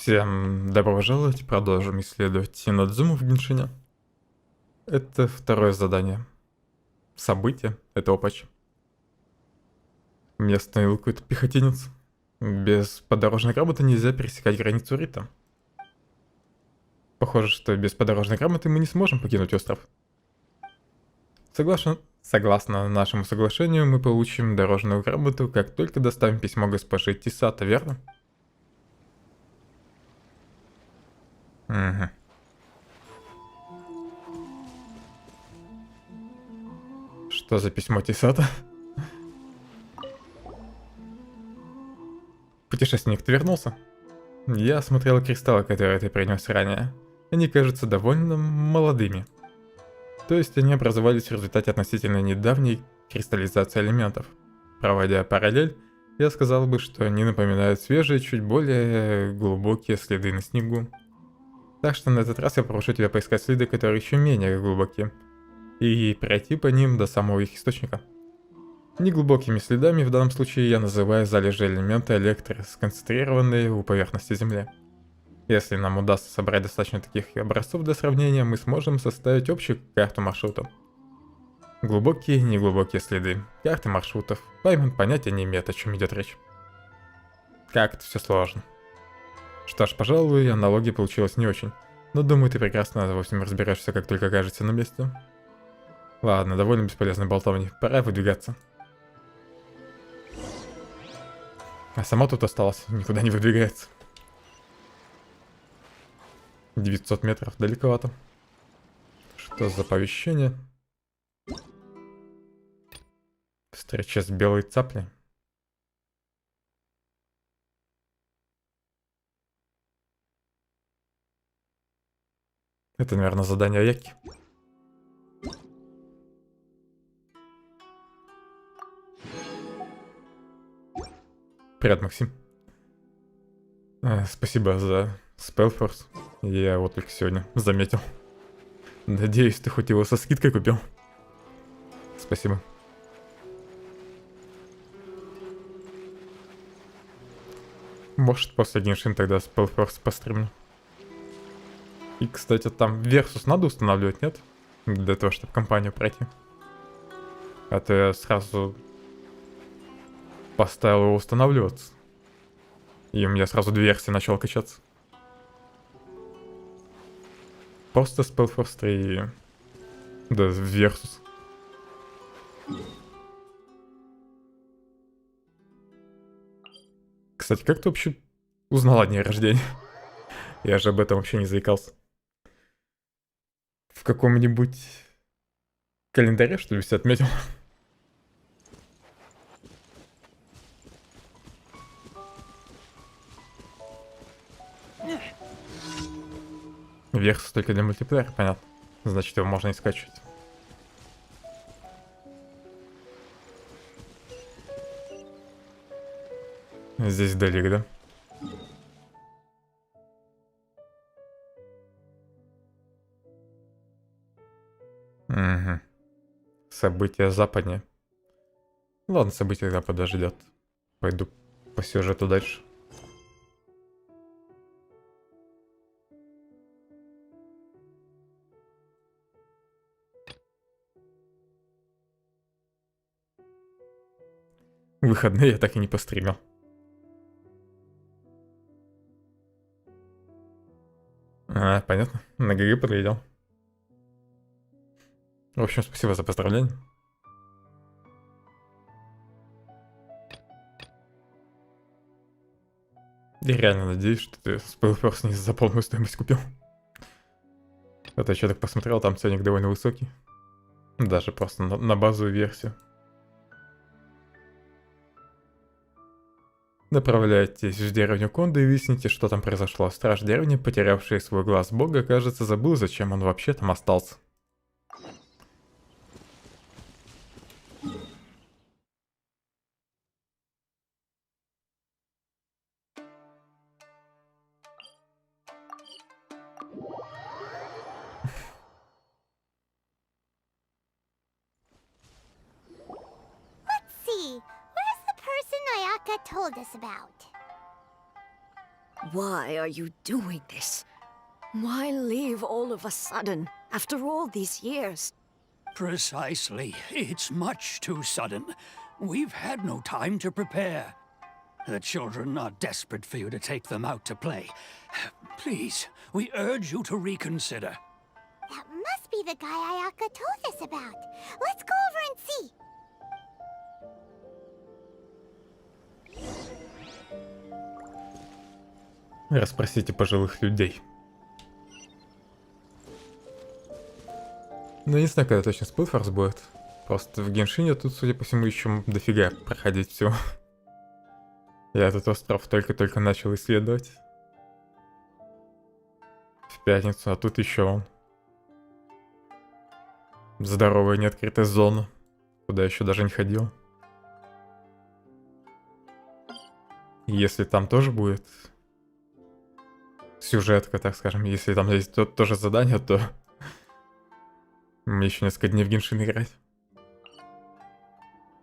Всем добро пожаловать, продолжим исследовать Синодзуму в Геншине. Это второе задание. Событие этого патча. Меня остановил какой-то пехотинец. Без подорожной грамоты нельзя пересекать границу Рита. Похоже, что без подорожной грамоты мы не сможем покинуть остров. Согласно нашему соглашению, мы получим дорожную грамоту, как только доставим письмо госпожи Тисата, верно? Угу. Что за письмо Тисата? Путешественник, ты вернулся? Я осмотрел кристаллы, которые ты принес ранее. Они кажутся довольно молодыми. То есть они образовались в результате относительно недавней кристаллизации элементов. Проводя параллель, я сказал бы, что они напоминают свежие, чуть более глубокие следы на снегу. Так что на этот раз я прошу тебя поискать следы, которые еще менее глубокие, и пройти по ним до самого их источника. Неглубокими следами в данном случае я называю залежи элемента электро, сконцентрированные у поверхности Земли. Если нам удастся собрать достаточно таких образцов для сравнения, мы сможем составить общую карту маршрута. Глубокие и неглубокие следы, карты маршрутов. Пайман понятия не имеет, о чем идет речь. Как это все сложно. Что ж, пожалуй, аналогия получилась не очень. Но думаю, ты прекрасно во всем разбираешься, как только окажешься на месте. Ладно, довольно бесполезной болтовни. Пора выдвигаться. А сама тут осталась, никуда не выдвигается. 900 метров далековато. Что за оповещение? Встреча с белой цаплей. Это, наверное, задание Аяки. Привет, Максим. Спасибо за Spellforce. Я его только сегодня заметил. Надеюсь, ты хоть его со скидкой купил. Спасибо. Может, после Genshin тогда Spellforce постримлю. И, кстати, там Versus надо устанавливать, нет? Для того, чтобы компанию пройти. А то я сразу поставил его устанавливаться. И у меня сразу две версии начало качаться. Просто Spellforce 3 и... Да, Versus. Кстати, как ты вообще узнал о дне рождения? Я же об этом вообще не заикался. В каком-нибудь календаре, что ли, все отметил? Версус только для мультиплеера, понятно. Значит, его можно и скачивать. Здесь далек, да? Угу. События западнее. Ладно, события тогда подождет. Пойду по сюжету дальше. Выходные я так и не постримил. Понятно. На ГГ подглядел. В общем, спасибо за поздравление. Я реально надеюсь, что ты Spellforce не за полную стоимость купил. Это я так посмотрел, там ценник довольно высокий. Даже просто на базовую версию. Направляйтесь в деревню Кондо и выясните, что там произошло. Страж деревни, потерявший свой глаз бога, кажется, забыл, зачем он вообще там остался. See, where's the person Ayaka told us about? Why are you doing this? Why leave all of a sudden, after all these years? Precisely. It's much too sudden. We've had no time to prepare. The children are desperate for you to take them out to play. Please, we urge you to reconsider. That must be the guy Ayaka told us about. Let's go over and see. Расспросите пожилых людей. Ну, не знаю, когда точно Спилфорс будет. Просто в Геншине тут, судя по всему, еще дофига проходить всего. Я этот остров только-только начал исследовать. В пятницу, а тут еще он. Здоровая неоткрытая зона, куда еще даже не ходил. Если там тоже будет сюжетка, так скажем, если там есть тоже задание, то мне еще несколько дней в Геншин играть.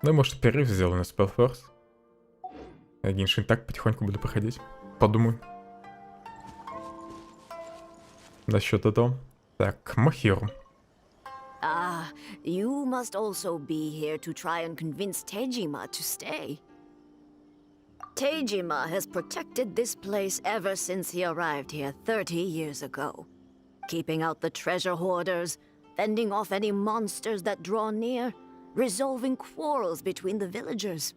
Ну, может, перерыв сделаю на Spellforce. А Геншин так потихоньку буду проходить. Подумаю. Насчет этого. Так, Мохиру. Ah, you must also be here to try and convince Tejima to stay. Tejima has protected this place ever since he arrived here 30 years ago. Keeping out the treasure hoarders, fending off any monsters that draw near, resolving quarrels between the villagers.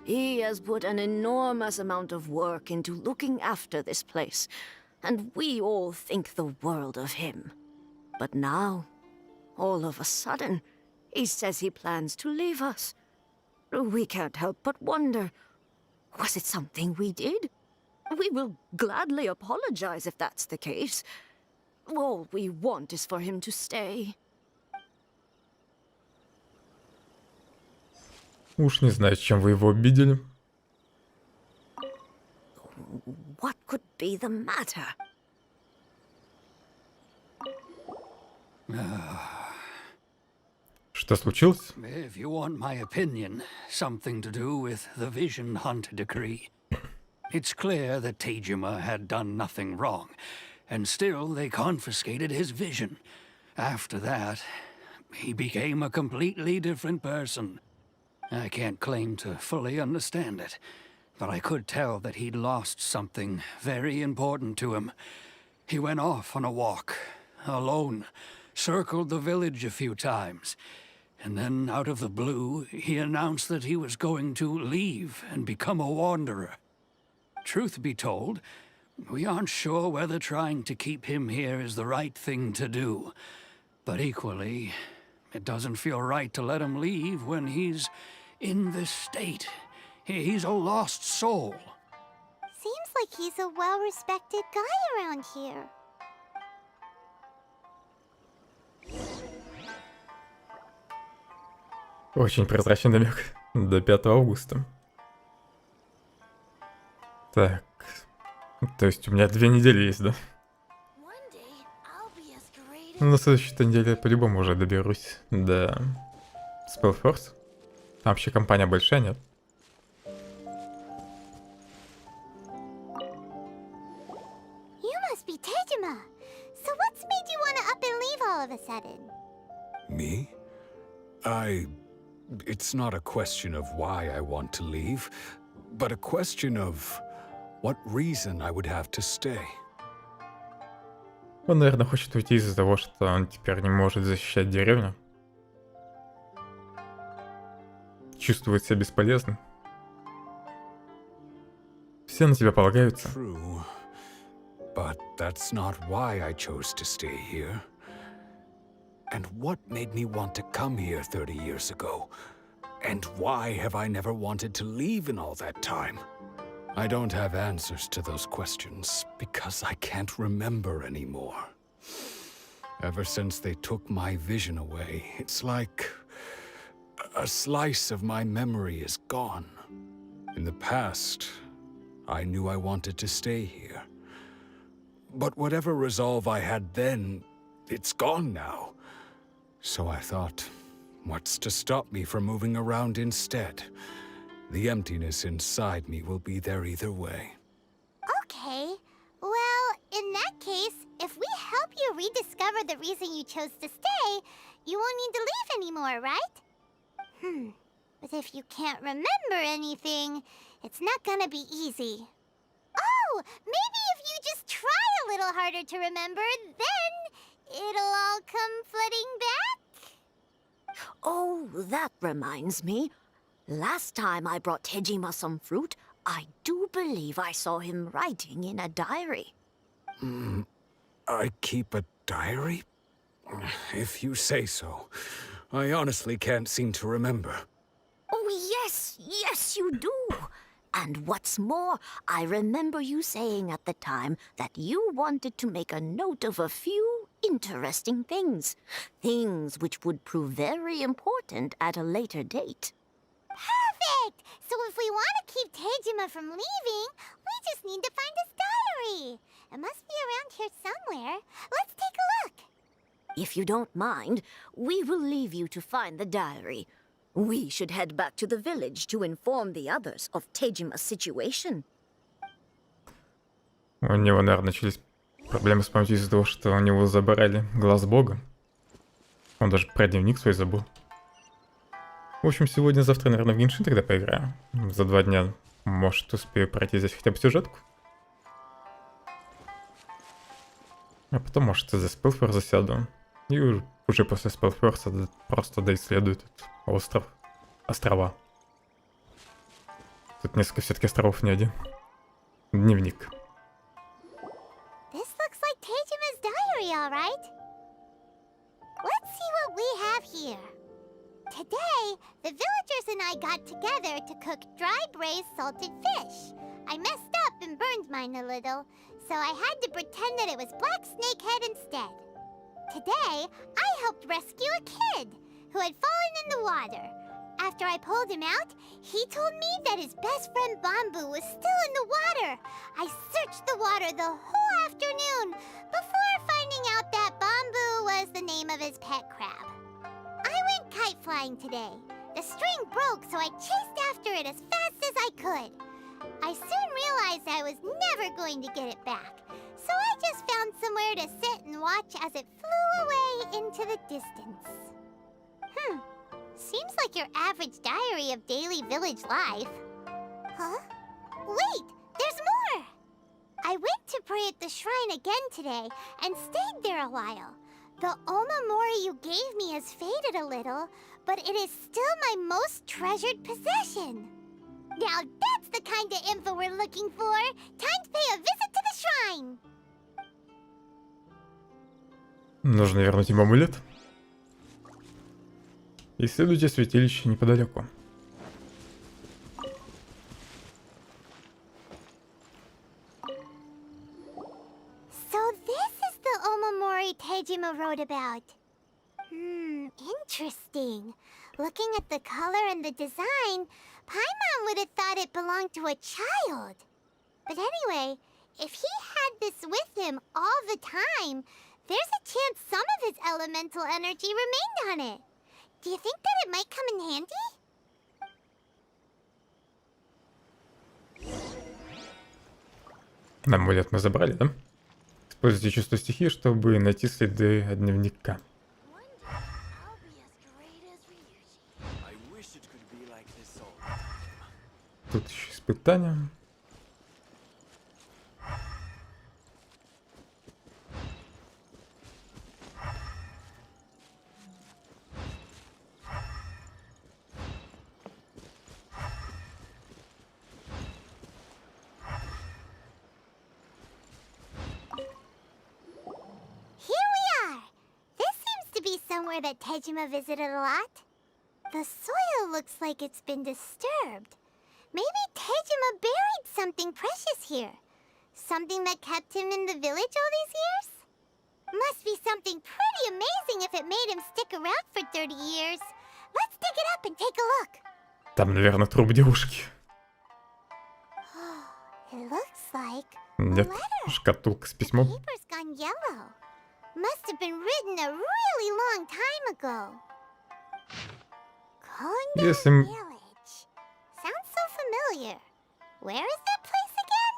He has put an enormous amount of work into looking after this place, and we all think the world of him. But now, all of a sudden, he says he plans to leave us. We can't help but wonder, was it something we did? We will gladly apologize if that's the case. All we want is for him to stay. Уж не знаю, чем вы его обидели. What could be the matter? Что случилось? If you want my opinion, something to do with the Vision Hunt decree. It's clear that Tejima had done nothing wrong, and still they confiscated his vision. After that, he became a completely different person. I can't claim to fully understand it, but I could tell that he'd lost something very important to him. He went off on a walk, alone, circled the village a few times, and then out of the blue, he announced that he was going to leave and become a wanderer. Truth be told, we aren't sure whether trying to keep him here is the right thing to do, but equally, it doesn't feel right to let him leave when he's in this state. He's a lost soul. Seems like he's a well-respected guy around here. Очень прозрачный намек. До 5 августа. Так. То есть у меня 2 недели есть, да? На следующей неделе я по-любому уже доберусь до Spellforce. Там вообще компания большая, нет? You must be Tejima. So what's made you want to up and leave all of a sudden? Me? It's not a question of why I want to leave, but a question of what reason I would have to stay. Он, наверное, хочет уйти из-за того, что он теперь не может защищать деревню. Чувствует себя бесполезным. Все на тебя полагаются. True, but that's not why I chose to stay here. And what made me want to come here 30 years ago? And why have I never wanted to leave in all that time? I don't have answers to those questions because I can't remember anymore. Ever since they took my vision away, it's like a slice of my memory is gone. In the past, I knew I wanted to stay here. But whatever resolve I had then, it's gone now. So I thought, what's to stop me from moving around instead? The emptiness inside me will be there either way. Okay, you rediscover the reason you chose to stay, you won't need to leave anymore, right? But if you can't remember anything, it's not gonna be easy. Oh, maybe if you just try a little harder to remember, then it'll all come flooding back? Oh, that reminds me. Last time I brought Tejima some fruit, I do believe I saw him writing in a diary. I keep a diary? If you say so. I honestly can't seem to remember. Oh, yes, you do. And what's more, I remember you saying at the time that you wanted to make a note of a few interesting things. Things which would prove very important at a later date. Perfect! So if we want to keep Tejima from leaving, we just need to find his diary. It must be around here somewhere. Let's take a look. If you don't mind, we will leave you to find the diary. We should head back to the village to inform the others of Tejima's situation. У него, наверное, начались проблемы с памятью из-за того, что у него забрали глаз бога. Он даже про дневник свой забыл. В общем, сегодня-завтра, наверное, в Genshin тогда поиграю. За 2 дня, может, успею пройти здесь хотя бы сюжетку. А потом, может, за Spellforce засяду. И уже после Spellforce просто доисследую этот остров. Острова. Тут несколько все-таки островов, не один. Дневник. This looks like Tejima's diary, all right. Let's see what we have here. Today, the villagers and I got together to cook dry braised salted fish. I messed up and burned mine a little, so I had to pretend that it was black snakehead instead. Today, I helped rescue a kid who had fallen in the water. After I pulled him out, he told me that his best friend Bamboo was still in the water. I searched the water the whole afternoon before finding out that Bamboo was the name of his pet crab. I went kite flying today. The string broke, so I chased after it as fast as I could. I soon realized I was never going to get it back, so I just found somewhere to sit and watch as it flew away into the distance. Seems like your average diary of daily village life. Huh? Wait, there's more! I went to pray at the shrine again today and stayed there a while. The Omamori you gave me has faded a little, but it is still my most treasured possession. Now that's the kind of info we're looking for. Time to pay a visit to the shrine. Нужно вернуть им амулет. Исследуйте святилище неподалеку. So this is the Omamori Tejima wrote about. Interesting. Looking at the color and the design, Paimon would have thought it belonged to a child. But anyway, if he had this with him all the time, there's a chance some of his elemental energy remained on it. Do you think that it might come in handy? Амулет мы забрали, да? Используйте чувство стихии, чтобы найти следы от дневника. Тут еще испытания. Somewhere that Tejima visited a lot. The soil looks like it's been disturbed. Maybe Tejima buried something precious here. Something that kept him in the village all these years? Must be something pretty amazing if it made him stick around for 30 years. Let's dig it up and take a look. Там, наверное, труп девушки. It looks like Нет, шкатулка с письмом. paper's gone yellow. Must have been written a really long time ago. Kondo Если Village. Sounds so familiar. Where is that place again?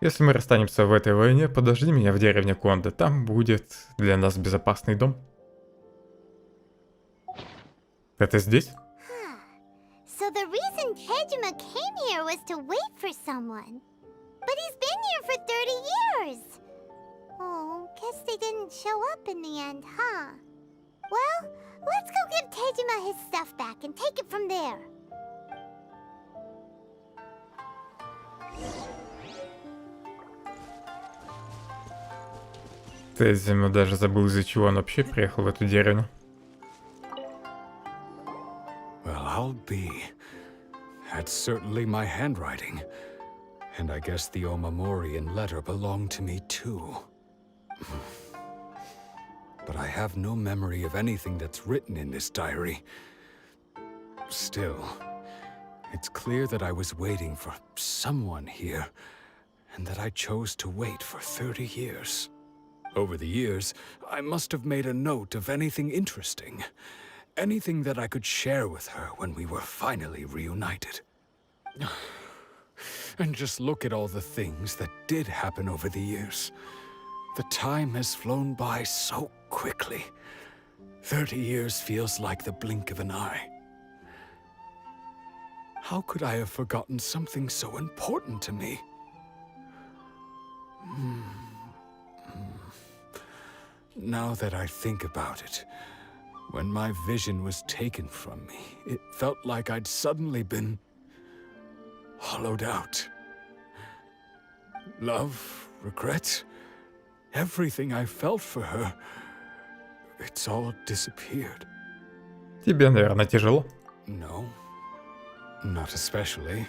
Если мы расстанемся в этой войне, подожди меня в деревне Конде, там будет для нас безопасный дом. Это здесь? So the reason Tejima came here was to wait for someone. But he's been here for 30 years. Oh, guess they didn't show up in the end, huh? Well, let's go give Tejima his stuff back and take it from there. Тезима даже забыл, из-за чего он вообще приехал в эту деревню. Well, I'll be. That's certainly my handwriting. And I guess the Omamorian letter belonged to me too. But I have no memory of anything that's written in this diary. Still, it's clear that I was waiting for someone here, and that I chose to wait for 30 years. Over the years, I must have made a note of anything interesting. Anything that I could share with her when we were finally reunited. And just look at all the things that did happen over the years. The time has flown by so quickly. 30 years feels like the blink of an eye. How could I have forgotten something so important to me? Now that I think about it, when my vision was taken from me, it felt like I'd suddenly been hollowed out. Love, regret, everything I felt for her, it's all disappeared. Тебе, наверное, тяжело. No, not especially.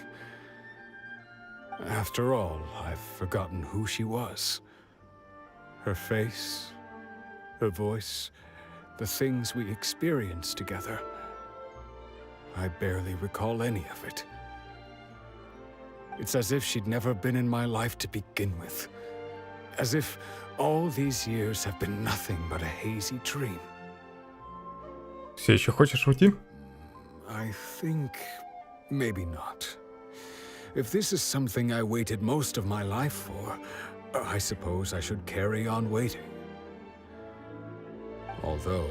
After all, I've forgotten who she was. Her face, her voice, the things we experienced together. I barely recall any of it. It's as if she'd never been in my life to begin with. As if all these years have been nothing but a hazy dream. Все еще хочешь уйти? I think maybe not. If this is something I waited most of my life for, I suppose I should carry on waiting. Although,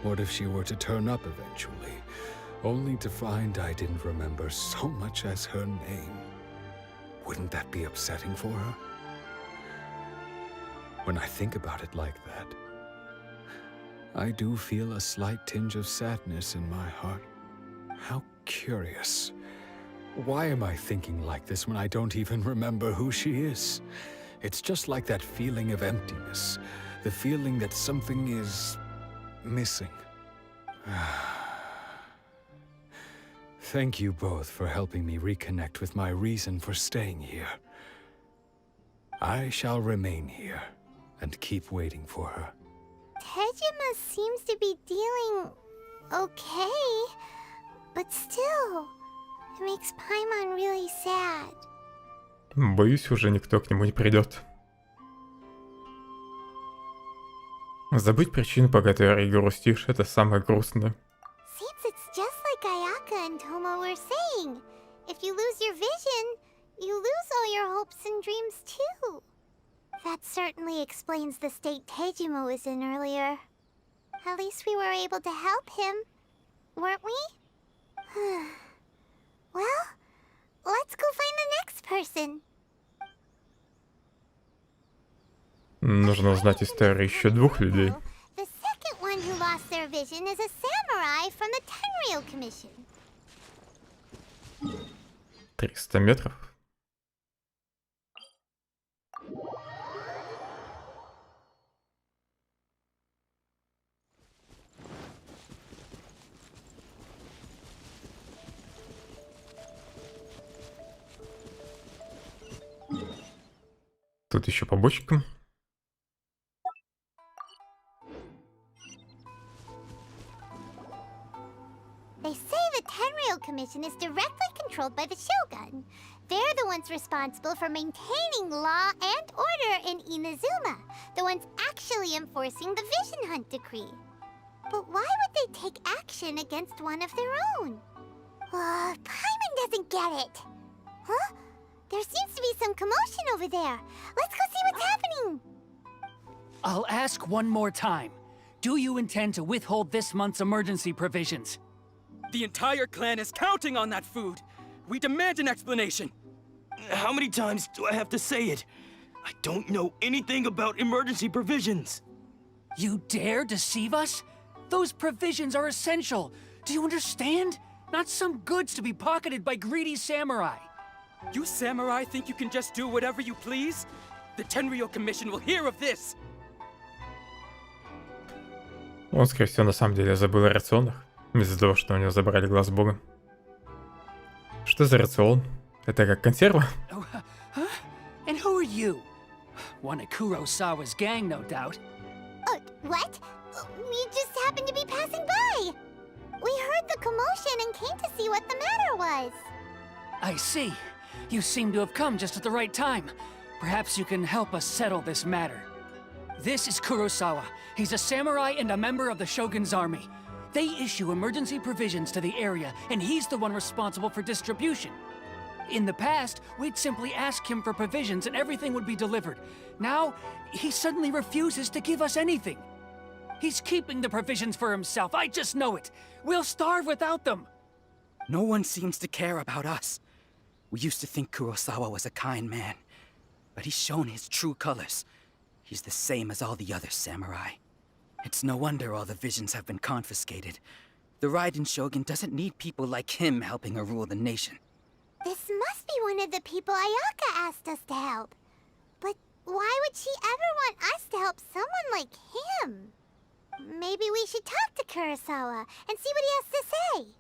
what if she were to turn up eventually, only to find I didn't remember so much as her name? Wouldn't that be upsetting for her? When I think about it like that, I do feel a slight tinge of sadness in my heart. How curious. Why am I thinking like this when I don't even remember who she is? It's just like that feeling of emptiness, the feeling that something is missing. Thank you both for helping me reconnect with my reason for staying here. I shall remain here and keep waiting for her. Tejima seems to be dealing okay, but still, it makes Paimon really sad. Боюсь, уже никто к нему не придет. Забыть причину, по которой грустишь, это самое грустное. Seems it's just like Ayaka and Tomo were saying. If you lose your vision, you lose all your hopes and dreams too. That certainly explains the state Tejima was in earlier. At least we were able to help him, weren't we? Well, let's go find the next person. Нужно узнать историю еще двух людей. The second one who lost their vision is a samurai from the Tenryou Commission. 300 метров. Тут еще по бочкам. They say the Tenryou Commission is directly controlled by the Shogun. They're the ones responsible for maintaining law and order in Inazuma, the ones actually enforcing the Vision Hunt Decree. But why would they take action against one of their own? Paimon doesn't get it. Huh? There seems to be some commotion over there. Let's go see what's happening. I'll ask one more time. Do you intend to withhold this month's emergency provisions? The entire clan is counting on that food. We demand an explanation. How many times do I have to say it? I don't know anything about emergency provisions. You dare deceive us? Those provisions are essential. Do you understand? Not some goods to be pocketed by greedy samurai. You samurai think you can just do whatever you please? The Tenryou Commission will hear of this. Он, скорее всего, на самом деле забыл о рационах. Из-за того, что у него забрали глаз бога. Что за рацион? Это как консерва? Oh, huh? And who are you? One of Kurosawa's gang, no doubt. What? We just happened to be passing by. We heard the commotion and came to see what the matter was. I see. You seem to have come just at the right time. Perhaps you can help us settle this matter. This is Kurosawa. He's a samurai and a member of the Shogun's army. They issue emergency provisions to the area, and he's the one responsible for distribution. In the past, we'd simply ask him for provisions and everything would be delivered. Now, he suddenly refuses to give us anything. He's keeping the provisions for himself, I just know it. We'll starve without them. No one seems to care about us. We used to think Kurosawa was a kind man, but he's shown his true colors. He's the same as all the other samurai. It's no wonder all the visions have been confiscated. The Raiden Shogun doesn't need people like him helping her rule the nation. This must be one of the people Ayaka asked us to help. But why would she ever want us to help someone like him? Maybe we should talk to Kurosawa and see what he has to say.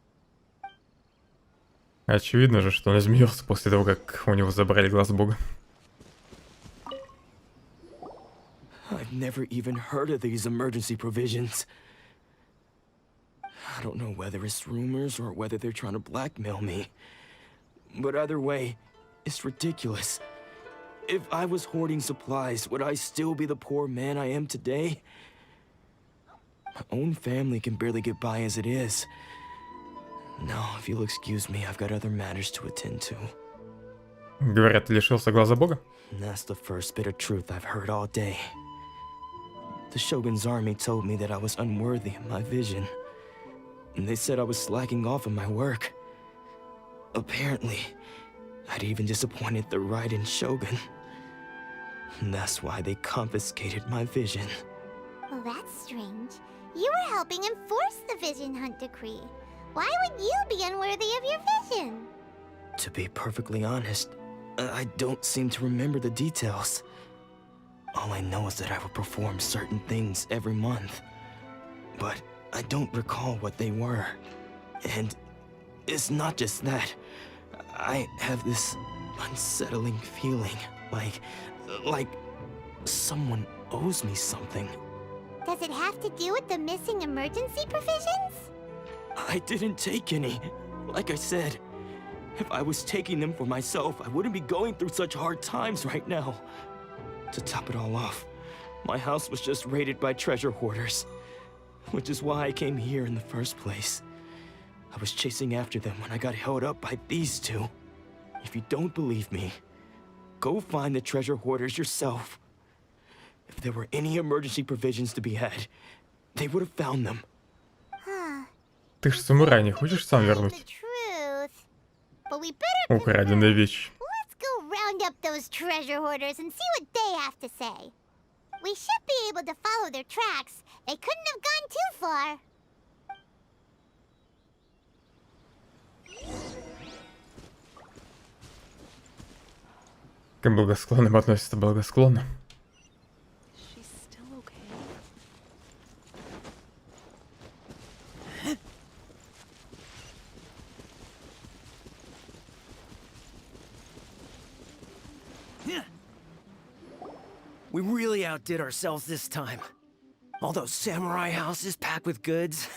Очевидно же, что он изменился после того, как у него забрали глаз бога. I've never even heard of these emergency provisions. I don't know whether it's rumors or whether they're trying to blackmail me. But either way, it's ridiculous. If I was hoarding supplies, would I still be the poor man I am today? My own family can barely get by as it is. No, if you'll excuse me, I've got other matters to attend to. Говорят, ты лишился глаза бога? And that's the first bit of truth I've heard all day. The Shogun's army told me that I was unworthy of my vision. And they said I was slacking off in my work. Apparently, I'd even disappointed the Raiden Shogun. And that's why they confiscated my vision. Well, that's strange. You were helping enforce the Vision Hunt Decree. Why would you be unworthy of your vision? To be perfectly honest, I don't seem to remember the details. All I know is that I would perform certain things every month. But I don't recall what they were. And it's not just that. I have this unsettling feeling, like someone owes me something. Does it have to do with the missing emergency provisions? I didn't take any. Like I said, if I was taking them for myself, I wouldn't be going through such hard times right now. To top it all off, my house was just raided by treasure hoarders, which is why I came here in the first place. I was chasing after them when I got held up by these two. If you don't believe me, go find the treasure hoarders yourself. If there were any emergency provisions to be had, they would have found them. Ты ж самурай, не хочешь сам вернуть The truth. But we better украденные вещи? Let's go round up those treasure hoarders and see what they have to say. We should be able to follow their tracks. They couldn't have gone too far. К благосклонным относятся благосклонно. We really outdid ourselves this time. All those samurai houses packed with goods.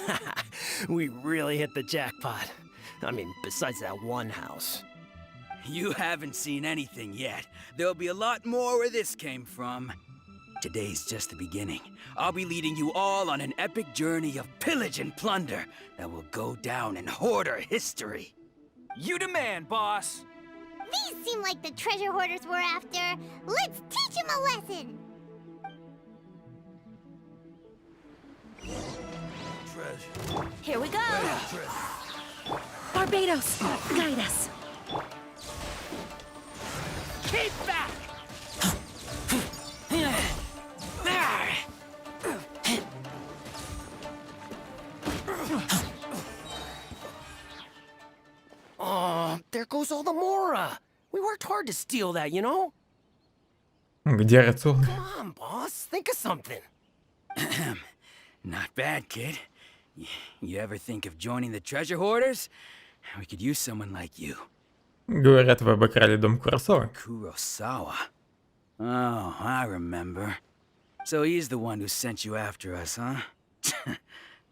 We really hit the jackpot. I mean, besides that one house. You haven't seen anything yet. There'll be a lot more where this came from. Today's just the beginning. I'll be leading you all on an epic journey of pillage and plunder that will go down in hoarder history. You demand, boss! These seem like the treasure hoarders we're after. Let's teach them a lesson. Here we go! Barbados, guide us. Keep back! Oh, there goes all the Mora. We worked hard to steal that, you know? Где рацион? Come on, boss. Think of something. Not bad, kid. You ever think of joining the treasure hoarders? We could use someone like you. Говорят, вы обокрали дом Куросавы. Kurosawa. Oh, I remember. So he's the one who sent you after us, huh?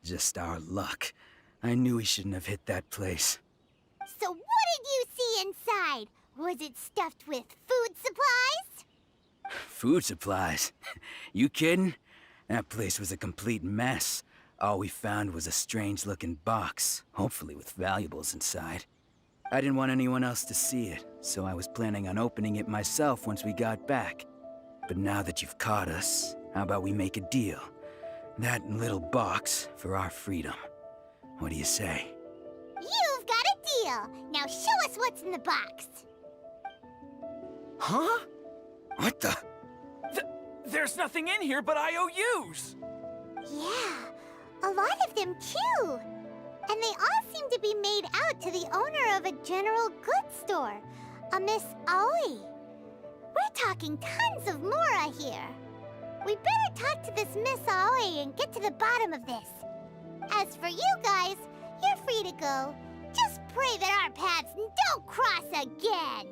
Just our luck. I knew we shouldn't have hit that place. So what did you see inside? Was it stuffed with food supplies? Food supplies? You kidding? That place was a complete mess. All we found was a strange-looking box, hopefully with valuables inside. I didn't want anyone else to see it, so I was planning on opening it myself once we got back. But now that you've caught us, how about we make a deal? That little box for our freedom. What do you say? You've got a deal. Now show us what's in the box. Huh? What the? There's nothing in here but IOUs! Yeah, a lot of them too. And they all seem to be made out to the owner of a general goods store, a Miss Aoi. We're talking tons of Mora here. We better talk to this Miss Aoi and get to the bottom of this. As for you guys, you're free to go. Just pray that our paths don't cross again.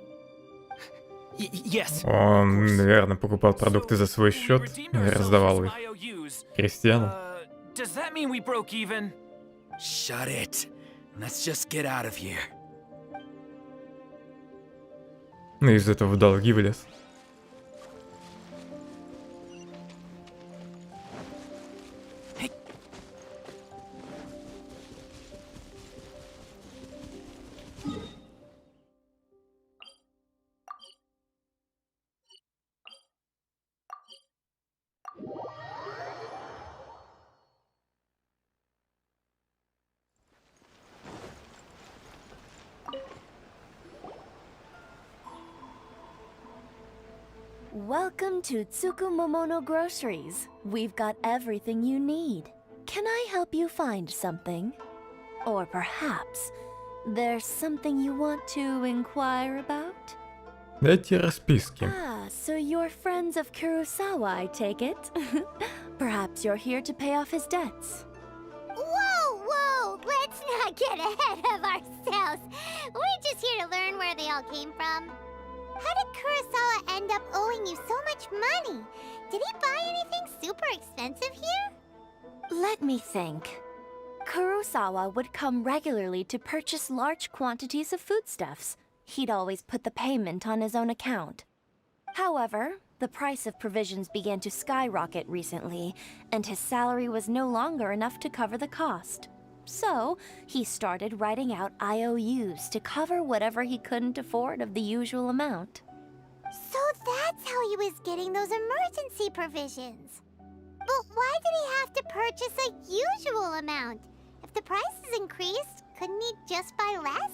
Yes. Он, наверное, покупал продукты за свой счет и раздавал их крестьянам. Does that mean we broke even? Shut it. Let's just get out of here. Ну, из этого в долги влез. Welcome to Tsukumomono Groceries. We've got everything you need. Can I help you find something? Or perhaps there's something you want to inquire about? Дайте расписки. Ah, so you're friends of Kurosawa, I take it? Perhaps you're here to pay off his debts. Whoa, let's not get ahead of ourselves. We're just here to learn where they all came from. How did Kurosawa end up owing you so much money? Did he buy anything super expensive here? Let me think. Kurosawa would come regularly to purchase large quantities of foodstuffs. He'd always put the payment on his own account. However, the price of provisions began to skyrocket recently, and his salary was no longer enough to cover the cost. So, he started writing out IOUs to cover whatever he couldn't afford of the usual amount. So that's how he was getting those emergency provisions. But why did he have to purchase a usual amount? If the prices increased, couldn't he just buy less?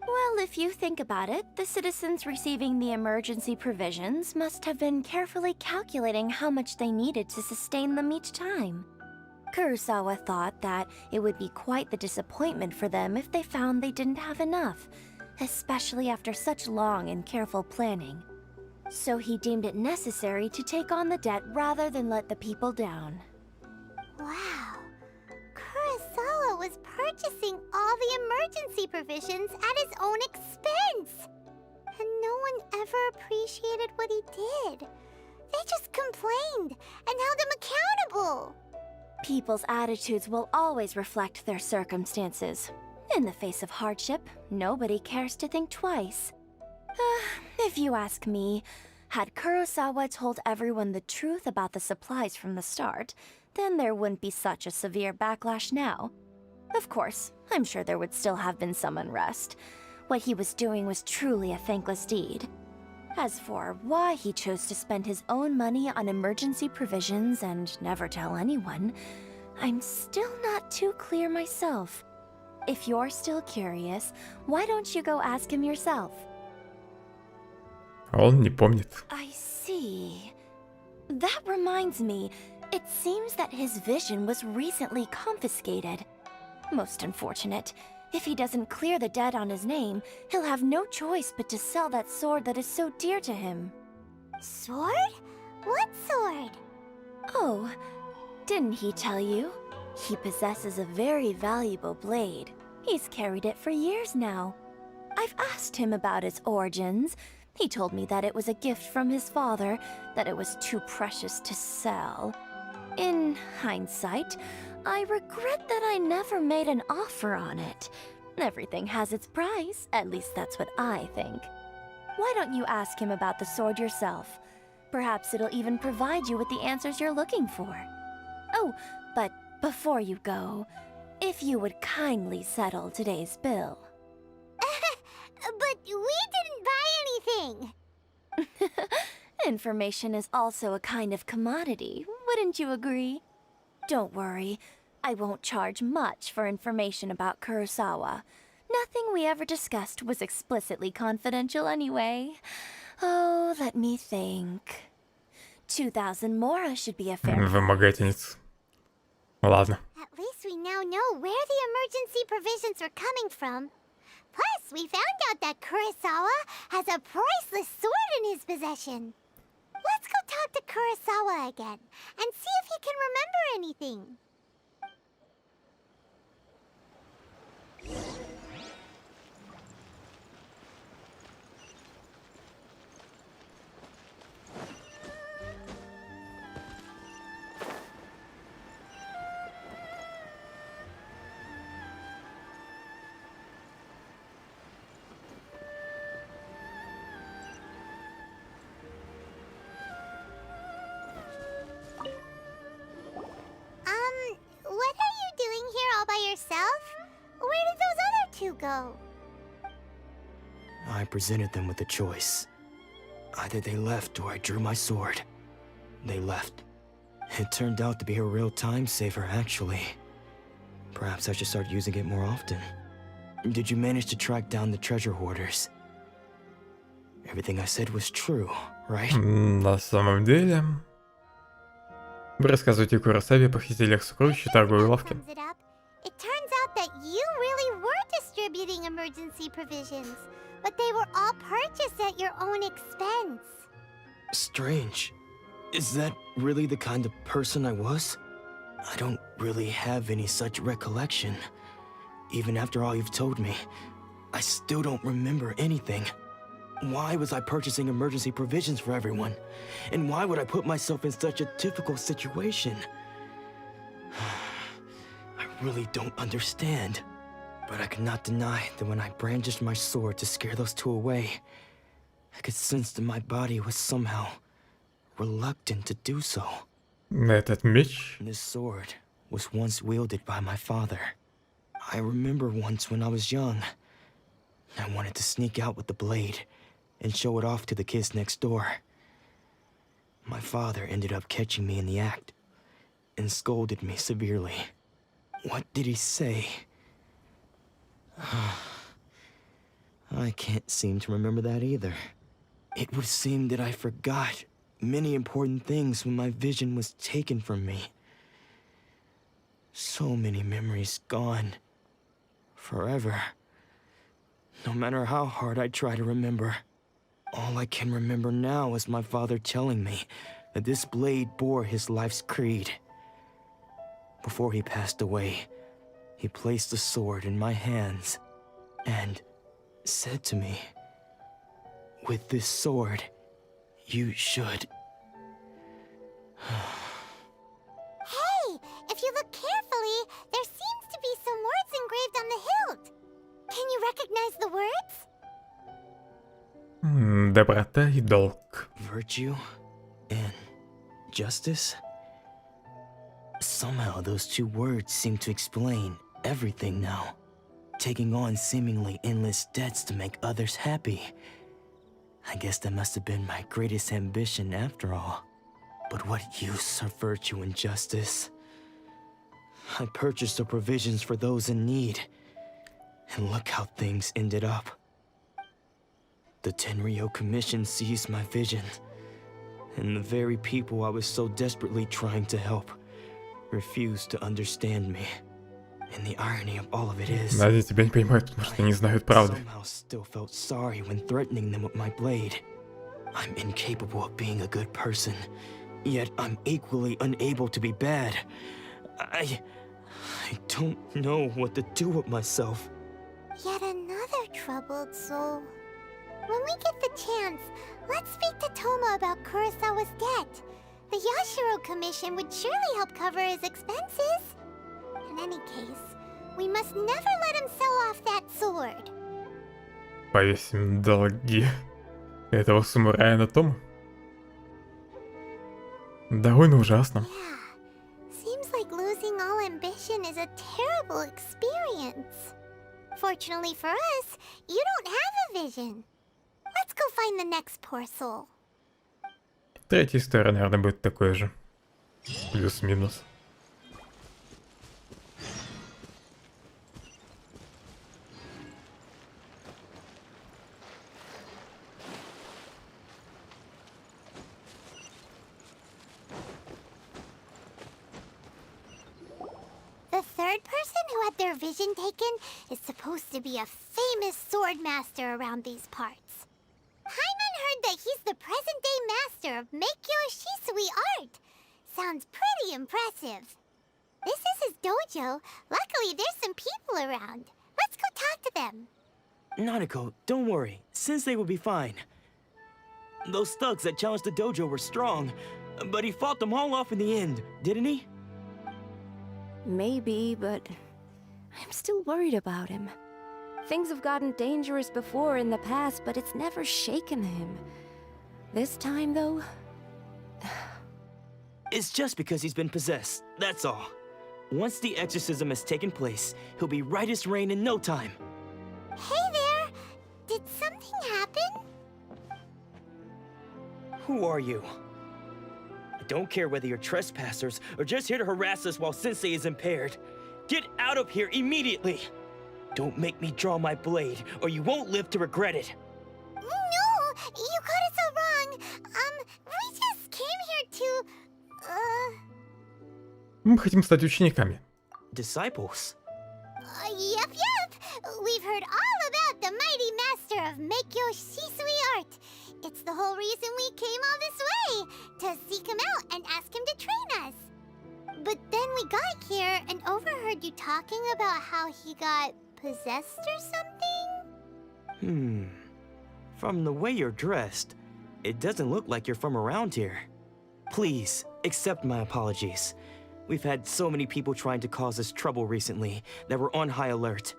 Well, if you think about it, the citizens receiving the emergency provisions must have been carefully calculating how much they needed to sustain them each time. Kurosawa thought that it would be quite the disappointment for them if they found they didn't have enough, especially after such long and careful planning. So he deemed it necessary to take on the debt rather than let the people down. Wow. Kurosawa was purchasing all the emergency provisions at his own expense. And no one ever appreciated what he did. They just complained and held him accountable. People's attitudes will always reflect their circumstances. In the face of hardship, nobody cares to think twice. If you ask me, had Kurosawa told everyone the truth about the supplies from the start, then there wouldn't be such a severe backlash now. Of course, I'm sure there would still have been some unrest. What he was doing was truly a thankless deed. As for why he chose to spend his own money on emergency provisions and never tell anyone, I'm still not too clear myself. If you're still curious, why don't you go ask him yourself? Он не помнит. I see. That reminds me, it seems that his vision was recently confiscated. Most unfortunate. If he doesn't clear the debt on his name, he'll have no choice but to sell that sword that is so dear to him. Sword? What sword? Oh, didn't he tell you? He possesses a very valuable blade. He's carried it for years now. I've asked him about its origins. He told me that it was a gift from his father, that it was too precious to sell. In hindsight, I regret that I never made an offer on it. Everything has its price, at least that's what I think. Why don't you ask him about the sword yourself? Perhaps it'll even provide you with the answers you're looking for. Oh, but before you go, if you would kindly settle today's bill. But we didn't buy anything! Information is also a kind of commodity, wouldn't you agree? Don't worry, I won't charge much for information about Kurosawa. Nothing we ever discussed was explicitly confidential anyway. Oh, let me think. 2,000 mora should be a fair... Вымогательница. Ладно. At least we now know where the emergency provisions were coming from. Plus, we found out that Kurosawa has a priceless sword in his possession. Let's go talk to Kurosawa again, and see if he can remember anything. What are you doing here all by yourself? Where did those other two go? I presented them with a choice. Either they left or I drew my sword. They left. It turned out to be a real time saver, actually. Perhaps I should start using it more often. Did you manage to track down the treasure hoarders? Everything I said was true, right? На самом деле... Вы рассказываете Куросаве о похитителях сокровищ в торговой лавке. It turns out that you really were distributing emergency provisions, but they were all purchased at your own expense. Strange. Is that really the kind of person I was? I don't really have any such recollection. Even after all you've told me, I still don't remember anything. Why was I purchasing emergency provisions for everyone? And why would I put myself in such a difficult situation? I really don't understand. But I cannot deny that when I brandished my sword to scare those two away, I could sense that my body was somehow reluctant to do so. Этот меч... This sword was once wielded by my father. I remember once when I was young, I wanted to sneak out with the blade and show it off to the kids next door. My father ended up catching me in the act and scolded me severely. What did he say? I can't seem to remember that either. It would seem that I forgot many important things when my vision was taken from me. So many memories gone. Forever. No matter how hard I try to remember, all I can remember now is my father telling me that this blade bore his life's creed. Before he passed away, he placed the sword in my hands and said to me, "With this sword, you should..." Hey, if you look carefully, there seems to be some words engraved on the hilt. Can you recognize the words? Доброта и долг. Virtue and justice? Somehow those two words seem to explain everything now. taking on seemingly endless debts to make others happy. I guess that must have been my greatest ambition after all. But what use of virtue and justice? I purchased the provisions for those in need, and look how things ended up. The Tenryo Commission seized my vision, and the very people I was so desperately trying to help refused to understand me. And the irony of all of it is, Надя тебя не понимают, потому что не знают правды. somehow still felt sorry when threatening them with my blade. I'm incapable of being a good person, yet I'm equally unable to be bad. I don't know what to do with myself. Yet another troubled soul. When we get the chance, let's speak to Toma about Kurosawa's debt. The Yashiro Commission would surely help cover his expenses. In any case, we must never let him sell off that sword. Повесим долги этого самурая на Тому. Довольно ужасно. Yeah, seems like losing all ambition is a terrible experience. Fortunately for us, you don't have a vision. Let's go find the next poor soul. Третья история, наверное, будет такой же. Плюс-минус. The third person who had their vision taken is supposed to be a famous sword master around these parts. Hyman heard that he's the present-day master of Meikyo Shisui art. Sounds pretty impressive. This is his dojo. Luckily, there's some people around. Let's go talk to them. Nanako, don't worry. Sensei will be fine. Those thugs that challenged the dojo were strong, but he fought them all off in the end, didn't he? Maybe, but I'm still worried about him. Things have gotten dangerous before in the past, but it's never shaken him. This time, though... It's just because he's been possessed, that's all. Once the exorcism has taken place, he'll be right as rain in no time. Hey there! Did something happen? Who are you? I don't care whether you're trespassers or just here to harass us while Sensei is impaired. Get out of here immediately! Don't make me draw my blade, or you won't live to regret it. No! You got it so wrong. We just came here to... Мы хотим стать учениками. Disciples? Yep. We've heard all about the mighty master of Meikyo Shisui art. It's the whole reason we came all this way, to seek him out and ask him to train us. But then we got here and overheard you talking about how he got possessed or something? From the way you're dressed, it doesn't look like you're from around here. Please, accept my apologies. We've had so many people trying to cause us trouble recently that we're on high alert.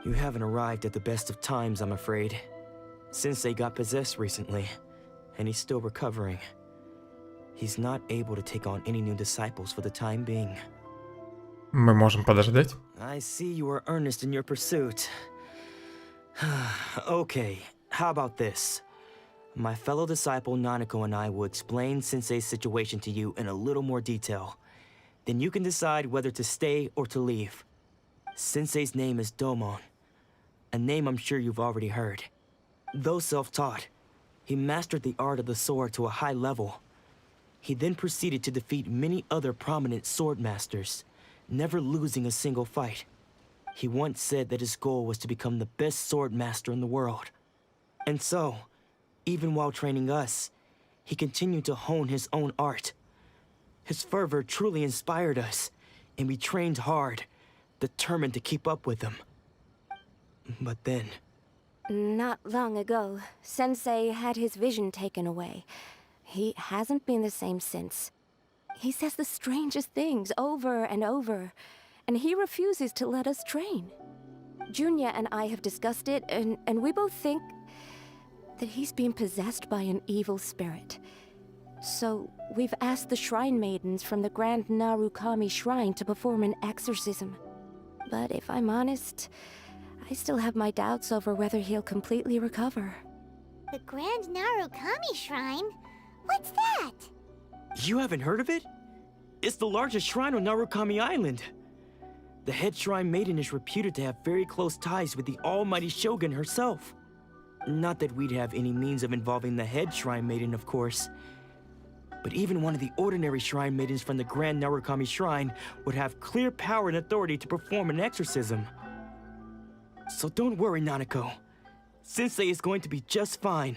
You haven't arrived at the best of times, I'm afraid. Sensei got possessed recently, and he's still recovering. He's not able to take on any new disciples for the time being. Мы можем подождать. I see you are earnest in your pursuit. Okay, how about this? My fellow disciple Nanako and I will explain Sensei's situation to you in a little more detail. Then you can decide whether to stay or to leave. Sensei's name is Domon, a name I'm sure you've already heard. Though self-taught, he mastered the art of the sword to a high level. He then proceeded to defeat many other prominent sword masters, never losing a single fight. He once said that his goal was to become the best sword master in the world. And so, even while training us, he continued to hone his own art. His fervor truly inspired us, and we trained hard, determined to keep up with him. But then... Not long ago, Sensei had his vision taken away. He hasn't been the same since. He says the strangest things over and over, and he refuses to let us train. Junya and I have discussed it, and we both think that he's been possessed by an evil spirit. So we've asked the shrine maidens from the Grand Narukami Shrine to perform an exorcism. but if I'm honest, I still have my doubts over whether he'll completely recover. The Grand Narukami Shrine? What's that? You haven't heard of it? It's the largest shrine on Narukami Island. The head shrine maiden is reputed to have very close ties with the almighty Shogun herself. Not that we'd have any means of involving the head shrine maiden, of course. But even one of the ordinary shrine maidens from the Grand Narukami Shrine would have clear power and authority to perform an exorcism. So don't worry, Nanako. Sensei is going to be just fine.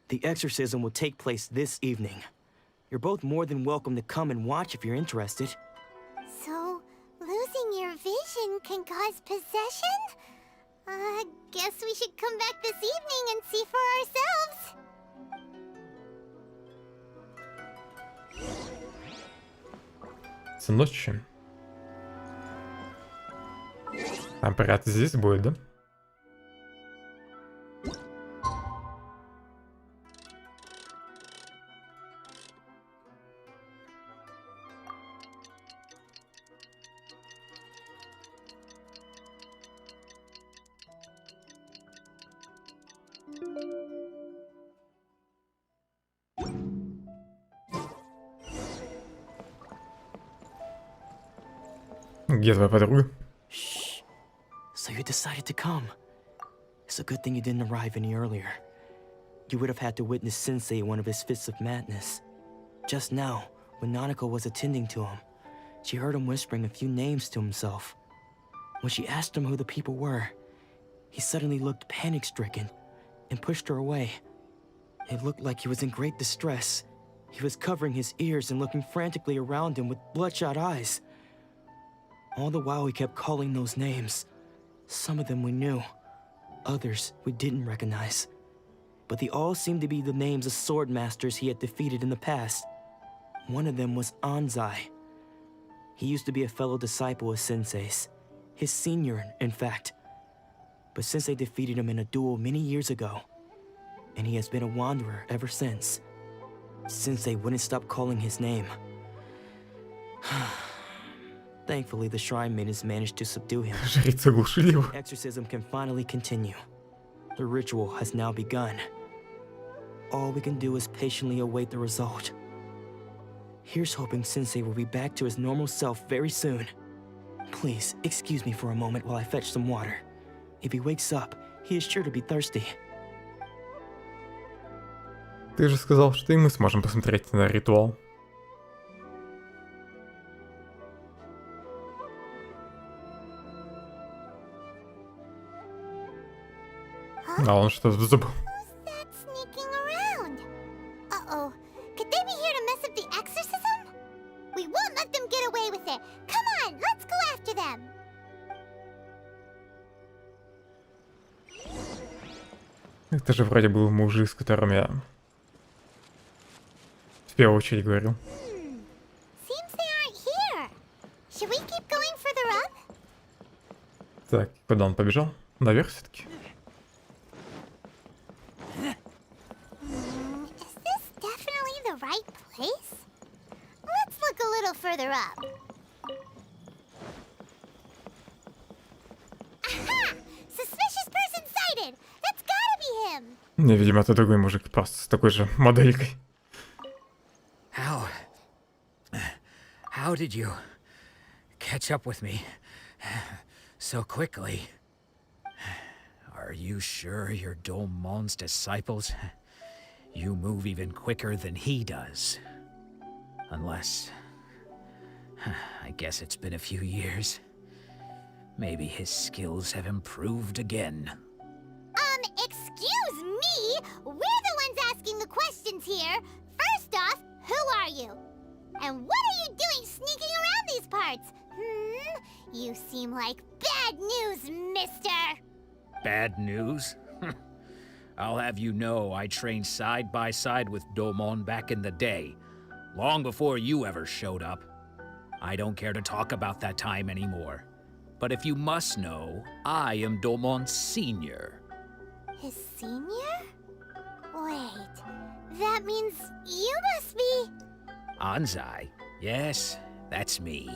The exorcism will take place this evening. You're both more than welcome to come and watch if you're interested. So, losing your vision can cause possession? Guess we should come back this evening and see for ourselves. Ночью. Аппарат здесь будет, да? Где твоя подруга? Shh. So you decided to come. It's a good thing you didn't arrive any earlier. You would have had to witness Sensei in one of his fits of madness. Just now, when Nanako was attending to him, she heard him whispering a few names to himself. When she asked him who the people were, he suddenly looked panic-stricken and pushed her away. It looked like he was in great distress. He was covering his ears and looking frantically around him with bloodshot eyes. All the while he kept calling those names. Some of them we knew, others we didn't recognize. But they all seemed to be the names of sword masters he had defeated in the past. One of them was Anzai. He used to be a fellow disciple of Sensei's, his senior, in fact. But Sensei defeated him in a duel many years ago, and he has been a wanderer ever since. Sensei wouldn't stop calling his name. Thankfully, the shrine maidens managed to subdue him. Жрица глушили его. Exorcism can finally continue. The ritual has now begun. All we can do is patiently await the result. Here's hoping Sensei will be back to his normal self very soon. Please, excuse me for a moment while I fetch some water. If he wakes up, he is sure to be thirsty. Ты же сказал, что и мы сможем посмотреть на ритуал. А он что-то забыл. Who's that sneaking around? Uh-oh. Could they be here to mess up the exorcism? We won't let them get away with it. Come on, let's go after them. Это же вроде был мужик, с которым я в первую очередь говорил. Seems they aren't here. Should we keep going further up? Так, куда он побежал? Наверх все-таки. Is this definitely the right place? Let's look a little further up. Aha! Suspicious person sighted! That's gotta be him! Не, видимо, это другой мужик, просто с такой же моделькой. How did you catch up with me so quickly? Are you sure you're Domon's disciples? You move even quicker than he does. Unless... I guess it's been a few years. Maybe his skills have improved again. Excuse me? We're the ones asking the questions here. First off, who are you? And what are you doing sneaking around these parts? You seem like bad news, mister! Bad news? I'll have you know I trained side by side with Domon back in the day, long before you ever showed up. I don't care to talk about that time anymore. But if you must know, I am Domon's senior. His senior? Wait, that means you must be... Anzai? Yes, that's me.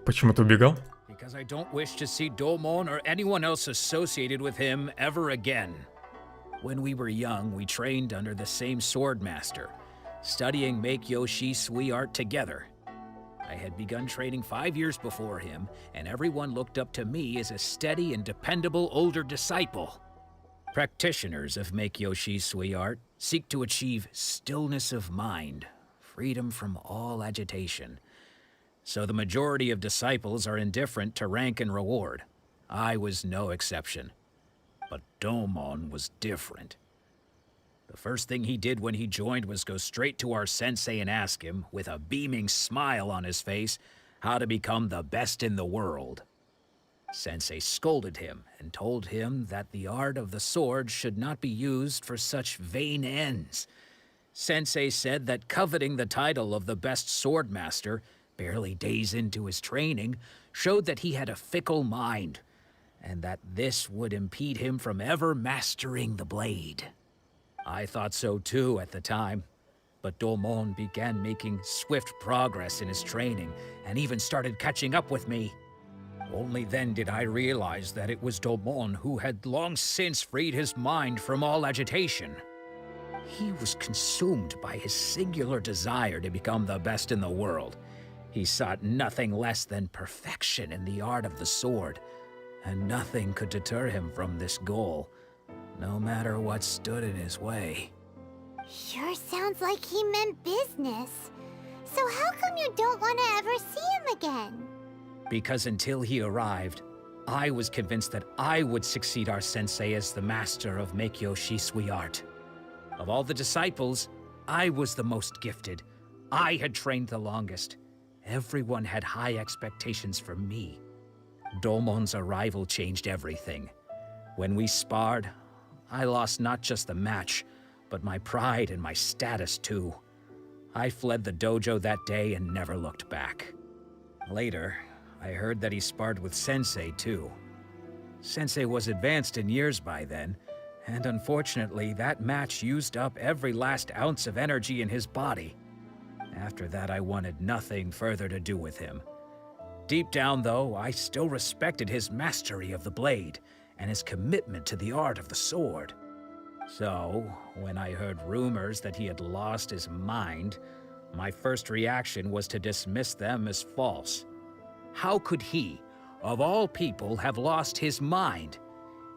Почему ты убегал? Because I don't wish to see Domon or anyone else associated with him ever again. When we were young, we trained under the same swordmaster, studying Make-Yoshi Sui art together. I had begun training 5 years before him, and everyone looked up to me as a steady and dependable older disciple. Practitioners of Make-Yoshi Sui art seek to achieve stillness of mind, freedom from all agitation. So the majority of disciples are indifferent to rank and reward. I was no exception. But Domon was different. The first thing he did when he joined was go straight to our sensei and ask him, with a beaming smile on his face, how to become the best in the world. Sensei scolded him and told him that the art of the sword should not be used for such vain ends. Sensei said that coveting the title of the best swordmaster, barely days into his training, showed that he had a fickle mind, and that this would impede him from ever mastering the blade. I thought so too at the time, but Domon began making swift progress in his training, and even started catching up with me. Only then did I realize that it was Domon who had long since freed his mind from all agitation. He was consumed by his singular desire to become the best in the world. He sought nothing less than perfection in the art of the sword, and nothing could deter him from this goal, no matter what stood in his way. Sure sounds like he meant business. So how come you don't want to ever see him again? Because until he arrived, I was convinced that I would succeed our sensei as the master of Make-Yoshi Sui art. Of all the disciples, I was the most gifted. I had trained the longest. Everyone had high expectations for me. Domon's arrival changed everything. When we sparred, I lost not just the match, but my pride and my status too. I fled the dojo that day and never looked back. Later, I heard that he sparred with Sensei too. Sensei was advanced in years by then, and unfortunately that match used up every last ounce of energy in his body. After that, I wanted nothing further to do with him. Deep down, though, I still respected his mastery of the blade and his commitment to the art of the sword. So, when I heard rumors that he had lost his mind, my first reaction was to dismiss them as false. How could he, of all people, have lost his mind?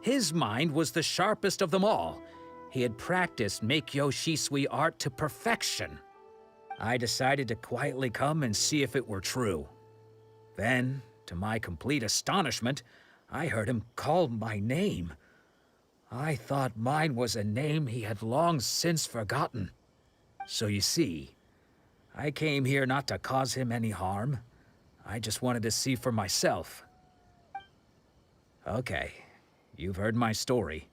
His mind was the sharpest of them all. He had practiced Make-Yoshi Sui art to perfection. I decided to quietly come and see if it were true. Then, to my complete astonishment, I heard him call my name. I thought mine was a name he had long since forgotten. So you see, I came here not to cause him any harm. I just wanted to see for myself. Okay, you've heard my story.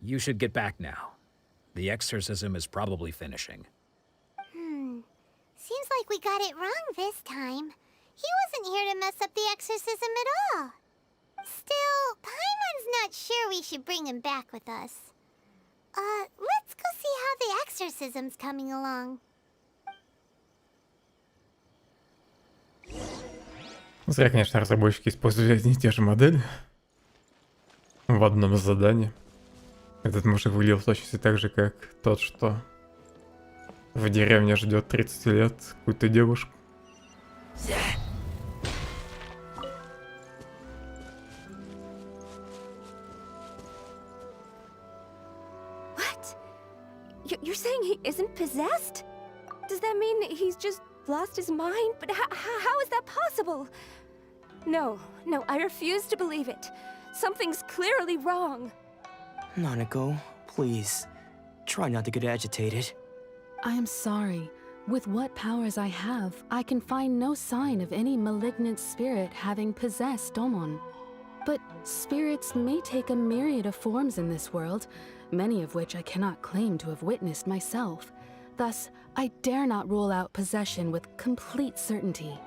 You should get back now. The exorcism is probably finishing. Seems like we got it wrong this time. He wasn't here to mess up the exorcism at all. Still, Paimon's not sure we should bring him back with us. Let's go see how the exorcism's coming along. Зря, конечно, разработчики использовали одни и те же модели в одном задании. Этот мужик выглядел в точности так же, как тот, что в деревне ждет 30 лет какую-то девушку. What? You're saying he isn't possessed? Does that mean he's just lost his mind? But how is that possible? No, I refuse to believe it. Something's clearly wrong. Nanako, please. Try not to get agitated. I am sorry. With what powers I have, I can find no sign of any malignant spirit having possessed Domon. But spirits may take a myriad of forms in this world, many of which I cannot claim to have witnessed myself. Thus, I dare not rule out possession with complete certainty.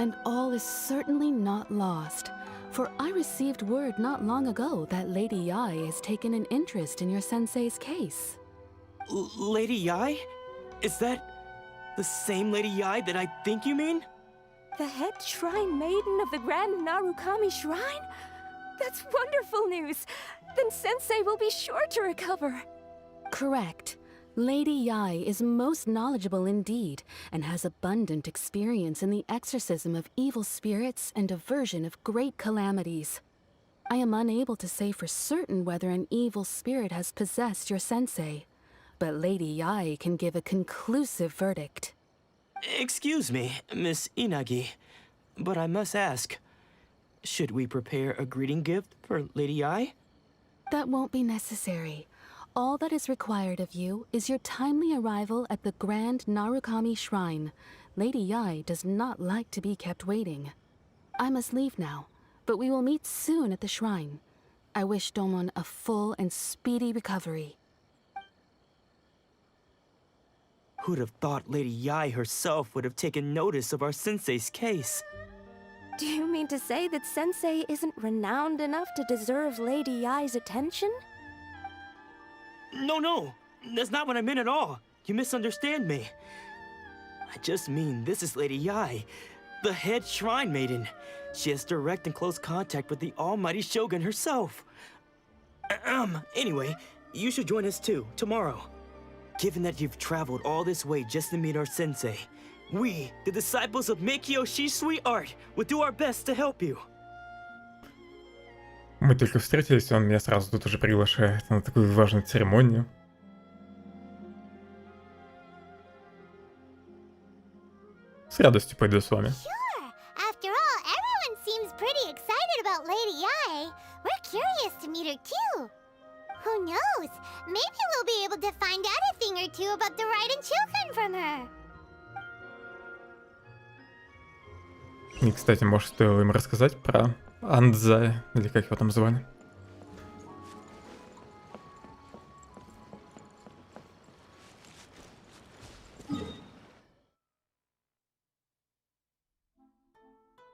And all is certainly not lost, for I received word not long ago that Lady Yai has taken an interest in your sensei's case. Lady Yai? Is that the same Lady Yai that I think you mean? The head shrine maiden of the Grand Narukami Shrine? That's wonderful news! Then Sensei will be sure to recover! Correct. Lady Yai is most knowledgeable indeed, and has abundant experience in the exorcism of evil spirits and aversion of great calamities. I am unable to say for certain whether an evil spirit has possessed your sensei, but Lady Yai can give a conclusive verdict. Excuse me, Miss Inagi, but I must ask, should we prepare a greeting gift for Lady Ai? That won't be necessary. All that is required of you is your timely arrival at the Grand Narukami Shrine. Lady Yai does not like to be kept waiting. I must leave now, but we will meet soon at the shrine. I wish Domon a full and speedy recovery. Who'd have thought Lady Yai herself would have taken notice of our sensei's case? Do you mean to say that Sensei isn't renowned enough to deserve Lady Yai's attention? No, that's not what I meant at all. You misunderstand me. I just mean this is Lady Yai, the head shrine maiden. She has direct and close contact with the almighty Shogun herself. Anyway, you should join us too, tomorrow. Given that you've traveled all this way just to meet our sensei, we, the disciples of Meikyo Sweet Art, will do our best to help you. Мы только встретились, он меня сразу тут уже приглашает на такую важную церемонию. С радостью пойду с вами. Sure. After all, everyone seems pretty excited about Lady Yai. We're curious to meet her too. Who knows? Maybe we'll be able to find out a thing or two about the Raiden children from her. И, кстати, может, стоило им рассказать про Андзая, или как его там звали.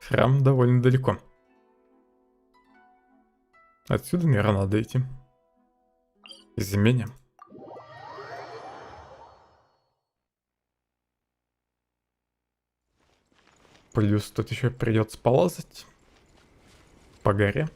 Храм довольно далеко. Отсюда, наверное, надо идти. Изменим. Плюс тут еще придется полазать по горе.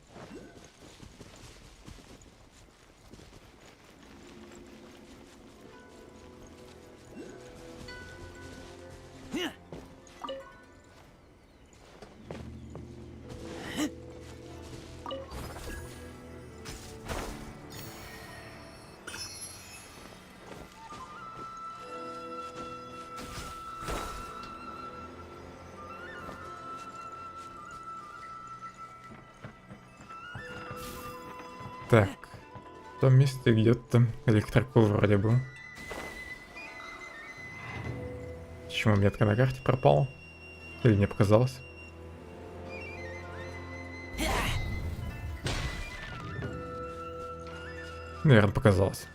Так, в том месте где-то электрокул вроде был. Почему метка на карте пропала? Или мне показалось? Наверное, показалось.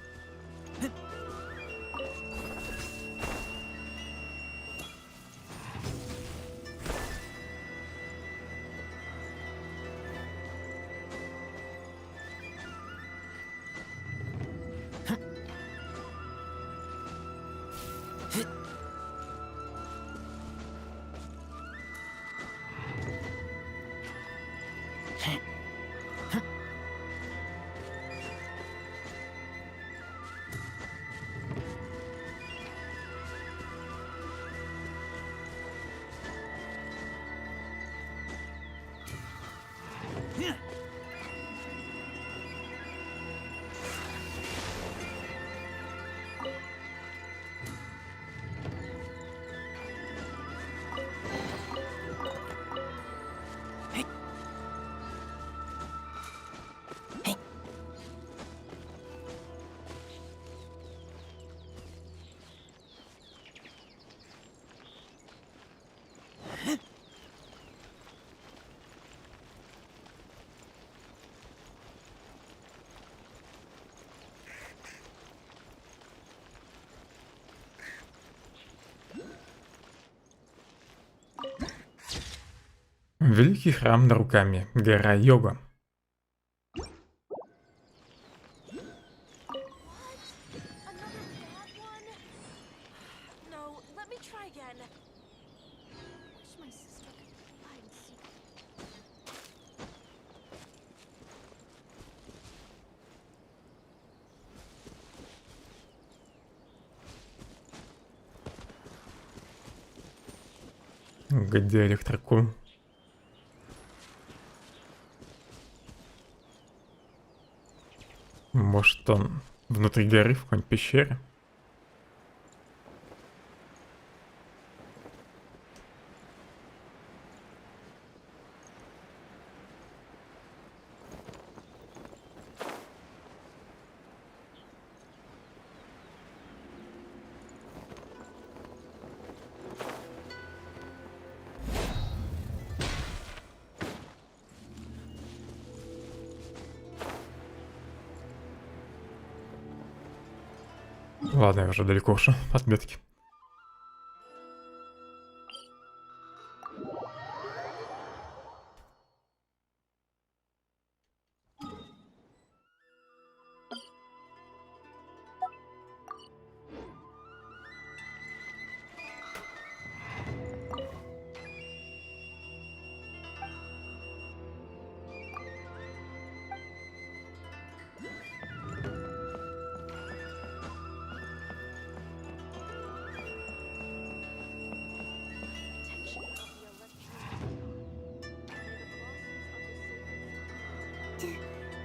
Великий храм Наруками, гора Йога. Где электрокум? Может, он внутри горы в какой-нибудь пещере? Ладно, я уже далеко ушел от метки.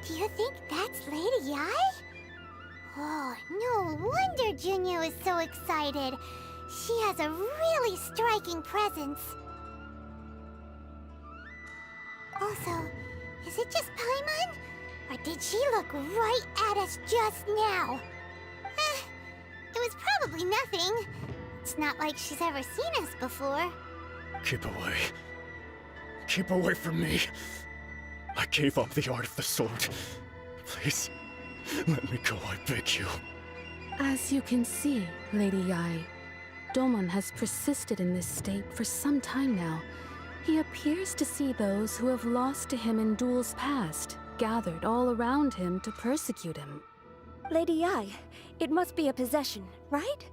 Do you think that's Lady Yi? Oh, no wonder Junior is so excited. She has a really striking presence. Also, is it just Paimon? Or did she look right at us just now? It was probably nothing. It's not like she's ever seen us before. Keep away. Keep away from me. I gave up the art of the sword. Please, let me go, I beg you. As you can see, Lady Yi, Domon has persisted in this state for some time now. He appears to see those who have lost to him in duels past, gathered all around him to persecute him. Lady Yi, it must be a possession, right?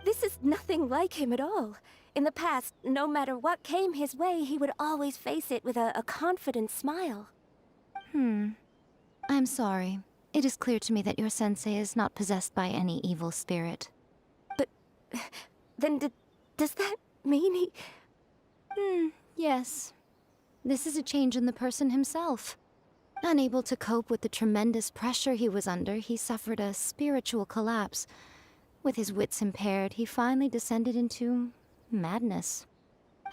This is nothing like him at all. In the past, no matter what came his way, he would always face it with a confident smile. I'm sorry. It is clear to me that your sensei is not possessed by any evil spirit. But then does that mean he... Yes. This is a change in the person himself. Unable to cope with the tremendous pressure he was under, he suffered a spiritual collapse. With his wits impaired, he finally descended into madness.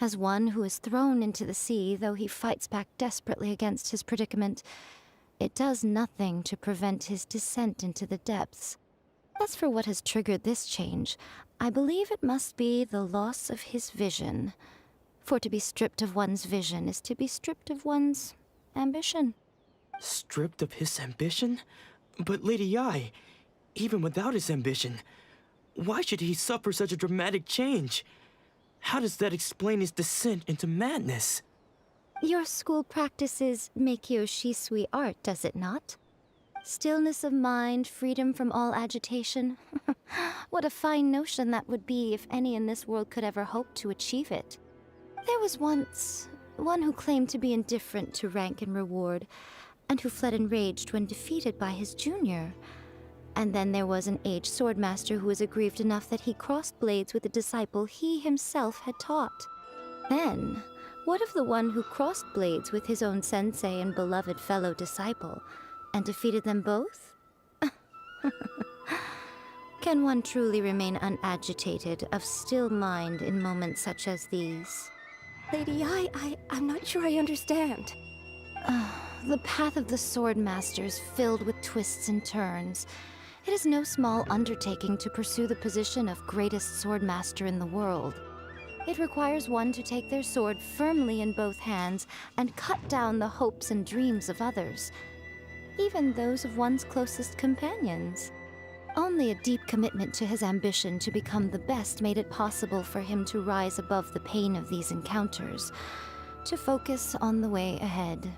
As one who is thrown into the sea, though he fights back desperately against his predicament, it does nothing to prevent his descent into the depths. As for what has triggered this change, I believe it must be the loss of his vision. For to be stripped of one's vision is to be stripped of one's ambition. Stripped of his ambition? But Lady Yi, even without his ambition, why should he suffer such a dramatic change? How does that explain his descent into madness? Your school practices Meikyo Shisui art, does it not? Stillness of mind, freedom from all agitation. What a fine notion that would be if any in this world could ever hope to achieve it. There was once one who claimed to be indifferent to rank and reward, and who fled enraged when defeated by his junior. And then there was an aged swordmaster who was aggrieved enough that he crossed blades with a disciple he himself had taught. Then, what of the one who crossed blades with his own sensei and beloved fellow disciple, and defeated them both? Can one truly unagitated, unagitated, of still mind in moments such as these? Lady Yi, I'm not sure I understand. The path of the swordmaster is filled with twists and turns. It is no small undertaking to pursue the position of greatest swordmaster in the world. It requires one to take their sword firmly in both hands and cut down the hopes and dreams of others, even those of one's closest companions. Only a deep commitment to his ambition to become the best made it possible for him to rise above the pain of these encounters, to focus on the way ahead.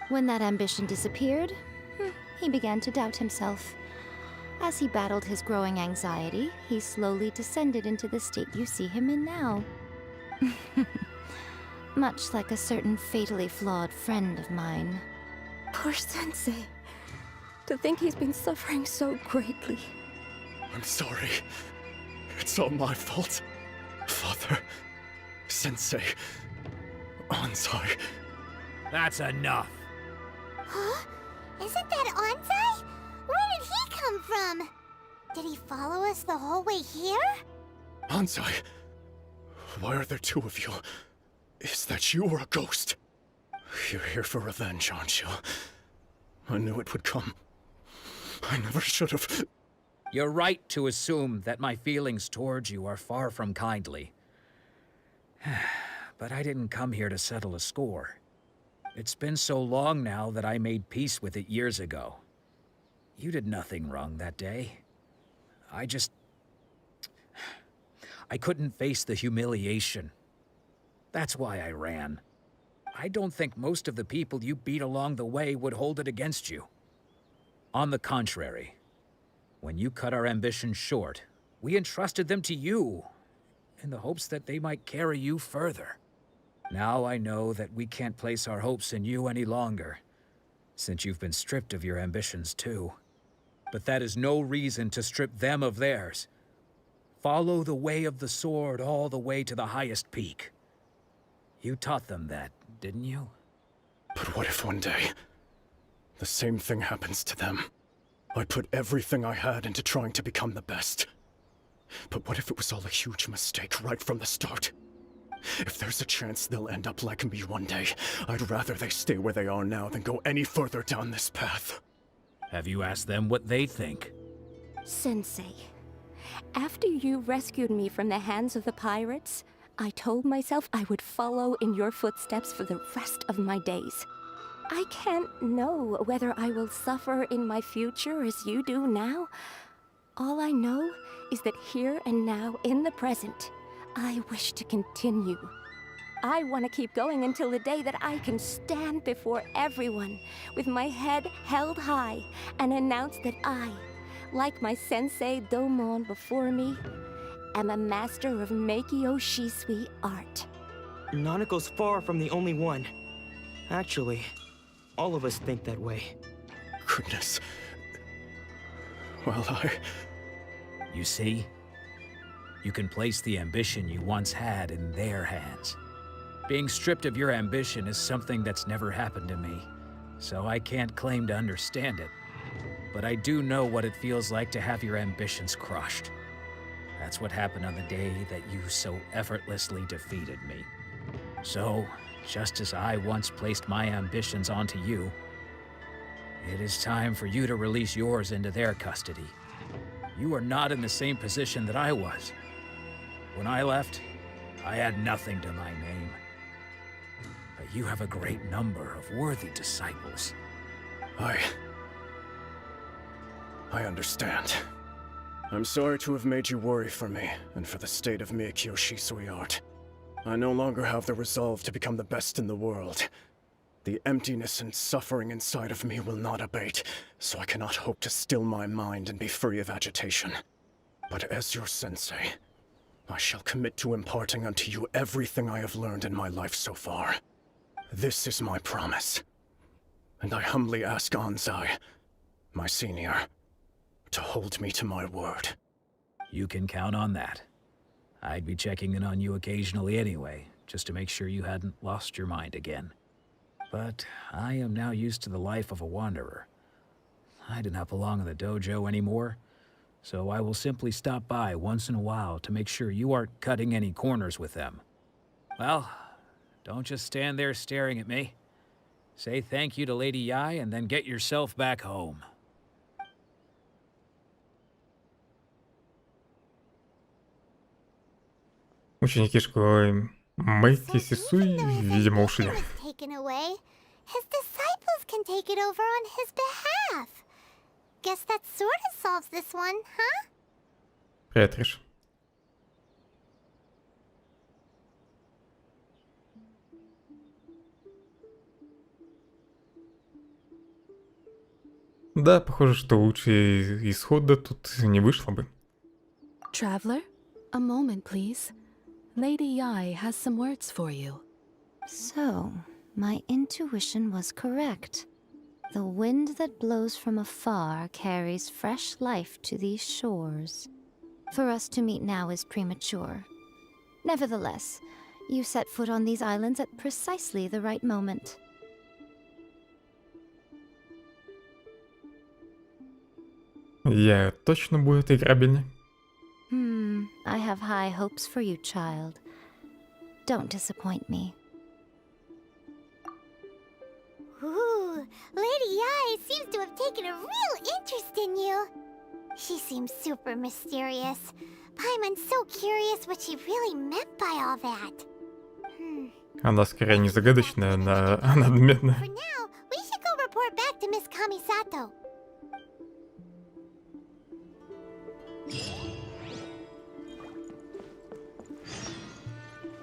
When that ambition disappeared, he began to doubt himself. As he battled his growing anxiety, he slowly descended into the state you see him in now. much like a certain fatally flawed friend of mine. Poor Sensei. To think he's been suffering so greatly. I'm sorry. It's all my fault. Father, Sensei, Ansai. That's enough. Huh? Isn't that Ansai? Where did he come from? Did he follow us the whole way here? Ansai, why are there two of you? Is that you or a ghost? You're here for revenge, aren't you? I knew it would come. I never should have. You're right to assume that my feelings towards you are far from kindly. But I didn't come here to settle a score. It's been so long now that I made peace with it years ago. You did nothing wrong that day. I couldn't face the humiliation. That's why I ran. I don't think most of the people you beat along the way would hold it against you. On the contrary, when you cut our ambitions short, we entrusted them to you, in the hopes that they might carry you further. Now I know that we can't place our hopes in you any longer, since you've been stripped of your ambitions too. But that is no reason to strip them of theirs. Follow the way of the sword all the way to the highest peak. You taught them that, didn't you? But what if one day, the same thing happens to them? I put everything I had into trying to become the best. But what if it was all a huge mistake right from the start? If there's a chance they'll end up like me one day, I'd rather they stay where they are now than go any further down this path. Have you asked them what they think? Sensei, after you rescued me from the hands of the pirates, I told myself I would follow in your footsteps for the rest of my days. I can't know whether I will suffer in my future as you do now. All I know is that here and now, in the present, I wish to continue. I want to keep going until the day that I can stand before everyone with my head held high and announce that I, like my sensei Domon before me, am a master of Meikyo Shisui art. Nanako's far from the only one. Actually, all of us think that way. Goodness. Well, You see? You can place the ambition you once had in their hands. Being stripped of your ambition is something that's never happened to me, so I can't claim to understand it. But I do know what it feels like to have your ambitions crushed. That's what happened on the day that you so effortlessly defeated me. So, just as I once placed my ambitions onto you, it is time for you to release yours into their custody. You are not in the same position that I was. When I left, I had nothing to my name. But you have a great number of worthy disciples. I understand. I'm sorry to have made you worry for me, and for the state of Meikyo Shisui art. I no longer have the resolve to become the best in the world. The emptiness and suffering inside of me will not abate, so I cannot hope to still my mind and be free of agitation. But as your sensei, I shall commit to imparting unto you everything I have learned in my life so far. This is my promise. And I humbly ask Ansai, my senior, to hold me to my word. You can count on that. I'd be checking in on you occasionally anyway, just to make sure you hadn't lost your mind again. But I am now used to the life of a wanderer. I do not belong in the dojo anymore, so I will simply stop by once in a while to make sure you aren't cutting any corners with them. Well, don't just stand there staring at me. Say thank you to Lady Yai and then get yourself back home. Ученики школы Мэйки Сисуи, видимо, ушли. Taken away. His disciples can take it over on his behalf. Guess that sort of solves this one, huh? Привет, Риш. Да, похоже, что лучше исхода тут не вышло бы. Traveler, a moment, please. Lady Yai has some words for you. So, my intuition was correct. The wind that blows from afar carries fresh life to these shores. For us to meet now is premature. Nevertheless, you set foot on these islands at precisely the right moment. Я точно будет играбельный. I have high hopes for you, child. Don't disappoint me. Ooh, Lady Ai seems to have taken a real interest in you. She seems super mysterious. I'm so curious what she really meant by all that. Она скорее не загадочная, она надменная. For now, we should go report back to Miss Kamisato.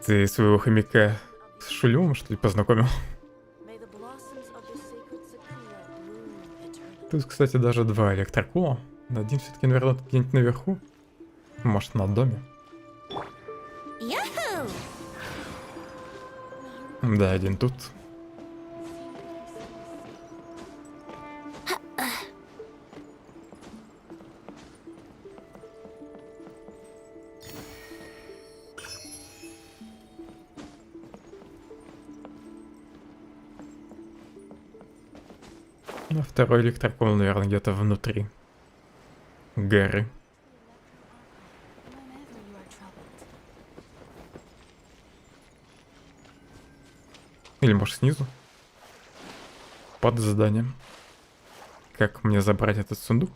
Ты своего хомяка с Шулемом, что ли, познакомил? Тут, кстати, даже два электрокула. Один все-таки, наверное, где-нибудь наверху. Может, на доме. Да, один тут. А второй электрокол, наверное, где-то внутри горы. Или может снизу? Под зданием. Как мне забрать этот сундук?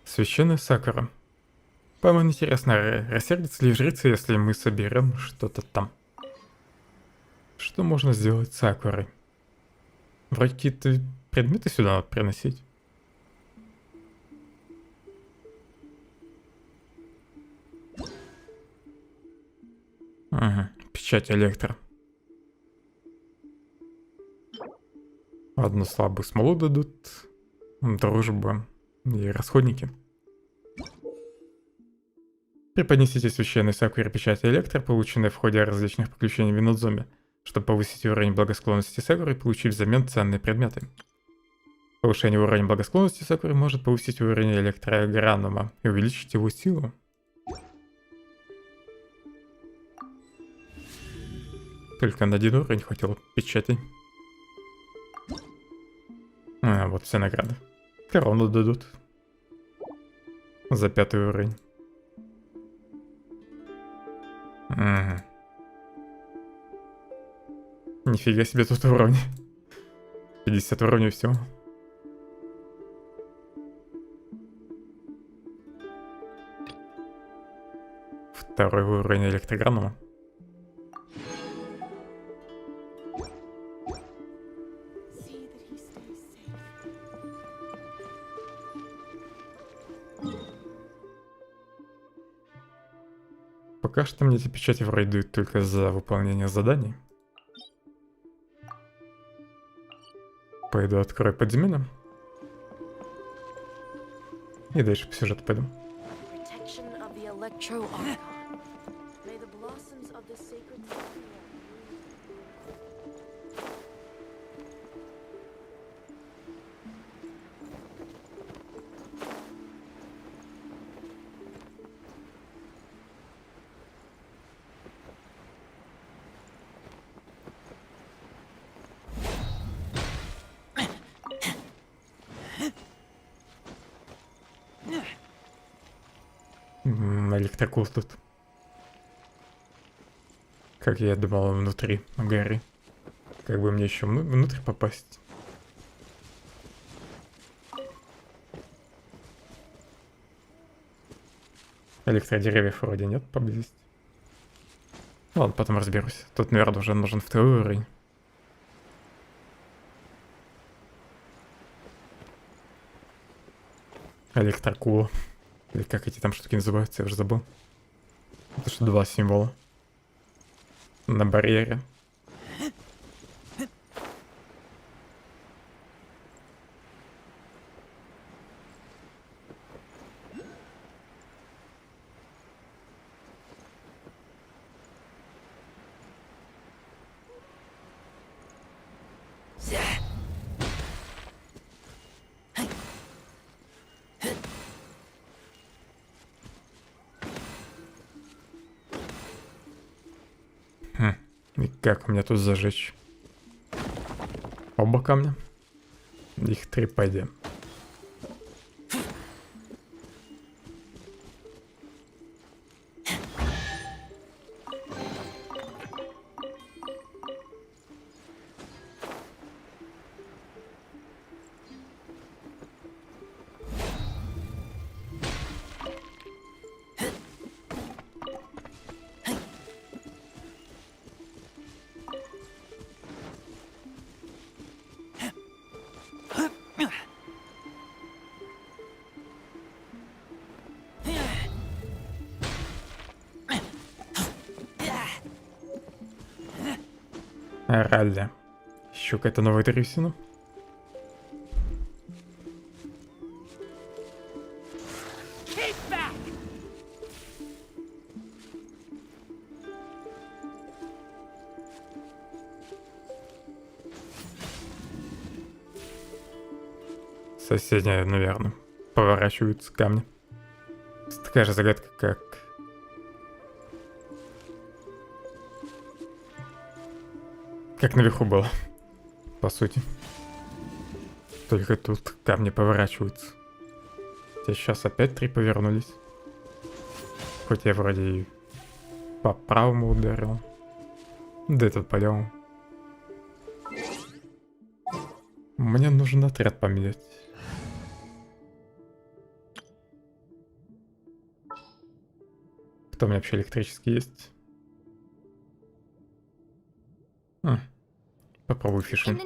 Священная сакура. По-моему, интересно, рассердится ли жрица, если мы соберем что-то там? Что можно сделать с сакурой? Вроде какие-то предметы сюда надо приносить. Ага, печать электро. Одну слабую смолу дадут, дружбу и расходники. Преподнесите священной сакуре печать электро, полученной в ходе различных приключений в Инудзуме, чтобы повысить уровень благосклонности сакуры и получить взамен ценные предметы. Повышение уровня благосклонности сакуры может повысить уровень электрогранума и увеличить его силу. Только на один уровень хватило печати. А, вот все награды. Корону дадут. За 5 уровень. Ага. Нифига себе тут уровни. 50 уровней всего. Второй уровень электрогранума. Пока что мне эти печати вроде дают только за выполнение заданий. Пойду открою подземелье. И дальше по сюжету пойду. Электрокул тут. Как я думал, внутри горы. Как бы мне еще внутрь попасть? Электродеревьев вроде нет поблизости. Ладно, потом разберусь. Тут, наверное, уже нужен второй уровень. Электрокула. Или как эти там штуки называются, я уже забыл. Это что, 2 символа. На барьере. И как мне тут зажечь? Оба камня? Их 3 пойдем. Ралли. Еще какая-то новая древесина. Соседняя, наверное, поворачиваются камни. Такая же загадка, как наверху было, по сути. Только тут камни поворачиваются. Хотя сейчас опять 3 повернулись. Хоть я вроде и по правому ударил. Да этот по левому. Мне нужен отряд поменять. Кто у меня вообще электрический есть? Попробуй фишинг.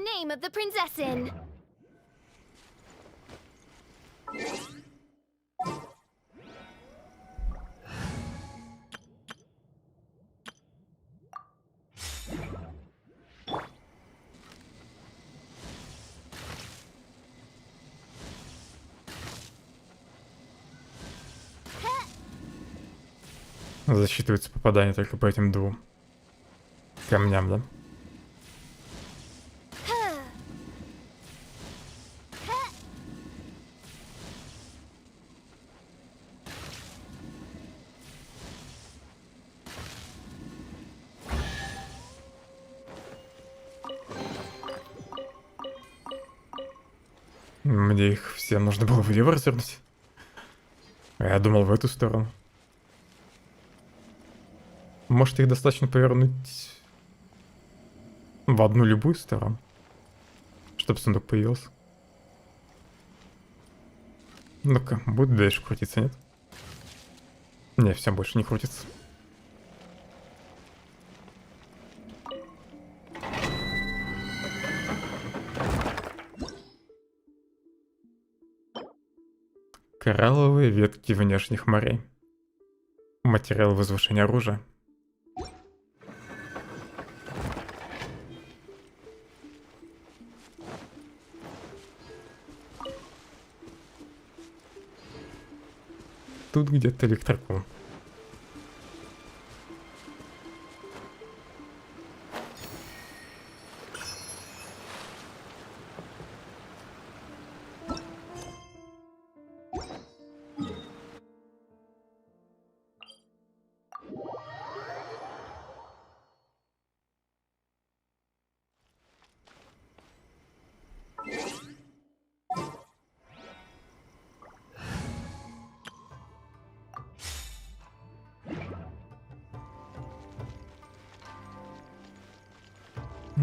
Засчитывается попадание только по этим 2 камням, да? Мне их всем нужно было влево развернуть. А я думал в эту сторону. Может, их достаточно повернуть в одну любую сторону, чтобы сундук появился. Ну-ка, будет дальше крутиться, нет? Не, всем больше не крутится. Коралловые ветки внешних морей. Материал возвышения оружия. Тут где-то электрокул.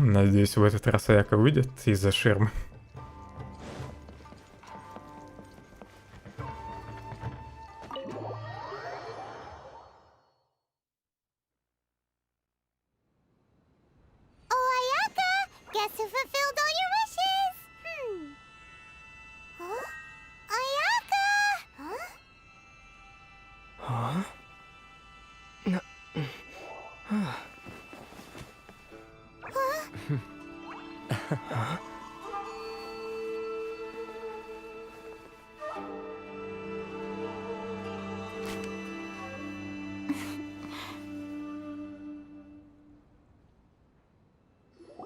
Надеюсь, в этот раз Аяка выйдет из-за ширмы. Oh, Ayaka! Guess who fulfilled all your wishes? Huh? Ayaka! Huh?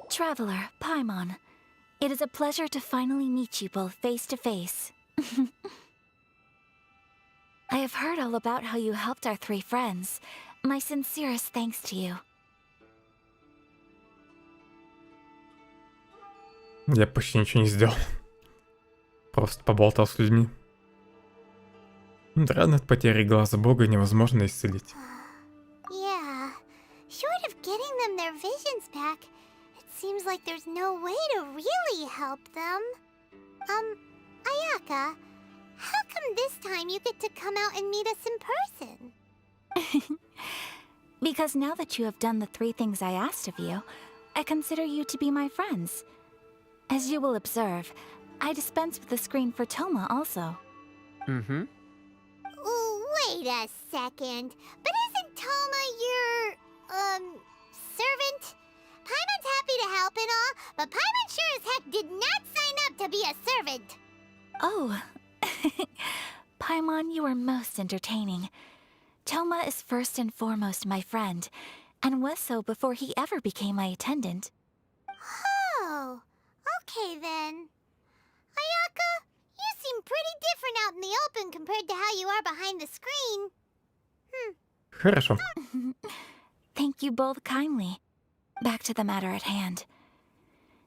Traveler, Paimon, it is a pleasure to finally meet you both face to face. I have heard all about how you helped our three friends. My sincerest thanks to you. Я почти ничего не сделал. Просто поболтал с людьми. Раны от потери глаза бога невозможно исцелить. Yeah. Short of getting them their visions back, it seems like there's no way to really help them. Ayaka, how come this time you get to come out and meet us in person? Because now that you have done the three things I asked of you, I consider you to be my friends. As you will observe, I dispense with the screen for Toma also. Mm-hmm. Wait a second. But isn't Toma your, servant? Paimon's happy to help and all, but Paimon sure as heck did not sign up to be a servant. Oh. Paimon, you are most entertaining. Toma is first and foremost my friend, and was so before he ever became my attendant. Oh, okay then. Ayaka, you seem pretty different out in the open compared to how you are behind the screen. Хорошо. Thank you both kindly. Back to the matter at hand.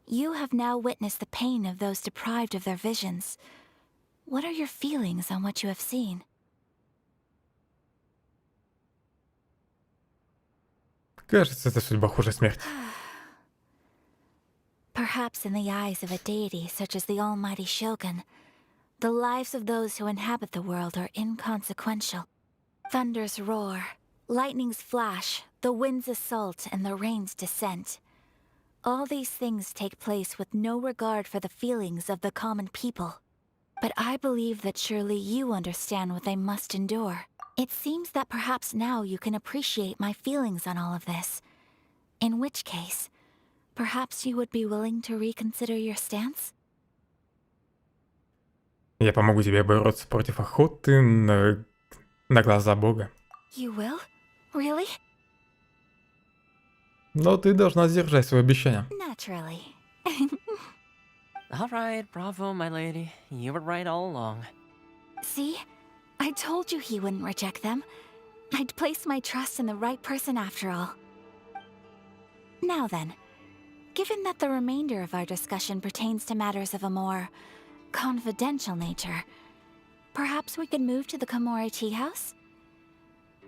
You have now witnessed the pain of those deprived of their visions. What are your feelings on what you have seen? Кажется, эта судьба хуже смерти. Perhaps in the eyes of a deity such as the almighty Shogun, the lives of those who inhabit the world are inconsequential. Thunders roar, lightnings flash, the winds assault, and the rains descent. All these things take place with no regard for the feelings of the common people. But I believe that surely you understand what they must endure. It seems that perhaps now you can appreciate my feelings on all of this. In which case, perhaps you would be willing to reconsider your stance? Я помогу тебе бороться против охоты на глаза бога. You will? Really? Но ты должна сдержать свое обещание. Naturally. All right, bravo, my lady. You were right all along. See? I told you he wouldn't reject them. I'd placed my trust in the right person after all. Now then, given that the remainder of our discussion pertains to matters of a more confidential nature, perhaps we could move to the Komori Tea House?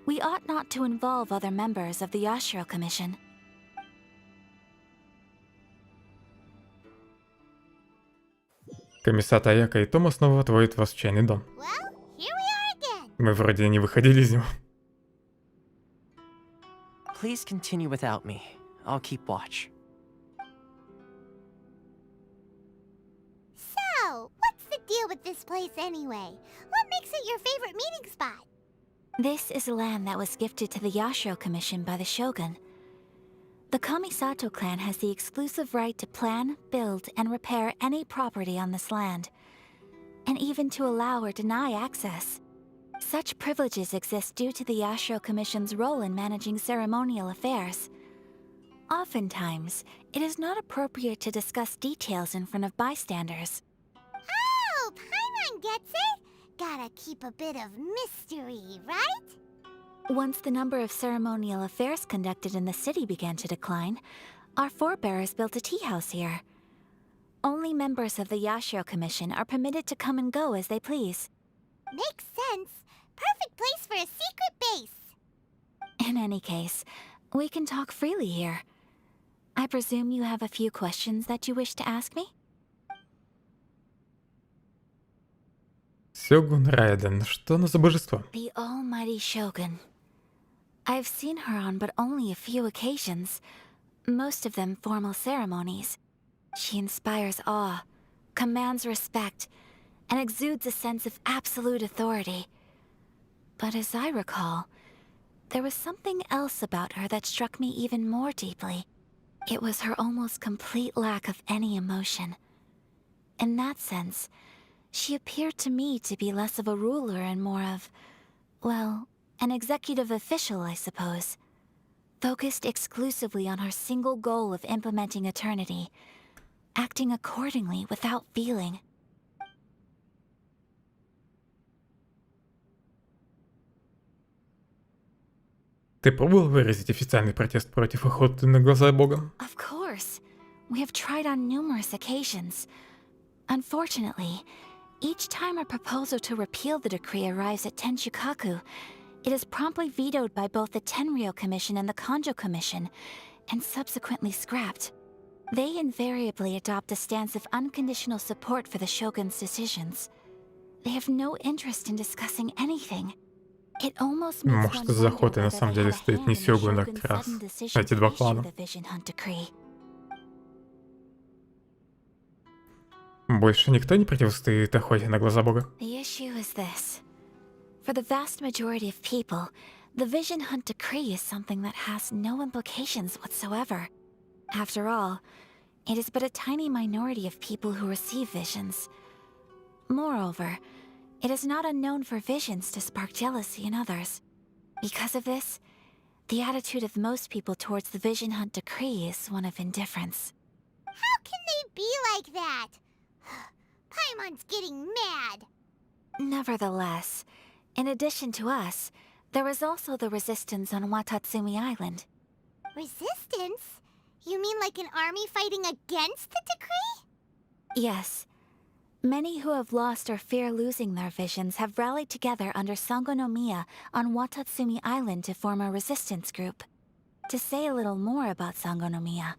We ought not to involve other members of the Yashiro Commission. Комиссат Аяка и Тома снова отводят вас в чайный дом. Well, here we are again. Мы вроде не выходили из него. Please continue without me. I'll keep watch. So, what's the deal with this place anyway? What makes it your favorite meeting spot? This is land that was gifted to the Yashiro Commission by the Shogun. The Kamisato clan has the exclusive right to plan, build, and repair any property on this land, and even to allow or deny access. Such privileges exist due to the Yashiro Commission's role in managing ceremonial affairs. Oftentimes, it is not appropriate to discuss details in front of bystanders. Oh, Paimon gets it. Gotta keep a bit of mystery, right? Once the number of ceremonial affairs conducted in the city began to decline, our forebears built a tea house here. Only members of the Yashiro Commission are permitted to come and go as they please. Makes sense. Perfect place for a secret base. In any case, we can talk freely here. I presume you have a few questions that you wish to ask me? Сёгун Райден, что она за божество? The almighty Shogun. I've seen her on but only a few occasions, most of them formal ceremonies. She inspires awe, commands respect, and exudes a sense of absolute authority. But as I recall, there was something else about her that struck me even more deeply. It was her almost complete lack of any emotion. In that sense, she appeared to me to be less of a ruler and more of, well, an executive official, I suppose. Focused exclusively on her single goal of implementing eternity, acting accordingly without feeling. Ты пробовал выразить официальный протест против охоты на глаза бога? Of course. We have tried on numerous occasions. Unfortunately, each time a proposal to repeal the decree arrives at Tenshukaku, it is promptly vetoed by both the Tenryou Commission and the Kanjo Commission, and subsequently scrapped. They invariably adopt a stance of unconditional support for the Shogun's decisions. They have no interest in discussing anything. It almost makes Может, one из-за wonder охоты на whether самом they деле had a стоит hand не in the Сёгун, а Shogun's как раз sudden decision эти to два issue клана. the Vision Hunt Decree. Больше никто не противостоит охоте на глаза бога? The issue is this. For the vast majority of people, the Vision Hunt Decree is something that has no implications whatsoever. After all, it is but a tiny minority of people who receive visions. Moreover, it is not unknown for visions to spark jealousy in others. Because of this, the attitude of most people towards the Vision Hunt Decree is one of indifference. How can they be like that? Paimon's getting mad. Nevertheless, in addition to us, there is also the resistance on Watatsumi Island. Resistance? You mean like an army fighting against the decree? Yes. Many who have lost or fear losing their visions have rallied together under Sangonomiya on Watatsumi Island to form a resistance group. To say a little more about Sangonomiya,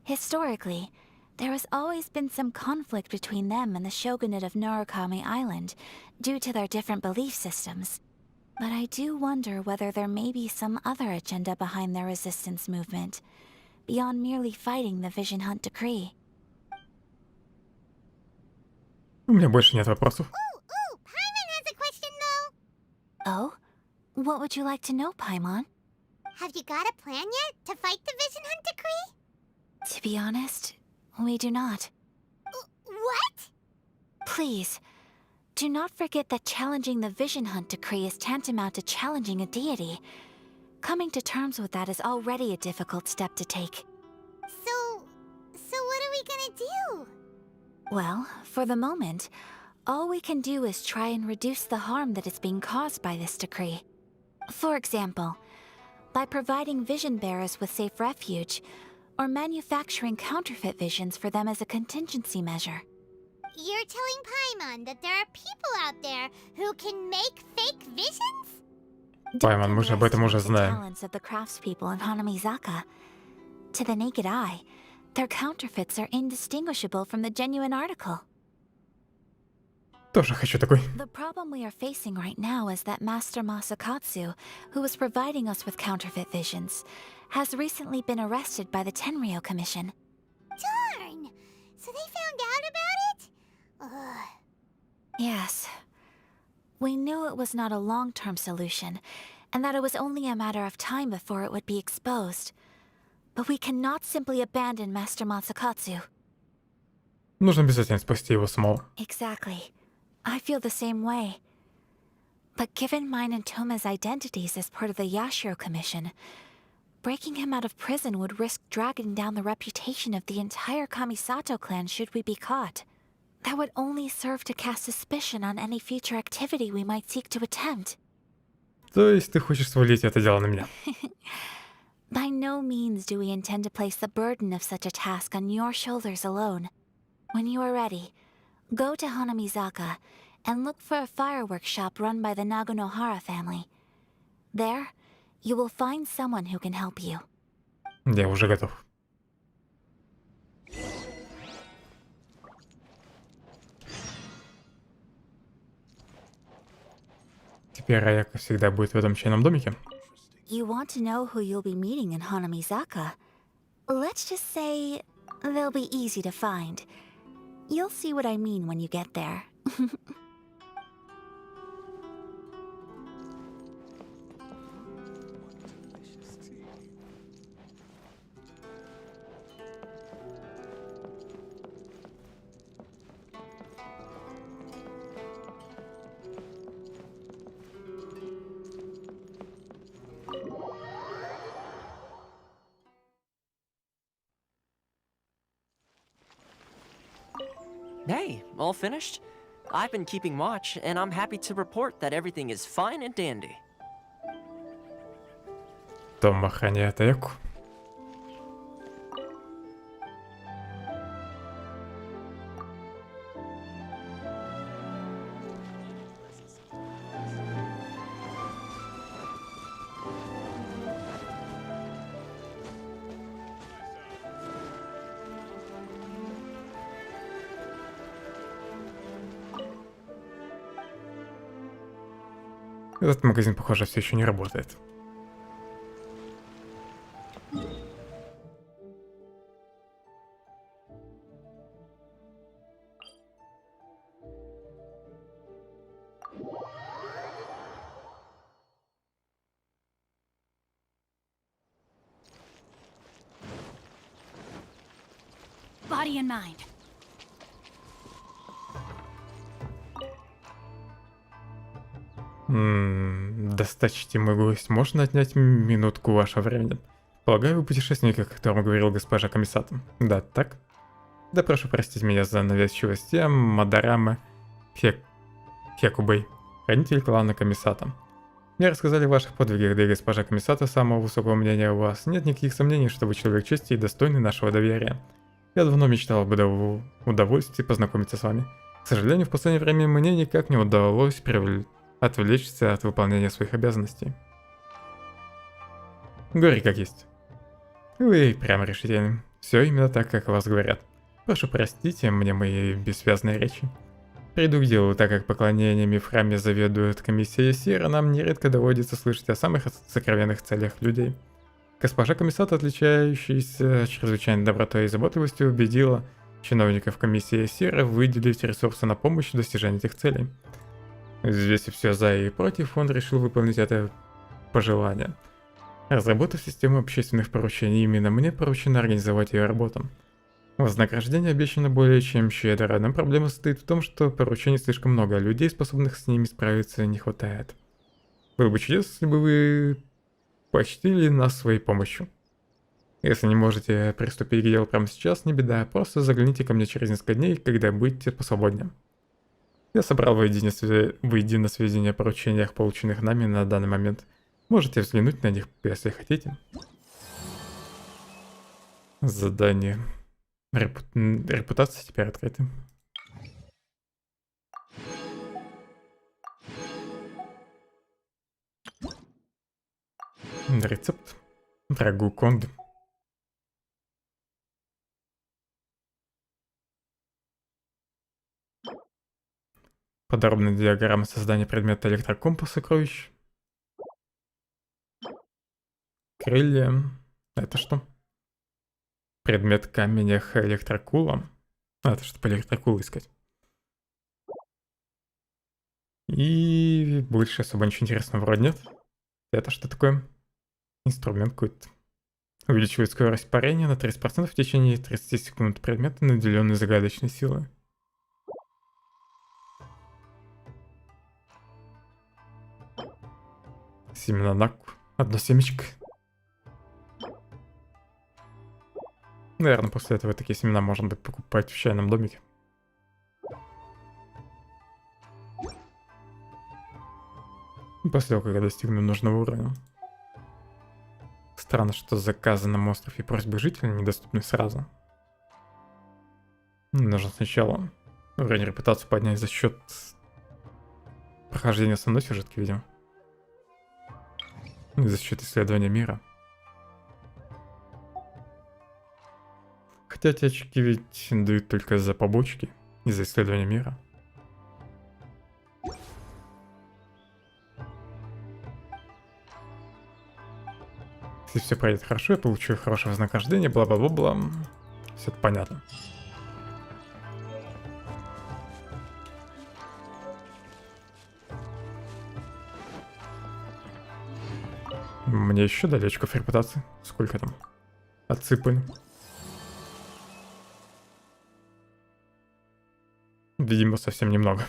historically, there has always been some conflict between them and the shogunate of Narukami Island due to their different belief systems. But I do wonder whether there may be some other agenda behind their resistance movement, beyond merely fighting the Vision Hunt Decree. У меня больше нет вопросов. Ooh, Paimon has a question though. Oh? What would you like to know, Paimon? Have you got a plan yet to fight the Vision Hunt Decree? To be honest, we do not. What? Please, do not forget that challenging the Vision Hunt Decree is tantamount to challenging a deity. Coming to terms with that is already a difficult step to take. So what are we gonna do? Well, for the moment, all we can do is try and reduce the harm that is being caused by this decree. For example, by providing vision bearers with safe refuge, or manufacturing counterfeit visions for them as a contingency measure. You're telling Paimon that there are people out there who can make fake visions? Паймон, мы же об этом уже знаем. Talents of the craftspeople in Hanamizaka. To the naked eye, their counterfeits are indistinguishable from the genuine article. Тоже хочу такой. The problem we are facing right now is that Master Masakatsu, who was providing us with counterfeit visions, has recently been arrested by the Tenryou Commission. Darn! So they found out about it? Ugh. Yes. We knew it was not a long-term solution, and that it was only a matter of time before it would be exposed. But we cannot simply abandon Master Masakatsu. Нужно обязательно спасти его самого. Exactly. I feel the same way. But given mine and Toma's identities as part of the Yashiro Commission, breaking him out of prison would risk dragging down the reputation of the entire Kamisato clan should we be caught. That would only serve to cast suspicion on any future activity we might seek to attempt. То есть ты хочешь свалить это дело на меня? By no means do we intend to place the burden of such a task on your shoulders alone. When you are ready, go to Hanamizaka and look for a fireworks shop run by the Naganohara family. There, you will find someone who can help you. Я уже готов. теперь Аяка всегда будет в этом чайном домике. You want to know who you'll be meeting in Hanamizaka? Let's just say they'll be easy to find. You'll see what I mean when you get there. Hey, all finished? I've been keeping watch, and I'm happy to report that everything is fine and dandy. Том охраняет Аяку. Этот магазин, похоже, все еще не работает. Body and mind. Достаточно, мой гость, можно отнять минутку вашего времени? Полагаю, вы путешественник, о котором говорил госпожа Комиссата. Да, так? Да прошу простить меня за навязчивость, я Мадарама Хекубей, хранитель клана Комиссата. Мне рассказали о ваших подвигах, да и госпожа Комиссата самого высокого мнения о вас. Нет никаких сомнений, что вы человек чести и достойный нашего доверия. Я давно мечтал об удовольствии познакомиться с вами. К сожалению, в последнее время мне никак не удалось отвлечься от выполнения своих обязанностей. Говори как есть. Вы прямо решительны. Все именно так, как о вас говорят. Прошу простите мне мои бессвязные речи. Приду к делу, так как поклонениями в храме заведует комиссия Сира, нам нередко доводится слышать о самых сокровенных целях людей. Госпожа Комиссат, отличающаяся чрезвычайной добротой и заботливостью, убедила чиновников комиссии Сира выделить ресурсы на помощь в достижении этих целей. Взвесив все за и против, он решил выполнить это пожелание. Разработав систему общественных поручений, именно мне поручено организовать ее работу. Вознаграждение обещано более чем щедро, но проблема состоит в том, что поручений слишком много, а людей, способных с ними справиться, не хватает. Было бы чудесно, если бы вы почтили нас своей помощью. Если не можете приступить к делу прямо сейчас, не беда, просто загляните ко мне через несколько дней, когда будете посвободнее. Я собрал воедино сведения о поручениях, полученных нами на данный момент. Можете взглянуть на них, если хотите. Задание. Репутация теперь открыта. Рецепт. Рагу конды. Подробная диаграмма создания предмета электрокомпа сокровищ. Крылья. Это что? Предмет каменях электрокула. Это чтобы электрокул искать. И больше особо ничего интересного вроде нет. Это что такое? Инструмент какой-то. Увеличивает скорость парения на 30% в течение 30 секунд. Предметы, наделенные загадочной силой. Семена наку. Одно семечко. Наверное, после этого такие семена можно будет покупать в чайном домике. После того, как я достигну нужного уровня. Странно, что заказы на острове и просьбы жителей недоступны сразу. Нужно сначала уровень репутации поднять за счет прохождения основной сюжетки, видимо. И за счет исследования мира. Хотя эти очки ведь дают только за побочки и за исследование мира. Если все пройдет хорошо, я получу хорошее вознаграждение, бла-бла-бла-бла. Все это понятно. Мне еще дали очков репутации. Сколько там? Отсыпали. Видимо, совсем немного.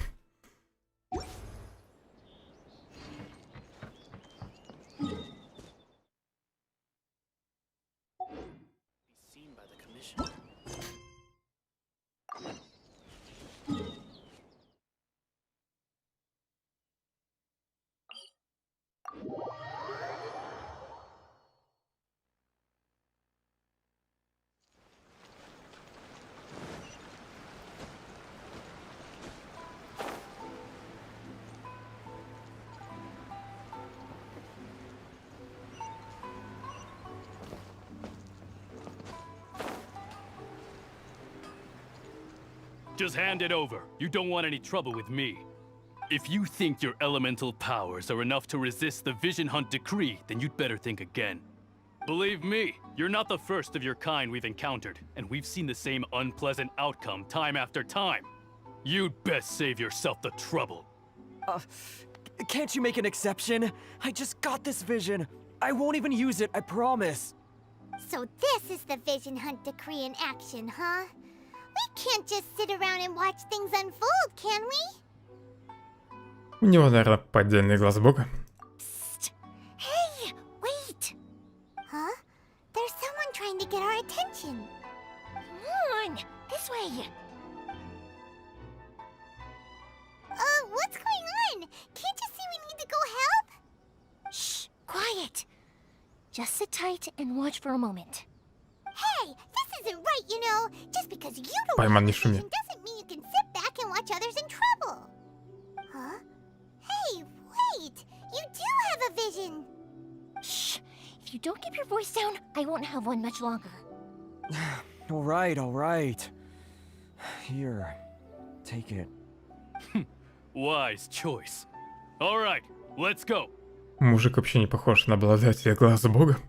Just hand it over. You don't want any trouble with me. If you think your elemental powers are enough to resist the Vision Hunt decree, then you'd better think again. Believe me, you're not the first of your kind we've encountered, and we've seen the same unpleasant outcome time after time. You'd best save yourself the trouble. Can't you make an exception? I just got this vision. I won't even use it, I promise. So this is the Vision Hunt decree in action, huh? We can't just sit around and watch things unfold, can we? У него, наверное, поддельный глаз бога. Hey, wait! Huh? There's someone trying to get our attention. Come on, this way. What's going on? Can't you see we need to go help? Shh, quiet. Just sit tight and watch for a moment. Hey, this isn't right, you know. Just because you don't Пойман, have не a шуми. vision doesn't mean you can sit back and watch others in trouble. Huh? Hey, wait! You do have a vision! Shh. If you don't keep your voice down, I won't have one much longer. All right. Here, take it. Wise choice. All right, let's go. Мужик вообще не похож на обладателя глаза бога.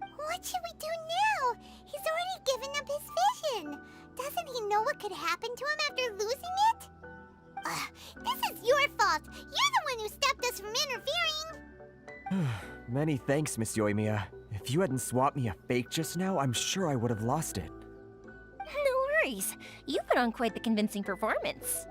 What should we do now? He's already given up his vision. Doesn't he know what could happen to him after losing it? This is your fault. You're the one who stopped us from interfering. Many thanks, Miss Yoimiya. If you hadn't swapped me a fake just now, I'm sure I would have lost it. No worries. You put on quite the convincing performance.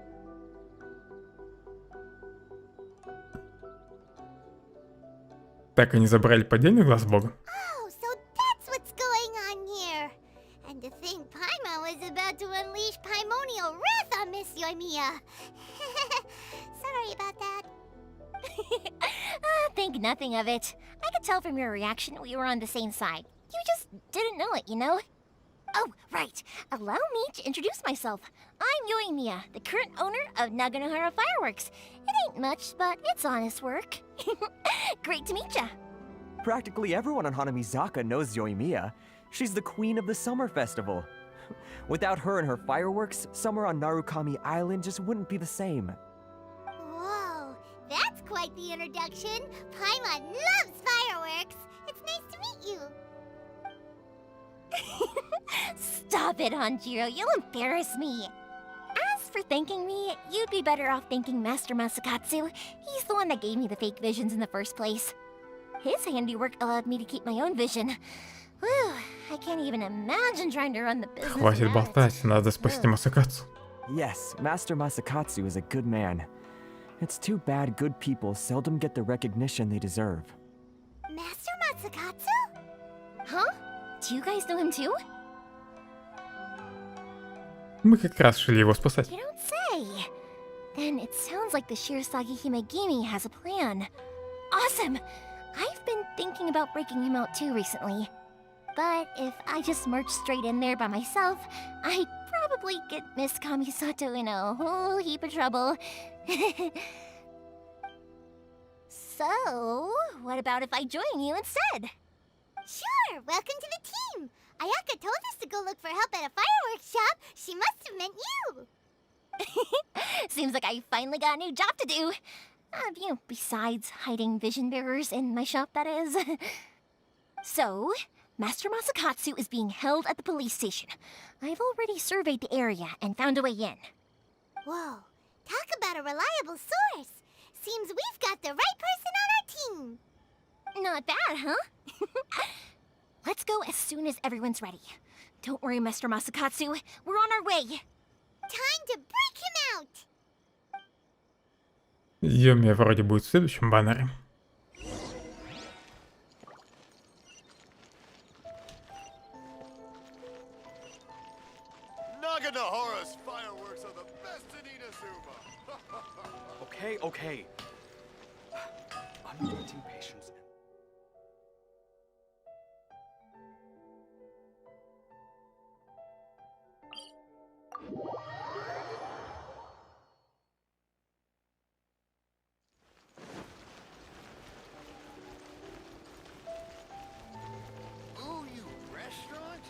Так они забрали поддельный глаз бога. Oh, so that's what's going on here. And to think Paimon was about to unleash Paimonial wrath on Miss Yoimiya. Sorry about that. Think nothing of it. I could tell from your reaction we were on the same side. You just didn't know it, you know? Oh, right. Allow me to introduce myself. I'm Yoimiya, the current owner of Naganohara Fireworks. It ain't much, but it's honest work. Great to meet ya. Practically everyone on Hanamizaka knows Yoimiya. She's the queen of the summer festival. Without her and her fireworks, summer on Narukami Island just wouldn't be the same. Whoa, that's quite the introduction. Paimon loves fireworks. It's nice to meet you. Stop it, Hanjiro. You'll embarrass me. As for thanking me, you'd be better off thanking Master Masakatsu. He's the one that gave me the fake visions in the first place. His handiwork allowed me to keep my own vision. Whew, I can't even imagine trying to run the business. Хватит болтать, надо спасти Масакатсу. Yes, Master Masakatsu is a good man. It's too bad good people seldom get the recognition they deserve. Master Masakatsu? Huh? Do you guys know him too? Мы как раз шли его спасать. You don't say. Then it sounds like the Shirasagi Himegimi has a plan. Awesome! I've been thinking about breaking him out too recently. But if I just march straight in there by myself, I'd probably get Miss Kamisato in a whole heap of trouble. So, what about if I join you instead? Sure, welcome to the team. Ayaka told us to go look for help at a fireworks shop. She must have meant you. Seems like I finally got a new job to do. Besides hiding vision bearers in my shop, that is. So, Master Masakatsu is being held at the police station. I've already surveyed the area and found a way in. Whoa, talk about a reliable source. Seems we've got the right person on our team. Not bad, huh? Let's go as soon as everyone's ready. Don't worry, Master Masakatsu. We're on our way. Time to break him out. Йоми вроде будет в следующем баннере. Naganohara's fireworks are the best in Inazuma. Okay, okay. I'm losing patience. Ooh, you restaurant?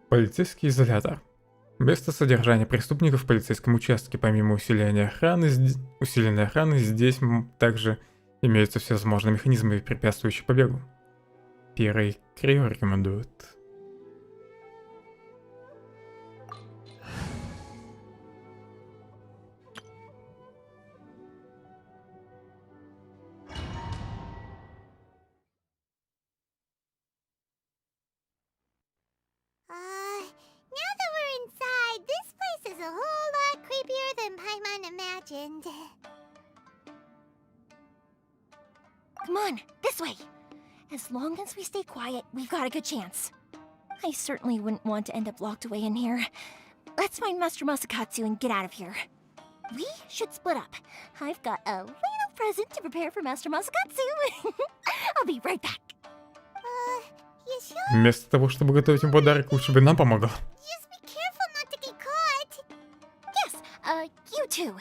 Полицейский изолятор. Место содержания преступников в полицейском участке. Помимо усиленной охраны, здесь также имеются всевозможные механизмы, препятствующие побегу. Пира и Крио рекомендуют. Now that we're inside, this place is a whole lot creepier than Paimon imagined. Come on, this way. As long as we stay quiet, we've got a good chance. I certainly wouldn't want to end up locked away in here. Let's find Master Masakatsu and get out of here. We should split up. I've got a little present to prepare for Master Masakatsu. I'll be right back. You sure? Вместо того, чтобы готовить им подарок, лучше бы нам помогал. Just be careful not to get caught. Yes, you too.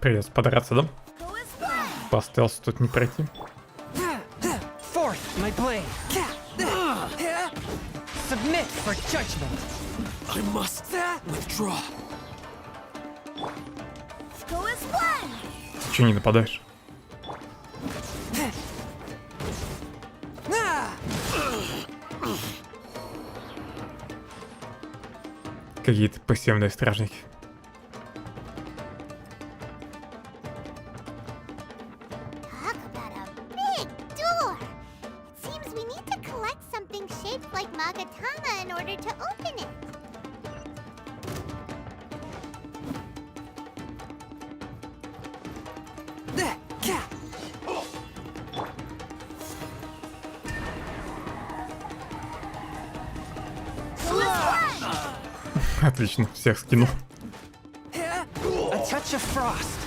Придется подраться, да? По стелсу тут не пройти. Fourth, my blade. Submit for judgment. I must withdraw. Go as one. Ты чё не нападаешь? Какие-то пассивные стражники. Talk about a big door. It seems we need to collect something shaped like Magatama in order to open it. Отлично, всех скинул. A touch of frost.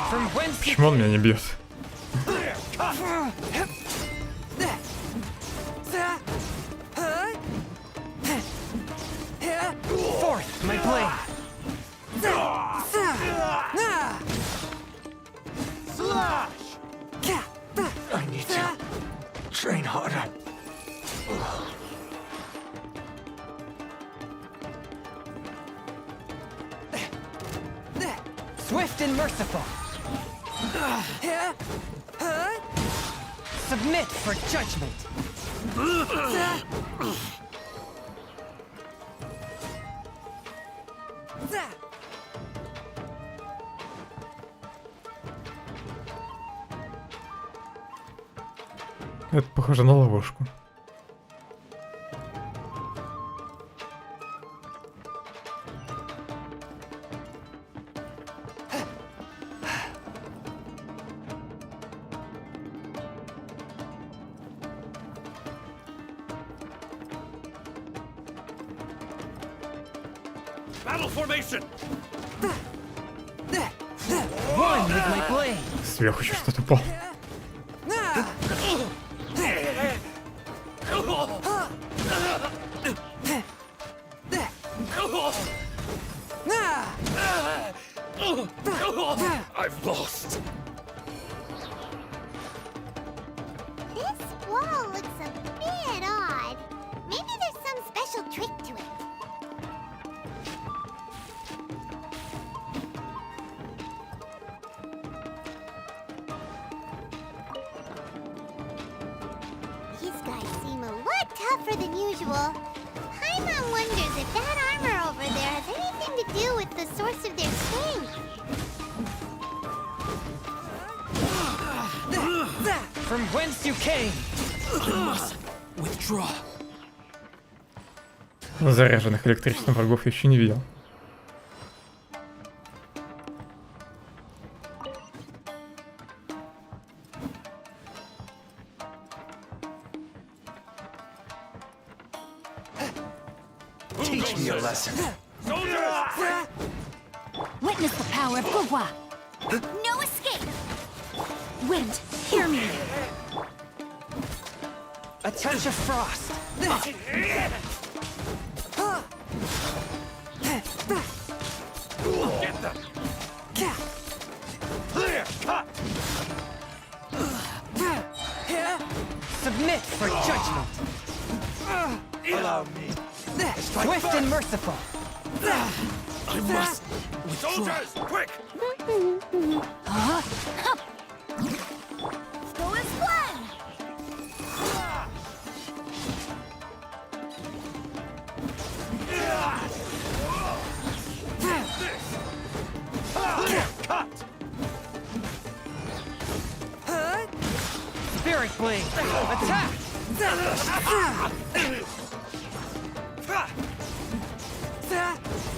From whence Почему он меня не бьет? Fourth, my blade. I need to train harder. Swift and merciful. Submit for judgment. Это похоже на ловушку. Battle formation. One with my blade. Сверху еще что-то упало. I've lost. This wall looks a bit odd. Maybe there's some special trick to it. These guys seem a lot tougher than usual. Paimon wonders if that armor over there has anything to do with the source of their strength. From whence you came. I must withdraw. Заряженных электричеством врагов я еще не видел. Teach me a lesson. Witness the power of Gugwa. No escape. Wind, hear me. A touch of frost. Get them. Clear cut. Submit for judgment. Allow me. Swift and merciful. I must withdraw. Soldiers, quick! Go as one. Cut! Spirit blade. Attack.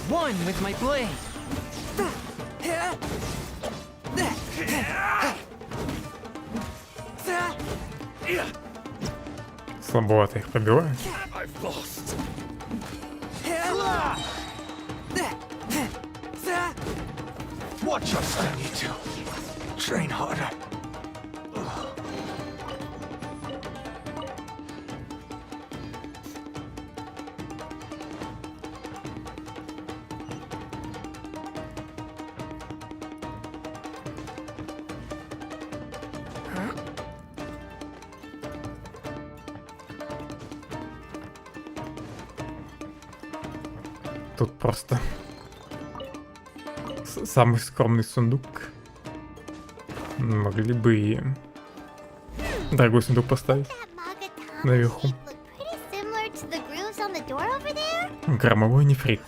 One with my blade. Слабовато их пробивают. I've lost. Watch us, I need to train harder. Тут просто самый скромный сундук. Могли бы и дорогой сундук поставить наверху. Громовой нефрит.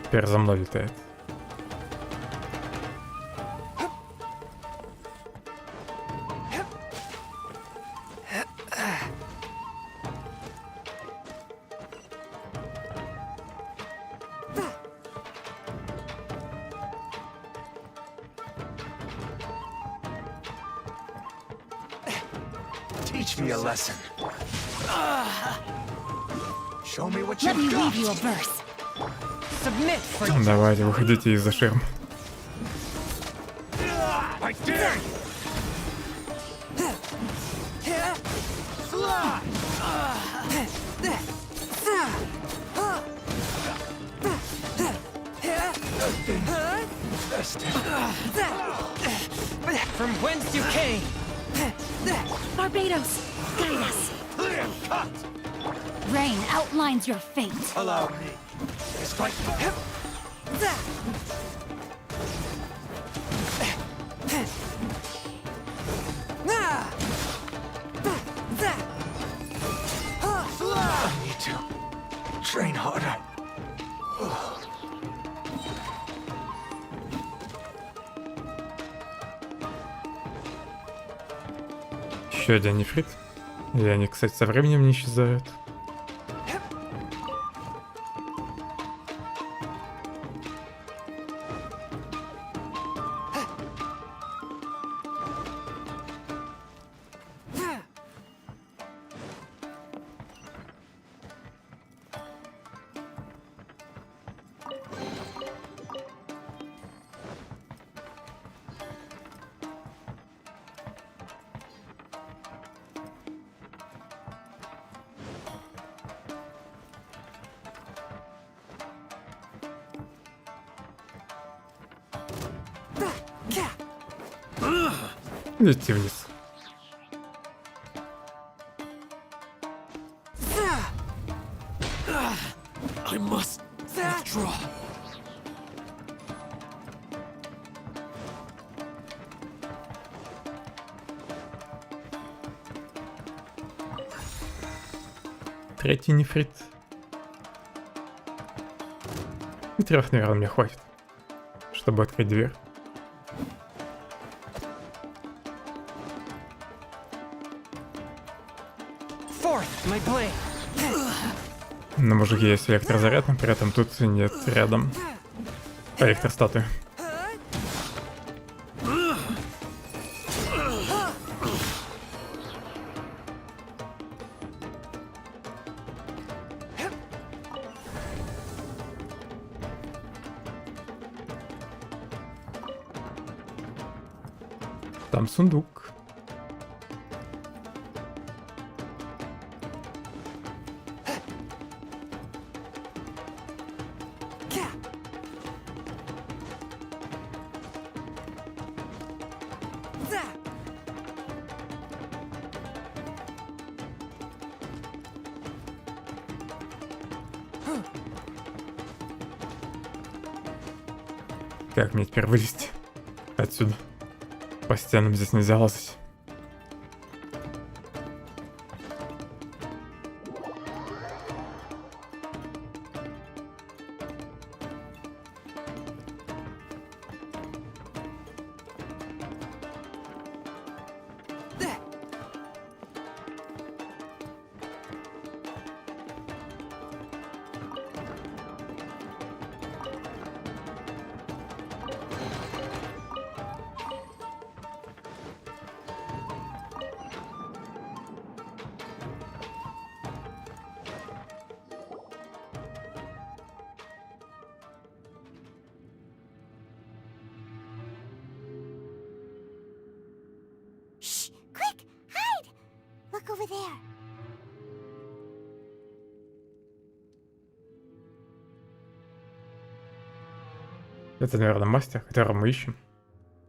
Теперь за мной летает. Teach me a lesson. Show me what Let me you've read you a got. verse. Submit for Давайте, выходите из-за ширм. I dare you! From whence you came. Barbados, guide us. Clear cut! Rain outlines your fate. Allow me. Strike. I need to train harder. Еще один нефрит. И они, кстати, со временем не исчезают. Идите вниз. I must withdraw. Третий нефрит. И 3, наверное, мне хватит, чтобы открыть дверь. На мужике есть электрозаряд, но при этом тут нет рядом электростатуи. Там сундук. Как мне теперь вылезти отсюда? По стенам здесь нельзя лазать. Look over there. Это, наверное, мастер, которого мы ищем.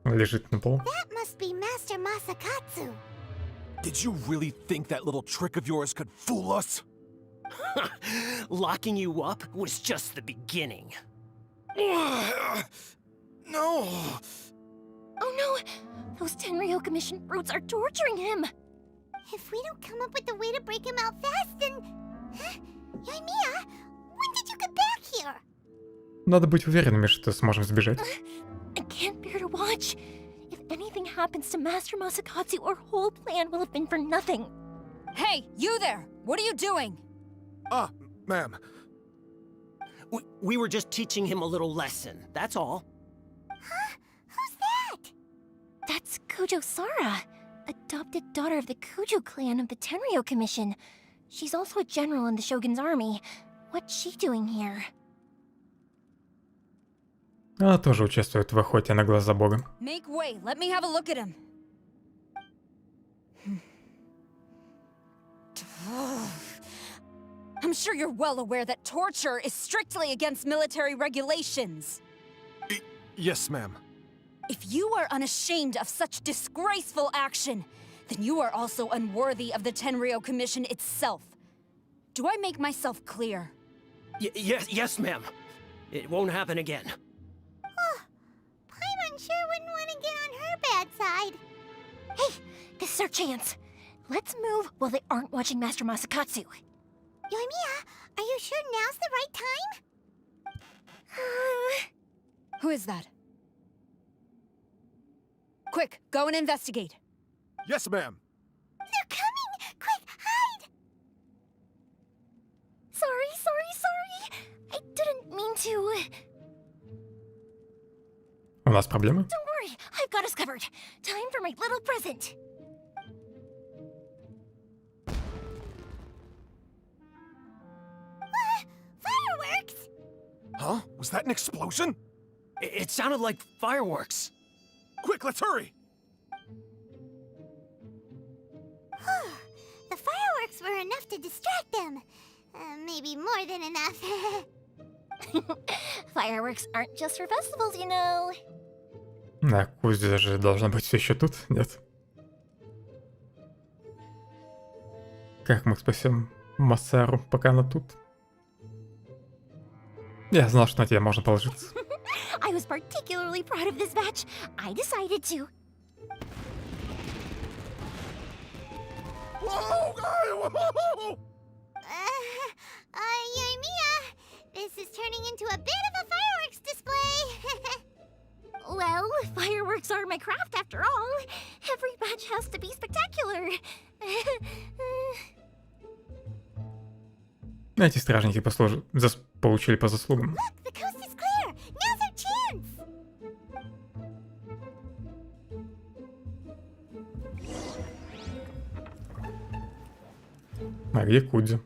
Он лежит на полу. That must be Master Masakatsu. Did you really think that little trick of yours could fool us? Locking you up was just the beginning. No! Oh no! Those Tenryou Commission brutes are torturing him! If we don't come up with a way to break him out fast, then... Huh? Yoimiya, when did you get back here? Надо быть уверенными, что сможем сбежать. I can't bear to watch. If anything happens to Master Masakatsu, our whole plan will have been for nothing. Hey, you there! What are you doing? Ma'am. We were just teaching him a little lesson, that's all. Huh? Who's that? That's Kujo Sara, adopted daughter of the Kujo clan of the Tenryou Commission. She's also a general in the Shogun's army. What's she doing here? Она тоже участвует в охоте на глаза бога. Make way, let me have a look at him. I'm sure you're well aware that torture is strictly against military regulations. Yes, ma'am. If you are unashamed of such disgraceful action, then you are also unworthy of the Tenryou Commission itself. Do I make myself clear? Yes, ma'am. It won't happen again. Paimon sure wouldn't want to get on her bad side. Hey, this is our chance. Let's move while they aren't watching Master Masakatsu. Yoimiya, are you sure now's the right time? Who is that? Quick, go and investigate. Yes, ma'am. They're coming! Quick, hide! Sorry. I didn't mean to. У нас проблемы? Don't worry, I've got us covered. Time for my little present. Fireworks! Huh? Was that an explosion? It sounded like fireworks. Quick, let's hurry! The fireworks were enough to distract them. Maybe more than enough. Fireworks aren't just for festivals, you know. А Кузя же должна быть все еще тут, нет? Как мы спасем Масару, пока она тут? Я знал, что на тебя можно положиться. I was particularly proud of this batch. I decided to. Yoimiya, this is turning into a bit of a fireworks display. Well, fireworks are my craft after all. Every batch has to be spectacular. Эти стражники получили по заслугам. The coast is clear. Now's our chance. А где Кудзи?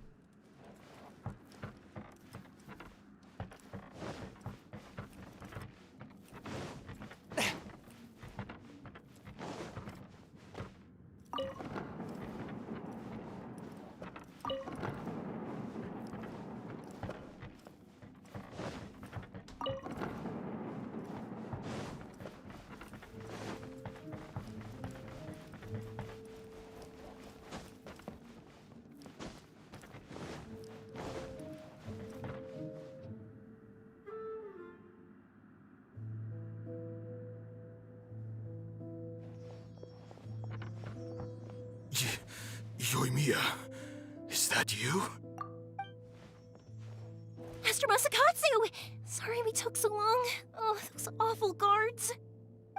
Yoimiya, is that you? Master Masakatsu! Sorry we took so long. Oh, those awful guards.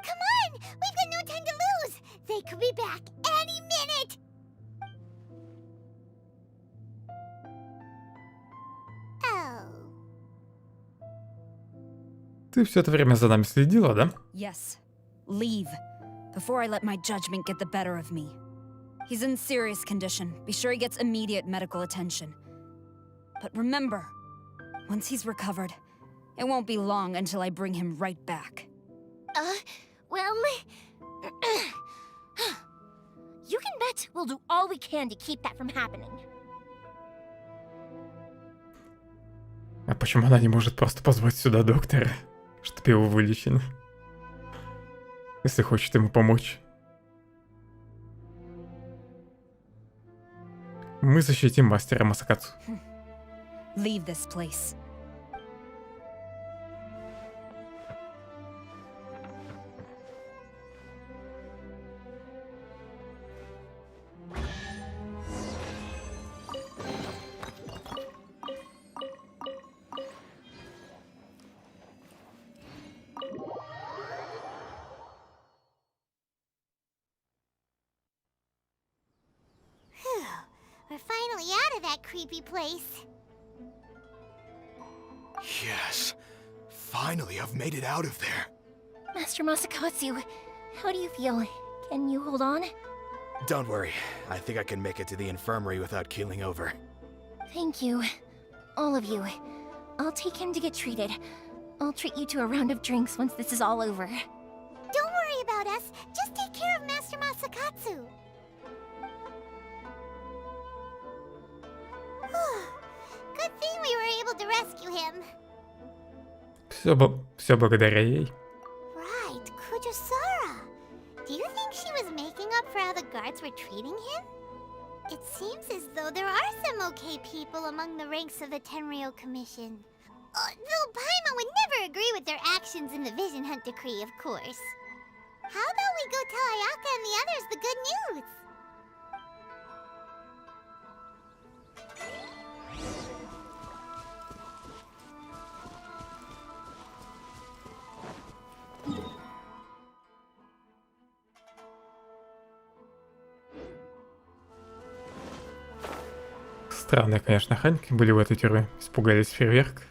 Come on, we've got no time to lose. They could be back any minute. Oh. Ты все это время за нами следила, да? Yes. Leave. Before I let my judgment get the better of me. He's in serious condition. Be sure he gets immediate medical attention. But remember, once he's recovered, it won't be long until I bring him right back. Well... You can bet we'll do all we can to keep that from happening. А почему она не может просто позвать сюда доктора, чтобы его вылечили? Если хочет ему помочь. Мы защитим мастера Масакацу. Leave this place. We're finally out of that creepy place. Yes. Finally, I've made it out of there. Master Masakatsu, how do you feel? Can you hold on? Don't worry. I think I can make it to the infirmary without keeling over. Thank you. All of you. I'll take him to get treated. I'll treat you to a round of drinks once this is all over. Don't worry about us. Just take care of Master Masakatsu. Good thing we were able to rescue him. Все благодаря ей. Right, Kujusara. Do you think she was making up for how the guards were treating him? It seems as though there are some okay people among the ranks of the Tenryou Commission. Though Paimon would never agree with their actions in the Vision Hunt Decree, of course. How about we go tell Ayaka and the others the good news? Странные, конечно, охранники были в этой тюрьме. Испугались фейерверк.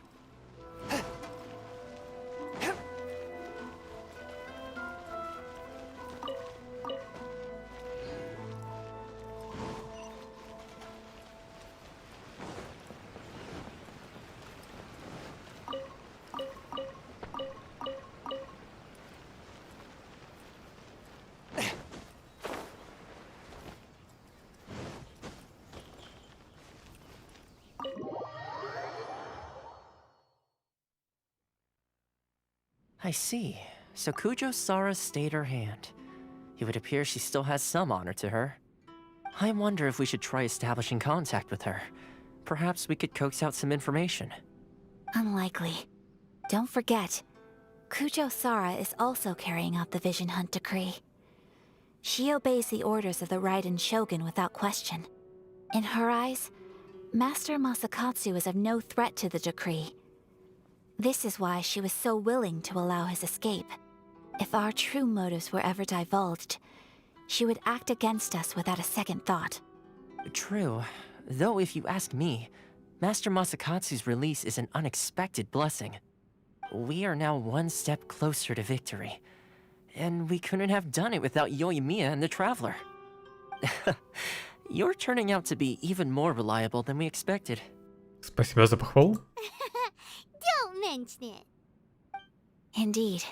I see. So Kujo Sara stayed her hand. It would appear she still has some honor to her. I wonder if we should try establishing contact with her. Perhaps we could coax out some information. Unlikely. Don't forget, Kujo Sara is also carrying out the Vision Hunt decree. She obeys the orders of the Raiden Shogun without question. In her eyes, Master Masakatsu is of no threat to the decree. This is why she was so willing to allow his escape. If our true motives were ever divulged, she would act against us without a second thought. True. Though if you ask me, Master Masakatsu's release is an unexpected blessing. We are now one step closer to victory. And we couldn't have done it without Yoimiya and the Traveler. You're turning out to be even more reliable than we expected. Спасибо за похвалу. Don't mention it. Indeed.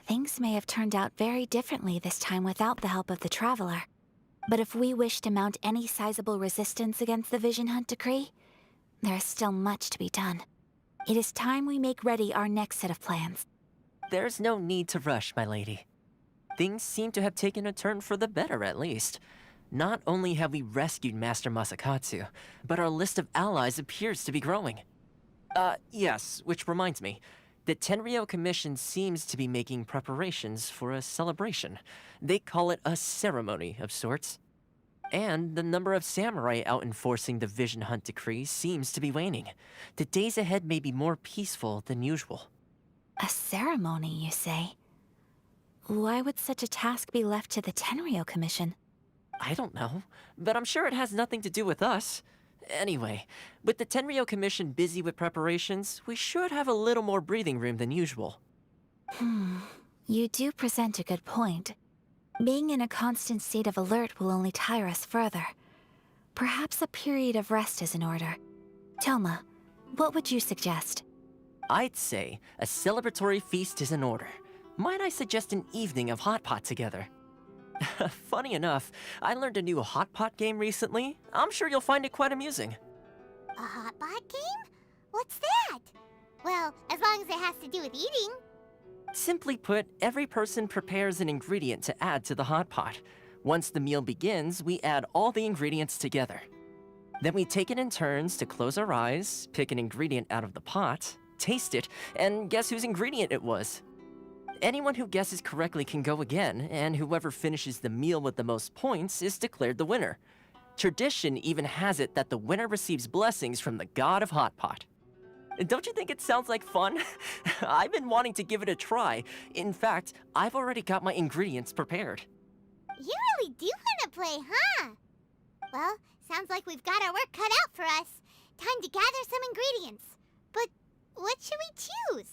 Things may have turned out very differently this time without the help of the Traveler. But if we wish to mount any sizable resistance against the Vision Hunt decree, there is still much to be done. It is time we make ready our next set of plans. There's no need to rush, my lady. Things seem to have taken a turn for the better, at least. Not only have we rescued Master Masakatsu, but our list of allies appears to be growing. Yes, which reminds me. The Tenryou Commission seems to be making preparations for a celebration. They call it a ceremony of sorts. And the number of samurai out enforcing the Vision Hunt decree seems to be waning. The days ahead may be more peaceful than usual. A ceremony, you say? Why would such a task be left to the Tenryou Commission? I don't know, but I'm sure it has nothing to do with us. Anyway, with the Tenryou Commission busy with preparations, we should have a little more breathing room than usual. You do present a good point. Being in a constant state of alert will only tire us further. Perhaps a period of rest is in order. Toma, what would you suggest? I'd say a celebratory feast is in order. Might I suggest an evening of hot pot together? Funny enough, I learned a new hot pot game recently. I'm sure you'll find it quite amusing. A hot pot game? What's that? Well, as long as it has to do with eating. Simply put, every person prepares an ingredient to add to the hot pot. Once the meal begins, we add all the ingredients together. Then we take it in turns to close our eyes, pick an ingredient out of the pot, taste it, and guess whose ingredient it was. Anyone who guesses correctly can go again, and whoever finishes the meal with the most points is declared the winner. Tradition even has it that the winner receives blessings from the god of Hot Pot. Don't you think it sounds like fun? I've been wanting to give it a try. In fact, I've already got my ingredients prepared. You really do want to play, huh? Well, sounds like we've got our work cut out for us. Time to gather some ingredients. But what should we choose?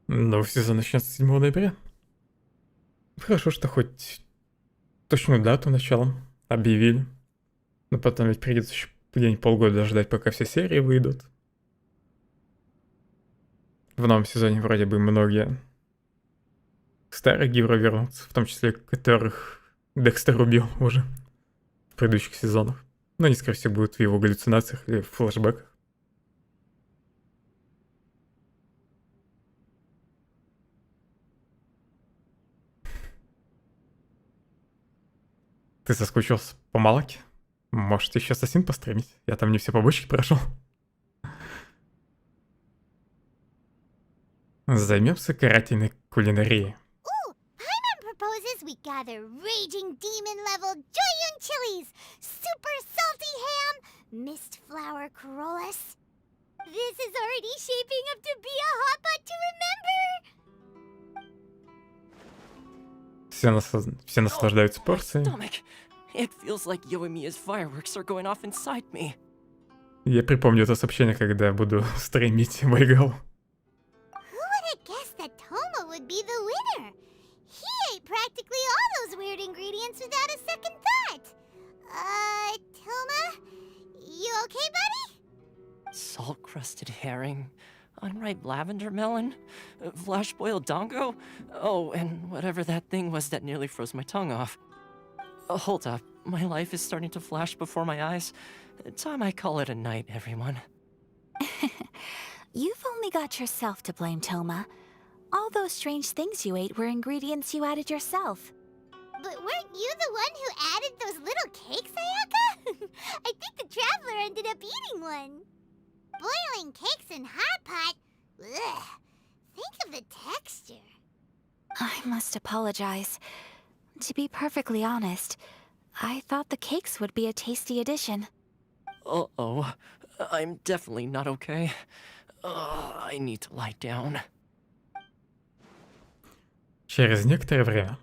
Новый сезон начнется 7 ноября. Хорошо, что хоть точную дату начала объявили. Но потом ведь придется еще где-нибудь полгода ждать, пока все серии выйдут. В новом сезоне вроде бы многие старые герои вернутся, в том числе которых Декстер убил уже в предыдущих сезонах. Но они, скорее всего, будут в его галлюцинациях или в флешбеках. Ты соскучился по Малаке? Можете еще Ассасин постримить? Я там не все побочки прошел. Займемся карательной кулинарией. Ooh, Paimon proposes we gather raging demon-level Joyun chilies, super salty ham, mist flower corollas. This is already shaping up to be a hot pot to remember. Все наслаждаются порцией. It feels like Yoimiya's fireworks are going off inside me. Я припомню это сообщение, когда буду стримить в игру. Who would have guessed that Toma would be the winner? He ate practically all those weird ingredients without a second thought. Toma? You okay, buddy? Salt-crusted herring, unripe lavender melon, flash-boiled dongo, oh, and whatever that thing was that nearly froze my tongue off. Hold up, my life is starting to flash before my eyes. Time I call it a night, everyone. You've only got yourself to blame, Toma. All those strange things you ate were ingredients you added yourself. But weren't you the one who added those little cakes, Ayaka? I think the Traveler ended up eating one. Boiling cakes in hot pot? Ugh. Think of the texture. I must apologize. To be perfectly honest, I thought the cakes would be a tasty addition. Uh-oh. I'm definitely not okay. I need to lie down. Через некоторое время.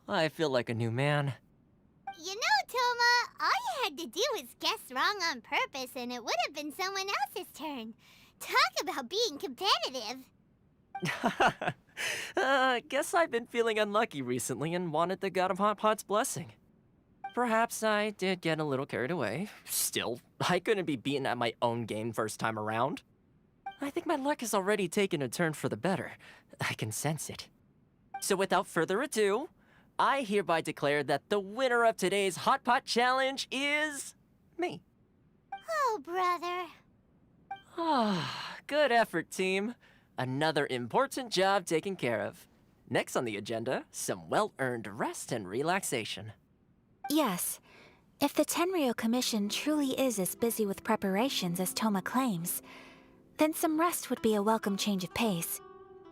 I feel like a new man. You know, Toma, all you had to do was guess wrong on purpose and it would have been someone else's turn. Talk about being competitive. Guess I've been feeling unlucky recently and wanted the God of Hot Pot's blessing. Perhaps I did get a little carried away. Still, I couldn't be beaten at my own game first time around. I think my luck has already taken a turn for the better. I can sense it. So without further ado, I hereby declare that the winner of today's Hot Pot Challenge is... me. Oh, brother. Good effort, team. Another important job taken care of. Next on the agenda, some well-earned rest and relaxation. Yes. If the Tenryo Commission truly is as busy with preparations as Toma claims, then some rest would be a welcome change of pace.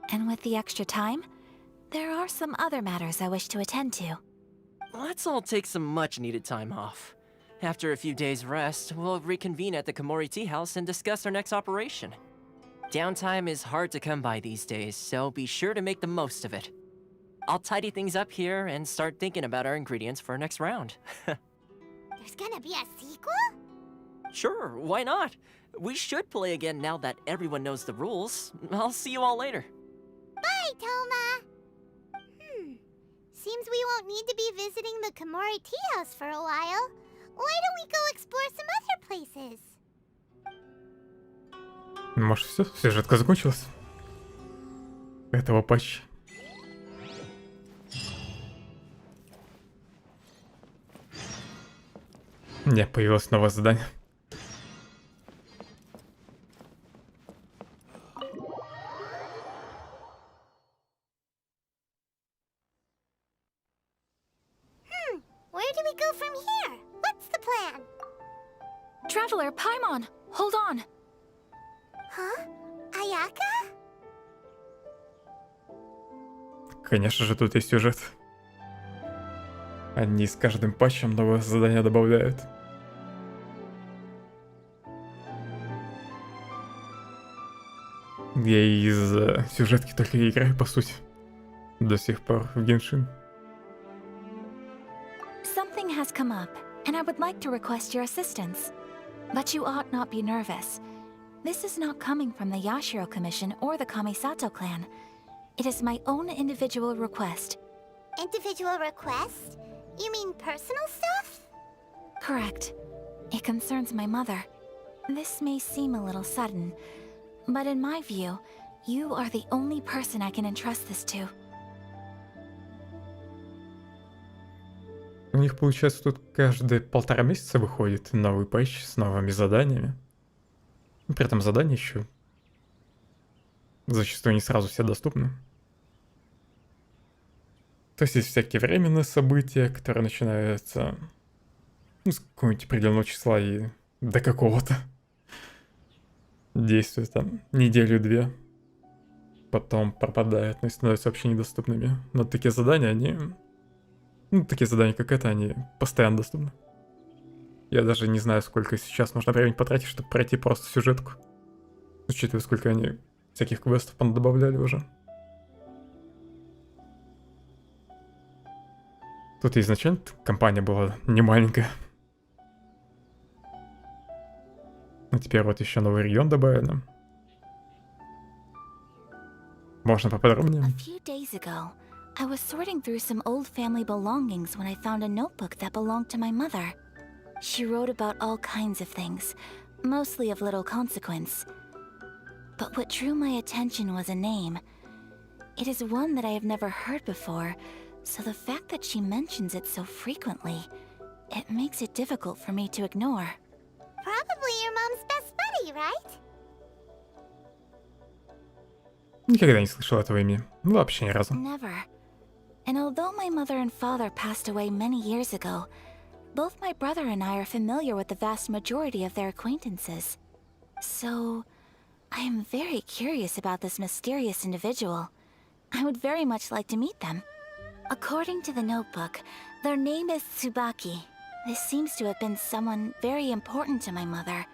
And with the extra time, there are some other matters I wish to attend to. Let's all take some much-needed time off. After a few days' rest, we'll reconvene at the Komori Tea House and discuss our next operation. Downtime is hard to come by these days, so be sure to make the most of it. I'll tidy things up here and start thinking about our ingredients for our next round. There's gonna be a sequel? Sure, why not? We should play again now that everyone knows the rules. I'll see you all later. Bye, Toma! Seems we won't need to be visiting the Komori Tea House for a while. Why don't we go explore some other places? Может все, сюжетка закончилась? Этого патча. Не, появилось новое задание. Where do we go from here? What's the plan? Traveler, Paimon, hold on. Huh? Ayaka? Конечно же, тут есть сюжет. Они с каждым патчем новое задание добавляют. Я из сюжетки только и играю, по сути. До сих пор в Genshin. Something has come up, and I would like to request your assistance. But you ought not be nervous. This is not coming from the Yashiro Commission or the Kamisato clan. It is my own individual request. Individual request? You mean personal stuff? Correct. It concerns my mother. This may seem a little sudden, but in my view, you are the only person I can entrust this to. У них, получается, тут каждые 1,5 месяца выходит новый патч с новыми заданиями. При этом задания еще зачастую не сразу все доступны. То есть есть всякие временные события, которые начинаются с какого-нибудь определенного числа и до какого-то. Действуют там неделю-две. Потом пропадают, но и становятся вообще недоступными. Но такие задания, они... такие задания, как это, они постоянно доступны. Я даже не знаю, сколько сейчас нужно времени потратить, чтобы пройти просто сюжетку. Учитывая, сколько они всяких квестов добавляли уже. Тут изначально компания была не маленькая. А теперь вот еще новый регион добавили. Можно поподробнее? A few days ago, I was sorting through some old family belongings when I found a notebook that belonged to my mother. She wrote about all kinds of things, mostly of little consequence. But what drew my attention was a name. It is one that I have never heard before, so the fact that she mentions it so frequently, it makes it difficult for me to ignore. Probably your mom's best buddy, right? Никогда не слышал этого имени. Вообще ни разу. Never. And although my mother and father passed away many years ago, both my brother and I are familiar with the vast majority of their acquaintances. So, I am very curious about this mysterious individual. I would very much like to meet them. According to the notebook, their name is Tsubaki. This seems to have been someone very important to my mother.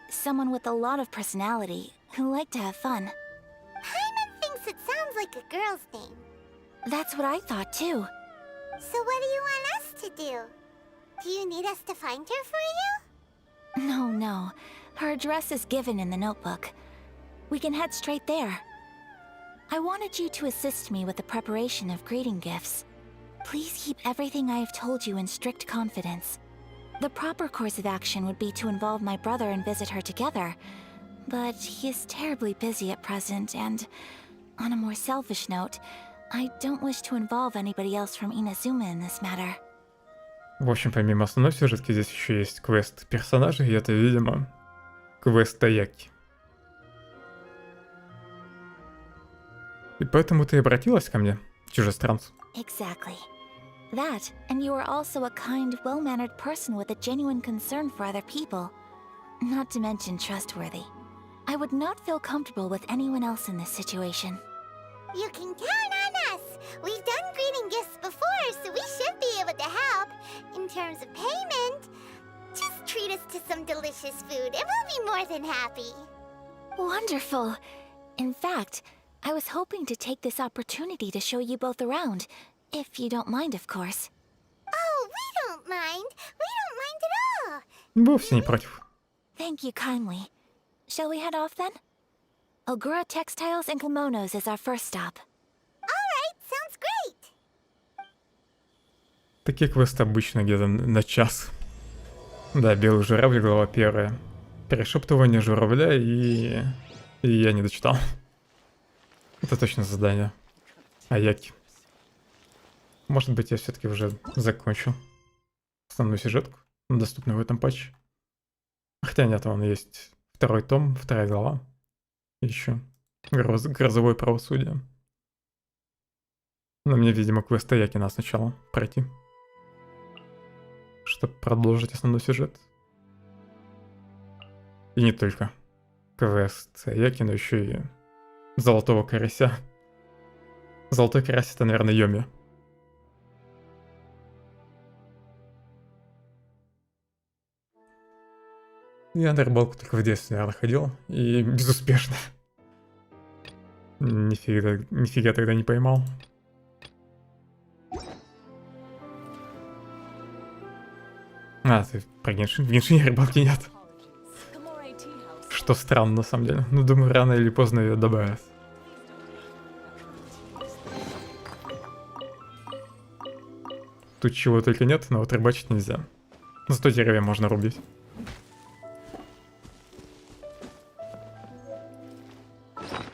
Someone with a lot of personality, who liked to have fun. Paimon thinks it sounds like a girl's name. That's what I thought too. So what do you want us to do? Do you need us to find her for you? No. Her address is given in the notebook. We can head straight there. I wanted you to assist me with the preparation of greeting gifts. Please keep everything I have told you in strict confidence. The proper course of action would be to involve my brother and visit her together, but he is terribly busy at present, and on a more selfish note, I don't wish to involve anybody else from Inazuma in this matter. В общем, помимо основной сюжетки, здесь еще есть квест персонажей, и это, видимо, квест Таяки. И поэтому ты обратилась ко мне, чужестранцу. Exactly. That, and you are also a kind, well-mannered person with a genuine concern for other people. Not to mention trustworthy. I would not feel comfortable with anyone else in this situation. You can count on us! We've done greeting gifts before, so we should be able to help. In terms of payment, just treat us to some delicious food and we'll be more than happy. Wonderful! In fact, I was hoping to take this opportunity to show you both around, if you don't mind, of course. Oh, we don't mind. We don't mind at all. Вовсе не против. Thank you kindly. Shall we head off then? Ogura Textiles and Kimonos is our first stop. Alright, sounds great. Такие квесты обычно где-то на час. Да, белый журавль, глава первая. Перешептывание журавля и я не дочитал. Это точно задание. Аяки. Может быть, я все-таки уже закончил основную сюжетку, доступную в этом патче. Хотя нет, вон есть второй том, вторая глава. Еще грозовое правосудие. Но мне, видимо, квест Аяки надо сначала пройти, чтобы продолжить основной сюжет. И не только квест Аяки, но еще и золотого карася. Золотой карась — это, наверное, Йоми. Я на рыбалку только в детстве, наверное, ходил, и безуспешно. Нифига тогда не поймал. А, ты про Геншин? В Геншине рыбалки нет. Что странно, на самом деле. Ну, думаю, рано или поздно ее добавят. Тут чего только нет, но вот рыбачить нельзя. Зато деревья можно рубить.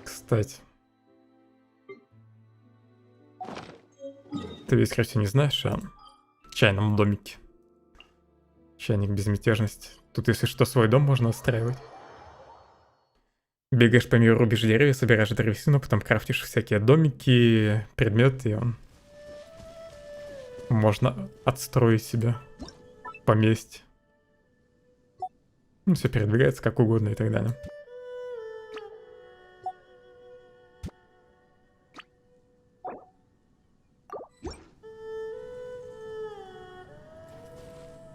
Кстати. Ты ведь, скорее всего, не знаешь о чайном домике. Чайник безмятежности. Тут, если что, свой дом можно отстраивать. Бегаешь по миру, рубишь деревья, собираешь древесину, потом крафтишь всякие домики, предметы, и он... Можно отстроить себе поместье. Ну, все передвигается как угодно и так далее.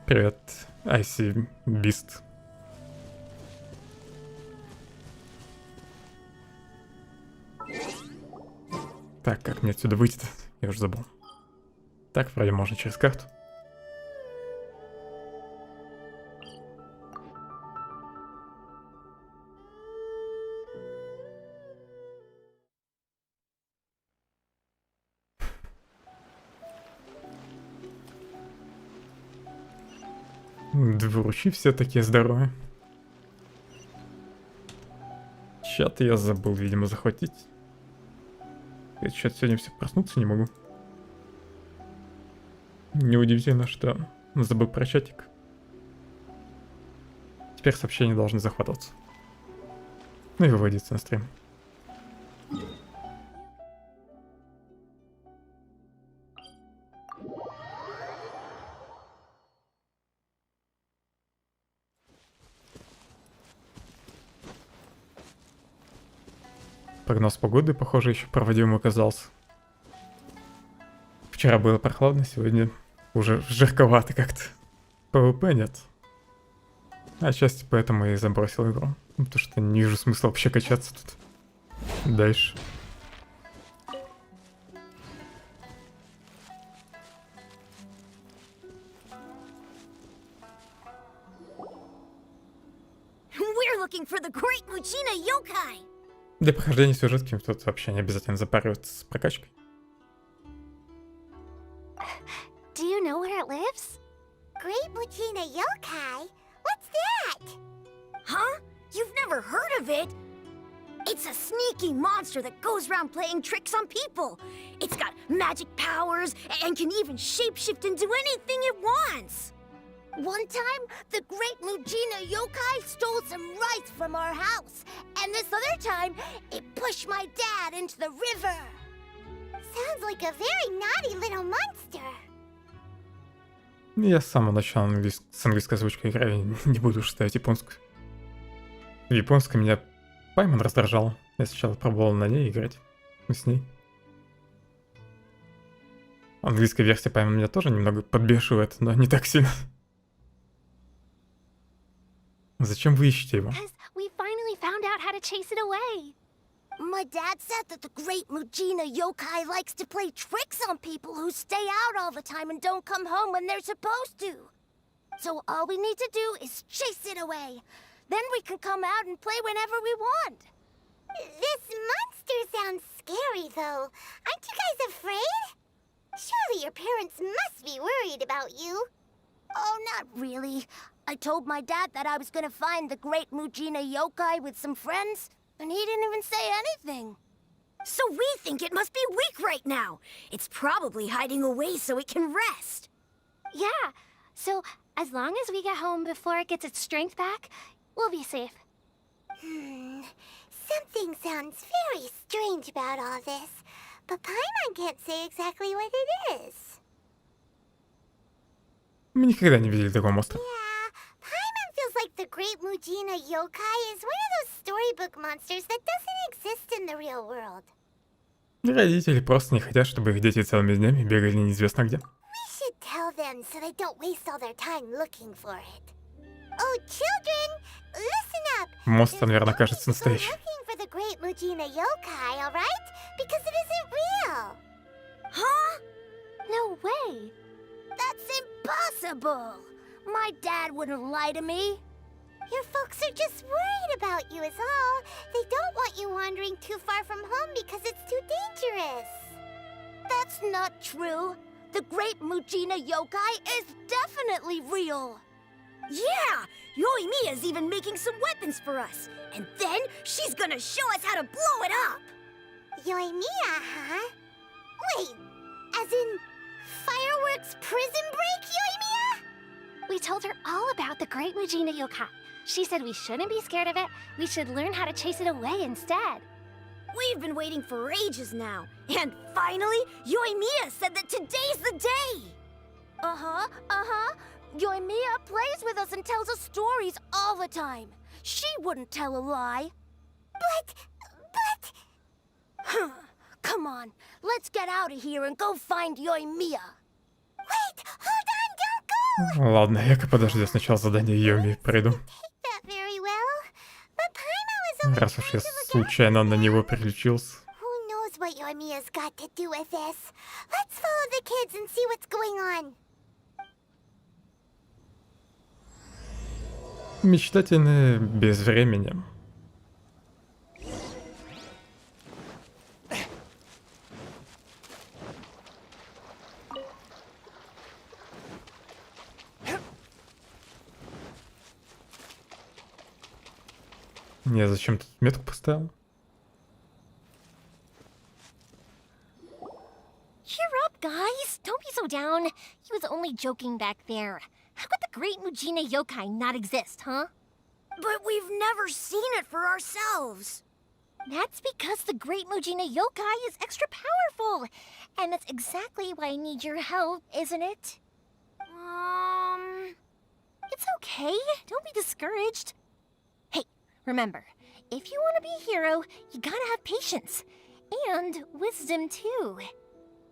Привет, Айси Бист. Так, как мне отсюда выйти-то? Я уже забыл. Так, вроде можно через карту. Двуручи все такие здоровые. Чат я забыл, видимо, захватить. Я чат сегодня все проснуться не могу. Неудивительно, что забыл про чатик. Теперь сообщения должны захватываться. Ну и выводиться на стрим. прогноз погоды, похоже, еще проводимым оказался. Вчера было прохладно, сегодня уже жарковато как-то. ПВП нет. Отчасти поэтому я и забросил игру. Потому что не вижу смысла вообще качаться тут. Дальше. We're looking for the great Mujina yokai. Для прохождения сюжетки тут вообще не обязательно запариваться с прокачкой. Do you know where it lives? Great Mujina yokai? What's that? Huh? You've never heard of it? It's a sneaky monster that goes around playing tricks on people. It's got magic powers and can even shapeshift into anything it wants. One time, the great Mujina yokai stole some rice from our house. And this other time, it pushed my dad into the river. Sounds like a very naughty little monster. Я с самого начала с английской озвучкой играю, не буду уж ставить японскую. В японской меня Паймон раздражал. Я сначала пробовал на ней играть. С ней. Английская версия Паймон меня тоже немного подбешивает, но не так сильно. Зачем вы ищете его? We finally found out how to chase it away. My dad said that the great Mujina yokai likes to play tricks on people who stay out all the time and don't come home when they're supposed to. So all we need to do is chase it away. Then we can come out and play whenever we want. This monster sounds scary, though. Aren't you guys afraid? Surely your parents must be worried about you. Oh, not really. I told my dad that I was gonna find the great Mujina yokai with some friends, and he didn't even say anything. So we think it must be weak right now. It's probably hiding away so it can rest. Yeah, so as long as we get home before it gets its strength back, we'll be safe. Something sounds very strange about all this, but Paimon can't say exactly what it is. Мы никогда не видели такого монстра. Paimon feels like the great Mujina yokai is one of those storybook monsters that doesn't exist in the real world. Родители просто не хотят, чтобы их дети целыми днями бегали неизвестно где. We should tell them so they don't waste all their time looking for it. Oh, children, listen up. Монстр, наверное, кажется настоящим. Looking for the great Mujina yokai, all right? Because it isn't real. Huh? No way. That's impossible. My dad wouldn't lie to me. Your folks are just worried about you is all. They don't want you wandering too far from home because it's too dangerous. That's not true. The great Mujina yokai is definitely real. Yeah! Yoimiya's even making some weapons for us. And then she's gonna show us how to blow it up! Yoimiya, huh? Wait, as in fireworks prison break, Yoimiya? We told her all about the great Mujina yokai. She said we shouldn't be scared of it. We should learn how to chase it away instead. We've been waiting for ages now. And finally, Yoimiya said that today's the day! Uh-huh. Yoimiya plays with us and tells us stories all the time. She wouldn't tell a lie. But... Come on, let's get out of here and go find Yoimiya. Wait, hold on, don't go! Ладно, я-ка подожди, сначала задание Йоми пройду. That very well, but Paimon was only Раз уж я случайно на него переключился. Who knows what Yoimiya's got to do with this? Let's follow the kids and see what's going on. Мечтательные без времени. Я зачем тут метку поставил? Cheer up, guys. Don't be so down. He was only joking back there. How could the great Mujina yokai not exist, huh? But we've never seen it for ourselves. That's because the great Mujina yokai is extra powerful. And that's exactly why I need your help, isn't it? It's okay. Don't be discouraged. Hey, remember, if you want to be a hero, you gotta have patience. And wisdom, too.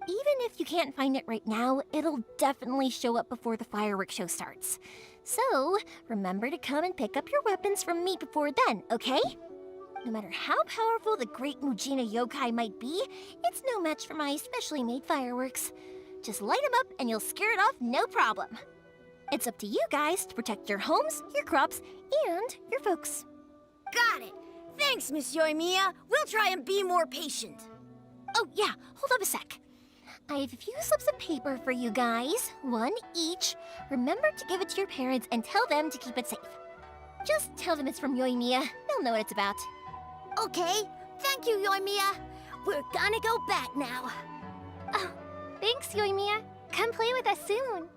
Even if you can't find it right now, it'll definitely show up before the fireworks show starts. So, remember to come and pick up your weapons from me before then, okay? No matter how powerful the great Mujina yokai might be, it's no match for my specially made fireworks. Just light them up and you'll scare it off no problem. It's up to you guys to protect your homes, your crops, and your folks. Got it. Thanks, Miss Yoimiya. We'll try and be more patient. Oh, yeah, hold up a sec. I have a few slips of paper for you guys, one each. Remember to give it to your parents and tell them to keep it safe. Just tell them it's from Yoimiya. They'll know what it's about. Okay, thank you, Yoimiya. We're gonna go back now. Oh, thanks, Yoimiya. Come play with us soon.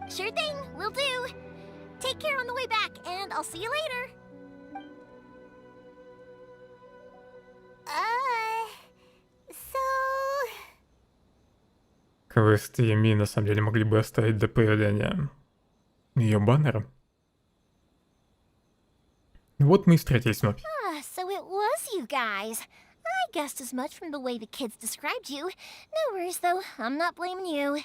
Sure thing, will do. Take care on the way back, and I'll see you later. So... Квест Йоми на самом деле могли бы оставить до появления ее баннера. Вот мы и встретились вновь. So it was you guys. I guessed as much from the way the kids described you. No worries, though. I'm not blaming you.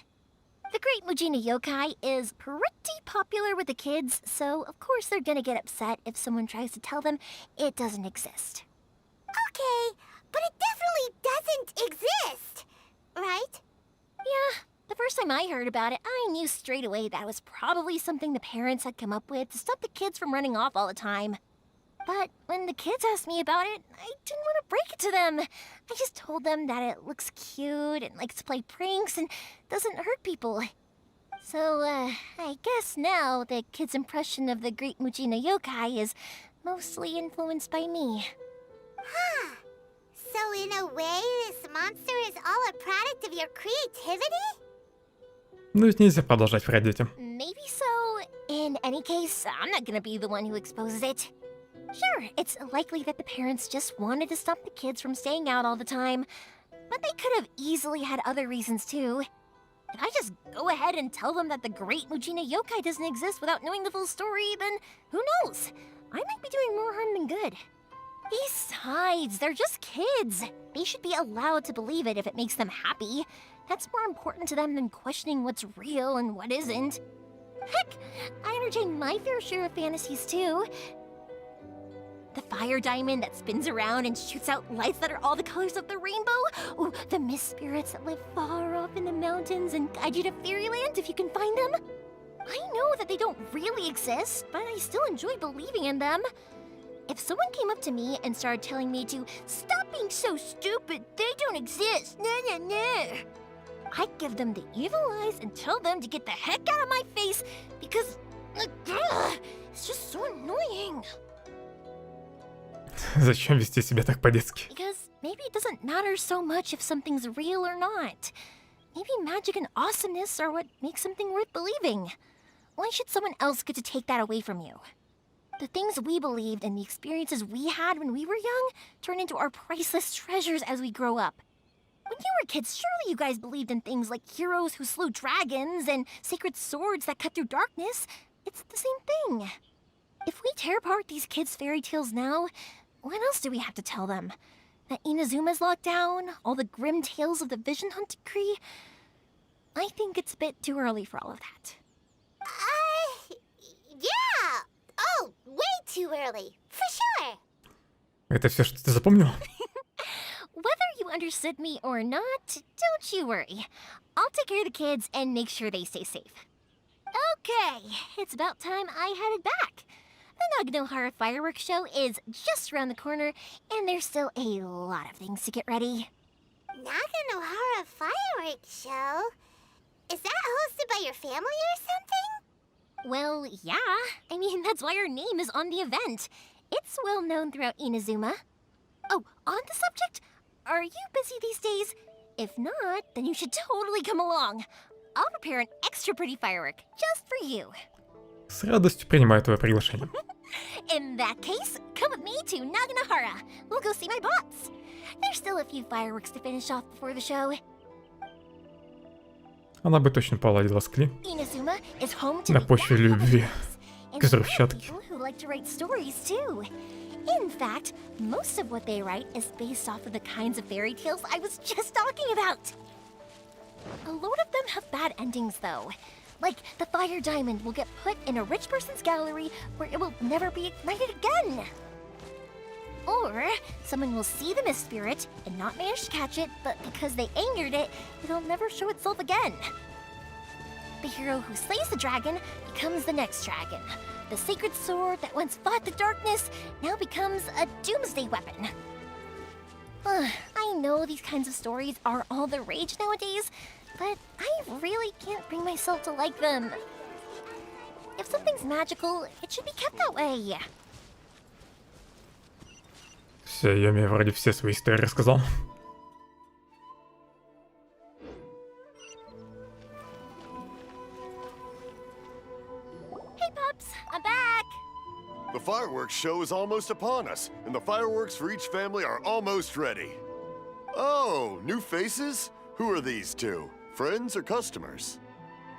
The Great Mujina Yokai is pretty popular with the kids, so of course they're gonna get upset if someone tries to tell them it doesn't exist. Okay, but it definitely doesn't exist, right? Yeah, the first time I heard about it, I knew straight away that was probably something the parents had come up with to stop the kids from running off all the time. But when the kids asked me about it, I didn't want to break it to them. I just told them that it looks cute and likes to play pranks and doesn't hurt people. So, I guess now the kids' impression of the Great Mujina Yokai is mostly influenced by me. Huh. So in a way, this monster is all a product of your creativity? Ну ведь нельзя продолжать врать детям. Maybe so. In any case, I'm not gonna be the one who exposes it. Sure, it's likely that the parents just wanted to stop the kids from staying out all the time, but they could have easily had other reasons too. If I just go ahead and tell them that the Great Mujina Yokai doesn't exist without knowing the full story, then who knows? I might be doing more harm than good. Besides, they're just kids. They should be allowed to believe it if it makes them happy. That's more important to them than questioning what's real and what isn't. Heck, I entertain my fair share of fantasies too. The fire diamond that spins around and shoots out lights that are all the colors of the rainbow. Ooh, the mist spirits that live far off in the mountains and guide you to fairyland if you can find them. I know that they don't really exist, but I still enjoy believing in them. If someone came up to me and started telling me to stop being so stupid, they don't exist, I'd give them the evil eyes and tell them to get the heck out of my face because it's just so annoying. Зачем вести себя так по-детски? Because maybe it doesn't matter so much if something's real or not. Maybe magic and awesomeness are what makes something worth believing. Why should someone else get to take that away from you? The things we believed and the experiences we had when we were young turn into our priceless treasures as we grow up. When you were kids, surely you guys believed in things like heroes who slew dragons and sacred swords that cut through darkness. It's the same thing. If we tear apart these kids' fairy tales now, what else do we have to tell them? That Inazuma's locked down? All the grim tales of the Vision Hunt decree? I think it's a bit too early for all of that. Yeah! Oh, way too early, for sure! Это все, что ты запомнил? Whether you understood me or not, don't you worry. I'll take care of the kids and make sure they stay safe. Okay, it's about time I headed back. The Naganohara fireworks show is just around the corner, and there's still a lot of things to get ready. Naganohara fireworks show? Is that hosted by your family or something? Well, yeah. I mean, that's why our name is on the event. It's well known throughout Inazuma. Oh, on the subject, are you busy these days? If not, then you should totally come along. I'll prepare an extra pretty firework just for you. С радостью принимаю твое приглашение. In that case, come with me to Naganohara. We'll go see my bots. There's still a few fireworks to finish off before the show. Она бы точно поладила с Кли. Inazuma is home to На почве любви к взрывчатке. people who like to write stories too. In fact, most of what they write is based off of the kinds of fairy tales I was just talking about. A load of them have bad endings, though. Like, the fire diamond will get put in a rich person's gallery where it will never be ignited again. Or, someone will see the mist spirit and not manage to catch it, but because they angered it, it'll never show itself again. The hero who slays the dragon becomes the next dragon. The sacred sword that once fought the darkness now becomes a doomsday weapon. I know these kinds of stories are all the rage nowadays, but I really can't bring myself to like them. If something's magical, it should be kept that way. Все, Йоми вроде все свои истории рассказал. Hey, Pups, I'm back. The fireworks show is almost upon us, and the fireworks for each family are almost ready. Oh, new faces? Who are these two? Friends or customers?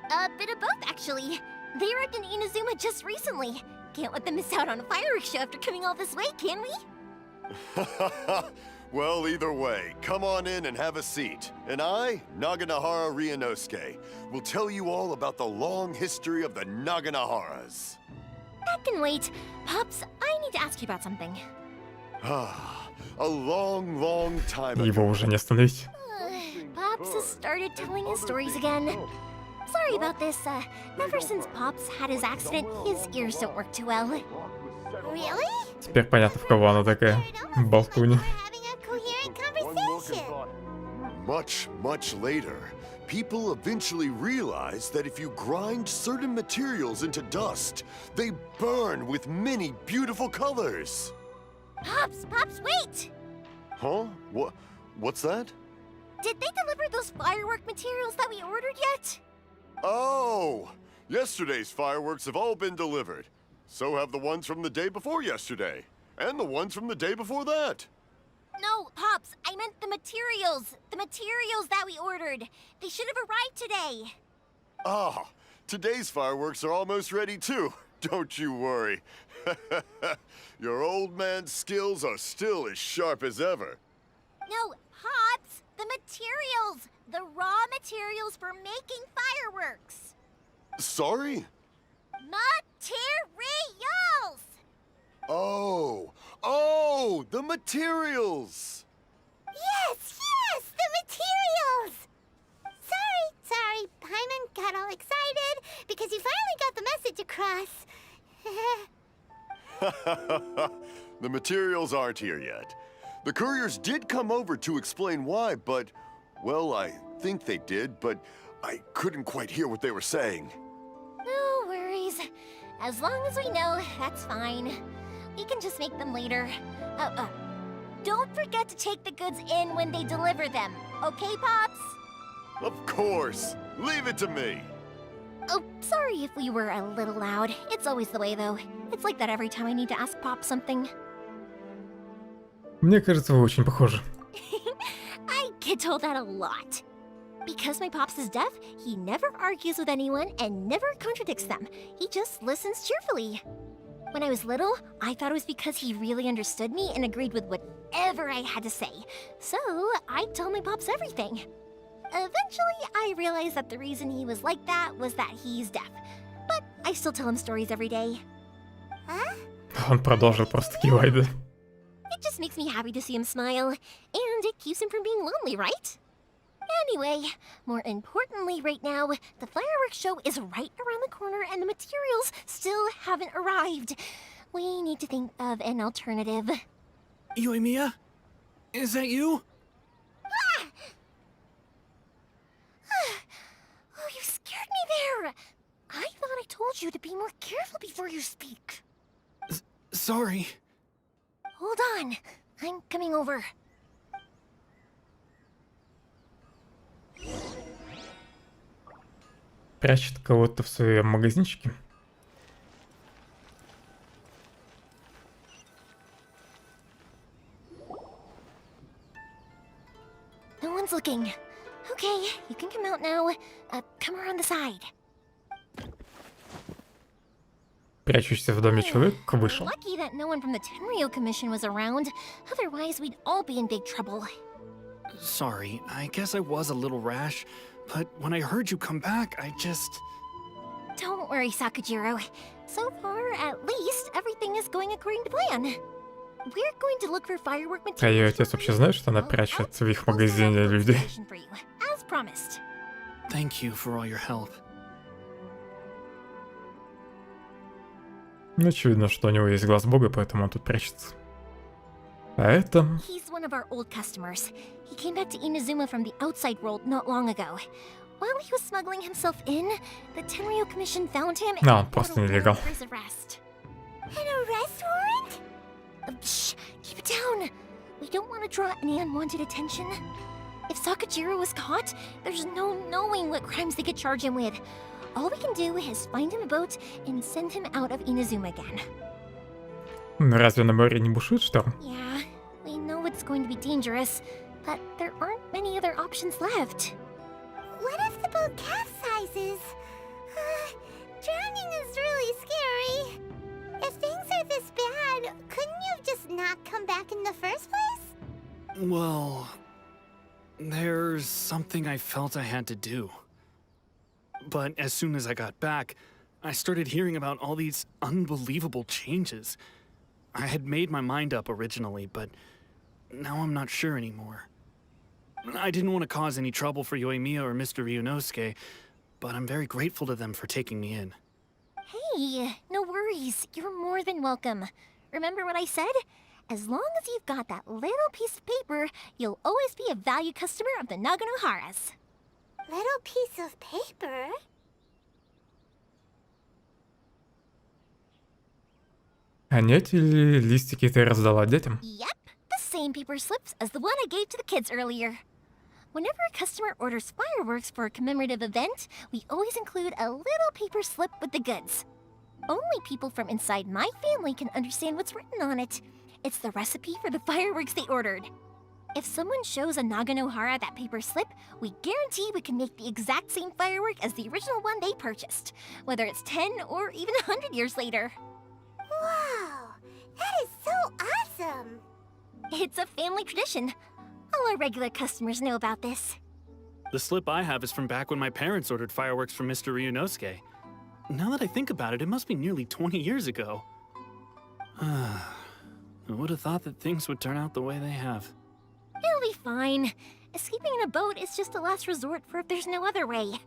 A bit of both, actually. They arrived in Inazuma just recently. Can't let them miss out on a fireworks show after coming all this way, can we? Well, either way, come on in and have a seat. And I, Naganahara Ryunosuke, will tell you all about the long history of the Naganaharas. That can wait. Pops, I need to ask you about something. A long, long time ago. Его уже не остановить. Pops has started telling his stories again. Sorry about this. Ever since Pops had his accident, his ears don't work too well. Really? Теперь понятно, в кого она такая. Болтунья. Much, much later, people eventually realized that if you grind certain materials into dust, they burn with many beautiful colors. Pops, wait! Huh? What's that? Did they deliver those firework materials that we ordered yet? Oh! Yesterday's fireworks have all been delivered. So have the ones from the day before yesterday. And the ones from the day before that. No, Pops, I meant the materials. The materials that we ordered. They should have arrived today. Ah, today's fireworks are almost ready too. Don't you worry. Your old man's skills are still as sharp as ever. No, Pops, the materials. The raw materials for making fireworks. Sorry? Materials! Oh, the materials! Yes, the materials! Sorry, Paimon got all excited because you finally got the message across. The materials aren't here yet. The couriers did come over to explain why, but, well, I think they did, but I couldn't quite hear what they were saying. No worries. As long as we know, that's fine. We can just make them later. Don't forget to take the goods in when they deliver them, okay, Pops? Of course. Leave it to me. Oh, sorry if we were a little loud. It's always the way, though. It's like that every time I need to ask Pop something. Мне кажется, вы очень похожи. I get told that a lot. Because my Pops is deaf, he never argues with anyone and never contradicts them. He just listens cheerfully. When I was little, I thought it was because he really understood me and agreed with whatever I had to say. So, I'd tell my Pops everything. Eventually, I realized that the reason he was like that was that he's deaf. But I still tell him stories every day. Huh? Он продолжил просто кивать, да? It just makes me happy to see him smile, and it keeps him from being lonely, right? Anyway, more importantly right now, the fireworks show is right around the corner and the materials still haven't arrived. We need to think of an alternative. Yoimiya? Is that you? Ah! Oh, you scared me there! I thought I told you to be more careful before you speak. Sorry. Hold on. I'm coming over. Прячет кого-то в своем магазинчике. No one's looking. Okay, you can come out now. Come around the side. Прячущийся в доме человек вышел. Lucky that no one from the Tenryou Commission was around. Otherwise, we'd all be in big trouble. Sorry, I guess I was a little rash, but when I heard you come back, I just... Don't worry, Sakujiro. So far, at least, everything is going according to plan. We're going to look for firework materials. А ее отец вообще знает, что она прячет в их магазине людей? For you, as promised. Thank you for all your help. Ну, очевидно, что у него есть глаз бога, поэтому он тут прячется. А это... He's one of our old customers. He came back to Inazuma from the outside world not long ago. While he was smuggling himself in, the Tenryou Commission found him and он просто нелегал. for his arrest. An arrest warrant? Shh, keep it down. We don't want to draw any unwanted attention. If Sakujiro was caught, there's no knowing what crimes they could charge him with. All we can do is find him a boat and send him out of Inazuma again. Разве на море не бушует шторм? Yeah, we know it's going to be dangerous, but there aren't many other options left. What if the boat capsizes? Drowning is really scary. If things are this bad, couldn't you have just not come back in the first place? Well... there's something I felt I had to do. But as soon as I got back, I started hearing about all these unbelievable changes. I had made my mind up originally, but now I'm not sure anymore. I didn't want to cause any trouble for Yoimiya or Mr. Ryunosuke, but I'm very grateful to them for taking me in. Hey, no worries. You're more than welcome. Remember what I said? As long as you've got that little piece of paper, you'll always be a valued customer of the Naganoharas. Little piece of paper? А не эти ли листики ты раздала детям? Yep, the same paper slips as the one I gave to the kids earlier. Whenever a customer orders fireworks for a commemorative event, we always include a little paper slip with the goods. Only people from inside my family can understand what's written on it. It's the recipe for the fireworks they ordered. If someone shows a Naganohara that paper slip, we guarantee we can make the exact same firework as the original one they purchased, whether it's 10 or even 100 years later. Wow, that is so awesome! It's a family tradition. All our regular customers know about this. The slip I have is from back when my parents ordered fireworks from Mr. Ryunosuke. Now that I think about it, it must be nearly 20 years ago. I would have thought that things would turn out the way they have. It'll be fine. Escaping in a boat is just a last resort for if there's no other way.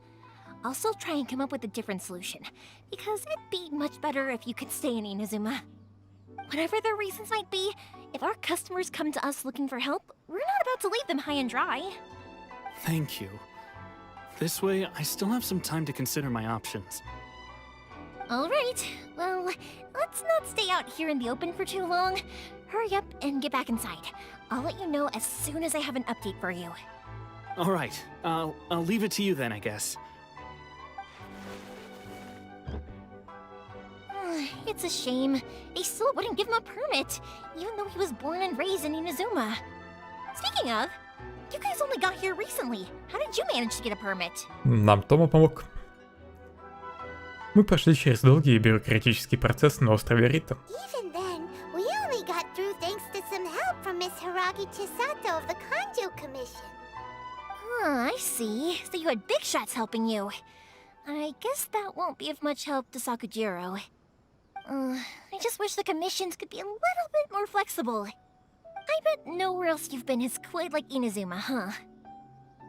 I'll still try and come up with a different solution, because it'd be much better if you could stay in Inazuma. Whatever their reasons might be, if our customers come to us looking for help, we're not about to leave them high and dry. Thank you. This way, I still have some time to consider my options. Alright, well, let's not stay out here in the open for too long. Hurry up and get back inside. I'll let you know as soon as I have an update for you. Alright, I'll leave it to you then, I guess. It's a shame. They still wouldn't give him a permit, even though he was born and raised in Inazuma. Speaking of, you guys only got here recently. How did you manage to get a permit? Нам Тома помог. Мы прошли через долгий бюрократический процесс на острове Рита. Even then, we only got through thanks to some help from Miss Hiragi Chisato of the Kanjo Commission. I see. So you had big shots helping you. I guess that won't be of much help to Sakujiro. I just wish the commissions could be a little bit more flexible. I bet nowhere else you've been is quite like Inazuma, huh?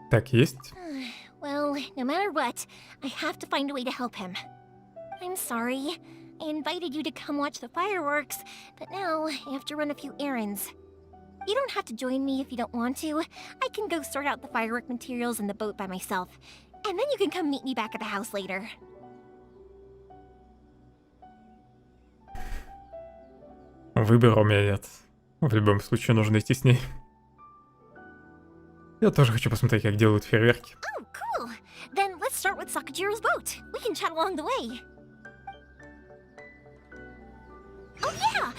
Так есть. Well, no matter what, I have to find a way to help him. I'm sorry. I invited you to come watch the fireworks, but now I have to run a few errands. You don't have to join me if you don't want to. I can go sort out the firework materials in the boat by myself, and then you can come meet me back at the house later. Выбора у меня нет. В любом случае нужно идти с ней. Я тоже хочу посмотреть, как делают фейерверки. Oh, cool. Then let's start with Sakujiro's boat. We can chat along the way. Oh yeah,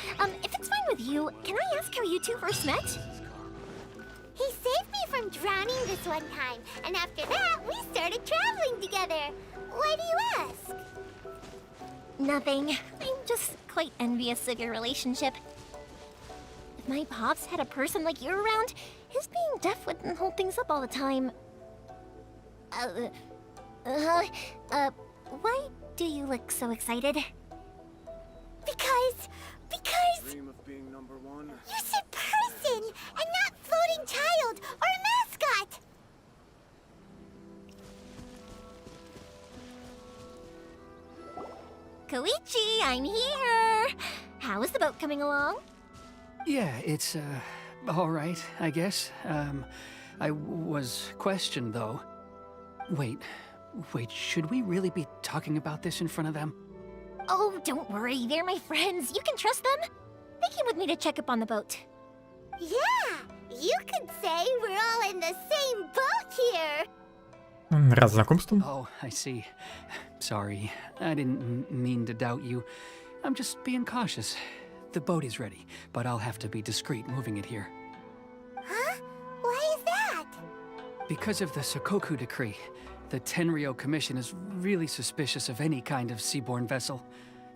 if it's fine with you, can I ask how you two first met? He saved me from drowning this one time, and after that, we started traveling together. Why do you ask? Nothing. I'm just quite envious of your relationship. If my pops had a person like you around, his being deaf wouldn't hold things up all the time. Why do you look so excited? Because Dream of being number one. you said person and not floating child or a mascot. Koichi, I'm here! How is the boat coming along? Yeah, it's, alright, I guess. I was questioned, though. Wait, should we really be talking about this in front of them? Oh, don't worry, they're my friends. You can trust them. They came with me to check up on the boat. Yeah, you could say we're all in the same boat here. Рад знакомству. Oh, I see. Sorry, I didn't mean to doubt you. I'm just being cautious. The boat is ready, but I'll have to be discreet moving it here. Huh? Why is that? Because of the Sokoku decree, the Tenryou Commission is really suspicious of any kind of seaborne vessel.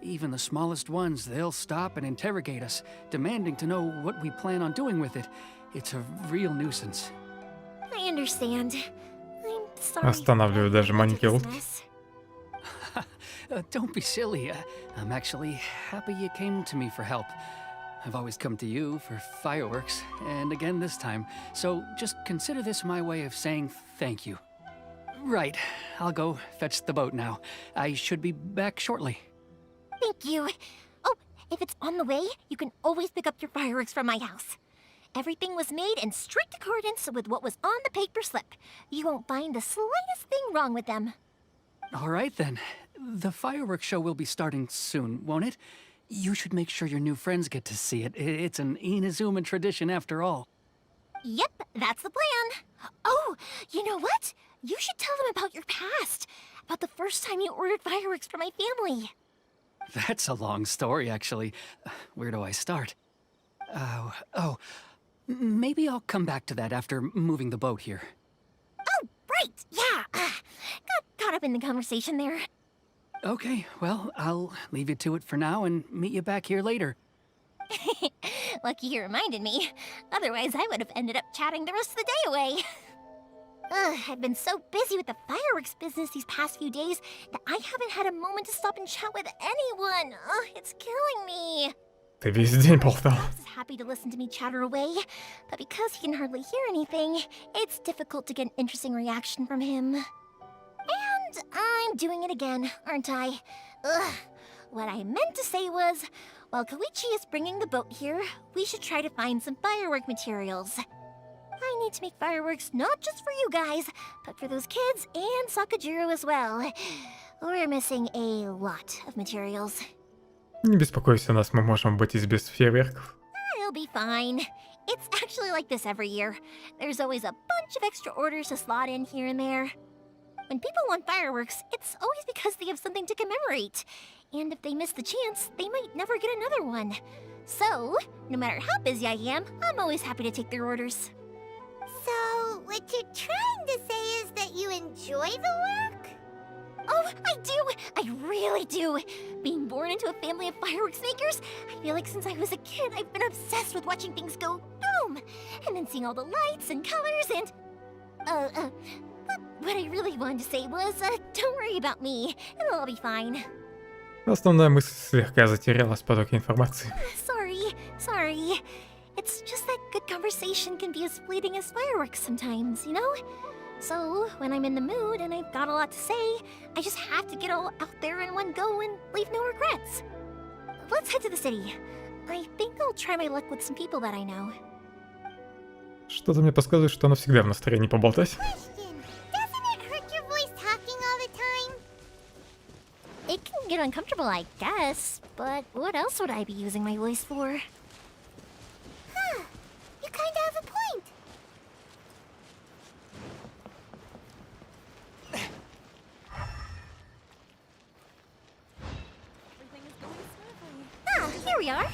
Even the smallest ones, they'll stop and interrogate us, demanding to know what we plan on doing with it. It's a real nuisance. I understand. I'm sorry. Останавливаю даже маленькие лодки. Don't be silly. I'm actually happy you came to me for help. I've always come to you for fireworks, and again this time. So just consider this my way of saying thank you. Right, I'll go fetch the boat now. I should be back shortly. Thank you. Oh, if it's on the way, you can always pick up your fireworks from my house. Everything was made in strict accordance with what was on the paper slip. You won't find the slightest thing wrong with them. All right then. The fireworks show will be starting soon, won't it? You should make sure your new friends get to see it. It's an Inazuma tradition after all. Yep, that's the plan. Oh, you know what? You should tell them about your past. About the first time you ordered fireworks for my family. That's a long story, actually. Where do I start? Maybe I'll come back to that after moving the boat here. Oh, right, yeah. Got caught up in the conversation there. Okay, well, I'll leave you to it for now and meet you back here later. Lucky you reminded me. Otherwise, I would have ended up chatting the rest of the day away. I've been so busy with the fireworks business these past few days that I haven't had a moment to stop and chat with anyone. It's killing me. Ты весь день болтал. Pops is happy to listen to me chatter away, but because he can hardly hear anything, it's difficult to get an interesting reaction from him. And I'm doing it again, aren't I? What I meant to say was, while Koichi is bringing the boat here, we should try to find some firework materials. I need to make fireworks not just for you guys, but for those kids and Sakajiro as well. We're missing a lot of materials. Не беспокойся, нас мы можем обойтись без фейерверков. It'll be fine. It's actually like this every year. There's always a bunch of extra orders to slot in here and there. When people want fireworks, it's always because they have something to commemorate. And if they miss the chance, they might never get another one. So, no matter how busy I am, I'm always happy to take their orders. So, what you're trying to say is that you enjoy the work? Oh, I do! I really do! Being born into a family of fireworks makers, I feel like since I was a kid, I've been obsessed with watching things go boom! And then seeing all the lights and colors and... What I really wanted to say was, don't worry about me. It'll all be fine. Основная мысль слегка затерялась в потоке информации. Sorry. It's just that good conversation can be as fleeting as fireworks sometimes, you know? So, when I'm in the mood and I've got a lot to say, I just have to get all out there in one go and leave no regrets. Let's head to the city. I think I'll try my luck with some people that I know. Что-то мне подсказывает, что она всегда в настроении поболтать. It can get uncomfortable, I guess, but what else would I be using my voice for? Huh, you kinda have a point. Here we are.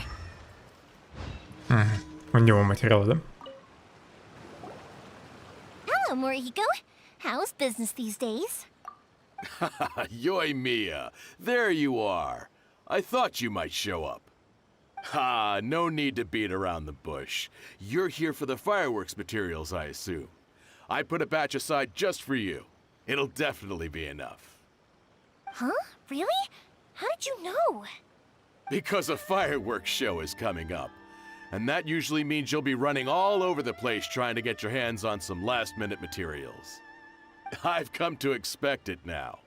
У него материалы, да? Hello, Morihiko. How's business these days? Yoimiya, there you are. I thought you might show up. Ha, no need to beat around the bush. You're here for the fireworks materials, I assume. I put a batch aside just for you. It'll definitely be enough. Huh? Really? How did you know? Because a fireworks show is coming up. And that usually means you'll be running all over the place trying to get your hands on some last-minute materials. I've come to expect it now.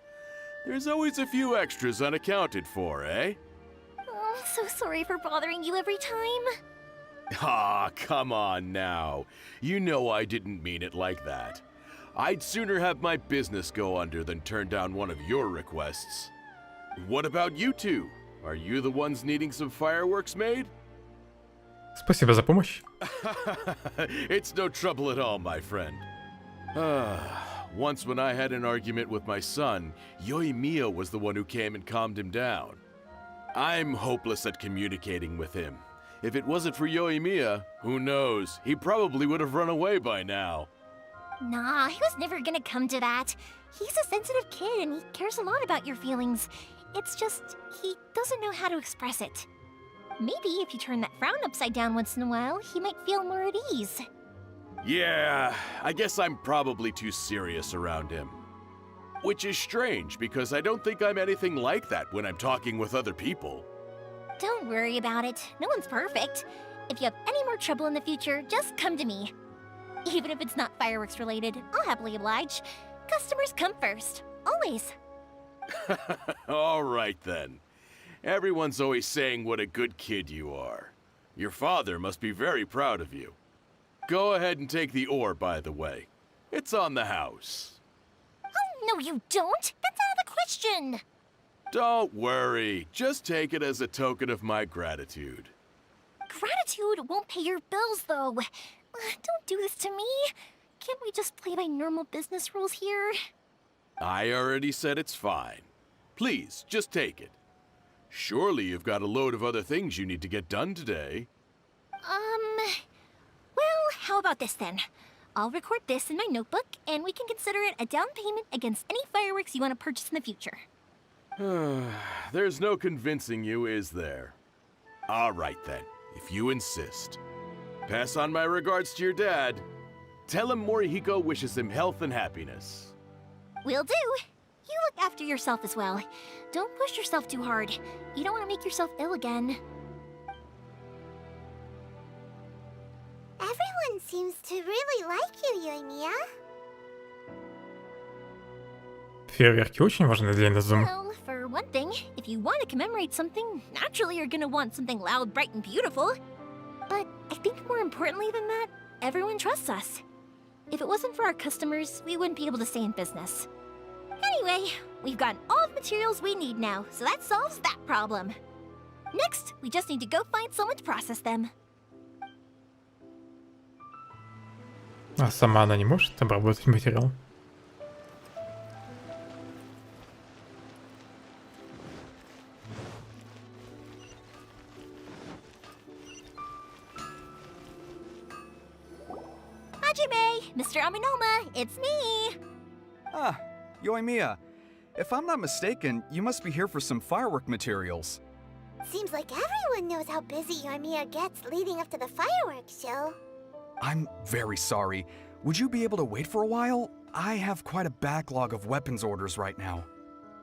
There's always a few extras unaccounted for, eh? Oh, I'm so sorry for bothering you every time. Ah, come on now. You know I didn't mean it like that. I'd sooner have my business go under than turn down one of your requests. What about you two? Are you the ones needing some fireworks made? Спасибо за помощь. It's no trouble at all, my friend. Once when I had an argument with my son, Yoimiya was the one who came and calmed him down. I'm hopeless at communicating with him. If it wasn't for Yoimiya, who knows, he probably would have run away by now. Nah, he was never gonna come to that. He's a sensitive kid and he cares a lot about your feelings. It's just, he doesn't know how to express it. Maybe if you turn that frown upside down once in a while, he might feel more at ease. Yeah, I guess I'm probably too serious around him. Which is strange, because I don't think I'm anything like that when I'm talking with other people. Don't worry about it. No one's perfect. If you have any more trouble in the future, just come to me. Even if it's not fireworks related, I'll happily oblige. Customers come first. Always. All right then. Everyone's always saying what a good kid you are. Your father must be very proud of you. Go ahead and take the ore, by the way. It's on the house. Oh, no you don't! That's out of the question! Don't worry. Just take it as a token of my gratitude. Gratitude won't pay your bills, though. Don't do this to me. Can't we just play by normal business rules here? I already said it's fine. Please, just take it. Surely you've got a load of other things you need to get done today. Well, how about this then? I'll record this in my notebook, and we can consider it a down payment against any fireworks you want to purchase in the future. There's no convincing you, is there? All right then, if you insist. Pass on my regards to your dad. Tell him Morihiko wishes him health and happiness. Will do. You look after yourself as well. Don't push yourself too hard. You don't want to make yourself ill again. Everyone seems to really like you, Yoimiya. Фейерверки очень важны для Инозумы. Well, for one thing, if you want to commemorate something, naturally you're gonna want something loud, bright, and beautiful. But I think more importantly than that, everyone trusts us. If it wasn't for our customers, we wouldn't be able to stay in business. Anyway, we've gotten all the materials we need now, so that solves that problem. Next, we just need to go find someone to process them. А сама она не может обработать материал. Hajime, Mr. Aminoma, it's me! Ah, Yoimiya. If I'm not mistaken, you must be here for some firework materials. Seems like everyone knows how busy Yoimiya gets leading up to the fireworks show. I'm very sorry. Would you be able to wait for a while? I have quite a backlog of weapons orders right now.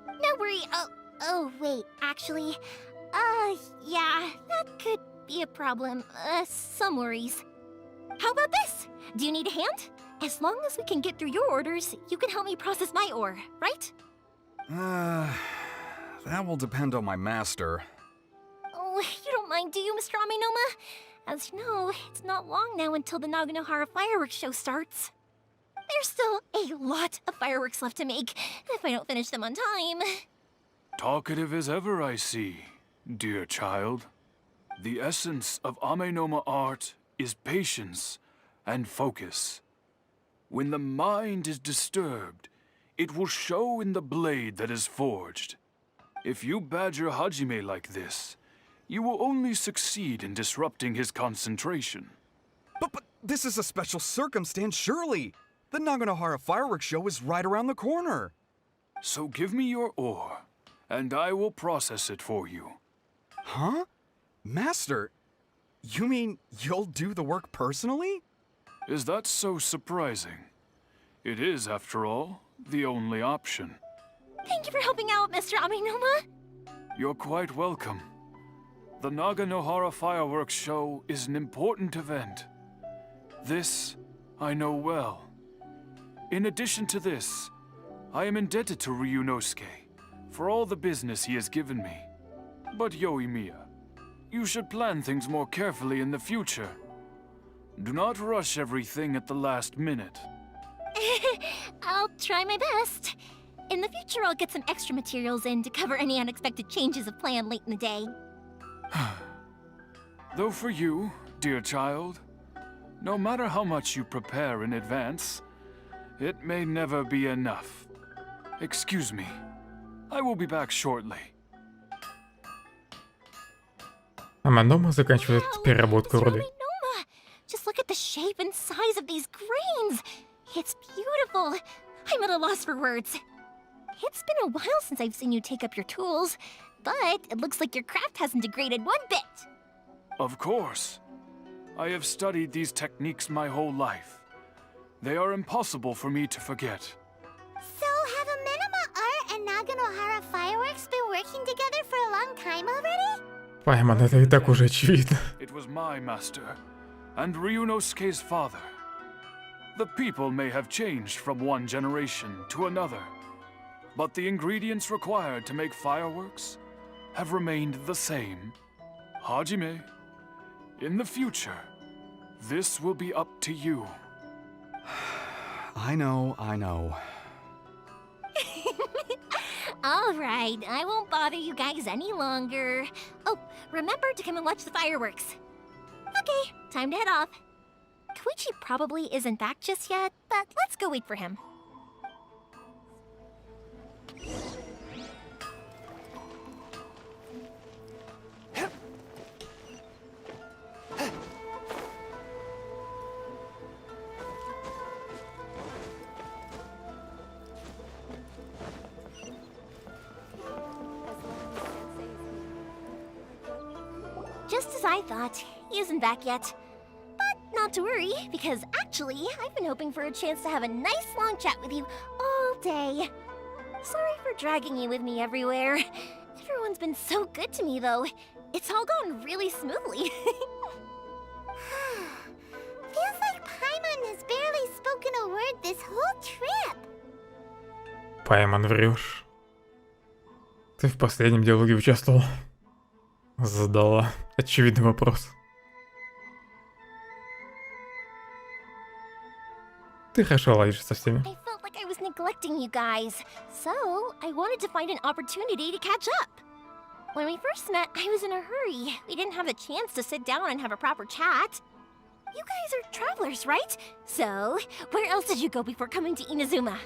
No worry. Oh, wait, actually, yeah, that could be a problem. Some worries. How about this? Do you need a hand? As long as we can get through your orders, you can help me process my ore, right? That will depend on my master. Oh, you don't mind, do you, Mr. Aminoma? As you know, it's not long now until the Naganohara fireworks show starts. There's still a lot of fireworks left to make, if I don't finish them on time. Talkative as ever, I see, dear child. The essence of Amenoma art is patience and focus. When the mind is disturbed, it will show in the blade that is forged. If you badger Hajime like this, you will only succeed in disrupting his concentration. But this is a special circumstance, surely. The Naganohara fireworks show is right around the corner. So give me your ore, and I will process it for you. Huh? Master, you mean you'll do the work personally? Is that so surprising? It is, after all, the only option. Thank you for helping out, Mr. Aminuma. You're quite welcome. The Naganohara fireworks show is an important event. This I know well. In addition to this, I am indebted to Ryunosuke for all the business he has given me. But Yoimiya, you should plan things more carefully in the future. Do not rush everything at the last minute. I'll try my best. In the future, I'll get some extra materials in to cover any unexpected changes of plan late in the day. Though for you, dear child, no matter how much you prepare in advance, it may never be enough. Excuse me. I will be back shortly. Аманома заканчивает переработку руды. Just look at the shape and size of these grains. It's beautiful. I'm at a loss for words. It's been a while since I've seen you take up your tools, but it looks like your craft hasn't degraded one bit. Of course. I have studied these techniques my whole life. They are impossible for me to forget. So, have Amenema Art and Naganohara Fireworks been working together for a long time already? Пайман, это и так уже очевидно. It was my master, and Ryunosuke's father. The people may have changed from one generation to another, but the ingredients required to make fireworks have remained the same. Hajime, in the future, this will be up to you. I know. All right, I won't bother you guys any longer. Oh, remember to come and watch the fireworks. Okay, time to head off. Koichi probably isn't back just yet, but let's go wait for him. Just as I thought, he isn't back yet. But not to worry, because actually, I've been hoping for a chance to have a nice long chat with you all day. Sorry for dragging you with me everywhere. Everyone's been so good to me, though. It's all gone really smoothly. Feels like Paimon has barely spoken a word this whole trip. Пайман, врешь. Ты в последнем диалоге участвовал. Задала очевидный вопрос. Ты хорошо ладишь со всеми. I felt like I was neglecting you guys, so I wanted to find an opportunity to catch up. When we first met, I was in a hurry. We didn't have the chance to sit down and have a proper chat. You guys are travelers, right? So, where else did you go before coming to Inazuma?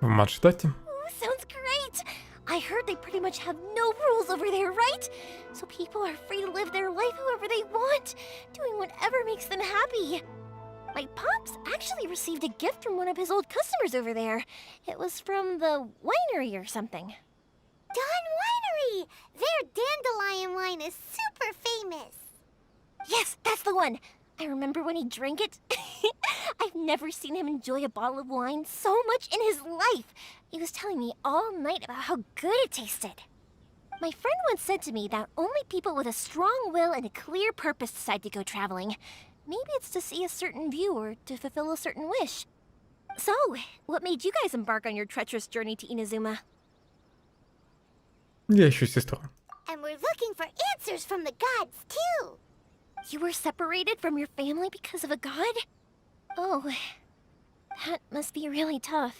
В Мадштате. Ooh, sounds great! I heard they pretty much have no rules over there, right? So people are free to live their life however they want, doing whatever makes them happy. My pops actually received a gift from one of his old customers over there. It was from the winery or something. Dawn Winery! Their dandelion wine is super famous. Yes, that's the one. I remember when he drank it. I've never seen him enjoy a bottle of wine so much in his life. He was telling me all night about how good it tasted. My friend once said to me that only people with a strong will and a clear purpose decide to go traveling. Maybe it's to see a certain view or to fulfill a certain wish. So, what made you guys embark on your treacherous journey to Inazuma? Я ищу сестру. And we're looking for answers from the gods, too. You were separated from your family because of a god? Oh, that must be really tough.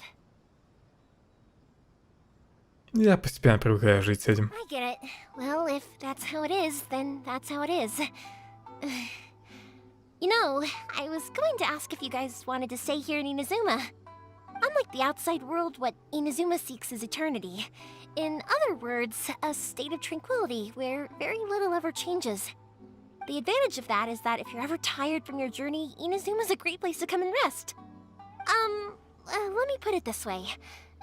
Я постепенно привыкаю жить с этим. I get it. Well, if that's how it is, then that's how it is. You know, I was going to ask if you guys wanted to stay here in Inazuma. Unlike the outside world, what Inazuma seeks is eternity. In other words, a state of tranquility where very little ever changes. The advantage of that is that if you're ever tired from your journey, Inazuma's a great place to come and rest. Let me put it this way.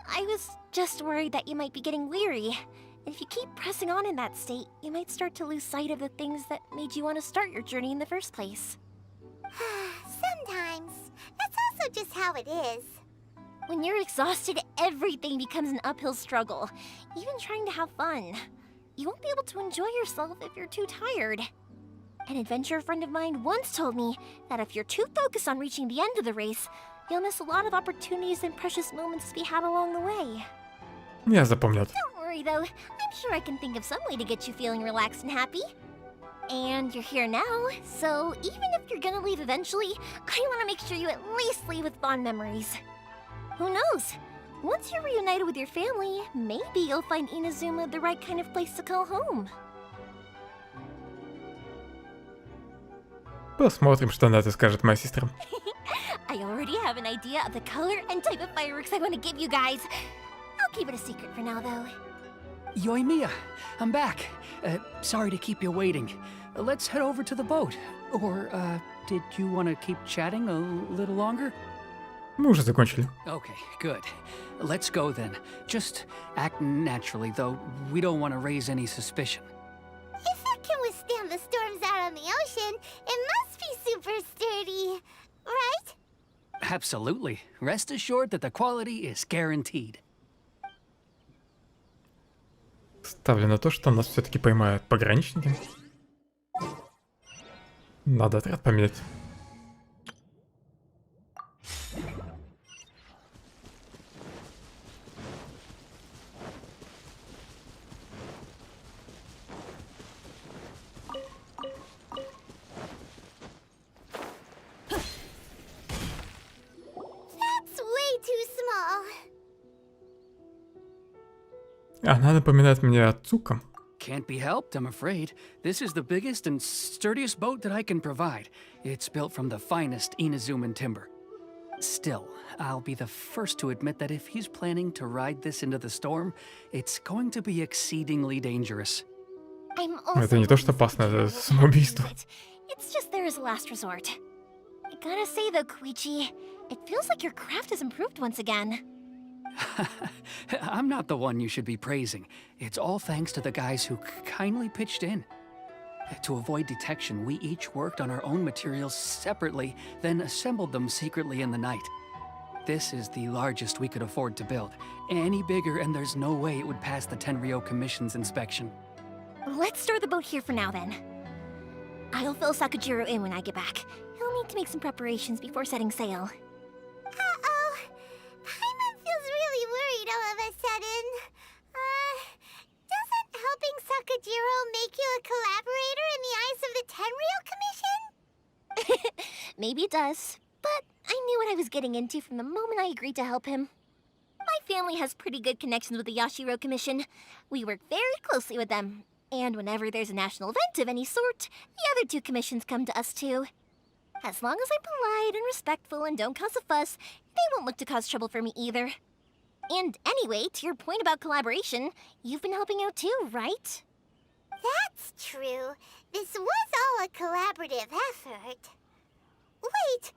I was just worried that you might be getting weary. If you keep pressing on in that state, you might start to lose sight of the things that made you want to start your journey in the first place. Sometimes. That's also just how it is. When you're exhausted, everything becomes an uphill struggle. Even trying to have fun. You won't be able to enjoy yourself if you're too tired. An adventurer friend of mine once told me that if you're too focused on reaching the end of the race, you'll miss a lot of opportunities and precious moments to be had along the way. Я запомню. Don't worry though, I'm sure I can think of some way to get you feeling relaxed and happy. And you're here now, so even if you're gonna leave eventually, I want to make sure you at least leave with fond memories. Who knows? Once you're reunited with your family, maybe you'll find Inazuma the right kind of place to call home. Посмотрим, что на это скажет моя сестра. I already have an idea of the color and type of fireworks I want to give you guys. I'll keep it a secret for now, though. Yoimiya, I'm back. Sorry to keep you waiting. Let's head over to the boat. Or, did you want to keep chatting a little longer? Мы уже закончили. Okay, good. Let's go then. Just act naturally, though we don't want to raise any suspicion. If it can withstand the storms out on the ocean, it must be super sturdy, right? Absolutely. Rest assured that the quality is guaranteed. Ставлю на то, что нас все-таки поймают пограничники. Надо отряд поменять. That's way too small. Она напоминает мне о Цука. Can't be helped, I'm afraid. This is the biggest and sturdiest boat that I can provide. It's built from the finest Inazuman timber. Still, I'll be the first to admit that if he's planning to ride this into the storm, it's going to be exceedingly dangerous. I'm also Это не то, что опасно, это самоубийство. It's just there as a last resort. I gotta say though, Koichi, it feels like your craft has improved once again. I'm not the one you should be praising. It's all thanks to the guys who kindly pitched in. To avoid detection, we each worked on our own materials separately, then assembled them secretly in the night. This is the largest we could afford to build. Any bigger and there's no way it would pass the Tenryou Commission's inspection. Let's store the boat here for now then. I'll fill Sakujiro in when I get back. He'll need to make some preparations before setting sail. Uh-oh. Paimon feels really worried all of a sudden. Doesn't helping Sakujiro make you a collaborator in the eyes of the Tenryou Commission? Maybe it does, but I knew what I was getting into from the moment I agreed to help him. My family has pretty good connections with the Yashiro Commission. We work very closely with them. And whenever there's a national event of any sort, the other two commissions come to us too. As long as I'm polite and respectful and don't cause a fuss, they won't look to cause trouble for me either. And anyway, to your point about collaboration, you've been helping out too, right? That's true. This was all a collaborative effort. Wait!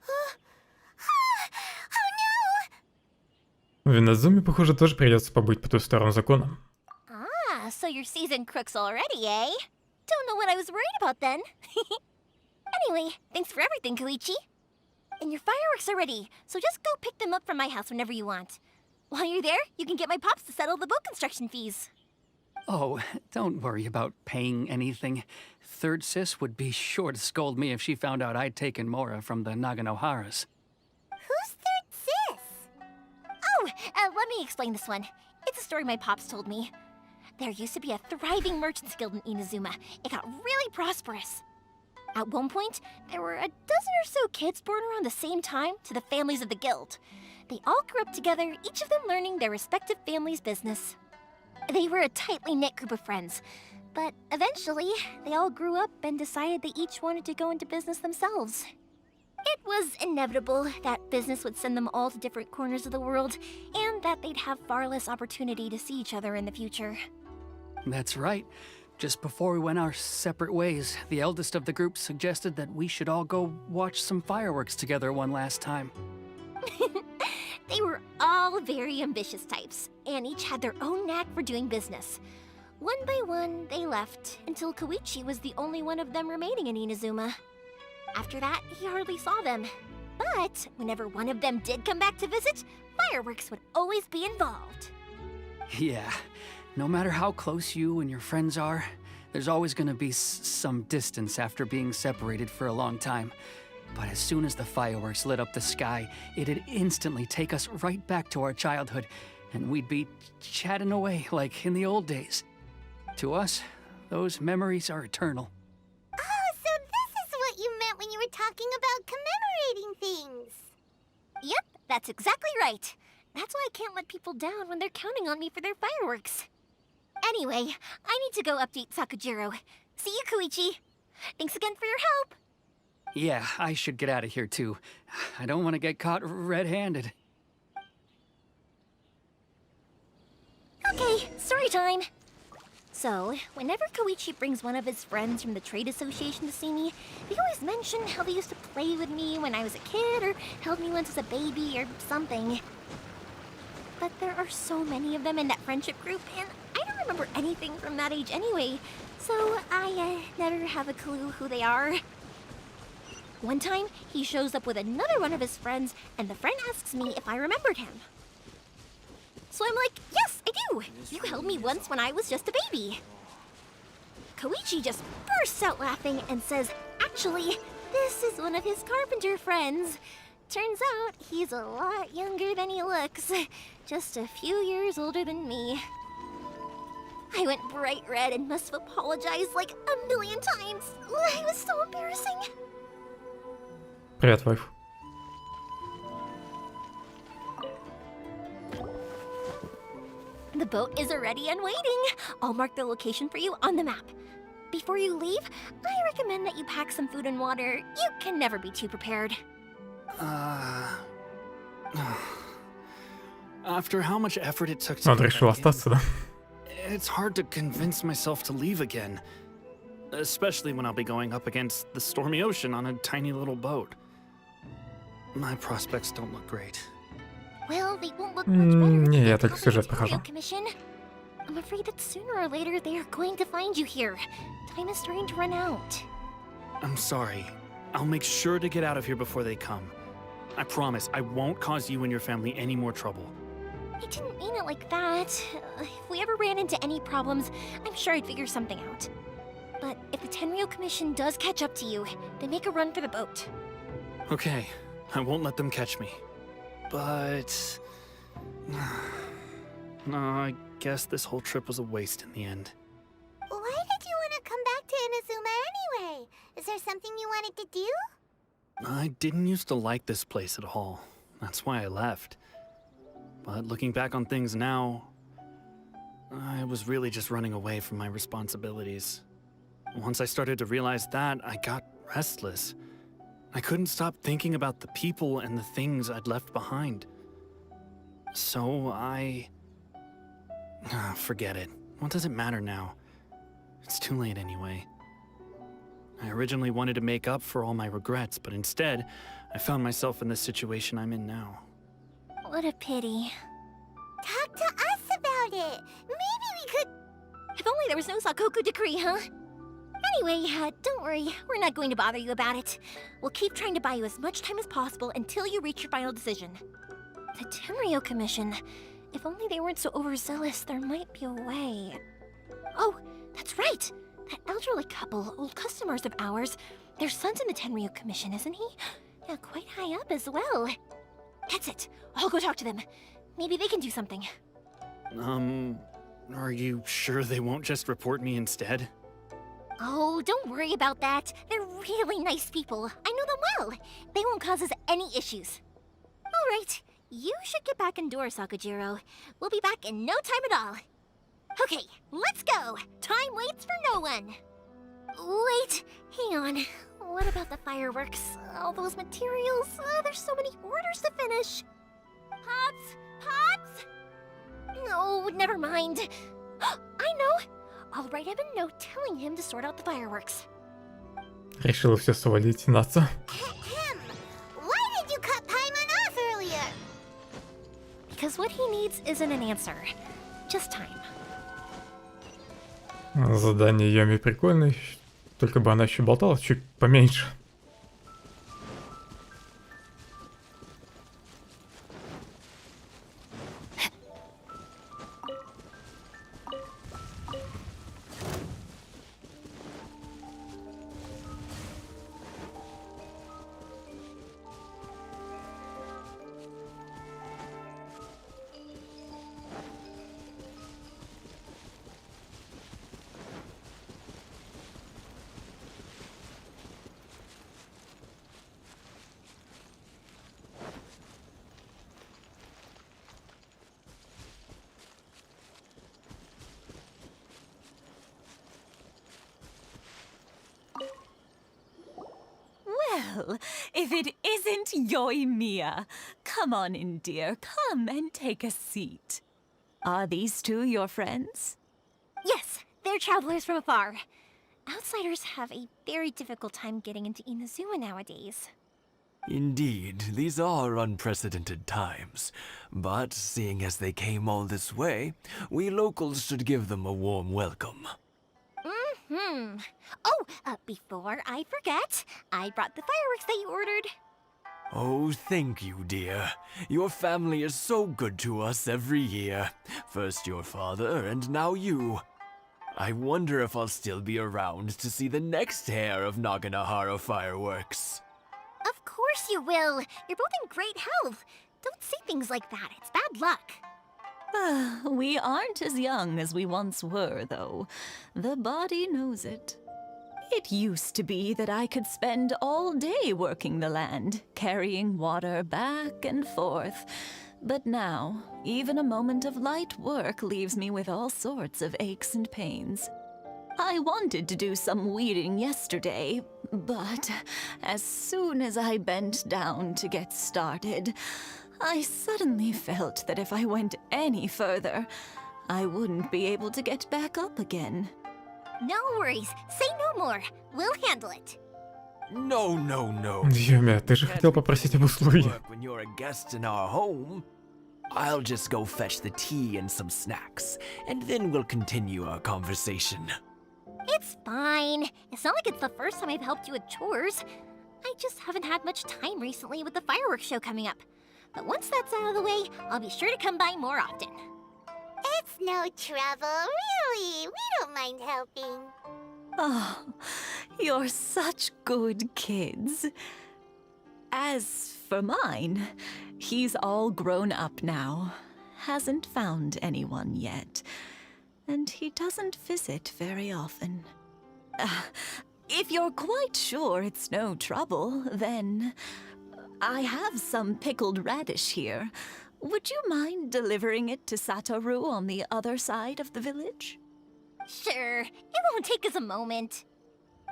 Oh no! В Иназуме, похоже, тоже придется побыть по ту сторону закона. Ah, so you're seasoned crooks already, eh? Don't know what I was worried about then. Anyway, thanks for everything, Koichi. And your fireworks are ready, so just go pick them up from my house whenever you want. While you're there, you can get my pops to settle the boat construction fees. Oh, don't worry about paying anything. Third Sis would be sure to scold me if she found out I'd taken Mora from the Naganoharas. Who's Third Sis? Oh, let me explain this one. It's a story my pops told me. There used to be a thriving merchants guild in Inazuma. It got really prosperous. At one point, there were a dozen or so kids born around the same time to the families of the guild. They all grew up together, each of them learning their respective family's business. They were a tightly knit group of friends, but eventually, they all grew up and decided they each wanted to go into business themselves. It was inevitable that business would send them all to different corners of the world, and that they'd have far less opportunity to see each other in the future. That's right. Just before we went our separate ways, the eldest of the group suggested that we should all go watch some fireworks together one last time. They were all very ambitious types, and each had their own knack for doing business. One by one, they left, until Koichi was the only one of them remaining in Inazuma. After that, he hardly saw them. But whenever one of them did come back to visit, fireworks would always be involved. Yeah, no matter how close you and your friends are, there's always gonna be some distance after being separated for a long time. But as soon as the fireworks lit up the sky, it'd instantly take us right back to our childhood, and we'd be chatting away like in the old days. To us, those memories are eternal. Oh, so this is what you meant when you were talking about commemorating things. Yep, that's exactly right. That's why I can't let people down when they're counting on me for their fireworks. Anyway, I need to go update Sakujiro. See you, Koichi. Thanks again for your help. Yeah, I should get out of here too. I don't want to get caught red-handed. Okay, story time. So, whenever Koichi brings one of his friends from the trade association to see me, they always mention how they used to play with me when I was a kid or held me once as a baby or something. But there are so many of them in that friendship group, and I don't remember anything from that age anyway, so I never have a clue who they are. One time, he shows up with another one of his friends, and the friend asks me if I remembered him. So I'm like, yes, I do! You held me once when I was just a baby. Koichi just bursts out laughing and says, actually, this is one of his carpenter friends. Turns out he's a lot younger than he looks, just a few years older than me. I went bright red and must have apologized like a million times. It was so embarrassing. Привет, вайф. The boat is ready and waiting. I'll mark the location for you on the map. Before you leave, I recommend that you pack some food and water. You can never be too prepared. After how much effort it took to Он get решил back in, остаться, да? it's hard to convince myself to leave again. Especially when I'll be going up against the stormy ocean on a tiny little boat. My prospects don't look great. Well, they won't look much better. Не, я только сюжет прохожу. Commission. I'm afraid that sooner or later they are going to find you here. Time is starting to run out. I'm sorry. I'll make sure to get out of here before they come. I promise I won't cause you and your family any more trouble. I didn't mean it like that. If we ever ran into any problems, I'm sure I'd figure something out. But if the Tenryou Commission does catch up to you, then make a run for the boat. Okay, I won't let them catch me. But... no, I guess this whole trip was a waste in the end. Why did you want to come back to Inazuma anyway? Is there something you wanted to do? I didn't used to like this place at all. That's why I left. But looking back on things now, I was really just running away from my responsibilities. Once I started to realize that, I got restless. I couldn't stop thinking about the people and the things I'd left behind. So forget it. What does it matter now? It's too late anyway. I originally wanted to make up for all my regrets, but instead, I found myself in the situation I'm in now. What a pity. Talk to us about it. Maybe we could... If only there was no Sakoku decree, huh? Anyway, don't worry. We're not going to bother you about it. We'll keep trying to buy you as much time as possible until you reach your final decision. The Tenryou Commission. If only they weren't so overzealous, there might be a way. Oh, that's right! That elderly couple, old customers of ours, their son's in the Tenryou Commission, isn't he? Yeah, quite high up as well. That's it. I'll go talk to them. Maybe they can do something. Are you sure they won't just report me instead? Oh, don't worry about that. They're really nice people. I know them well. They won't cause us any issues. All right. You should get back indoors, Sakujiro. We'll be back in no time at all. Okay, let's go. Time waits for no one. Wait, hang on. What about the fireworks? All those materials? There's so many orders to finish. Pops! Pops! No, never mind. I know. I'll write him a note telling him to sort out the fireworks. Решила все свалить на отца. Why did you cut Paimon off earlier? what he needs isn't an answer, just time. Задание Йоми прикольное, только бы она еще болтала чуть поменьше. Well, if it isn't Yoimiya, come on in, dear. Come and take a seat. Are these two your friends? Yes, they're travelers from afar. Outsiders have a very difficult time getting into Inazuma nowadays. Indeed, these are unprecedented times. But seeing as they came all this way, we locals should give them a warm welcome. Oh, before I forget, I brought the fireworks that you ordered. Oh, thank you, dear. Your family is so good to us every year. First your father, and now you. I wonder if I'll still be around to see the next hair of Naganahara fireworks. Of course you will. You're both in great health. Don't say things like that. It's bad luck. We aren't as young as we once were, though. The body knows it. It used to be that I could spend all day working the land, carrying water back and forth. But now, even a moment of light work leaves me with all sorts of aches and pains. I wanted to do some weeding yesterday, but as soon as I bent down to get started, I suddenly felt that if I went any further, I wouldn't be able to get back up again. No worries. Say no more. We'll handle it. No. Йоми, ты же хотел попросить об услуге. When you're a guest in our home, I'll just go fetch the tea and some snacks, and then we'll continue our conversation. It's fine. It's not like it's the first time I've helped you with chores. I just haven't had much time recently with the fireworks show coming up. But once that's out of the way, I'll be sure to come by more often. It's no trouble, really. We don't mind helping. Oh, you're such good kids. As for mine, he's all grown up now, hasn't found anyone yet, and he doesn't visit very often. If you're quite sure it's no trouble, then I have some pickled radish here. Would you mind delivering it to Satoru on the other side of the village? Sure. It won't take us a moment.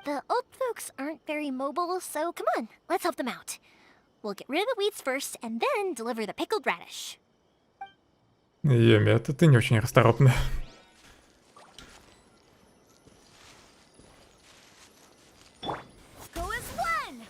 The old folks aren't very mobile, so come on, let's help them out. We'll get rid of the weeds first, and then deliver the pickled radish. Йоми, это ты не очень расторопная. Go as one!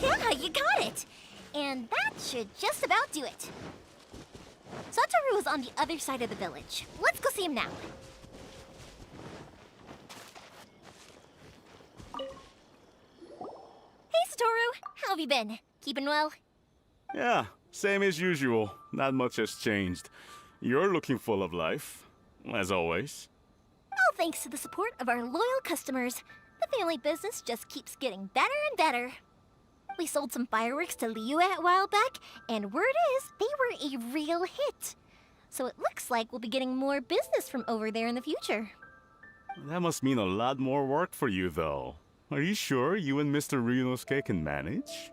Yeah, you got it! And that should just about do it. Satoru is on the other side of the village. Let's go see him now. Hey, Satoru! How have you been? Keeping well? Yeah, same as usual. Not much has changed. You're looking full of life, as always. All thanks to the support of our loyal customers. The family business just keeps getting better and better. We sold some fireworks to Liyue a while back, and word is they were a real hit. So it looks like we'll be getting more business from over there in the future. That must mean a lot more work for you, though. Are you sure you and Mr. Ryunosuke can manage?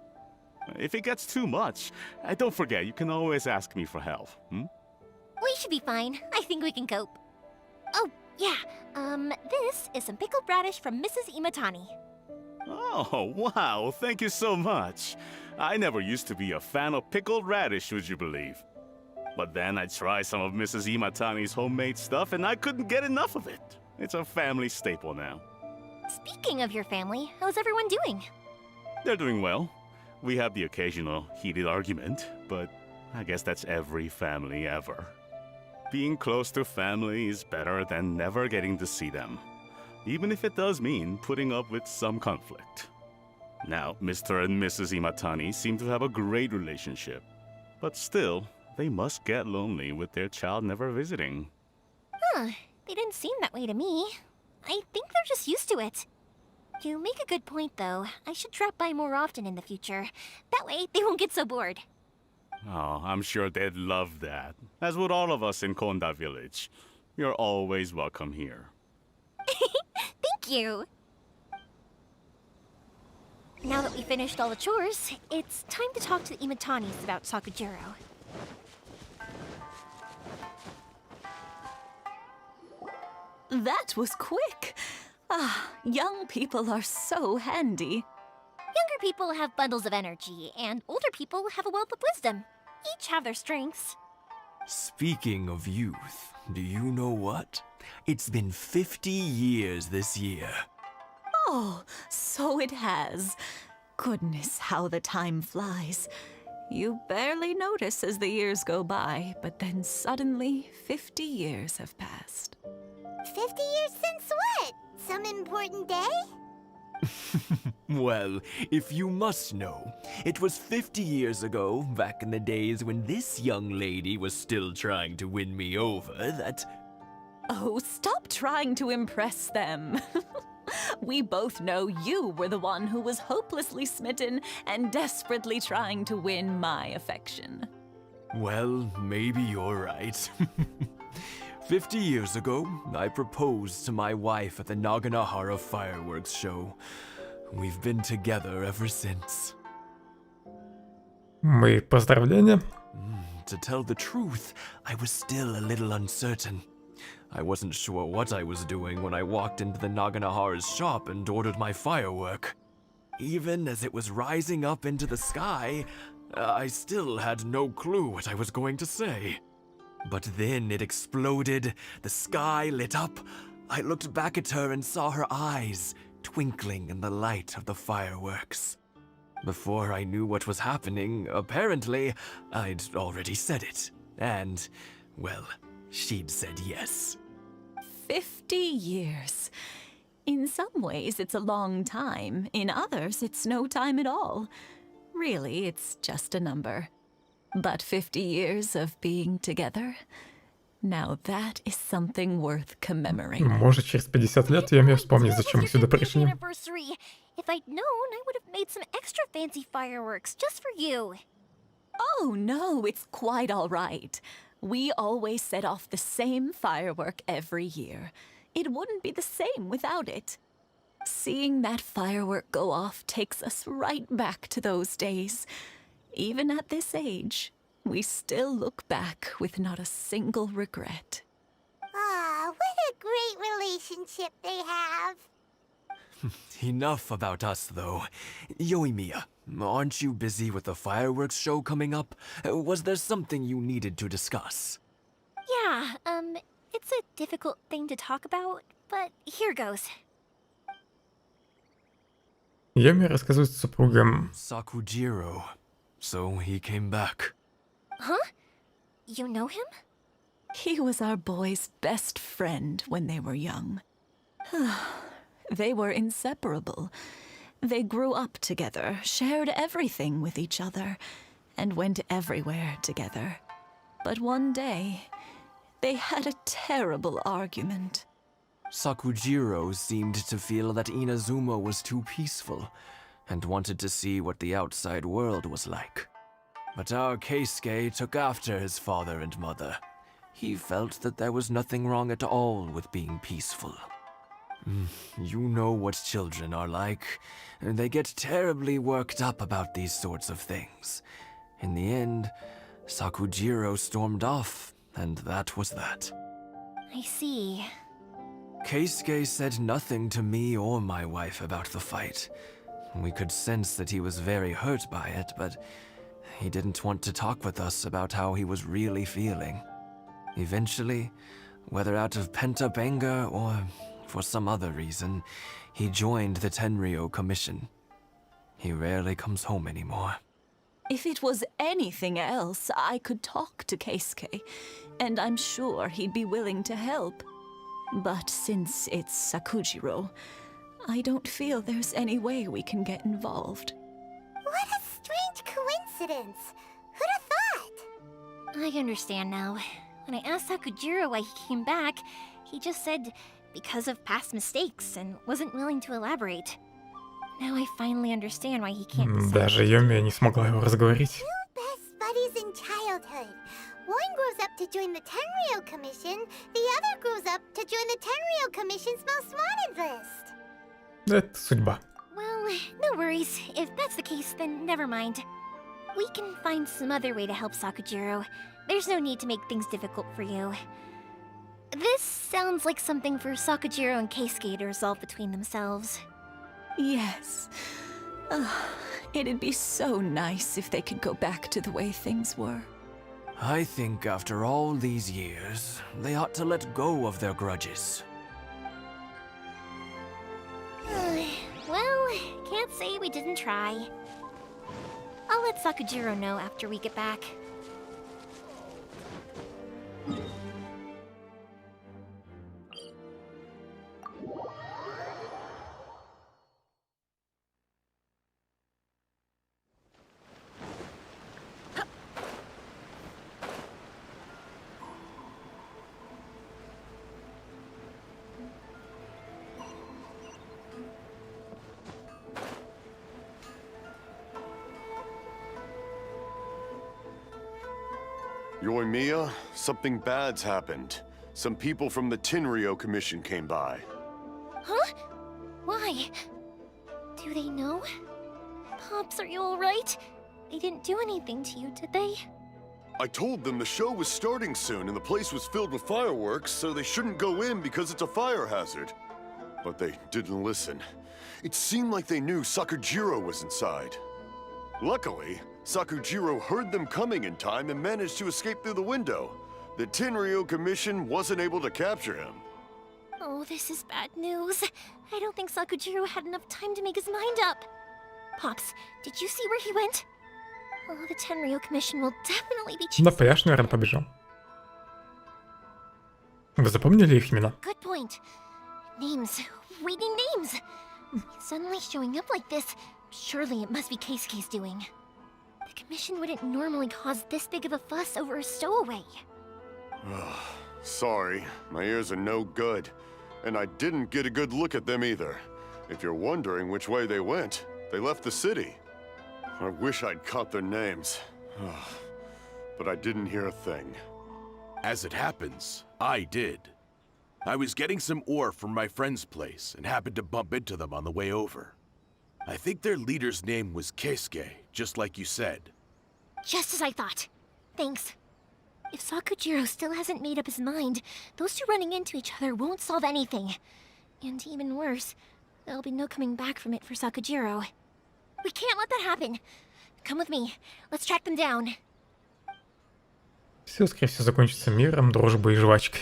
If it gets too much, don't forget, you can always ask me for help, We should be fine. I think we can cope. Oh, yeah. This is some pickled radish from Mrs. Imatani. Oh, wow, thank you so much. I never used to be a fan of pickled radish, would you believe? But then I tried some of Mrs. Imatani's homemade stuff and I couldn't get enough of it. It's a family staple now. Speaking of your family, how's everyone doing? They're doing well. We have the occasional heated argument, but I guess that's every family ever. Being close to family is better than never getting to see them, even if it does mean putting up with some conflict. Now, Mr. and Mrs. Imatani seem to have a great relationship, but still, they must get lonely with their child never visiting. Huh, they didn't seem that way to me. I think they're just used to it. You make a good point, though. I should drop by more often in the future. That way, they won't get so bored. Oh, I'm sure they'd love that, as would all of us in Konda Village. You're always welcome here. Thank you! Now that we finished all the chores, it's time to talk to the Imatanis about Sakujiro. That was quick. Ah, young people are so handy. Younger people have bundles of energy, and older people have a wealth of wisdom. Each have their strengths. Speaking of youth, do you know what? It's been 50 years this year. Oh, so it has. Goodness, how the time flies. You barely notice as the years go by, but then suddenly 50 years have passed. 50 years since what? Some important day? Well, if you must know, it was 50 years ago, back in the days when this young lady was still trying to win me over, that... Oh, stop trying to impress them. We both know you were the one who was hopelessly smitten and desperately trying to win my affection. Well, maybe you're right. 50 years ago, I proposed to my wife at the Naganahara fireworks show. We've been together ever since. Мои поздравления. To tell the truth, I was still a little uncertain. I wasn't sure what I was doing when I walked into the Naganahara's shop and ordered my firework. Even as it was rising up into the sky, I still had no clue what I was going to say. But then it exploded, the sky lit up. I looked back at her and saw her eyes twinkling in the light of the fireworks. Before I knew what was happening, apparently, I'd already said it. And, well, she'd said yes. 50 years. In some ways, it's a long time. In others, it's no time at all. Really, it's just a number. But 50 years of being together, now that is something worth commemorating. Может, через 50 лет я вспомню, зачем мы сюда пришли. If I'd known, I would have made some extra fancy fireworks just for you. Oh, no, it's quite all right. We always set off the same firework every year. It wouldn't be the same without it. Seeing that firework go off takes us right back to those days. Even at this age, we still look back with not a single regret. Ah, what a great relationship they have. Enough about us, though. Yoimiya, aren't you busy with the fireworks show coming up? Was there something you needed to discuss? Yeah, it's a difficult thing to talk about, but here goes. Йоми рассказывает супругам. Sakujiro. So he came back. Huh? You know him? He was our boy's best friend when they were young. They were inseparable. They grew up together, shared everything with each other, and went everywhere together. But one day, they had a terrible argument. Sakujiro seemed to feel that Inazuma was too peaceful, and wanted to see what the outside world was like. But our Keisuke took after his father and mother. He felt that there was nothing wrong at all with being peaceful. You know what children are like. They get terribly worked up about these sorts of things. In the end, Sakujiro stormed off, and that was that. I see. Keisuke said nothing to me or my wife about the fight. We could sense that he was very hurt by it, but he didn't want to talk with us about how he was really feeling. Eventually, whether out of pent-up anger or for some other reason, he joined the Tenryou Commission. He rarely comes home anymore. If it was anything else, I could talk to Keisuke, and I'm sure he'd be willing to help. But since it's Sakujiro, I don't feel there's any way we can get involved. What a strange coincidence! Who'd have thought? I understand now. When I asked Sakujiro why he came back, he just said because of past mistakes and wasn't willing to elaborate. Now I finally understand why he can't decide. Даже Юми не смогла его разговорить. Two best buddies in childhood. One grows up to join the Tenryou Commission, the other grows up to join the Tenryou Commission's most wanted list. Это судьба. Well, no worries. If that's the case, then never mind. We can find some other way to help Sakujiro. There's no need to make things difficult for you. This sounds like something for Sakujiro and Keisuke to resolve between themselves. Yes. It'd be so nice if they could go back to the way things were. I think after all these years, they ought to let go of their grudges. Well, can't say we didn't try. I'll let Sakujiro know after we get back. Yoimiya, something bad's happened. Some people from the Tenryou Commission came by. Huh? Why? Do they know? Pops, are you alright? They didn't do anything to you, did they? I told them the show was starting soon and the place was filled with fireworks, so they shouldn't go in because it's a fire hazard. But they didn't listen. It seemed like they knew Sakujiro was inside. Luckily, Sakujiro heard them coming in time and managed to escape through the window. The Tenryou Commission wasn't able to capture him. Oh, this is bad news. I don't think Sakujiro had enough time to make his mind up. Pops, did you see where he went? Oh, the Tenryou Commission will definitely be На пляж, наверное, побежал. Вы запомнили их имена? Good point. Names. Reading names. Suddenly showing up like this. Surely it must be Keisuke's doing. The Commission wouldn't normally cause this big of a fuss over a stowaway. Sorry, my ears are no good. And I didn't get a good look at them either. If you're wondering which way they went, they left the city. I wish I'd caught their names. But I didn't hear a thing. As it happens, I did. I was getting some ore from my friend's place and happened to bump into them on the way over. I think their leader's name was Keisuke, just like you said. Just as I thought. Thanks. If Sakujiro still hasn't made up his mind, those two running into each other won't solve anything. And even worse, there'll be no coming back from it for Sakujiro. We can't let that happen. Come with me. Let's track them down. Все, скорее всего, закончится миром, дружбой и жвачкой.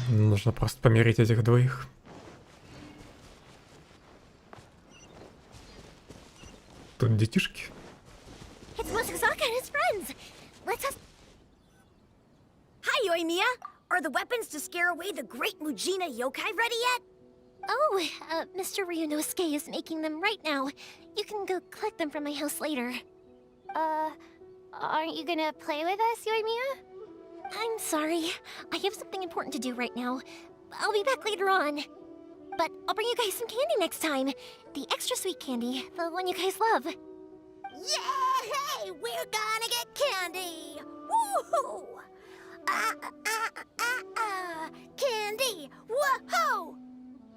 Нужно просто помирить этих двоих. Тут детишки. It's Mochizaka and his friends. Let's us. Hi, Yoimiya. Are the weapons to scare away the great Mujina yokai ready yet? Oh, Mr. Ryunosuke is making them right now. You can go collect them from my house later. Aren't you gonna play with us, Yoimiya? I'm sorry. I have something important to do right now. I'll be back later on. But I'll bring you guys some candy next time. The extra sweet candy, the one you guys love. Yay! We're gonna get candy! Woohoo! Candy! Woohoo!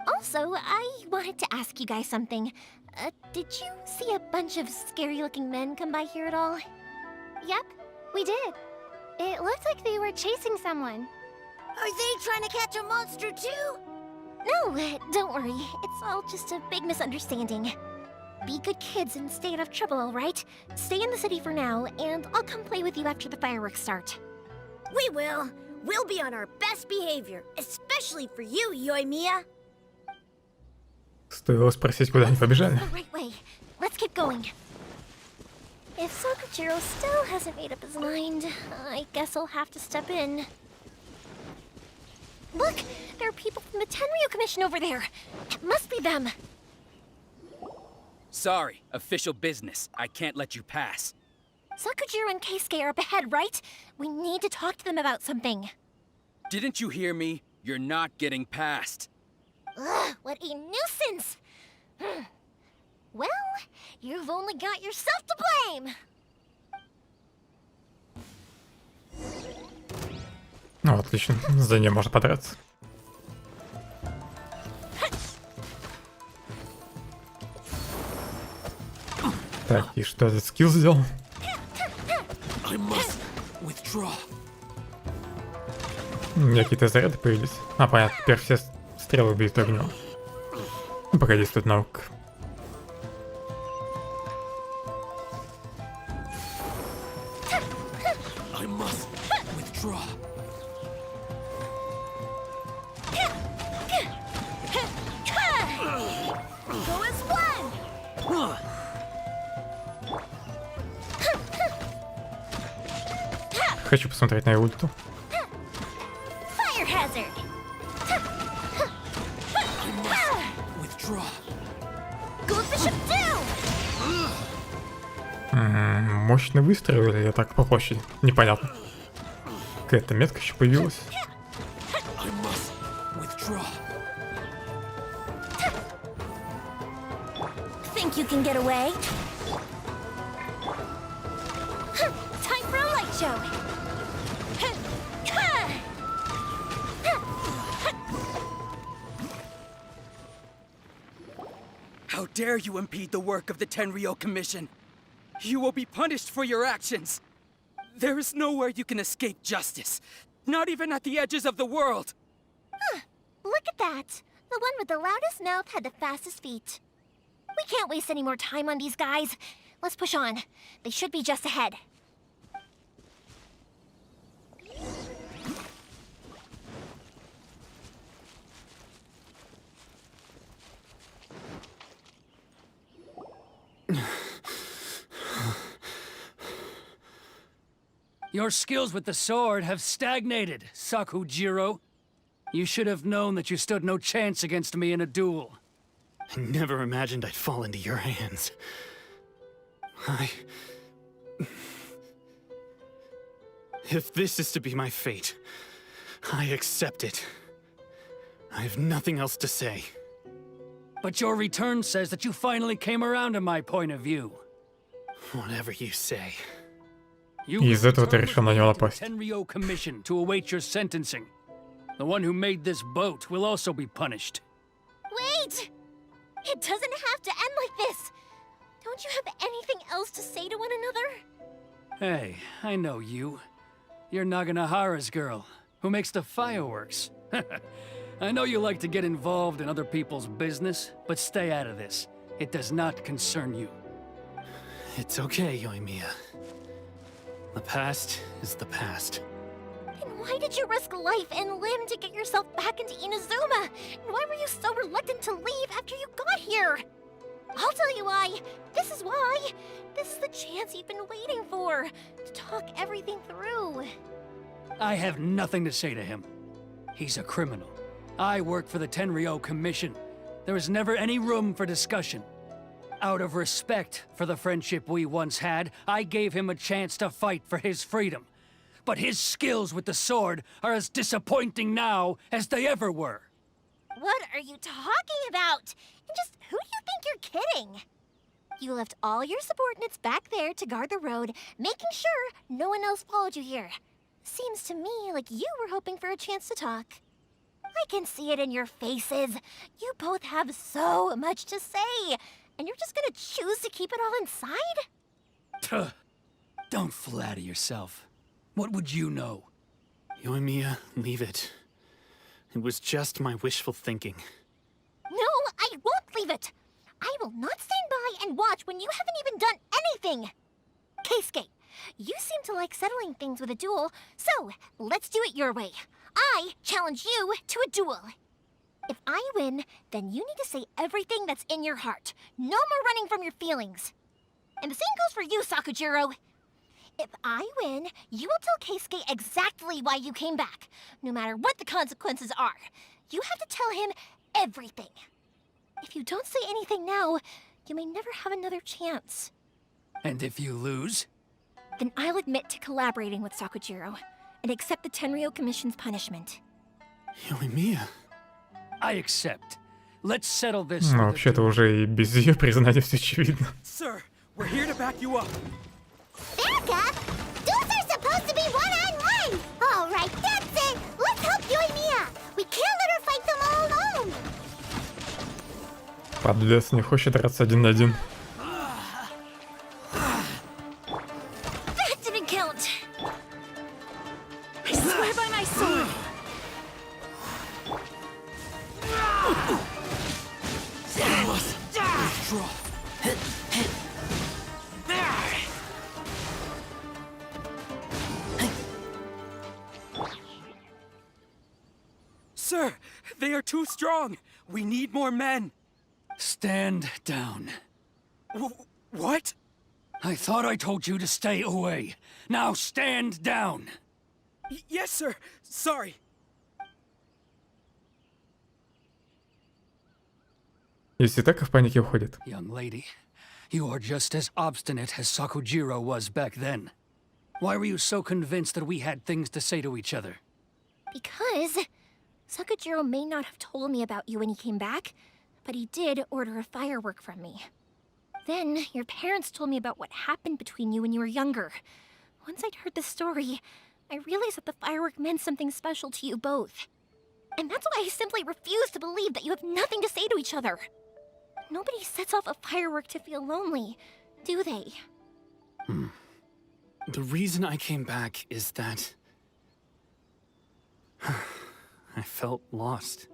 Also, I wanted to ask you guys something. Did you see a bunch of scary-looking men come by here at all? Yep, we did. It looked like they were chasing someone. Are they trying to catch a monster too? No, don't worry. It's all just a big misunderstanding. Be good kids and stay out of trouble, alright? Stay in the city for now, and I'll come play with you after the fireworks start. We will. We'll be on our best behavior, especially for you, Yoimiya. Стоило спросить, куда они побежали. The right way. Let's get going. If Sakujiro still hasn't made up his mind, I guess I'll have to step in. Look! There are people from the Tenryu Commission over there! It must be them! Sorry, official business. I can't let you pass. Sakujiro and Keisuke are up ahead, right? We need to talk to them about something. Didn't you hear me? You're not getting past. Ugh, what a nuisance! Well, you've only got yourself to blame! Ну, отлично. За нее можно подраться. Так, и что этот скилл сделал? У меня какие-то заряды появились. А, понятно, теперь все стрелы бьют огнем. Ну, погоди, тут наука. Хочу посмотреть на ее ульту. Fire hazard! Мощный выстрел или я так по площади? Непонятно. Какая-то метка еще появилась. Think you can get away? Time for a light show! How dare you impede the work of the Tenryo Commission? You will be punished for your actions. There is nowhere you can escape justice. Not even at the edges of the world. Look at that! The one with the loudest mouth had the fastest feet. We can't waste any more time on these guys. Let's push on. They should be just ahead. Your skills with the sword have stagnated, Sakujiro. You should have known that you stood no chance against me in a duel. I never imagined I'd fall into your hands. If this is to be my fate, I accept it. I have nothing else to say. But your return says that you finally came around to my point of view. Whatever you say. И из этого ты решил на него напасть. Tenryo Commission to await your sentencing. The one who made this boat will also be punished. Wait! It doesn't have to end like this! Don't you have anything else to say to one another? Hey, I know you. You're Naganahara's girl, who makes the fireworks. I know you like to get involved in other people's business, but stay out of this. It does not concern you. It's okay, Yoimiya. The past is the past. Then why did you risk life and limb to get yourself back into Inazuma? And why were you so reluctant to leave after you got here? I'll tell you why. This is why. This is the chance you've been waiting for. To talk everything through. I have nothing to say to him. He's a criminal. I work for the Tenryo Commission. There is never any room for discussion. Out of respect for the friendship we once had, I gave him a chance to fight for his freedom. But his skills with the sword are as disappointing now as they ever were. What are you talking about? And just who do you think you're kidding? You left all your subordinates back there to guard the road, making sure no one else followed you here. Seems to me like you were hoping for a chance to talk. I can see it in your faces. You both have so much to say. And you're just gonna choose to keep it all inside? Don't flatter yourself. What would you know? Yoimiya, leave it. It was just my wishful thinking. No, I won't leave it! I will not stand by and watch when you haven't even done anything! Keisuke, you seem to like settling things with a duel, so let's do it your way. I challenge you to a duel. If I win, then you need to say everything that's in your heart. No more running from your feelings. And the same goes for you, Sakujiro. If I win, you will tell Keisuke exactly why you came back, no matter what the consequences are. You have to tell him everything. If you don't say anything now, you may never have another chance. And if you lose? Then I'll admit to collaborating with Sakujiro and accept the Tenryou Commission's punishment. Yoimiya. I accept. Let's settle this. Ну, вообще-то уже и без ее признания все очевидно. Sir, we're here to back you up. Backup? Duels are supposed to be one-on-one! Alright, that's it! Let's help Yoimiya! We can't let her fight them all alone! Подлец, не хочет драться 1 на 1. That didn't count. I swear by my sword. Sir, they are too strong. We need more men. Stand down. What? I thought I told you to stay away. Now stand down. Yes, sir. Sorry. И все так в панике уходит. Young lady, you are just as obstinate as Sakujiro was back then. Why were you so convinced that we had things to say to each other? Because Sakujiro may not have told me about you when he came back, but he did order a firework from me. Then, your parents told me about what happened between you when you were younger. Once I'd heard the story, I realized that the firework meant something special to you both. And that's why I simply refuse to believe that you have nothing to say to each other. Nobody sets off a firework to feel lonely, do they? The reason I came back is that I felt lost.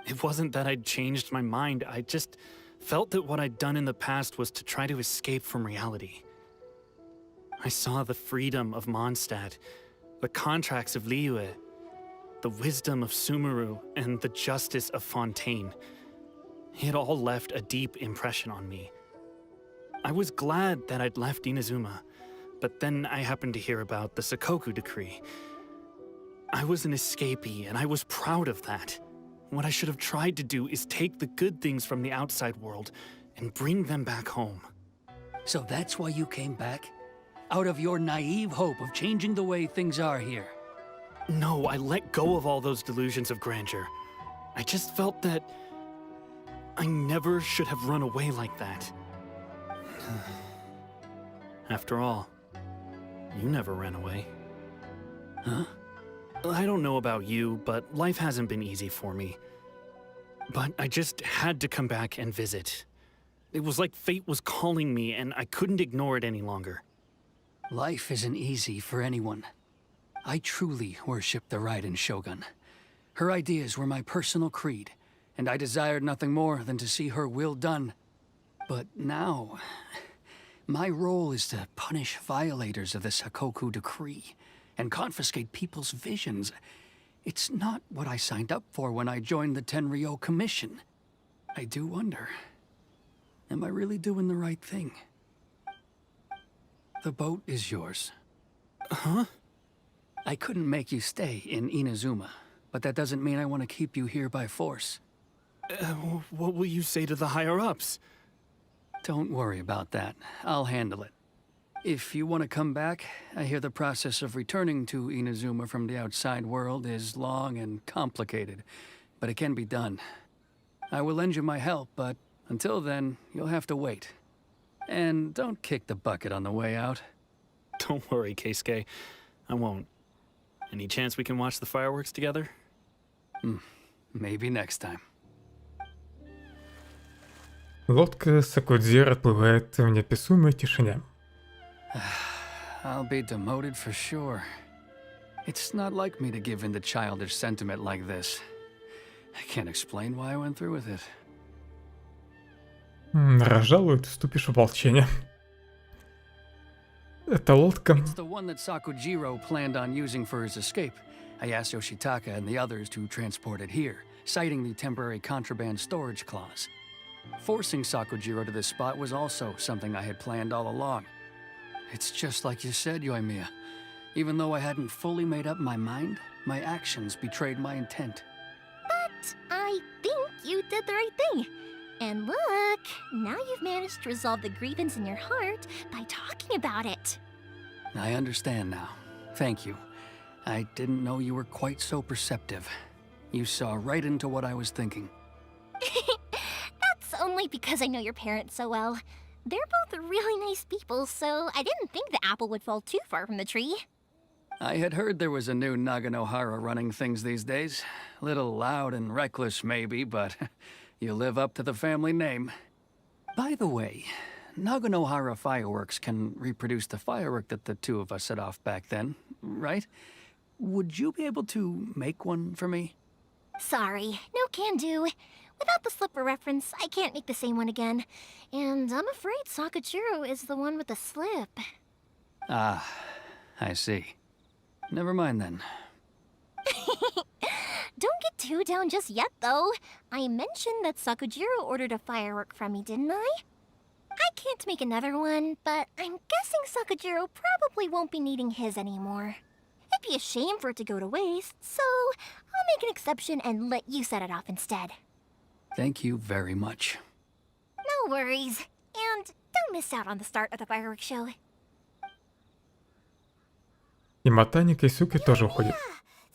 It wasn't that I'd changed my mind, I just felt that what I'd done in the past was to try to escape from reality. I saw the freedom of Mondstadt, the contracts of Liyue, the wisdom of Sumeru, and the justice of Fontaine. It all left a deep impression on me. I was glad that I'd left Inazuma, but then I happened to hear about the Sakoku decree. I was an escapee, and I was proud of that. What I should have tried to do is take the good things from the outside world and bring them back home. So that's why you came back? Out of your naive hope of changing the way things are here? No, I let go of all those delusions of grandeur. I just felt that I never should have run away like that. After all, you never ran away. Huh? I don't know about you, but life hasn't been easy for me. But I just had to come back and visit. It was like fate was calling me, and I couldn't ignore it any longer. Life isn't easy for anyone. I truly worship the Raiden Shogun. Her ideas were my personal creed, and I desired nothing more than to see her will done. But now, my role is to punish violators of the Sakoku decree and confiscate people's visions. It's not what I signed up for when I joined the Tenryou Commission. I do wonder, am I really doing the right thing? The boat is yours. Huh? I couldn't make you stay in Inazuma, but that doesn't mean I want to keep you here by force. What will you say to the higher-ups? Don't worry about that. I'll handle it. If you want to come back, I hear the process of returning to Inazuma from the outside world is long and complicated, but it can be done. I will lend you my help, but until then, you'll have to wait. And don't kick the bucket on the way out. Don't worry, Keisuke. I won't. Any chance we can watch the fireworks together? Maybe next time. Лодка Сакудзир отплывает в неописуемой тишине. I'll be demoted for sure. It's not like me to give in to childish sentiment like this. I can't explain why I went through with it. Разжалуй, ты вступишь в ополчение. Это лодка. It's the one that Sakujiro planned on using for his escape. I asked Yoshitaka and the others to transport it here, citing the temporary contraband storage clause. Forcing Sakujiro to this spot was also something I had planned all along. It's just like you said, Yoimiya. Even though I hadn't fully made up my mind, my actions betrayed my intent. But I think you did the right thing. And look, now you've managed to resolve the grievance in your heart by talking about it. I understand now. Thank you. I didn't know you were quite so perceptive. You saw right into what I was thinking. That's only because I know your parents so well. They're both really nice people, so I didn't think the apple would fall too far from the tree. I had heard there was a new Naganohara running things these days. Little loud and reckless, maybe, but you live up to the family name. By the way, Naganohara fireworks can reproduce the firework that the two of us set off back then, right? Would you be able to make one for me? Sorry, no can do. Without the slipper reference, I can't make the same one again. And I'm afraid Sakujiro is the one with the slip. Ah, I see. Never mind then. Don't get too down just yet, though. I mentioned that Sakujiro ordered a firework from me, didn't I? I can't make another one, but I'm guessing Sakujiro probably won't be needing his anymore. It'd be a shame for it to go to waste, so I'll make an exception and let you set it off instead. Thank you very much. No worries. And don't miss out on the start of the fireworks show. И Матани Кайсуки тоже уходит.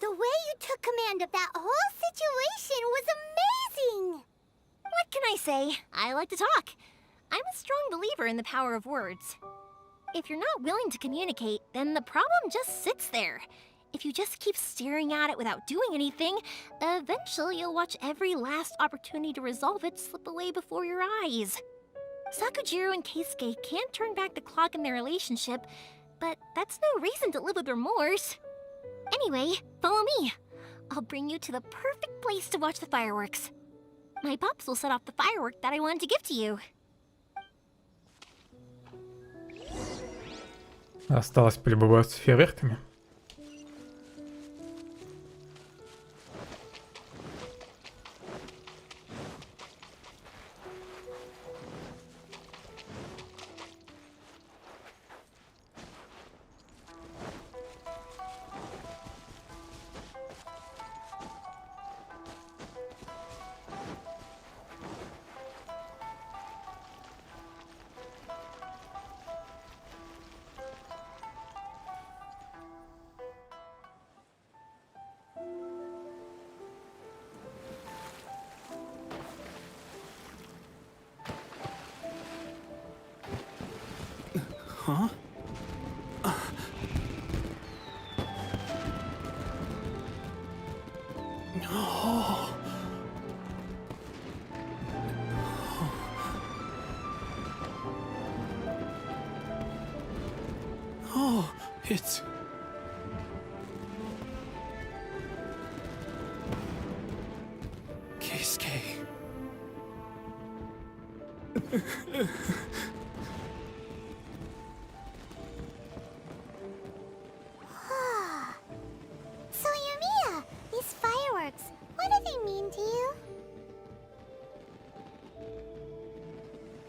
The way you took command of that whole situation was amazing! What can I say? I like to talk. I'm a strong believer in the power of words. If you're not willing to communicate, then the problem just sits there. If you just keep staring at it without doing anything, eventually you'll watch every last opportunity to resolve it slip away before your eyes. Sakujiro and Keisuke can't turn back the clock in their relationship, but that's no reason to live with remorse. Anyway, follow me. I'll bring you to the perfect place to watch the fireworks. My pops will set off the firework that I wanted to give to you. Осталось полюбоваться фейерверками. Huh? No. Oh, it's... Keisuke. So, Yumiya, these fireworks, what do they mean to you?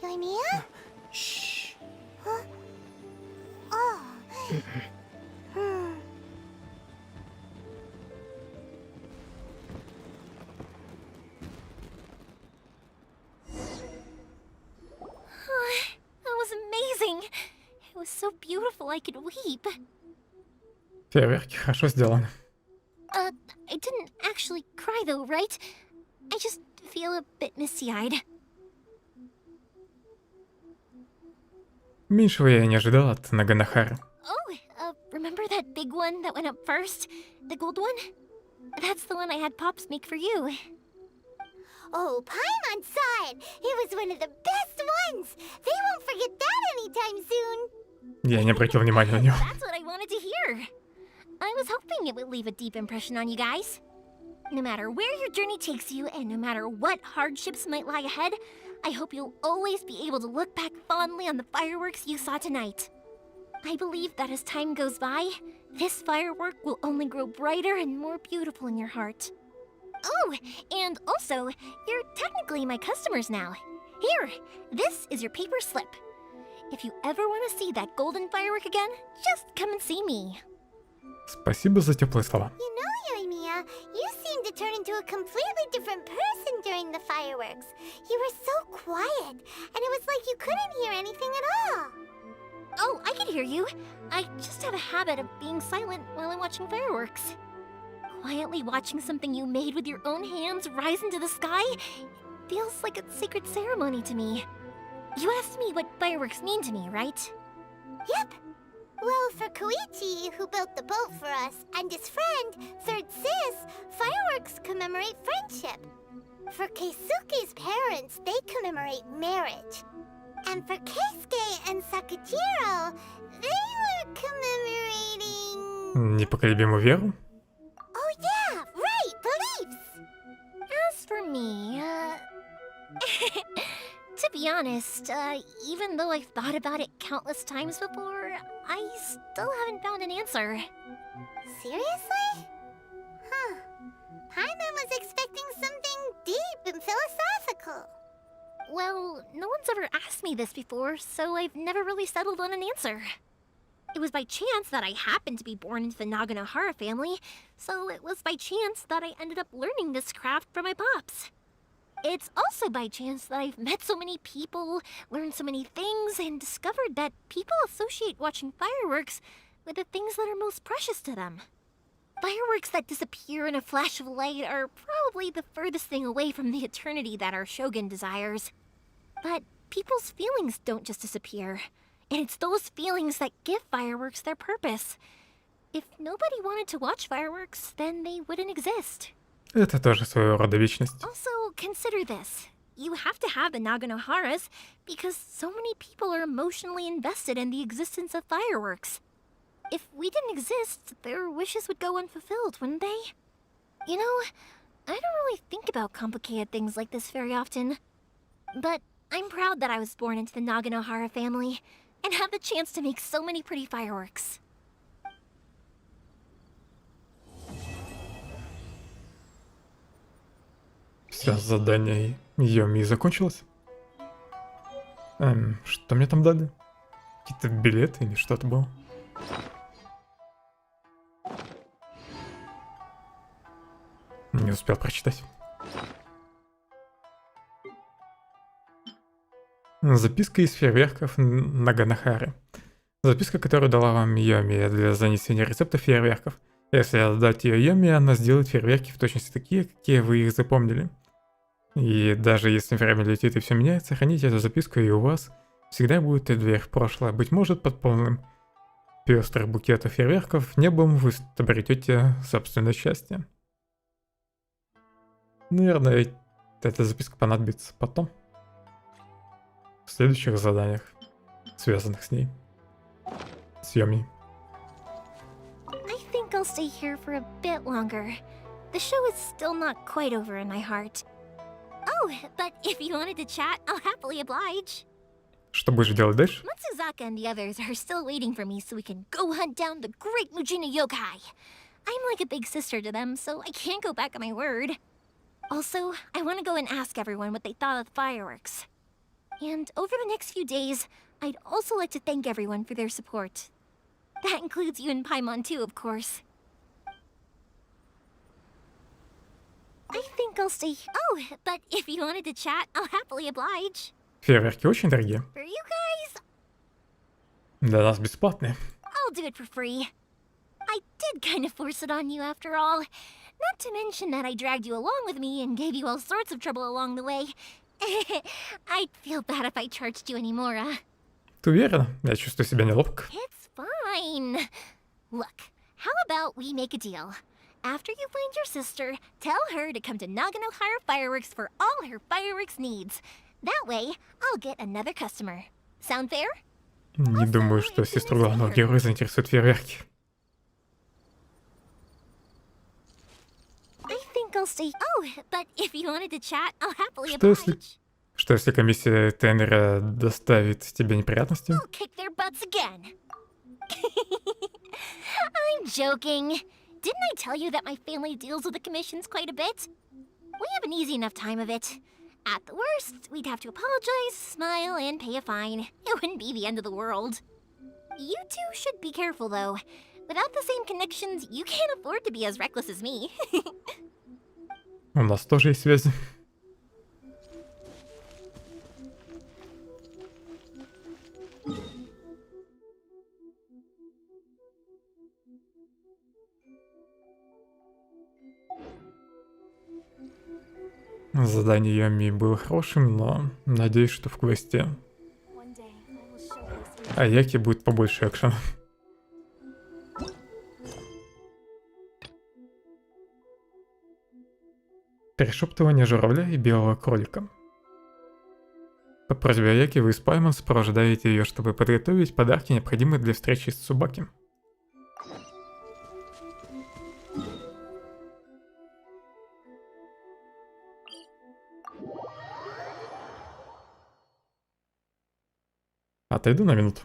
Yumiya? Shh. Huh? Oh. That was amazing. It was so beautiful I could weep. Фейерверки хорошо сделаны. I didn't actually cry though, right? I just feel a bit misty-eyed. Меньшего я и не ожидал от Наганахары. Oh, remember that big one that went up first? The gold one? That's the one I had Pops make for you. Oh, Paimon saw it! It was one of the best ones! They won't forget that anytime soon! Я не обратил внимания на него. That's what I wanted to hear. I was hoping it would leave a deep impression on you guys. No matter where your journey takes you, and no matter what hardships might lie ahead, I hope you'll always be able to look back fondly on the fireworks you saw tonight. I believe that as time goes by, this firework will only grow brighter and more beautiful in your heart. Oh, and also, you're technically my customers now. Here, this is your paper slip. If you ever want to see that golden firework again, just come and see me. Спасибо за теплые слова. You know, Yoimiya, you seemed to turn into a completely different person during the fireworks. You were so quiet, and it was like you couldn't hear anything at all. Oh, I can hear you. I just have a habit of being silent while I'm watching fireworks. Quietly watching something you made with your own hands rise into the sky feels like a sacred ceremony to me. You asked me what fireworks mean to me, right? Yep. Well, for Koichi, who built the boat for us, and his friend, Third Sis, fireworks commemorate friendship. For Keisuke's parents, they commemorate marriage. And for Keisuke and Sakajiro, they were commemorating... Непоколебимую веру? Oh yeah, right, beliefs! As for me, to be honest, even though I've thought about it countless times before, I still haven't found an answer. Seriously? Huh. Paimon was expecting something deep and philosophical. Well, no one's ever asked me this before, so I've never really settled on an answer. It was by chance that I happened to be born into the Naganohara family, so it was by chance that I ended up learning this craft from my pops. It's also by chance that I've met so many people, learned so many things, and discovered that people associate watching fireworks with the things that are most precious to them. Fireworks that disappear in a flash of light are probably the furthest thing away from the eternity that our shogun desires. But people's feelings don't just disappear, and it's those feelings that give fireworks their purpose. If nobody wanted to watch fireworks, then they wouldn't exist. Это тоже своего рода вечность. Also, consider this. You have to have the Naganoharas because so many people are emotionally invested in the existence of fireworks. If we didn't exist, their wishes would go unfulfilled, wouldn't they? You know, I don't really think about complicated things like this very often. But I'm proud that I was born into the Naganohara family and have the chance to make so many pretty fireworks. Все, задание Йоми закончилось. Что мне там дали? Какие-то билеты или что-то было? Не успел прочитать. Записка из фейерверков Наганахары. Записка, которую дала вам Йоми для занесения рецепта фейерверков. Если отдать ее Йоми, она сделает фейерверки в точности такие, какие вы их запомнили. И даже если время летит и все меняется, храните эту записку, и у вас всегда будет дверь в прошлое. Быть может, под полным пестрых букетов фейерверков небом вы обретете собственное счастье. Наверное, эта записка понадобится потом. В следующих заданиях, связанных с ней. С Йоми. I think I'll stay here for a bit longer. The show is still not quite over in my heart. Oh, but if you wanted to chat, I'll happily oblige. Что будешь делать дальше? Matsuzaka and the others are still waiting for me so we can go hunt down the great Mujina yokai. I'm like a big sister to them, so I can't go back on my word. Also, I want to go and ask everyone what they thought of the fireworks. And over the next few days, I'd also like to thank everyone for their support. That includes you and Paimon too, of course. I think I'll stay. Oh, but if you wanted to chat, I'll happily oblige. Фейерверки очень дорогие. For you guys, Для нас бесплатные. I'll do it for free. I did kind of force it on you after all. Not to mention that I dragged you along with me and gave you all sorts of trouble along the way. I'd feel bad if I charged you anymore, Ты уверена? Я чувствую себя неловко. It's fine. Look, how about we make a deal? After you find your sister, tell her to come to Naganohara Fireworks for all her fireworks needs. That way, I'll get another customer. Sound fair? Не думаю, что сестру главного героя заинтересуют фейерверки. I think think I'll stay. Oh, but if you wanted to chat, I'll happily Что если комиссия тренера доставит тебе неприятности? kick their butts again. I'm joking. Didn't I tell you that my family deals with the commissions quite a bit? We have an easy enough time of it. At the worst, we'd have to apologize, smile, and pay a fine. It wouldn't be the end of the world. You two should be careful, though. Without the same connections, you can't afford to be as reckless as me. У нас тоже есть связи. Задание Йоми было хорошим, но надеюсь, что в квесте Аяки будет побольше экшена. Перешептывание журавля и белого кролика. По просьбе Аяки вы с Паймон сопровождаете ее, чтобы подготовить подарки, необходимые для встречи с Цубаки. Отойду на минуту.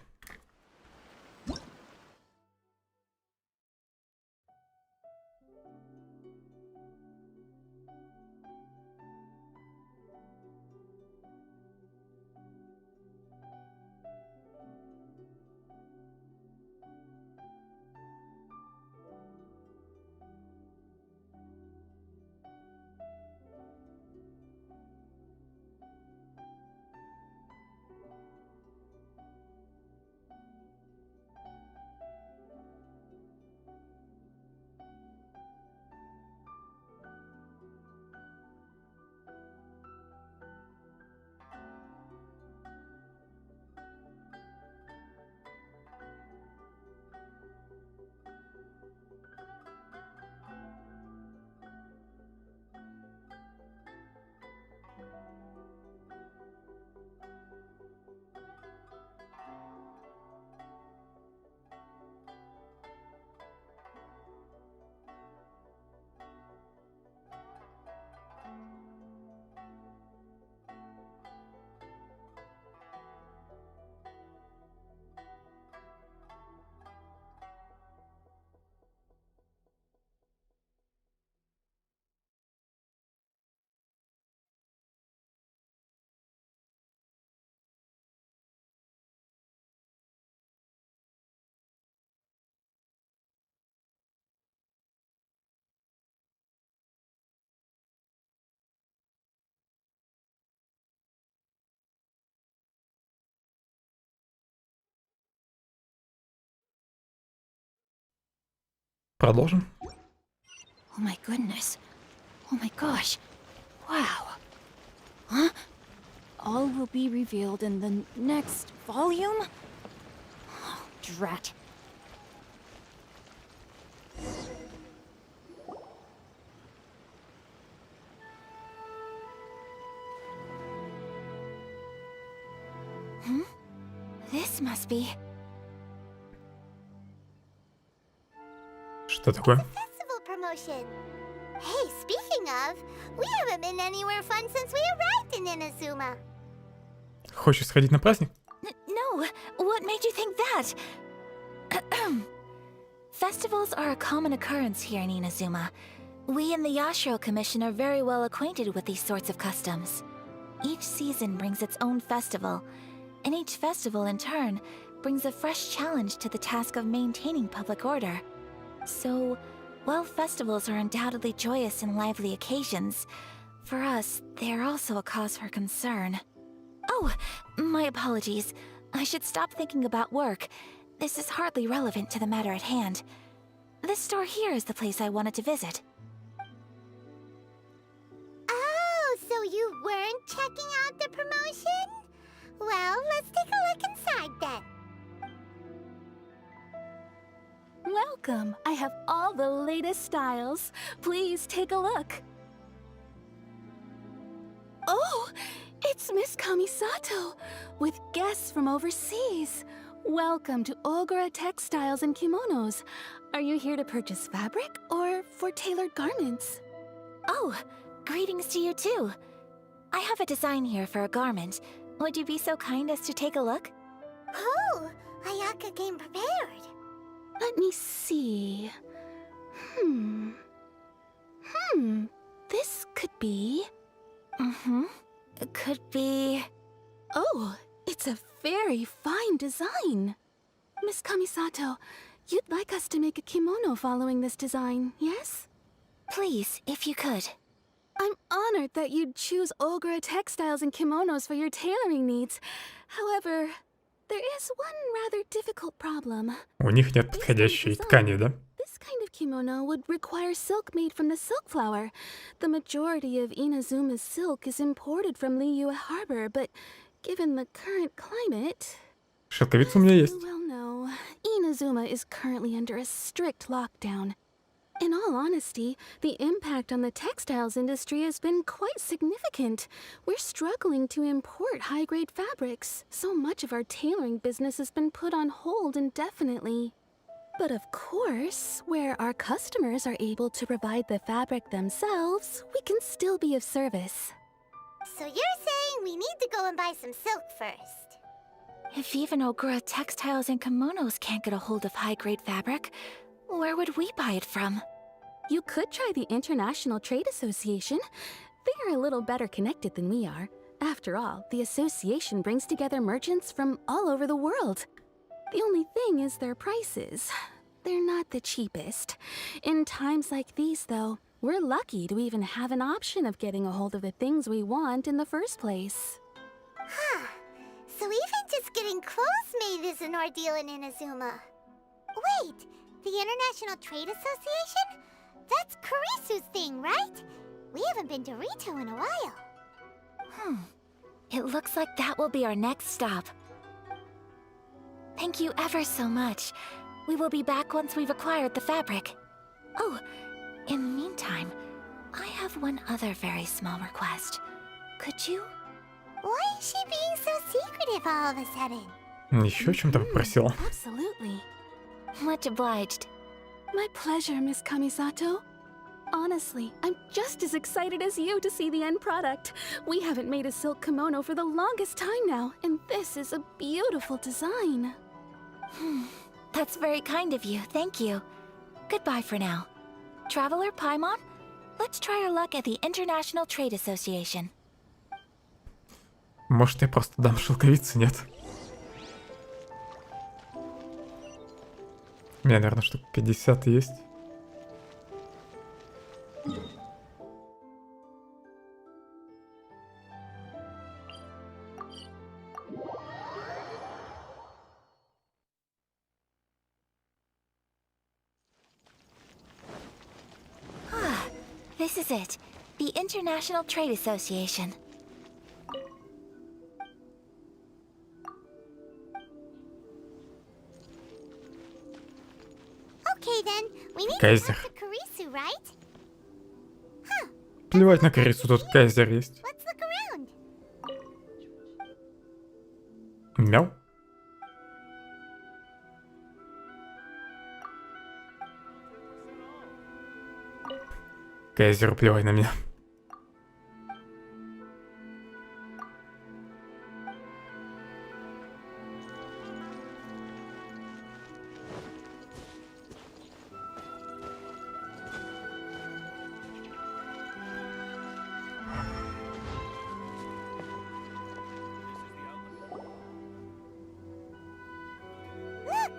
Продолжим. Oh my goodness. Oh my gosh. Wow. Huh? All will be revealed in the next volume? Oh, drat. This must be... Что такое? Festival promotion. Hey, speaking of, we haven't been anywhere fun since we arrived in Inazuma. Хочешь сходить на праздник? No, what made you think that? Festivals are a common occurrence here in Inazuma. We in the Yashiro Commission are very well acquainted with these sorts of customs. Each season brings its own festival, and each festival in turn brings a fresh challenge to the task of maintaining public order. So, while festivals are undoubtedly joyous and lively occasions, for us, they are also a cause for concern. Oh, my apologies. I should stop thinking about work. This is hardly relevant to the matter at hand. This store here is the place I wanted to visit. Oh, so you weren't checking out the promotion? Well, let's take a look inside then. Welcome. I have all the latest styles. Please take a look. Oh, it's Miss Kamisato with guests from overseas. Welcome to Ogura Textiles and Kimonos. Are you here to purchase fabric or for tailored garments? Oh, greetings to you too. I have a design here for a garment. Would you be so kind as to take a look? Oh, Ayaka came prepared. Let me see. This could be... It could be... Oh, it's a very fine design. Miss Kamisato, you'd like us to make a kimono following this design, yes? Please, if you could. I'm honored that you'd choose Ogura textiles and kimonos for your tailoring needs. However, there is one rather difficult problem. У них нет подходящей ткани, да? This kind of kimono would require silk made from the silk flower. The majority of Inazuma's silk is imported from Liyue Harbor, but given the current climate... Шелковица у меня есть. Well, no. Inazuma is currently under a strict lockdown. In all honesty, the impact on the textiles industry has been quite significant. We're struggling to import high-grade fabrics. So much of our tailoring business has been put on hold indefinitely. But of course, where our customers are able to provide the fabric themselves, we can still be of service. So you're saying we need to go and buy some silk first? If even Ogura textiles and kimonos can't get a hold of high-grade fabric, where would we buy it from? You could try the International Trade Association. They're a little better connected than we are. After all, the association brings together merchants from all over the world. The only thing is their prices. They're not the cheapest. In times like these, though, we're lucky to even have an option of getting a hold of the things we want in the first place. Huh. So even just getting clothes made is an ordeal in Inazuma. Wait, the International Trade Association? That's Kurisu's thing, right? We haven't been to Rito in a while. It looks like that will be our next stop. Thank you ever so much. We will be back once we've acquired the fabric. Oh, in the meantime, I have one other very small request. Could you? Why is she being so secretive all of a sudden? Еще о чем-то попросила. Absolutely. Much obliged. My pleasure, Miss Kamisato. Honestly, I'm just as excited as you to see the end product. We haven't made a silk kimono for the longest time now, and this is a beautiful design. That's very kind of you, thank you. Goodbye for now. Traveler Paimon, let's try our luck at the International Trade Association. Может, я просто дам шелковицы, нет? У меня, наверное, штук 50 есть. This is it. The International Trade Association. Okay then, we need Кайзер. to talk to Kurisu, right? Плевать на Карису, тут кайзер есть. Let's look around. Мяу. Кайзеру плевай на меня.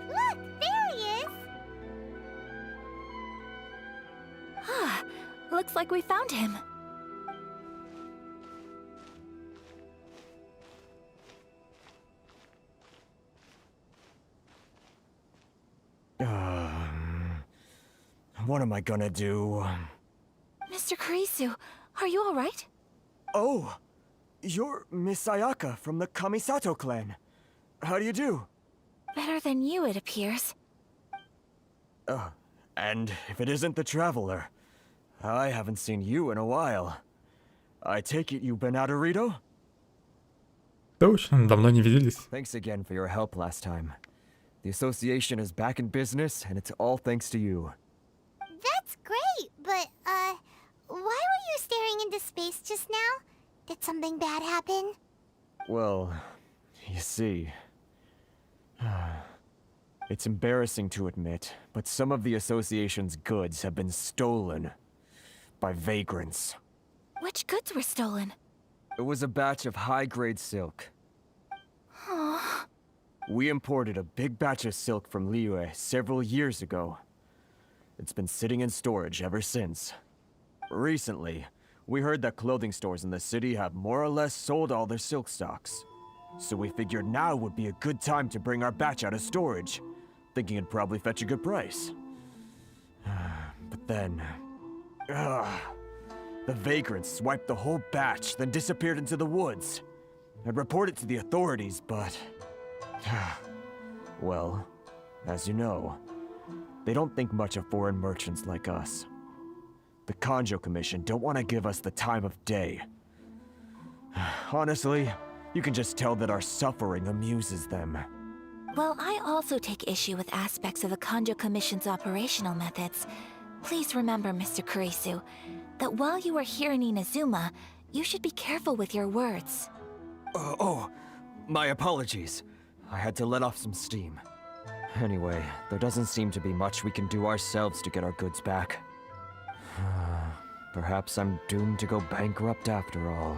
Look, there he is. Looks like we found him. What am I gonna do? Mr. Kurisu, are you alright? Oh, you're Miss Ayaka from the Kamisato clan. How do you do? Better than you, it appears. And if it isn't the Traveler, I haven't seen you in a while. I take it you've been out of Rito? Точно, давно не виделись. Thanks again for your help last time. The association is back in business, and it's all thanks to you. That's great, but, why were staring into space just now? Did something bad happen? Well, you see... It's embarrassing to admit, but some of the Association's goods have been stolen by vagrants. Which goods were stolen? It was a batch of high-grade silk. Oh. We imported a big batch of silk from Liyue several years ago. It's been sitting in storage ever since. Recently, we heard that clothing stores in the city have more or less sold all their silk stocks. So we figured now would be a good time to bring our batch out of storage, thinking it'd probably fetch a good price. But then... the vagrants swiped the whole batch, then disappeared into the woods. I'd report it to the authorities, but... well, as you know, they don't think much of foreign merchants like us. The Kanjo Commission don't want to give us the time of day. Honestly, you can just tell that our suffering amuses them. Well, I also take issue with aspects of the Kanjo Commission's operational methods. Please remember, Mr. Kurisu, that while you are here in Inazuma, you should be careful with your words. My apologies. I had to let off some steam. Anyway, there doesn't seem to be much we can do ourselves to get our goods back. Perhaps I'm doomed to go bankrupt after all.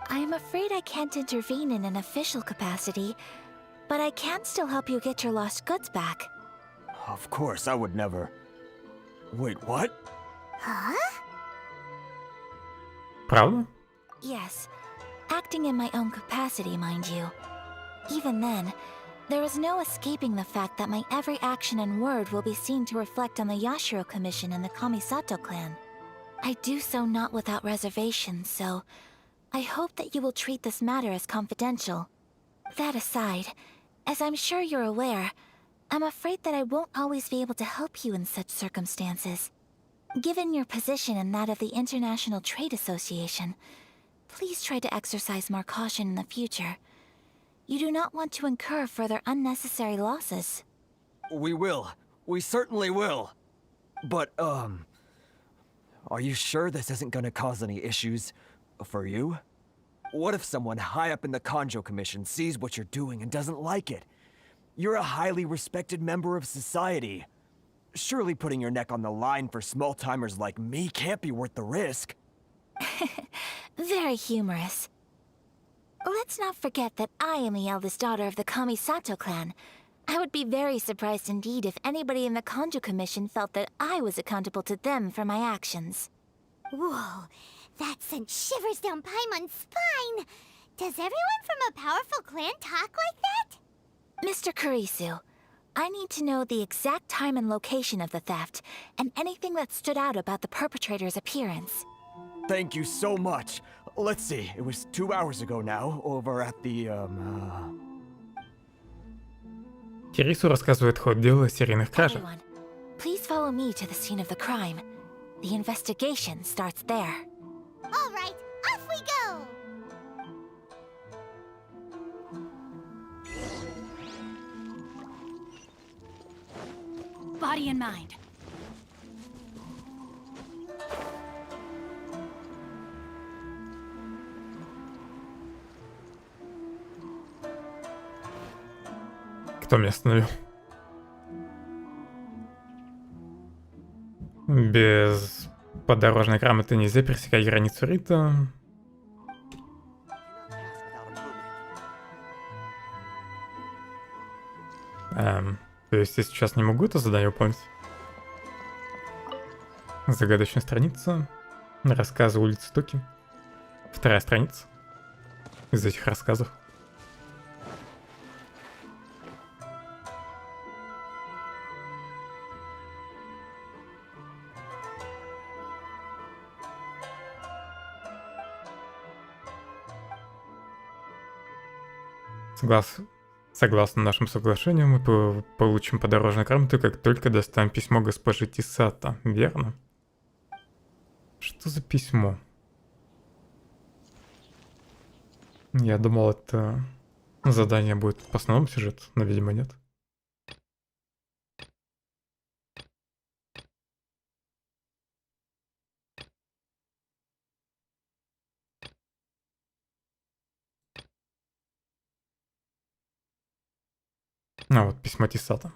I am afraid I can't intervene in an official capacity, but I can still help you get your lost goods back. Of course, I would never... Wait, what? Huh? Правда? Yes, acting in my own capacity, mind you. Even then, there is no escaping the fact that my every action and word will be seen to reflect on the Yashiro Commission and the Kamisato clan. I do so not without reservation, so I hope that you will treat this matter as confidential. That aside, as I'm sure you're aware, I'm afraid that I won't always be able to help you in such circumstances. Given your position and that of the International Trade Association, please try to exercise more caution in the future. You do not want to incur further unnecessary losses. We will. We certainly will. But, are you sure this isn't gonna cause any issues for you? What if someone high up in the Kanjo Commission sees what you're doing and doesn't like it? You're a highly respected member of society. Surely putting your neck on the line for small-timers like me can't be worth the risk. Very humorous. Let's not forget that I am the eldest daughter of the Kamisato clan. I would be very surprised indeed if anybody in the Kanjo Commission felt that I was accountable to them for my actions. Whoa, that sent shivers down Paimon's spine! Does everyone from a powerful clan talk like that? Mr. Kurisu, I need to know the exact time and location of the theft, and anything that stood out about the perpetrator's appearance. Thank you so much. Let's see, it was 2 hours ago now, over at the, Кирису рассказывает ход дела о серийных кражах. Everyone, please follow me to the scene of the crime. The investigation starts there. All right, off we go! Body and mind. Кто меня остановил? Без подорожной грамоты нельзя пересекать границу Рита. То есть я сейчас не могу это задание выполнить? Загадочная страница. Рассказы улицы Токи. Вторая страница из этих рассказов. Согласно нашему соглашению, мы получим подорожную грамоту, как только доставим письмо госпожи Тисата, верно? Что за письмо? Я думал, это задание будет по основному сюжету, но, видимо, нет. А вот письмо Тисата.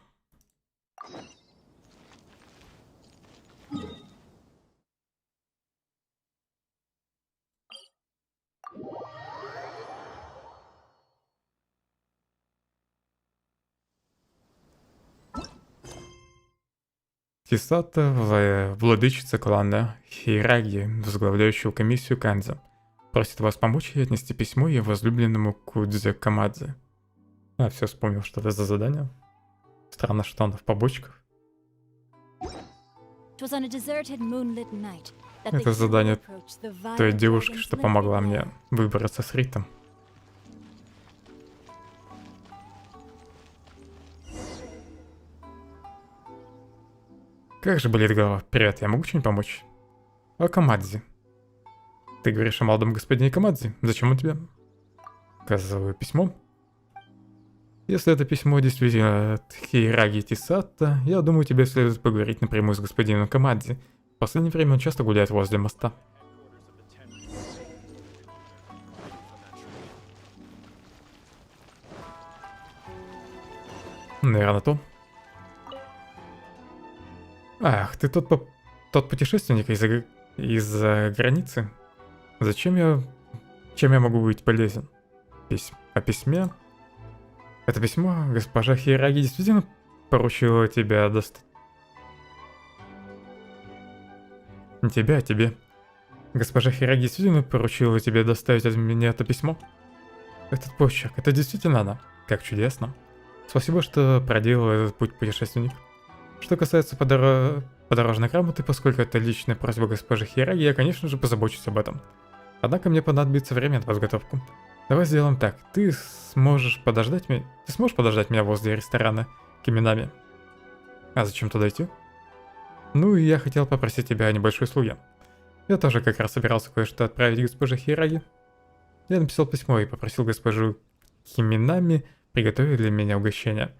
Тисата, владычица клана Хейраги, возглавляющего комиссию Канза, просит вас помочь ей отнести письмо ее возлюбленному Кудзе Камадзе. А, все вспомнил, что это за задание. Странно, что оно в побочках. Это задание той девушки, что помогла мне выбраться с Ритом. Как же болит голова. Привет, я могу что-нибудь помочь? О Камадзе. Ты говоришь о молодом господине Камадзе. Зачем он тебе? Указываю письмо. Если это письмо действительно от Хейраги Тисата, я думаю, тебе следует поговорить напрямую с господином Камадзе. В последнее время он часто гуляет возле моста. Наверное, то. Ах, ты тот путешественник из-за границы? Чем я могу быть полезен? О письме? Это письмо госпожа Хейраги действительно поручила тебя достать? Не тебя, а тебе. Госпожа Хейраги действительно поручила тебе доставить от меня это письмо? Этот почерк, это действительно она. Как чудесно. Спасибо, что проделал этот путь, путешественник. Что касается подорожной грамоты, поскольку это личная просьба госпожи Хейраги, я, конечно же, позабочусь об этом. Однако мне понадобится время на подготовку. Давай сделаем так. Ты сможешь подождать меня возле ресторана Киминами? А зачем туда идти? Ну и я хотел попросить тебя о небольшой услуге. Я тоже как раз собирался кое-что отправить госпоже Хейраги. Я написал письмо и попросил госпожу Киминами приготовить для меня угощение.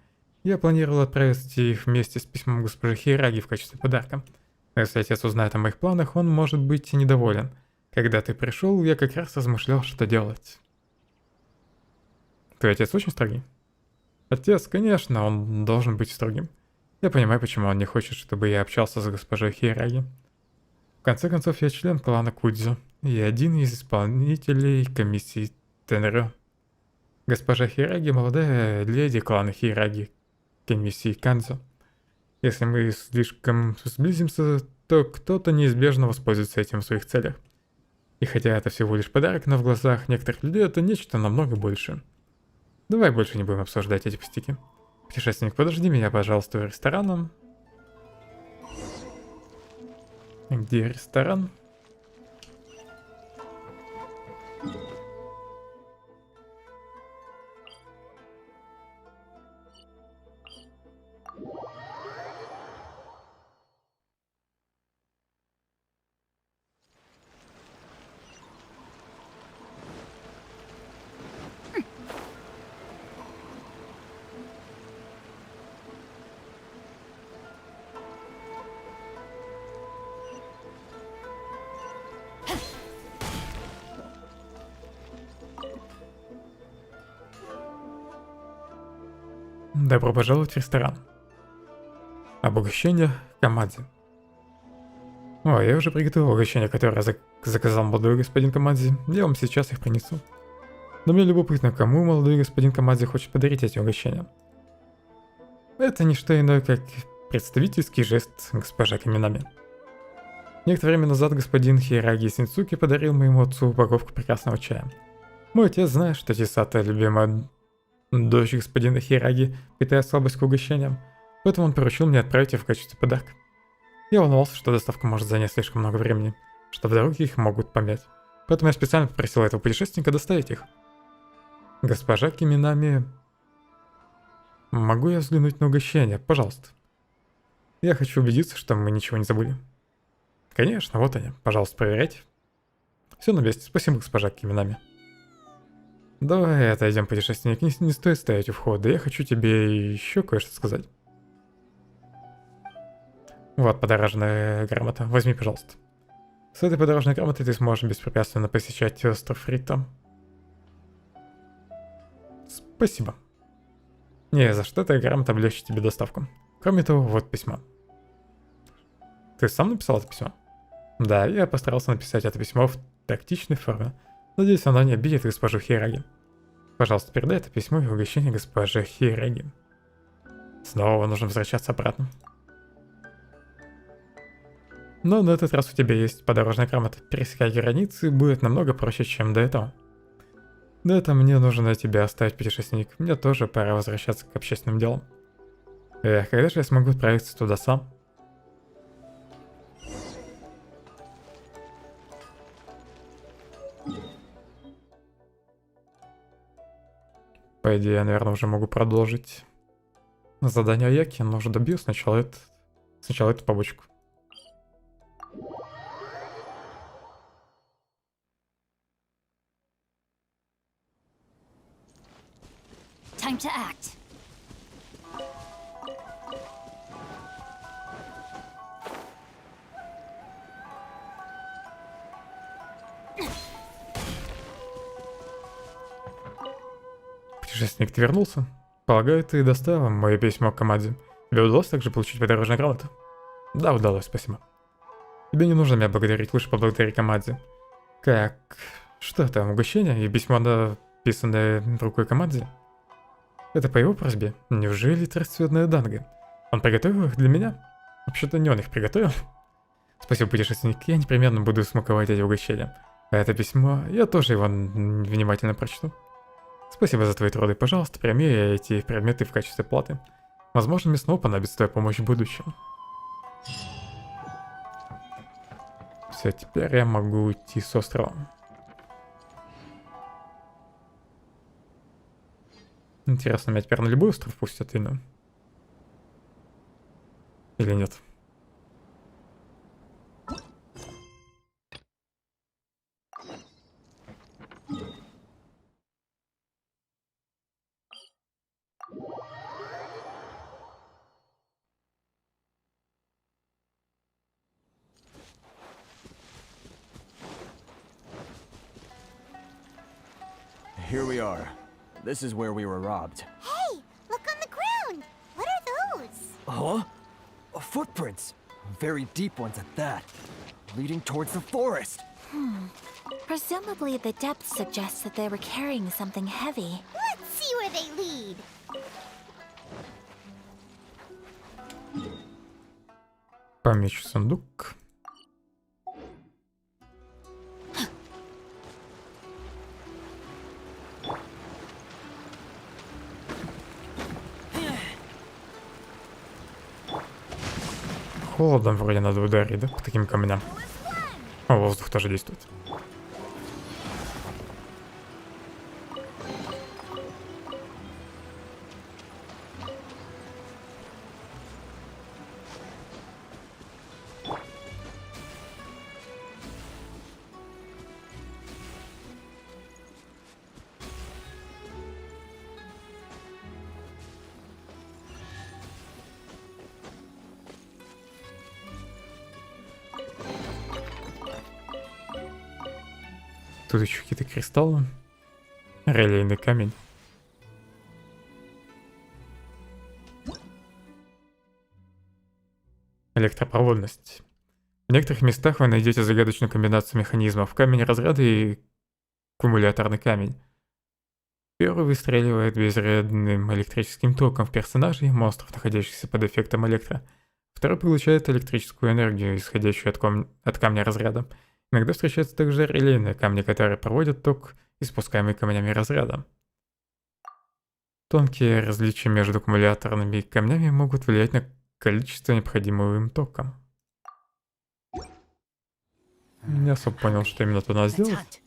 Я планировал отправить их вместе с письмом госпожи Хейраги в качестве подарка. Но если отец узнает о моих планах, он может быть недоволен. Когда ты пришел, я как раз размышлял, что делать. Твой отец очень строгий? Отец, конечно, он должен быть строгим. Я понимаю, почему он не хочет, чтобы я общался с госпожой Хейраги. В конце концов, я член клана Кудзю и один из исполнителей комиссии Тенрё. Госпожа Хейраги – молодая леди клана Хейраги, комиссии Канзо. Если мы слишком сблизимся, то кто-то неизбежно воспользуется этим в своих целях. И хотя это всего лишь подарок, но в глазах некоторых людей это нечто намного больше. Давай больше не будем обсуждать эти пустяки. Путешественник, подожди меня, пожалуйста, в ресторане. Где ресторан? Добро пожаловать в ресторан. Угощение Камадзе. О, я уже приготовил угощение, которое заказал молодой господин Камадзе. Я вам сейчас их принесу. Но мне любопытно, кому молодой господин Камадзе хочет подарить эти угощения. Это не что иное, как представительский жест госпожа Каминами. Некоторое время назад господин Хейраги Синцуки подарил моему отцу упаковку прекрасного чая. Мой отец знает, что Тисата, любимая дочь господина Хейраги, питает слабость к угощениям, поэтому он поручил мне отправить их в качестве подарка. Я волновался, что доставка может занять слишком много времени, что в дороге их могут помять, поэтому я специально попросил этого путешественника доставить их. Госпожа Киминами... Могу я взглянуть на угощение, пожалуйста? Я хочу убедиться, что мы ничего не забыли. Конечно, вот они, пожалуйста, проверяйте. Все на месте, спасибо, госпожа Киминами. Давай отойдем, путешественник, не стоит стоять у входа, я хочу тебе еще кое-что сказать. Вот подорожная грамота, возьми, пожалуйста. С этой подорожной грамотой ты сможешь беспрепятственно посещать остров Рита. Спасибо. Не, за что эта грамота облегчит тебе доставку. Кроме того, вот письмо. Ты сам написал это письмо? Да, я постарался написать это письмо в тактичной форме. Надеюсь, оно не обидит госпожу Хираги. Пожалуйста, передай это письмо и угощение госпоже Хираги. Снова нужно возвращаться обратно. Но на этот раз у тебя есть подорожная грамота. Пересекать границы будет намного проще, чем до этого. До этого мне нужно тебя оставить, путешественник. Мне тоже пора возвращаться к общественным делам. Эх, когда же я смогу отправиться туда сам? По идее, я, наверное, уже могу продолжить задание Аяки, но уже добью сначала эту побочку. Time to act. Путешественник, ты вернулся? Полагаю, ты доставил мое письмо к команде. Тебе удалось также получить подорожную грамоту? Да, удалось, спасибо. Тебе не нужно меня благодарить, лучше поблагодари команде. Как? Что это, угощение и письмо, написанное рукой команде? Это по его просьбе? Неужели трансцветная данга? Он приготовил их для меня? Вообще-то не он их приготовил. Спасибо, путешественник, я непременно буду смаковать эти угощения. А это письмо, я тоже его внимательно прочту. Спасибо за твои труды, пожалуйста, прими эти предметы в качестве платы. Возможно, мне снова понадобится твоя помощь в будущем. Все, теперь я могу уйти с острова. Интересно, меня теперь на любой остров пустят или нет? Here we are. This is where we were robbed. Hey, look on the ground. What are those? Huh? Footprints. Very deep ones at that. Leading towards the forest. Presumably the depth suggests that they were carrying something heavy. Let's see where they lead. Помечу сундук. Холодом вроде надо ударить, да, по таким камням. О, воздух тоже действует. Тут еще какие-то кристаллы. Релейный камень. Электропроводность. В некоторых местах вы найдете загадочную комбинацию механизмов. Камень разряда и аккумуляторный камень. Первый выстреливает безвредным электрическим током в персонажей и монстров, находящихся под эффектом электро. Второй получает электрическую энергию, исходящую от камня разряда. Иногда встречаются также релейные камни, которые проводят ток, испускаемый камнями разряда. Тонкие различия между аккумуляторными камнями могут влиять на количество необходимого им тока. Не особо понял, что именно тут надо сделать.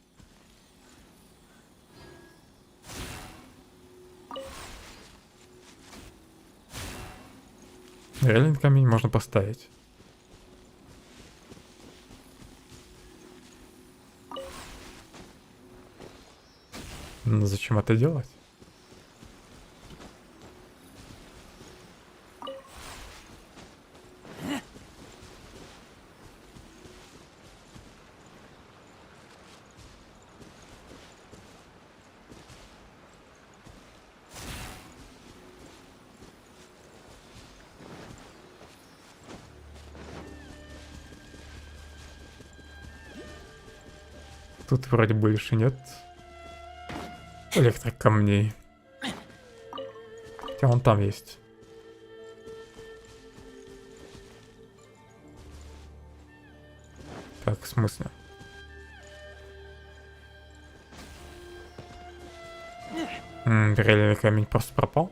Релейный камень можно поставить. Но зачем это делать? Тут вроде больше нет электрокамней. Хотя он там есть. Так, в смысле? Реальный камень просто пропал?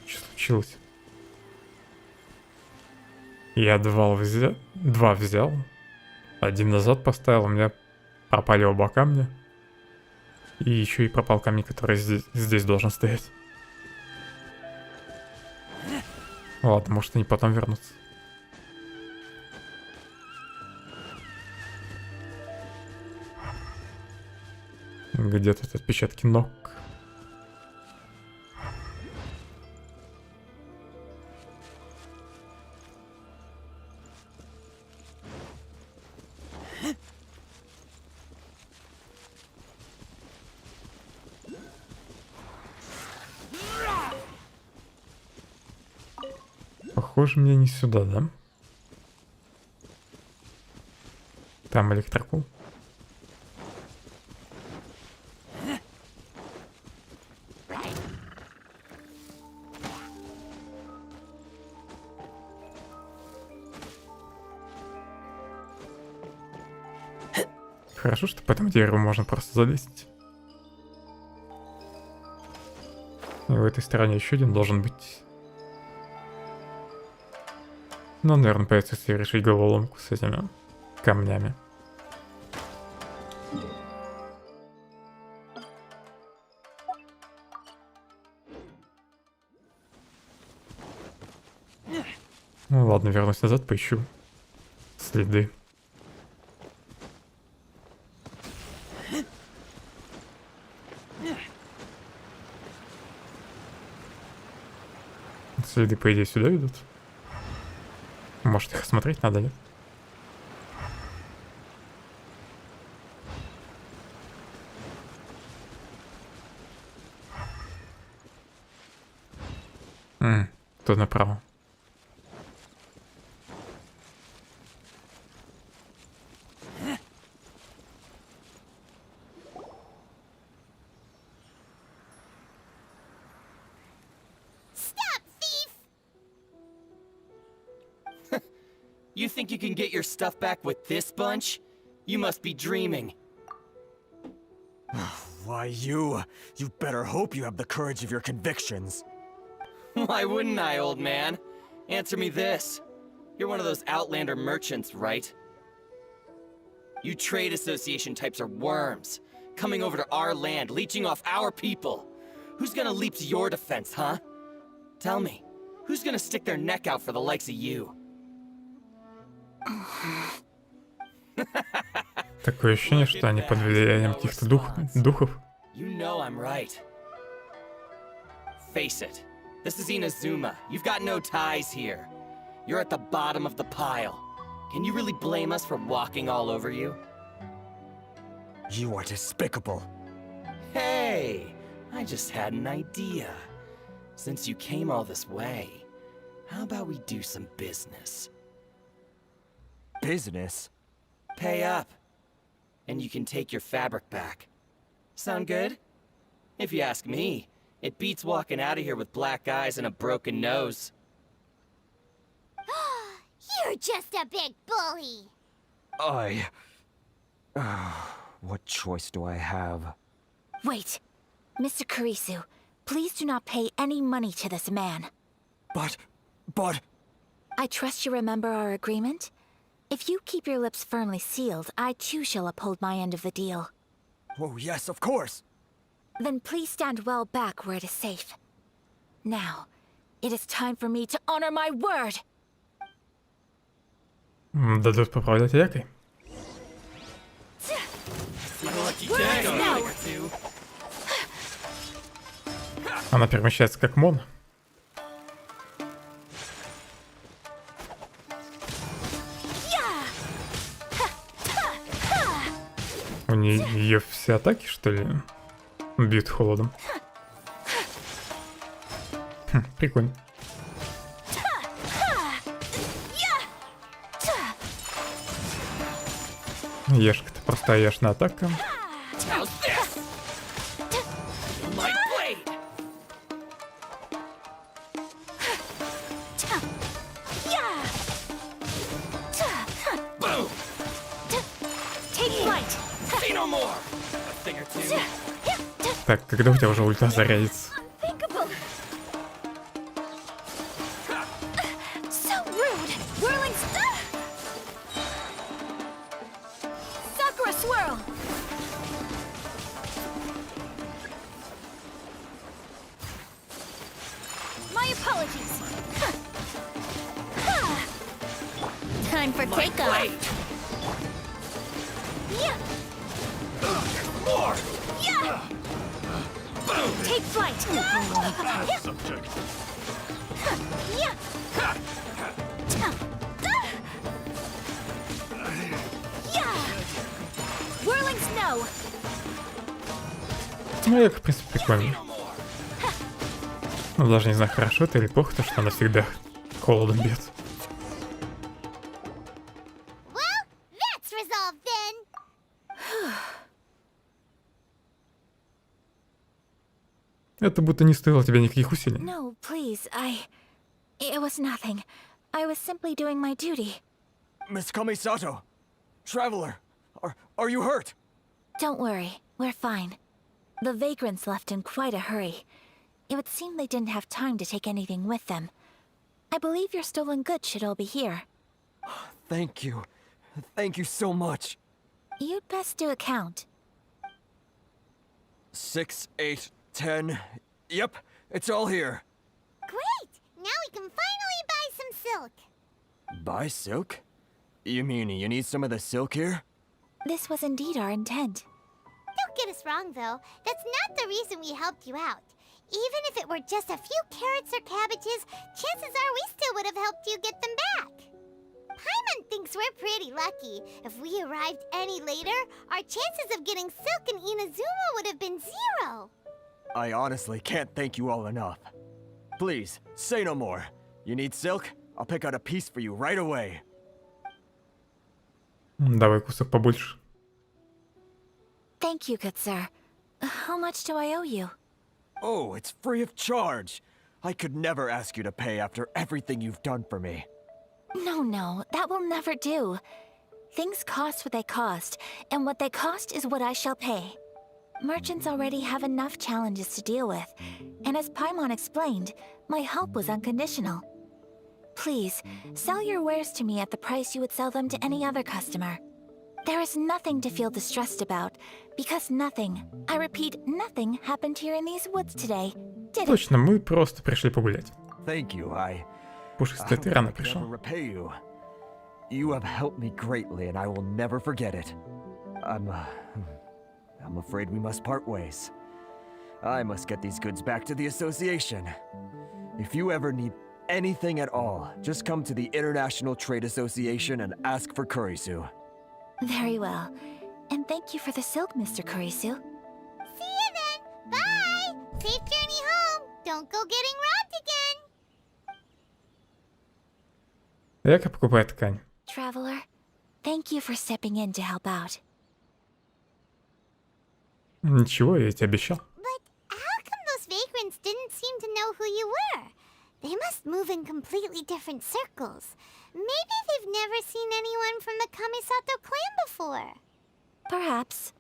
Что случилось? Я два взял. Один назад поставил, у меня пропали оба камня. И еще и пропал камень, который здесь должен стоять. Ладно, может они потом вернутся. Где тут отпечатки ног? Похоже, мне не сюда, да? Там электрокул. Хорошо, что по этому дереву можно просто залезть. И в этой стороне еще один должен быть. Ну, наверное, появится, если решить головоломку с этими камнями. Ну ладно, вернусь назад, поищу следы. Следы, по идее, сюда ведут. Может, их осмотреть надо, нет? Тут направо. You think you can get your stuff back with this bunch? You must be dreaming. Why, you better hope you have the courage of your convictions. Why wouldn't I, old man? Answer me this. You're one of those Outlander merchants, right? You trade association types are worms, coming over to our land, leeching off our people. Who's gonna leap to your defense, huh? Tell me, who's gonna stick their neck out for the likes of you? Такое ощущение, что они под влиянием каких-то духов. You know I'm right. Face it, this is Inazuma. You've got no ties here. You're at the bottom of the pile. Can you really blame us for walking all over you? You are despicable. Hey, I just had an idea. Since you came all this way, how about we do some business? Business? Pay up, and you can take your fabric back. Sound good? If you ask me, it beats walking out of here with black eyes and a broken nose. You're just a big bully! What choice do I have? Wait. Mr. Kurisu, please do not pay any money to this man. But... I trust you remember our agreement? If you keep your lips firmly sealed, I too shall uphold my end of the deal. Oh yes, of course! Then please stand well back where it is safe. Now, it is time for me to honor my word! Дадут поправлять якой. Она перемещается как мон. У нее все атаки, что ли, бьют холодом? Прикольно. Ешка-то простая ешная атака. Так, когда у тебя уже ульта зарядится? Time for takeoff. Yeah. More. Yeah. Take flight. Subject. Yeah. Yeah. Whirling snow. Ну, это, в принципе, прикольно. Ну, даже не знаю, хорошо это или плохо, то что она всегда холодом бьет. Это будто не стоило тебе никаких усилий. No, please, It was nothing. I was simply doing my duty. Miss Kamisato, traveler, are you hurt? Don't worry, we're fine. The vagrants left in quite a hurry. It would seem they didn't have time to take anything with them. I believe your stolen goods should all be here. Thank you. Thank you so much. You'd best do a count. 6, 8, 10. Yep, it's all here. Great! Now we can finally buy some silk. Buy silk? You mean you need some of the silk here? This was indeed our intent. Don't get us wrong, though. That's not the reason we helped you out. Even if it were just a few carrots or cabbages, chances are we still would have helped you get them back. Paimon thinks we're pretty lucky. If we arrived any later, our chances of getting silk in Inazuma would have been 0. I honestly can't thank you all enough. Please, say no more. You need silk? I'll pick out a piece for you right away. Давай кусок побольше. Thank you, good sir. How much do I owe you? Oh, it's free of charge. I could never ask you to pay after everything you've done for me. No, that will never do. Things cost what they cost, and what they cost is what I shall pay. Merchants already have enough challenges to deal with, and as Paimon explained, my help was unconditional. Please, sell your wares to me at the price you would sell them to any other customer. There is nothing to feel distressed about, because nothing, I repeat, nothing happened here in these woods today, did it? Точно, мы просто пришли погулять. Thank you, Пушистый, ты рано пришел. repay you. You have helped me greatly, and I will never forget it. I'm afraid we must part ways. I must get these goods back to the association. If you ever need anything at all, just come to the International Trade Association and ask for Kurisu. Very well. And thank you for the silk, Mr. Kurisu. See you then! Bye! Safe journey home! Don't go getting robbed again! Я-ка покупаю ткань. Traveler, thank you for stepping in to help out. Ничего, я тебе обещал. But how come those vagrants didn't seem to know who you were? They must move in completely different circles. Maybe they've never seen anyone from the Kamisato clan before. Perhaps.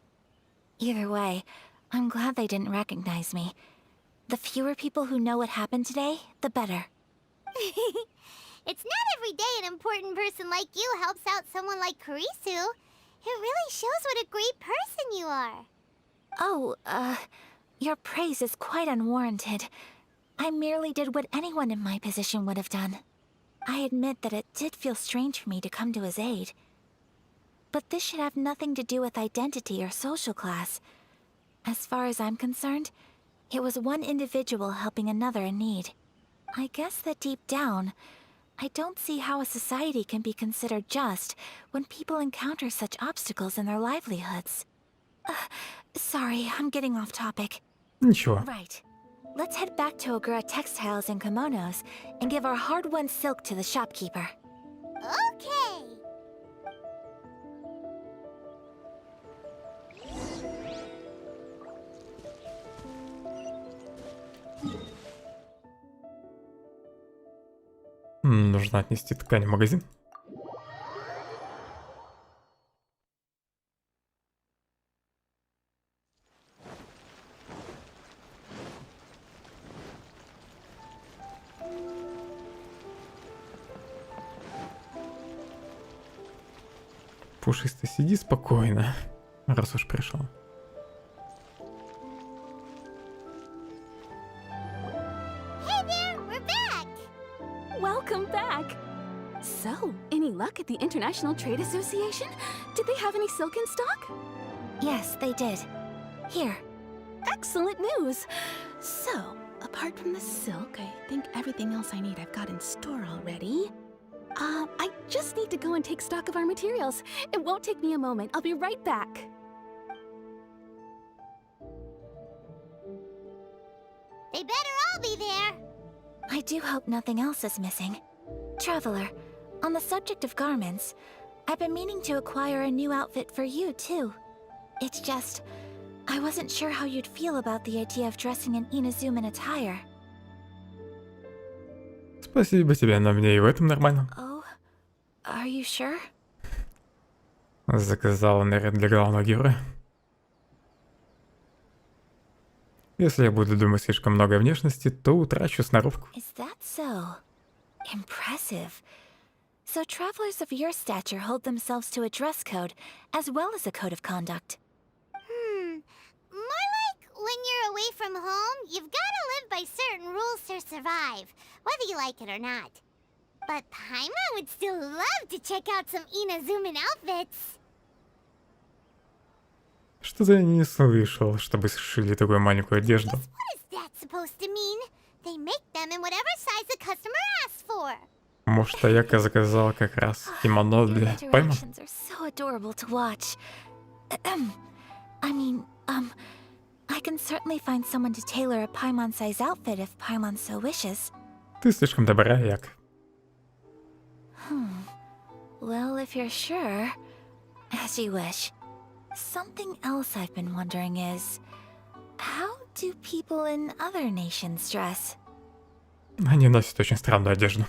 Either way, I'm glad they didn't recognize me. The fewer people who know what happened today, the better. It's not every day an important person like you helps out someone like Kurisu. It really shows what a great person you are. Oh, your praise is quite unwarranted. I merely did what anyone in my position would have done. I admit that it did feel strange for me to come to his aid. But this should have nothing to do with identity or social class. As far as I'm concerned, it was one individual helping another in need. I guess that deep down, I don't see how a society can be considered just when people encounter such obstacles in their livelihoods. Sorry, I'm getting off topic. Ничего. Right. Let's head back to Ogura Textiles and Kimonos and give our hard-won silk to the shopkeeper. Okay. Нужно отнести ткань в магазин. Пушистый, сиди спокойно, раз уж пришел. Hey there, we're back! Welcome back! So, any luck at the International Trade Association? Did they have any silk in stock? Yes, they did. Here. Excellent news! So, apart from the silk, I think everything else I need I've got in store already. I just need to go and take stock of our materials. It won't take me a moment. I'll be right back. They better all be there. I do hope nothing else is missing. Traveler, on the subject of garments, I've been meaning to acquire a new outfit for you, too. It's just, I wasn't sure how you'd feel about the idea of dressing in Inazuman attire. Спасибо тебе, но мне и в этом нормально. Oh, are you sure? Заказала наряд для главного героя. Если я буду думать слишком много о внешности, то утрачу сноровку. Is that so? Impressive. So travelers of your stature hold themselves to a dress code, as well as a code of conduct. More like when you're away from home, you've gotta live by certain rules to survive, whether you like it or not. But Paimon would still love to check out some Inazuman outfits. Что-то я не слышал, чтобы сшили такую маленькую одежду. What is that supposed to mean? They make them in whatever size the customer asks for. Может, Аяка заказала как раз кимоно для Паймон? Interactions are so adorable to watch. I mean, I can certainly find someone to tailor a Paimon-size outfit if Paimon so wishes. Ты слишком добра, Аяка. Well, if you're sure, as you wish. Something else I've been wondering is, how do people in other nations dress? Они носят очень странную одежду.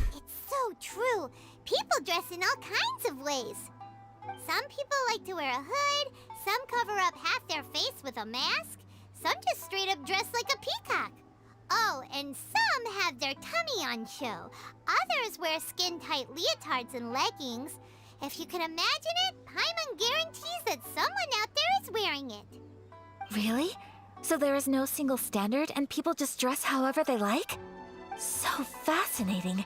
So true. People dress in all kinds of ways. Some people like to wear a hood, some cover up half their face with a mask, some just straight up dress like a peacock. Oh, and some have their tummy on show. Others wear skin-tight leotards and leggings. If you can imagine it, Paimon guarantees that someone out there is wearing it. Really? So there is no single standard and people just dress however they like? So fascinating.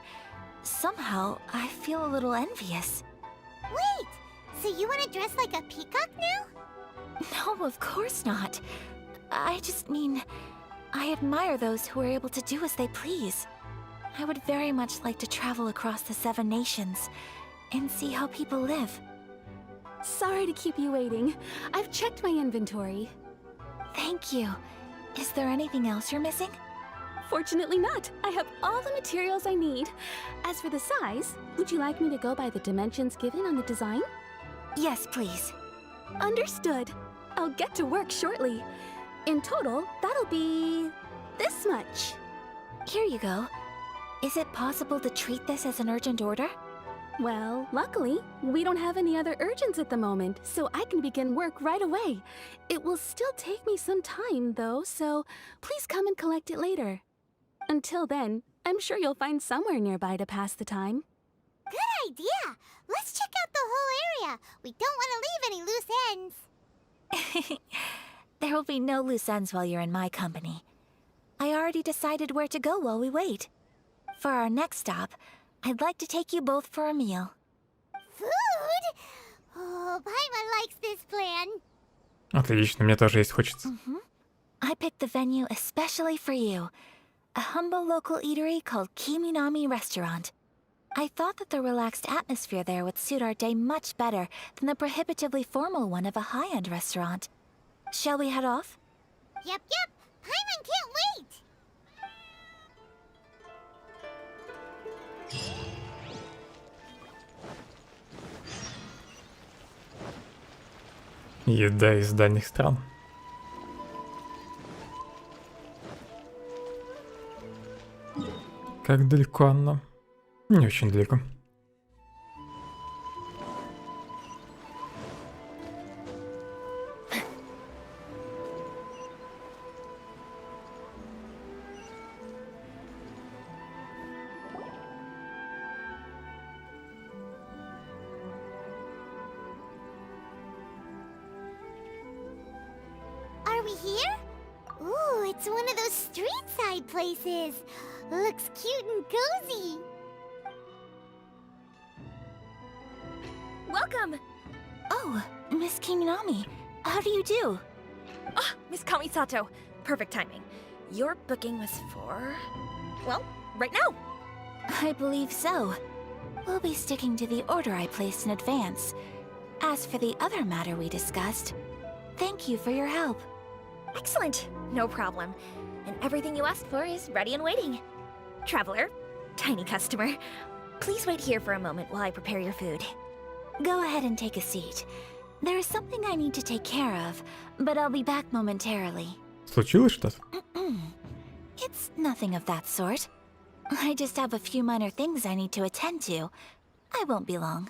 Somehow, I feel a little envious. Wait! So you want to dress like a peacock now? No, of course not. I just mean, I admire those who are able to do as they please. I would very much like to travel across the 7 nations and see how people live. Sorry to keep you waiting. I've checked my inventory. Thank you. Is there anything else you're missing? Fortunately not. I have all the materials I need. As for the size, would you like me to go by the dimensions given on the design? Yes, please. Understood. I'll get to work shortly. In total, that'll be this much. Here you go. Is it possible to treat this as an urgent order? Well, luckily, we don't have any other urgents at the moment, so I can begin work right away. It will still take me some time, though, so please come and collect it later. Until then, I'm sure you'll find somewhere nearby to pass the time. Good idea! Let's check out the whole area. We don't want to leave any loose ends. There will be no loose ends while you're in my company. I already decided where to go while we wait. For our next stop, I'd like to take you both for a meal. Food? Oh, Paimon likes this plan. Отлично, мне тоже есть хочется. I picked the venue especially for you. A humble local eatery called Kiminami Restaurant. I thought that the relaxed atmosphere there would suit our day much better than the prohibitively formal one of a high-end restaurant. Shall we head off? Yep. Paimon can't wait. Еда из дальних стран. Как далеко оно? Не очень далеко. Are we here? Ooh, it's one of those street-side places. Looks cute and cozy. Welcome! Oh, Miss Kiminami, how do you do? Ah, Miss Kamisato. Perfect timing. Your booking was for... well, right now. I believe so. We'll be sticking to the order I placed in advance. As for the other matter we discussed, thank you for your help. Excellent. No problem. And everything you asked for is ready and waiting. Traveler, tiny customer, please wait here for a moment while I prepare your food. Go ahead and take a seat. There is something I need to take care of, but I'll be back momentarily. Случилось что-то? It's nothing of that sort. I just have a few minor things I need to attend to. I won't be long.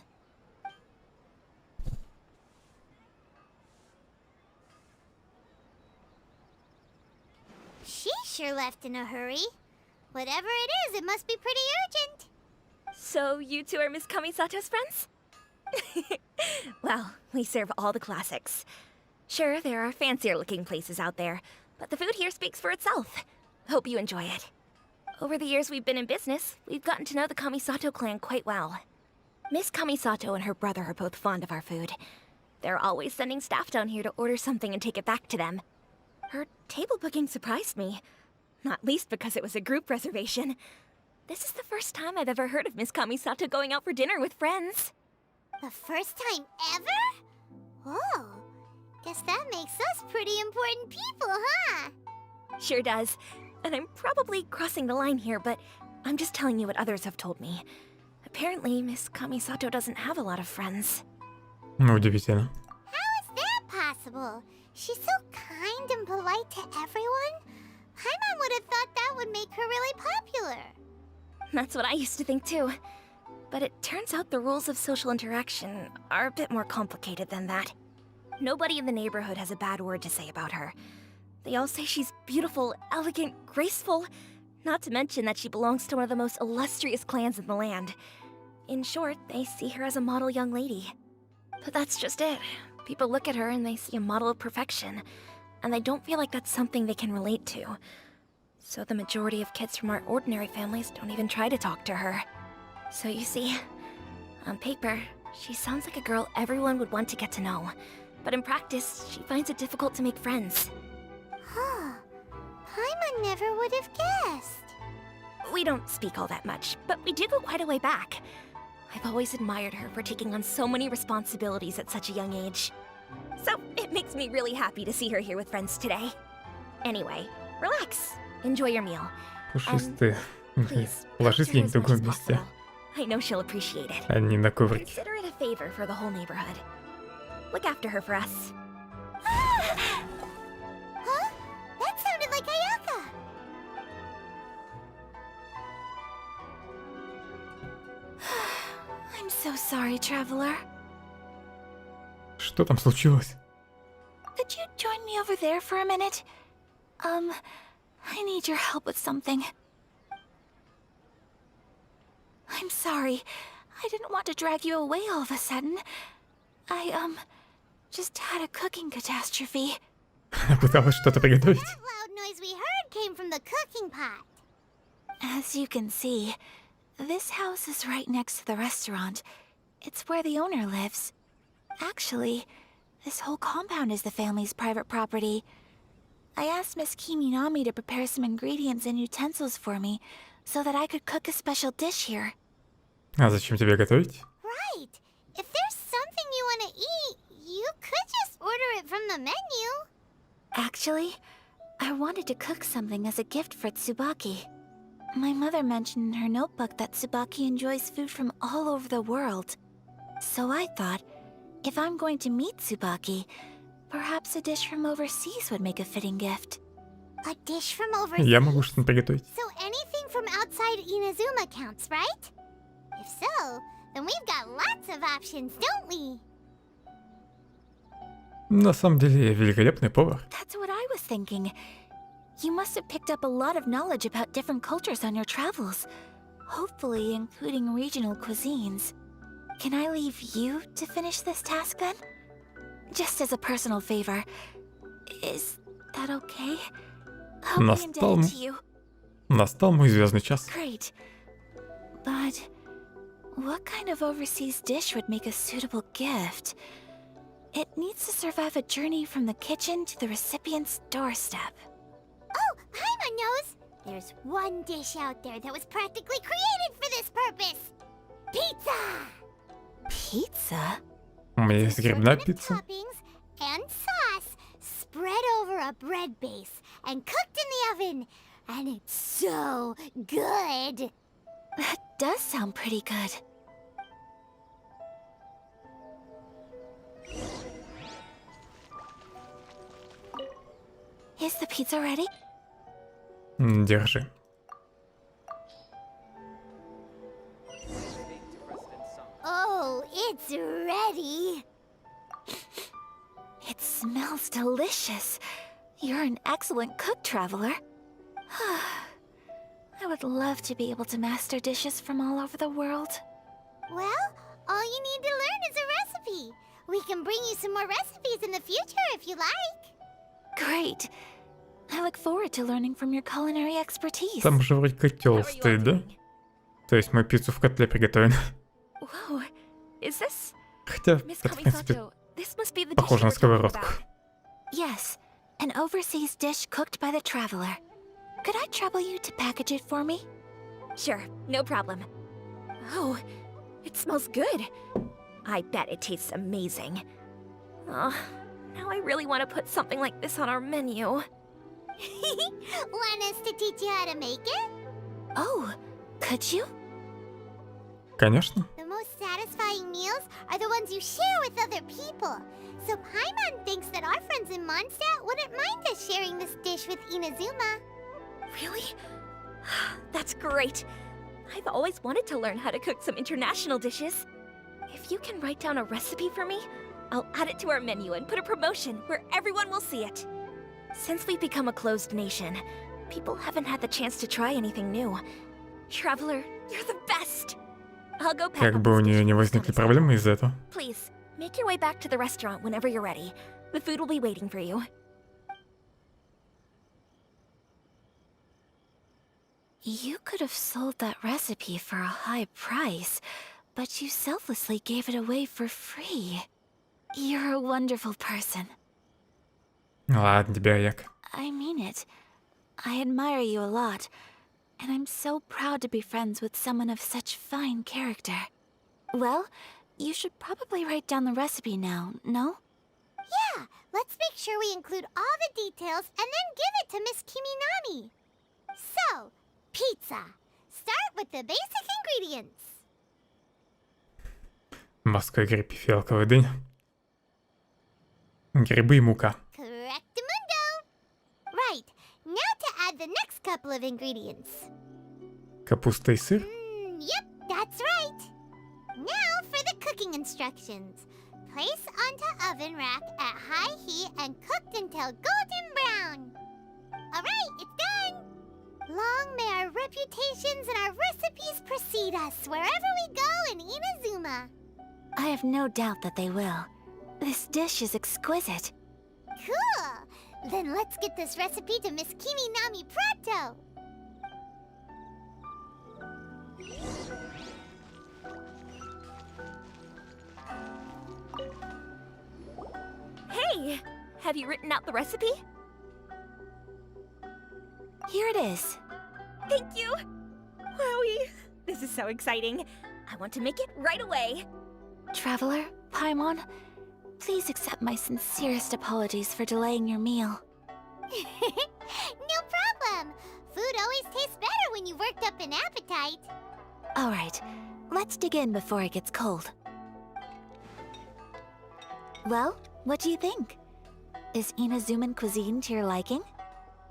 She sure left in a hurry. Whatever it is, it must be pretty urgent. So you two are Miss Kamisato's friends? Well, we serve all the classics. Sure, there are fancier looking places out there, but the food here speaks for itself. Hope you enjoy it. Over the years we've been in business, we've gotten to know the Kamisato clan quite well. Miss Kamisato and her brother are both fond of our food. They're always sending staff down here to order something and take it back to them. Her table booking surprised me, not least because it was a group reservation. This is the first time I've ever heard of Miss Kamisato going out for dinner with friends. The first time ever? Oh, guess that makes us pretty important people, huh? Sure does. And I'm probably crossing the line here, but I'm just telling you what others have told me. Apparently, Miss Kamisato doesn't have a lot of friends. Ну, удивительно. How is that possible? She's so kind and polite to everyone. Paimon would have thought that would make her really popular. That's what I used to think too. But it turns out the rules of social interaction are a bit more complicated than that. Nobody in the neighborhood has a bad word to say about her. They all say she's beautiful, elegant, graceful, not to mention that she belongs to one of the most illustrious clans in the land. In short, they see her as a model young lady. But that's just it. People look at her and they see a model of perfection, and they don't feel like that's something they can relate to. So the majority of kids from our ordinary families don't even try to talk to her. So you see, on paper, she sounds like a girl everyone would want to get to know. But in practice, she finds it difficult to make friends. Huh. Paimon never would have guessed. We don't speak all that much, but we do go quite a way back. I've always admired her for taking on so many responsibilities at such a young age. So it makes me really happy to see her here with friends today. Anyway, relax. Enjoy your meal. Пушистые. Ложись где-нибудь в другом месте, I know she'll appreciate it. а не на коврике. Consider it a favor for the whole neighborhood. Look after her for us. Huh? That sounded like Ayaka. I'm so sorry, traveler. Что там случилось? Could you join me over there for a minute? I need your help with something. I'm sorry. I didn't want to drag you away all of a sudden. I, just had a cooking catastrophe. Пыталась что-то приготовить. That loud noise we heard came from the cooking pot. As you can see, this house is right next to the restaurant. It's where the owner lives. Actually, this whole compound is the family's private property. I asked Miss Kiminami to prepare some ingredients and utensils for me, so that I could cook a special dish here. А зачем тебе готовить? Right. If there's something you want to eat, you could just order it from the menu. Actually, I wanted to cook something as a gift for Tsubaki. My mother mentioned in her notebook that Tsubaki enjoys food from all over the world. So I thought, if I'm going to meet Tsubaki, perhaps a dish from overseas would make a fitting gift. A dish from overseas? Я могу что-то приготовить. So anything from outside Inazuma counts, right? so, then we've got lots of options, don't we? На самом деле, я великолепный повар. That's what I was thinking. You must have picked up a lot of knowledge about different cultures on your travels. Hopefully, including regional cuisines. Can I leave you to finish this task then? Just as a personal favor. Is that okay? I'll be indebted to you. Настал мой звездный час. Great. But what kind of overseas dish would make a suitable gift? It needs to survive a journey from the kitchen to the recipient's doorstep. Oh, Paimon knows! There's one dish out there that was practically created for this purpose! Pizza! Pizza? У меня есть грибная пицца. Toppings and sauce spread over a bread base and cooked in the oven. And it's so good! That does sound pretty good. Is the pizza ready? Держи. Oh, it's ready! It smells delicious. You're an excellent cook, Traveler. I would love to be able to master dishes from all over the world. Well, all you need to learn is a recipe. We can bring you some more recipes in the future if you like. Great. I look forward to learning from your culinary expertise. Там же вроде котел стоит, да? То есть мы пиццу в котле приготовим. Whoa, is this? Хотя, это, в принципе, похоже на сковородку. Yes, an overseas dish cooked by the Traveler. Could I trouble you to package it for me? Sure, no problem. Oh, it smells good. I bet it tastes amazing. Oh, now I really want to put something like this on our menu. Want us to teach you how to make it? Oh, could you? Конечно. The most satisfying meals are the ones you share with other people. So Paimon thinks that our friends in Mondstadt wouldn't mind us sharing this dish with Inazuma. Really? That's great. I've always wanted to learn how to cook some international dishes. If you can write down a recipe for me, I'll add it to our menu and put a promotion where everyone will see it. Since we've become a closed nation, people haven't had the chance to try anything new. Traveler, you're the best! I'll go pack Как up бы у this нее dish не for возникли Scotty's проблемы из-за этого. Please, make your way back to the restaurant whenever you're ready. The food will be waiting for you. You could have sold that recipe for a high price, but you selflessly gave it away for free. You're a wonderful person. Ладно тебя, Як. I mean it. I admire you a lot, and I'm so proud to be friends with someone of such fine character. Well, you should probably write down the recipe now, no? Yeah, let's make sure we include all the details and then give it to Miss Kiminami. So, pizza. Start with the basic ingredients. Морской гриб и фиалковая дыня. Грибы и мука. Correctamundo. Right, now to add the next couple of ingredients. Капуста и сыр. Yep, that's right. Now for the cooking instructions. Place onto oven rack at high heat and cooked until golden brown. Alright, it's done. Long may our reputations and our recipes precede us wherever we go in Inazuma. I have no doubt that they will. This dish is exquisite. Cool! Then let's get this recipe to Miss Kiminami pronto! Hey! Have you written out the recipe? Here it is. Thank you! Wowie! This is so exciting. I want to make it right away. Traveler, Paimon, please accept my sincerest apologies for delaying your meal. No problem! Food always tastes better when you've worked up an appetite. Alright, let's dig in before it gets cold. Well, what do you think? Is Inazuman cuisine to your liking?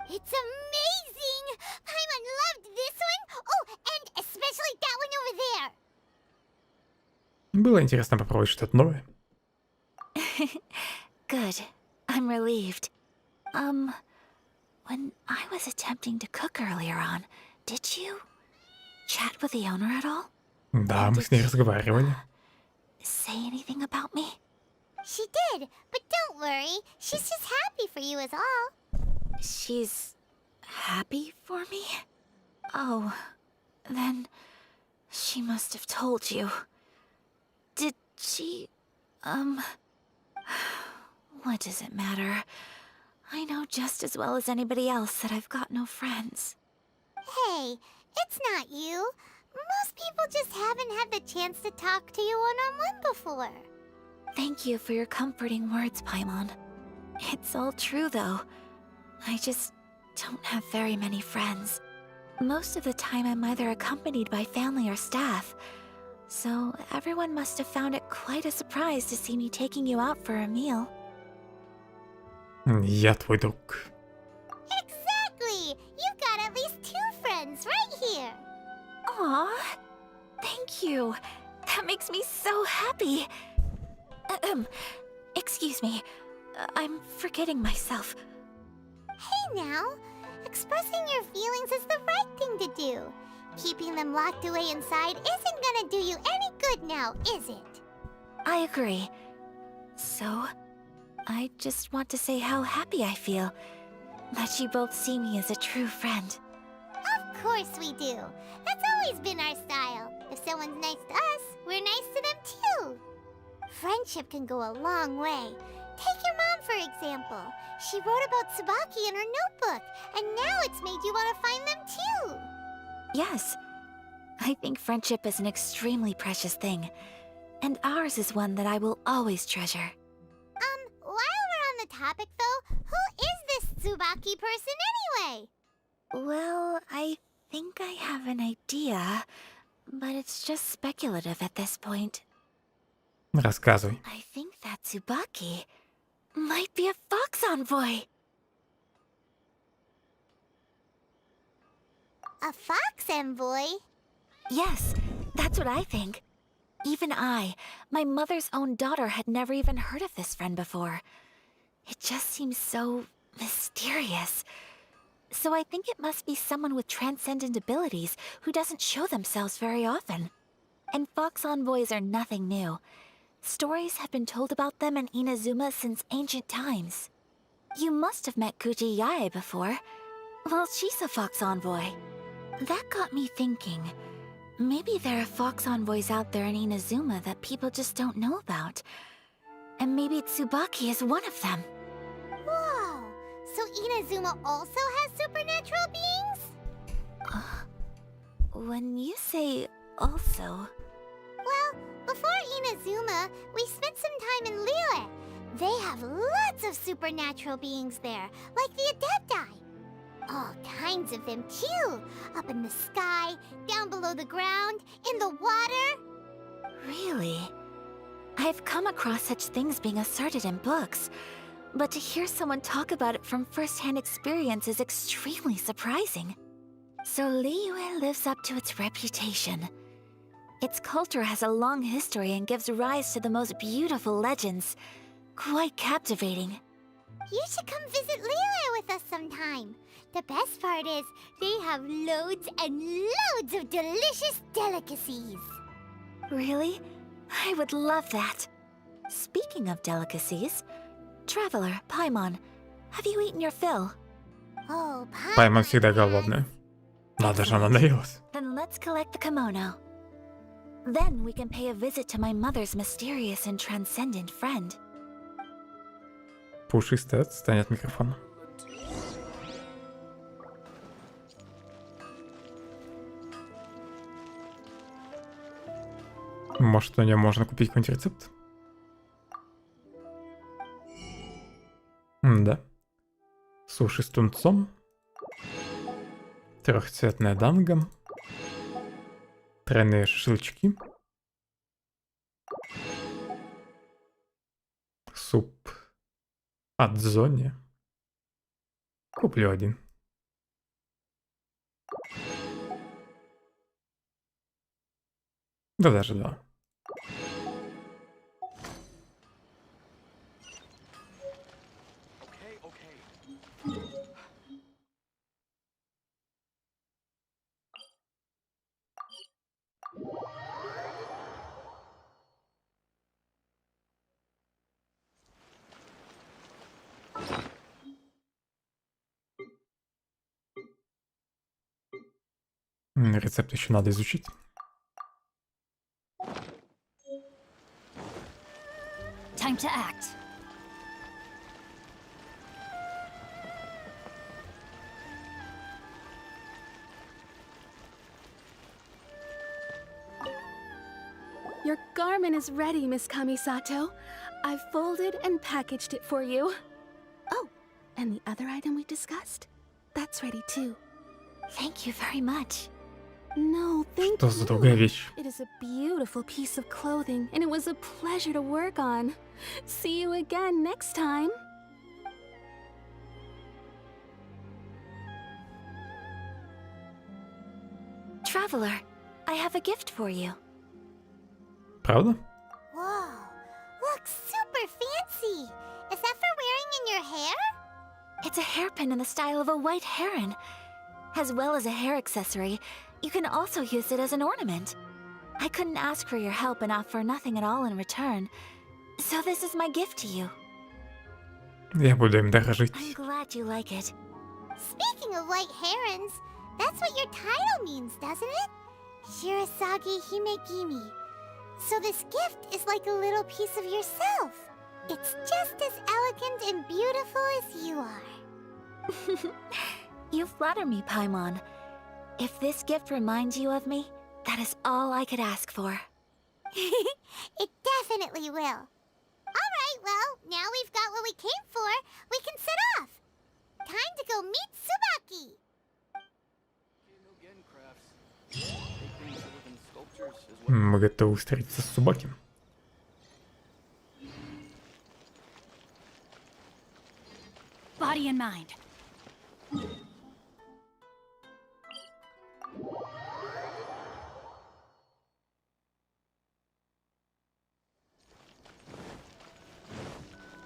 It's amazing! Paimon loved this one! Oh, and especially that one over there! Было интересно попробовать что-то новое. Good. I'm relieved. When I was attempting to cook earlier on, did you chat with the owner at all? Да, мы с ней разговаривали. Say anything about me? She did, but don't worry. She's just happy for you is all. She's happy for me? Oh, then she must have told you. Did she, what does it matter? I know just as well as anybody else that I've got no friends. Hey, it's not you. Most people just haven't had the chance to talk to you one-on-one before. Thank you for your comforting words, Paimon. It's all true, though. I just don't have very many friends. Most of the time I'm either accompanied by family or staff, so everyone must have found it quite a surprise to see me taking you out for a meal. Я твой друг. Exactly! You've got at least 2 friends right here. Aw, thank you. That makes me so happy. Excuse me. I'm forgetting myself. Hey now, expressing your feelings is the right thing to do. Keeping them locked away inside isn't gonna do you any good now, is it? I agree. So, I just want to say how happy I feel that you both see me as a true friend. Of course we do. That's always been our style. If someone's nice to us, we're nice to them too. Friendship can go a long way. Take your mom, for example. She wrote about Tsubaki in her notebook, and now it's made you want to find them too. Yes. I think friendship is an extremely precious thing, and ours is one that I will always treasure. While we're on the topic though, who is this Tsubaki person anyway? Well, I think I have an idea, but it's just speculative at this point. Рассказывай. I think that Tsubaki might be a fox envoy. A fox envoy? Yes, that's what I think. Even I, my mother's own daughter, had never even heard of this friend before. It just seems so mysterious. So I think it must be someone with transcendent abilities who doesn't show themselves very often. And fox envoys are nothing new. Stories have been told about them in Inazuma since ancient times. You must have met Kuji Yae before. Well, she's a fox envoy. That got me thinking. Maybe there are fox envoys out there in Inazuma that people just don't know about. And maybe Tsubaki is one of them. Whoa! So Inazuma also has supernatural beings? When you say also... Well, before Inazuma, we spent some time in Liyue. They have lots of supernatural beings there, like the Adepti. All kinds of them too. Up in the sky, down below the ground, in the water. Really? I've come across such things being asserted in books, but to hear someone talk about it from first-hand experience is extremely surprising. So Liyue lives up to its reputation. Its culture has a long history and gives rise to the most beautiful legends. Quite captivating. You should come visit Liyue with us sometime. The best part is, they have loads and loads of delicious delicacies. Really? I would love that. Speaking of delicacies, Traveler, Paimon, have you eaten your fill? Oh, Paimon всегда голодная. Надо же, она наелась. Then let's collect the kimono. Then we can pay a visit to my mother's mysterious and transcendent friend. Пушистый, отстань от микрофона. Может, у нее можно купить какой-нибудь рецепт? Да. Суши с тунцом. Трехцветная данго. Тройные шашлычки. Суп от зони. Куплю один. Да даже два. Рецепт еще надо изучить. Time to act. Your garment is ready, Miss Kamisato. I've folded and packaged it for you. Oh, and the other item we discussed? That's ready too. Thank you very much. No, thank Что за другая вещь? It is a beautiful piece of clothing, and it was a pleasure to work on. See you again next time. Traveler, I have a gift for you. Правда? Whoa, looks super fancy. Is that for wearing in your hair? It's a hairpin in the style of a white heron. As well as a hair accessory, you can also use it as an ornament. I couldn't ask for your help and offer nothing at all in return. So this is my gift to you. Я буду им дорожить. I'm glad you like it. Speaking of white herons, that's what your title means, doesn't it? Shirasagi Himegimi. So this gift is like a little piece of yourself. It's just as elegant and beautiful as you are. You flatter me, Paimon. If this gift reminds you of me, that is all I could ask for. It definitely will. Alright, well, now we've got what we came for, we can set off. Time to go meet Tsubaki. Мы готовы встретиться с Цубаки. Body and mind.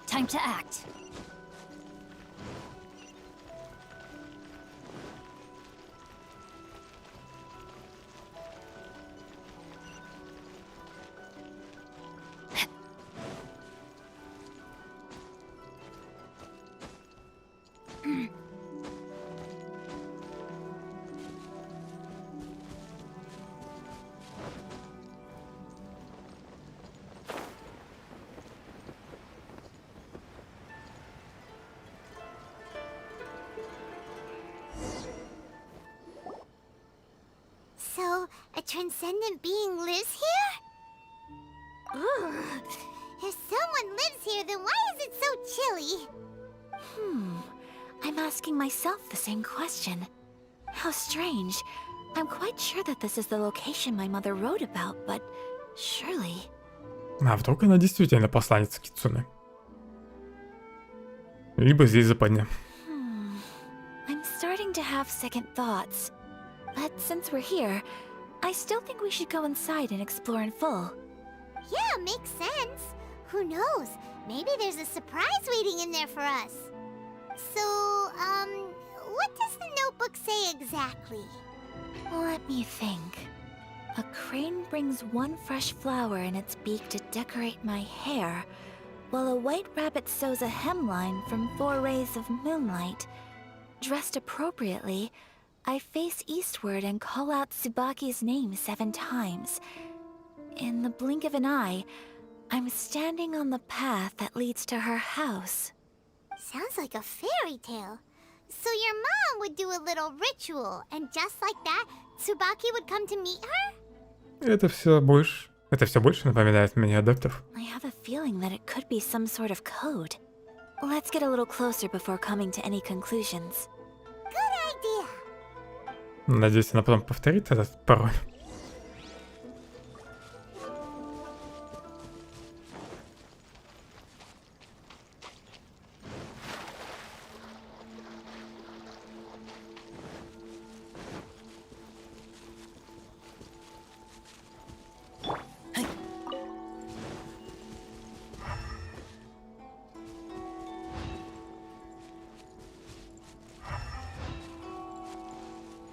Time to act. So, a transcendent being lives here? Ugh. If someone lives here, then why is it so chilly? I'm asking myself the same question. How strange. I'm quite sure that this is the location my mother wrote about, but surely... А вдруг она действительно посланница Кицуне? Либо здесь западня. I'm starting to have second thoughts. But since we're here, I still think we should go inside and explore in full. Yeah, makes sense. Who knows? Maybe there's a surprise waiting in there for us. So, what does the notebook say exactly? Let me think. A crane brings one fresh flower in its beak to decorate my hair, while a white rabbit sews a hemline from 4 rays of moonlight. Dressed appropriately, I face eastward and call out Tsubaki's name 7 times. In the blink of an eye, I'm standing on the path that leads to her house. Sounds like a fairy tale. So your mom would do a little ritual, and just like that, Tsubaki would come to meet her? Это все больше напоминает мне адептов. I have a feeling that it could be some sort of code. Let's get a little closer before coming to any conclusions. Good idea. Надеюсь, она потом повторит этот пароль.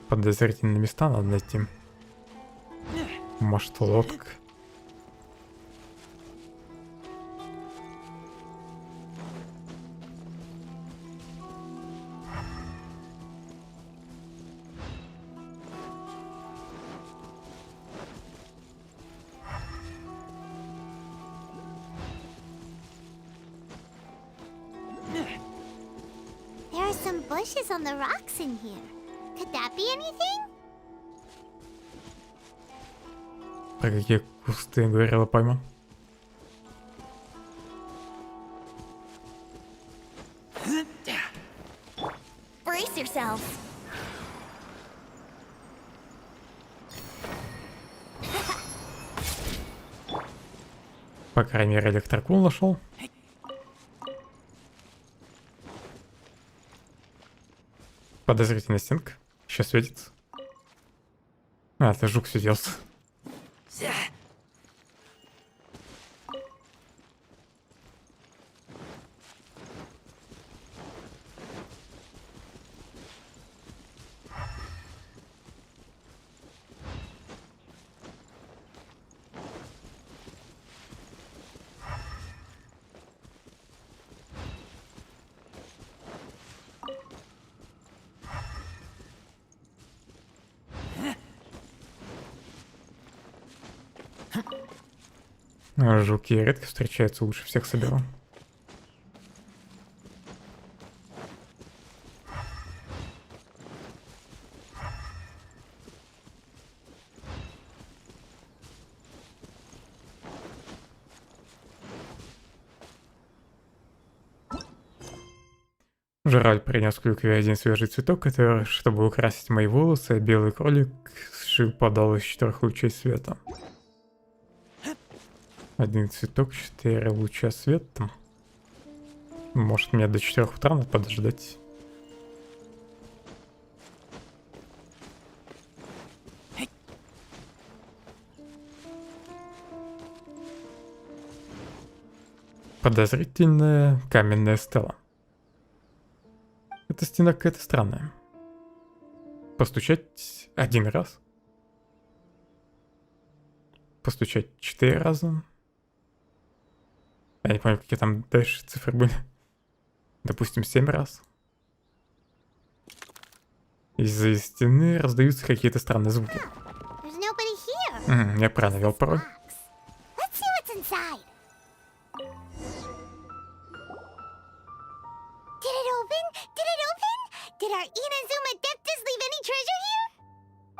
Подозрительные места надо найти. Может, лодка. bushes on the rocks in here. Could that be anything? Про какие кусты говорила Пойма? Brace yourselves. По крайней мере, электрокул нашел. Подозрительная стенка. Еще светится. А, это жук сиделся. Жуки редко встречаются, лучше всех соберу. Жраль принес клюкве один свежий цветок, который, чтобы украсить мои волосы, а белый кролик подал из 4 лучей света. Один цветок, 4 луча света. Может, мне до 4 утра надо подождать. Подозрительная каменная стела. Эта стена какая-то странная. Постучать 1 раз. Постучать 4 раза. Я не помню, какие там дальше цифры были. Допустим, 7 раз. Из-за стены раздаются какие-то странные звуки. Я правильно вел пароль.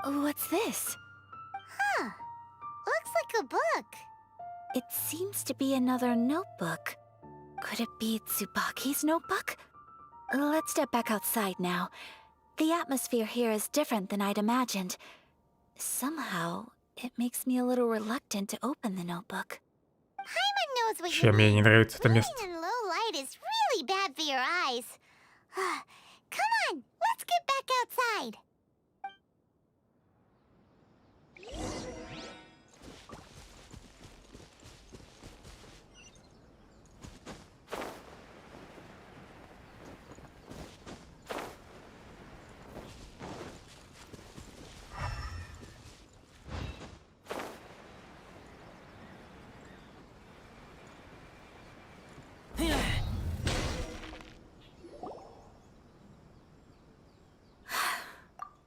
What's this? Huh. Looks like a book. It seems to be another notebook. Could it be Tsubaki's notebook? Let's step back outside now. The atmosphere here is different than I'd imagined. Somehow, it makes me a little reluctant to open the notebook. Paimon knows what you Чем мне не нравится это mean. место. Reading in low light is really bad for your eyes. Come on, let's get back outside.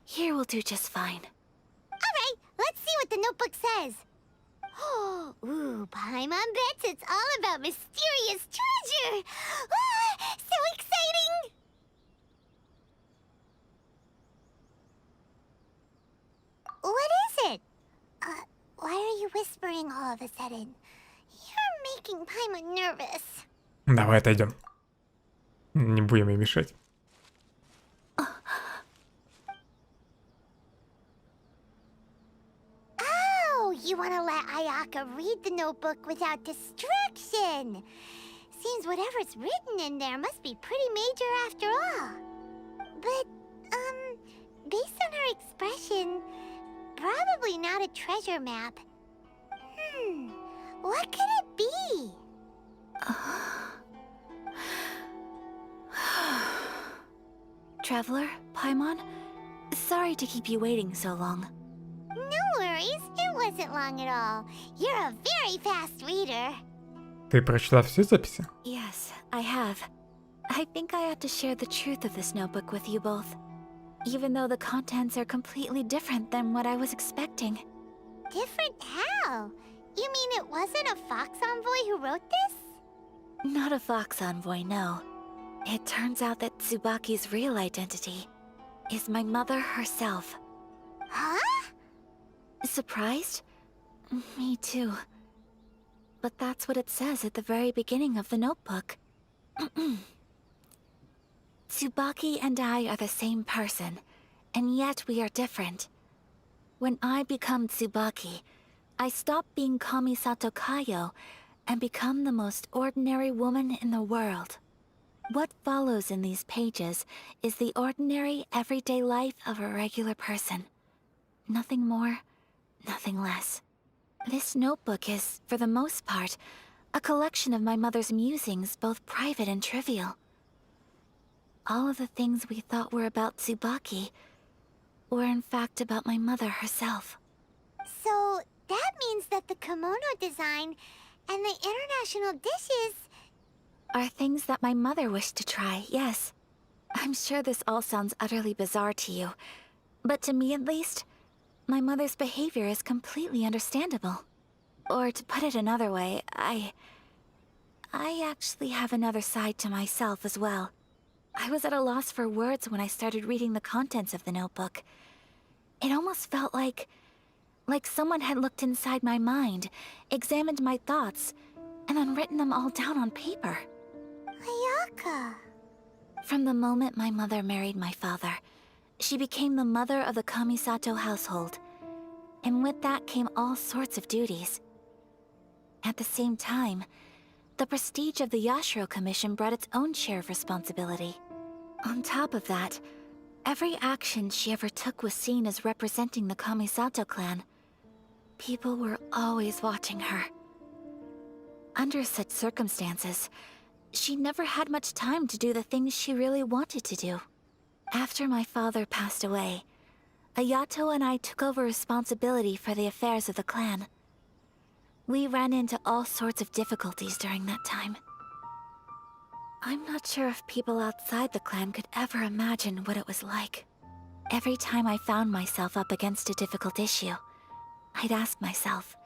Here will do just fine. Alright, let's see what the notebook says. Ooh, Paimon bets it's all about mysterious treasure! So exciting! What is it? Why are you whispering all of a sudden? You're making Paimon nervous. Давай отойдем. Не будем ей мешать. You want to let Ayaka read the notebook without distraction. Seems whatever's written in there must be pretty major after all. But, based on her expression, probably not a treasure map. What could it be? Traveler, Paimon, sorry to keep you waiting so long. No worries, it wasn't long at all. You're a very fast reader. Ты прочла все записи? Yes, I have. I think I ought to share the truth of this notebook with you both. Even though the contents are completely different than what I was expecting. Different how? You mean it wasn't a Fox Envoy who wrote this? Not a Fox Envoy, no. It turns out that Tsubaki's real identity is my mother herself. Huh? Surprised? Me too. But that's what it says at the very beginning of the notebook. Tsubaki and I are the same person, and yet we are different. When I become Tsubaki, I stop being Kamisato Kayo and become the most ordinary woman in the world. What follows in these pages is the ordinary, everyday life of a regular person. Nothing more, nothing less. This notebook is, for the most part, a collection of my mother's musings, both private and trivial. All of the things we thought were about Tsubaki were in fact about my mother herself. So, that means that the kimono design and the international dishes are things that my mother wished to try, yes. I'm sure this all sounds utterly bizarre to you, but to me at least, my mother's behavior is completely understandable. Or to put it another way, I actually have another side to myself as well. I was at a loss for words when I started reading the contents of the notebook. It almost felt like someone had looked inside my mind, examined my thoughts, and then written them all down on paper. Ayaka. From the moment my mother married my father, she became the mother of the Kamisato household, and with that came all sorts of duties. At the same time, the prestige of the Yashiro Commission brought its own share of responsibility. On top of that, every action she ever took was seen as representing the Kamisato clan. People were always watching her. Under such circumstances, she never had much time to do the things she really wanted to do. After my father passed away, Ayato and I took over responsibility for the affairs of the clan. We ran into all sorts of difficulties during that time. I'm not sure if people outside the clan could ever imagine what it was like. Every time I found myself up against a difficult issue, I'd ask myself,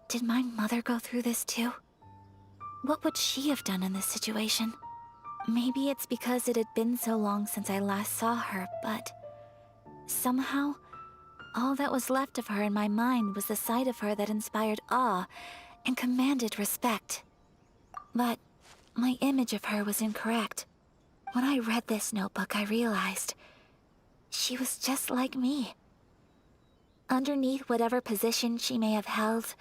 did my mother go through this too? What would she have done in this situation? Maybe it's because it had been so long since I last saw her, but somehow, all that was left of her in my mind was the sight of her that inspired awe and commanded respect. But my image of her was incorrect. When I read this notebook, I realized she was just like me. Underneath whatever position she may have held,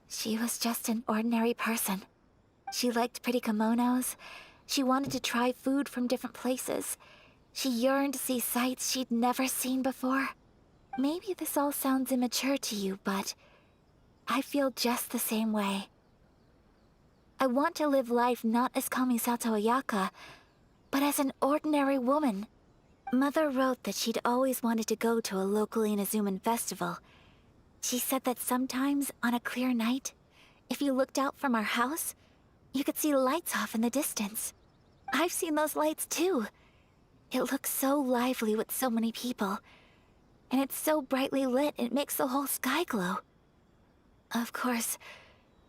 she was just an ordinary person. She liked pretty kimonos. She wanted to try food from different places. She yearned to see sights she'd never seen before. Maybe this all sounds immature to you, but I feel just the same way. I want to live life not as Kamisato Ayaka, but as an ordinary woman. Mother wrote that she'd always wanted to go to a local Inazuman festival. She said that sometimes, on a clear night, if you looked out from our house, you could see lights off in the distance. I've seen those lights too. It looks so lively with so many people. And it's so brightly lit, it makes the whole sky glow. Of course,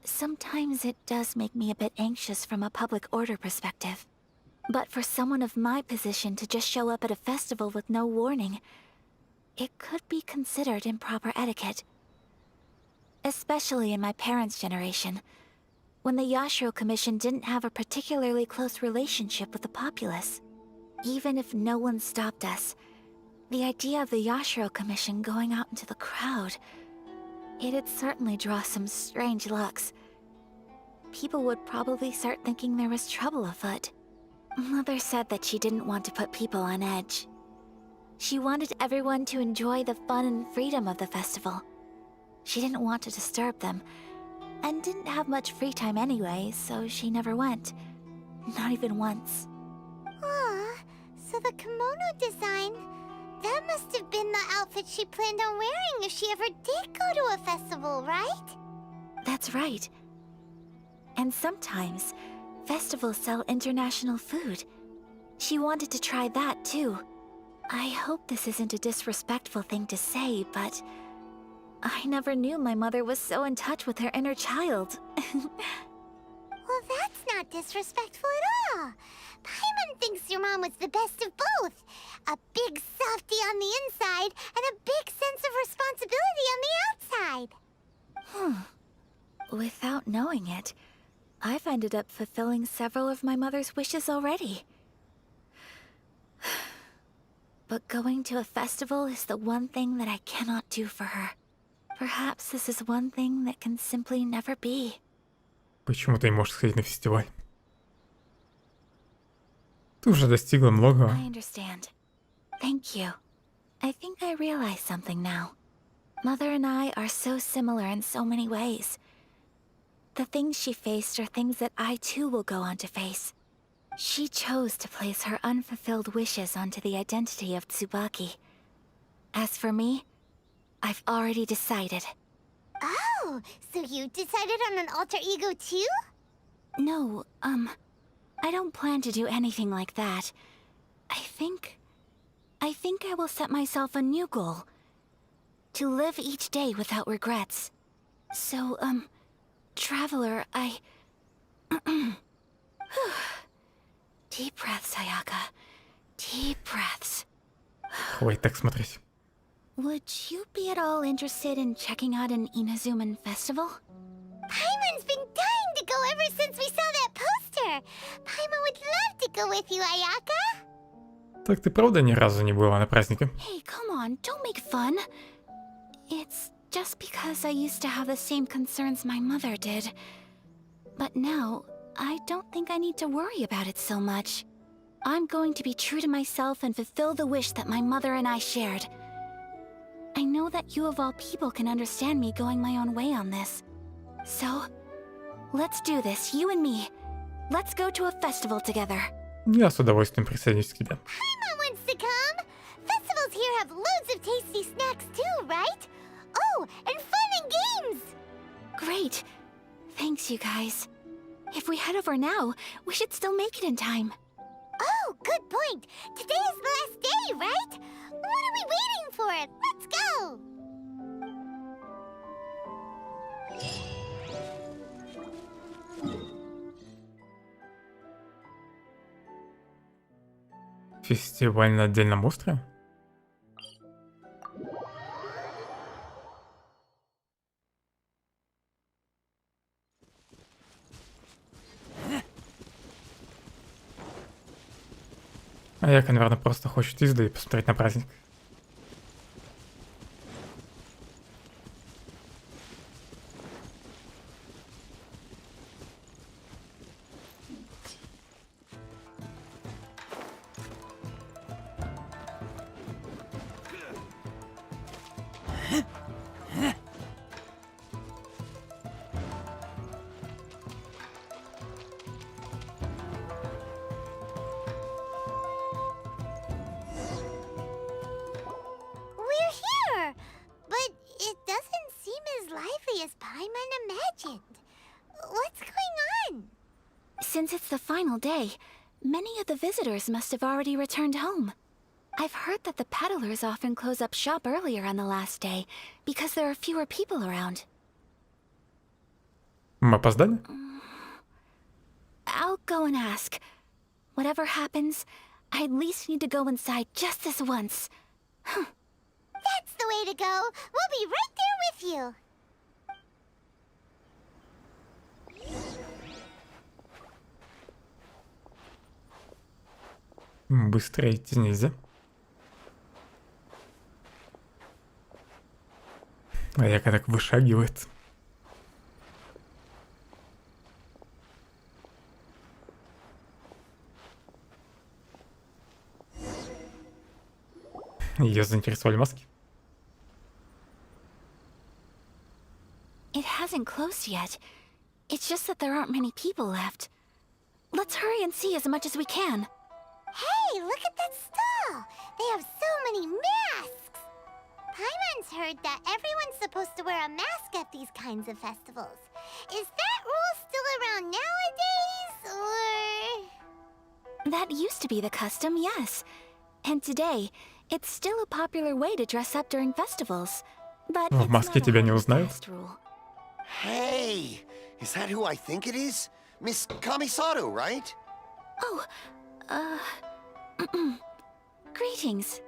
sometimes it does make me a bit anxious from a public order perspective. But for someone of my position to just show up at a festival with no warning, it could be considered improper etiquette. Especially in my parents' generation, when the Yashiro Commission didn't have a particularly close relationship with the populace. Even if no one stopped us, the idea of the Yashiro Commission going out into the crowd, it'd certainly draw some strange looks. People would probably start thinking there was trouble afoot. Mother said that she didn't want to put people on edge. She wanted everyone to enjoy the fun and freedom of the festival. She didn't want to disturb them, and didn't have much free time anyway, so she never went. Not even once. Aw, so the kimono design, that must have been the outfit she planned on wearing if she ever did go to a festival, right? That's right. And sometimes, festivals sell international food. She wanted to try that too. I hope this isn't a disrespectful thing to say, but I never knew my mother was so in touch with her inner child. Well, that's not disrespectful at all. Paimon thinks your mom was the best of both. A big softy on the inside and a big sense of responsibility on the outside. Without knowing it, I've ended up fulfilling several of my mother's wishes already. But going to a festival is the one thing that I cannot do for her. Perhaps this is one thing that can simply never be. Почему ты не можешь сходить на фестиваль? Ты уже достигла многого. I understand. Thank you. I think I realize something now. Mother and I are so similar in so many ways. The things she faced are things that I too will go on to face. She chose to place her unfulfilled wishes onto the identity of Tsubaki. As for me, I've already decided. Oh, so you decided on an alter ego too? No, I don't plan to do anything like that. I think I will set myself a new goal. To live each day without regrets. So, Traveler, Deep breaths, Ayaka. Deep breaths. Хватит так смотреть. Would you be at all interested in checking out an Inazuman festival? Paimon's been dying to go ever since we saw that poster. Paimon would love to go with you, Ayaka. Так ты правда ни разу не была на празднике? Hey, come on, don't make fun. It's just because I used to have the same concerns my mother did. But now, I don't think I need to worry about it so much. I'm going to be true to myself and fulfill the wish that my mother and I shared. I know that you of all people can understand me going my own way on this. So, let's do this, you and me. Let's go to a festival together. Я с удовольствием присоединюсь к тебе. Paimon wants to come. Festivals here have loads of tasty snacks too, right? Oh, and fun and games! Great. Thanks, you guys. If we head over now, we should still make it in time. Oh, good point. Today is the last day, right? What are we waiting for? Let's go! Фестиваль на отдельном острове? А Яка, наверное, просто хочет издали посмотреть на праздник. Since it's the final day, many of the visitors must have already returned home. I've heard that the peddlers often close up shop earlier on the last day, because there are fewer people around. Мы опоздали? I'll go and ask. Whatever happens, I at least need to go inside just this once. That's the way to go. We'll be right there with you. Быстро идти нельзя. А Яка так вышагивает. Ее заинтересовали маски. It hasn't closed yet. It's just that there aren't many people left. Let's hurry and see as much as we can. Hey, look at that stall! They have so many masks! Paimon's heard that everyone's supposed to wear a mask at these kinds of festivals. Is that rule still around nowadays, or...? That used to be the custom, yes. And today, it's still a popular way to dress up during festivals. But В маске тебя не узнают. Hey, is that who I think it is? Miss Kamisato, right? Oh, greetings.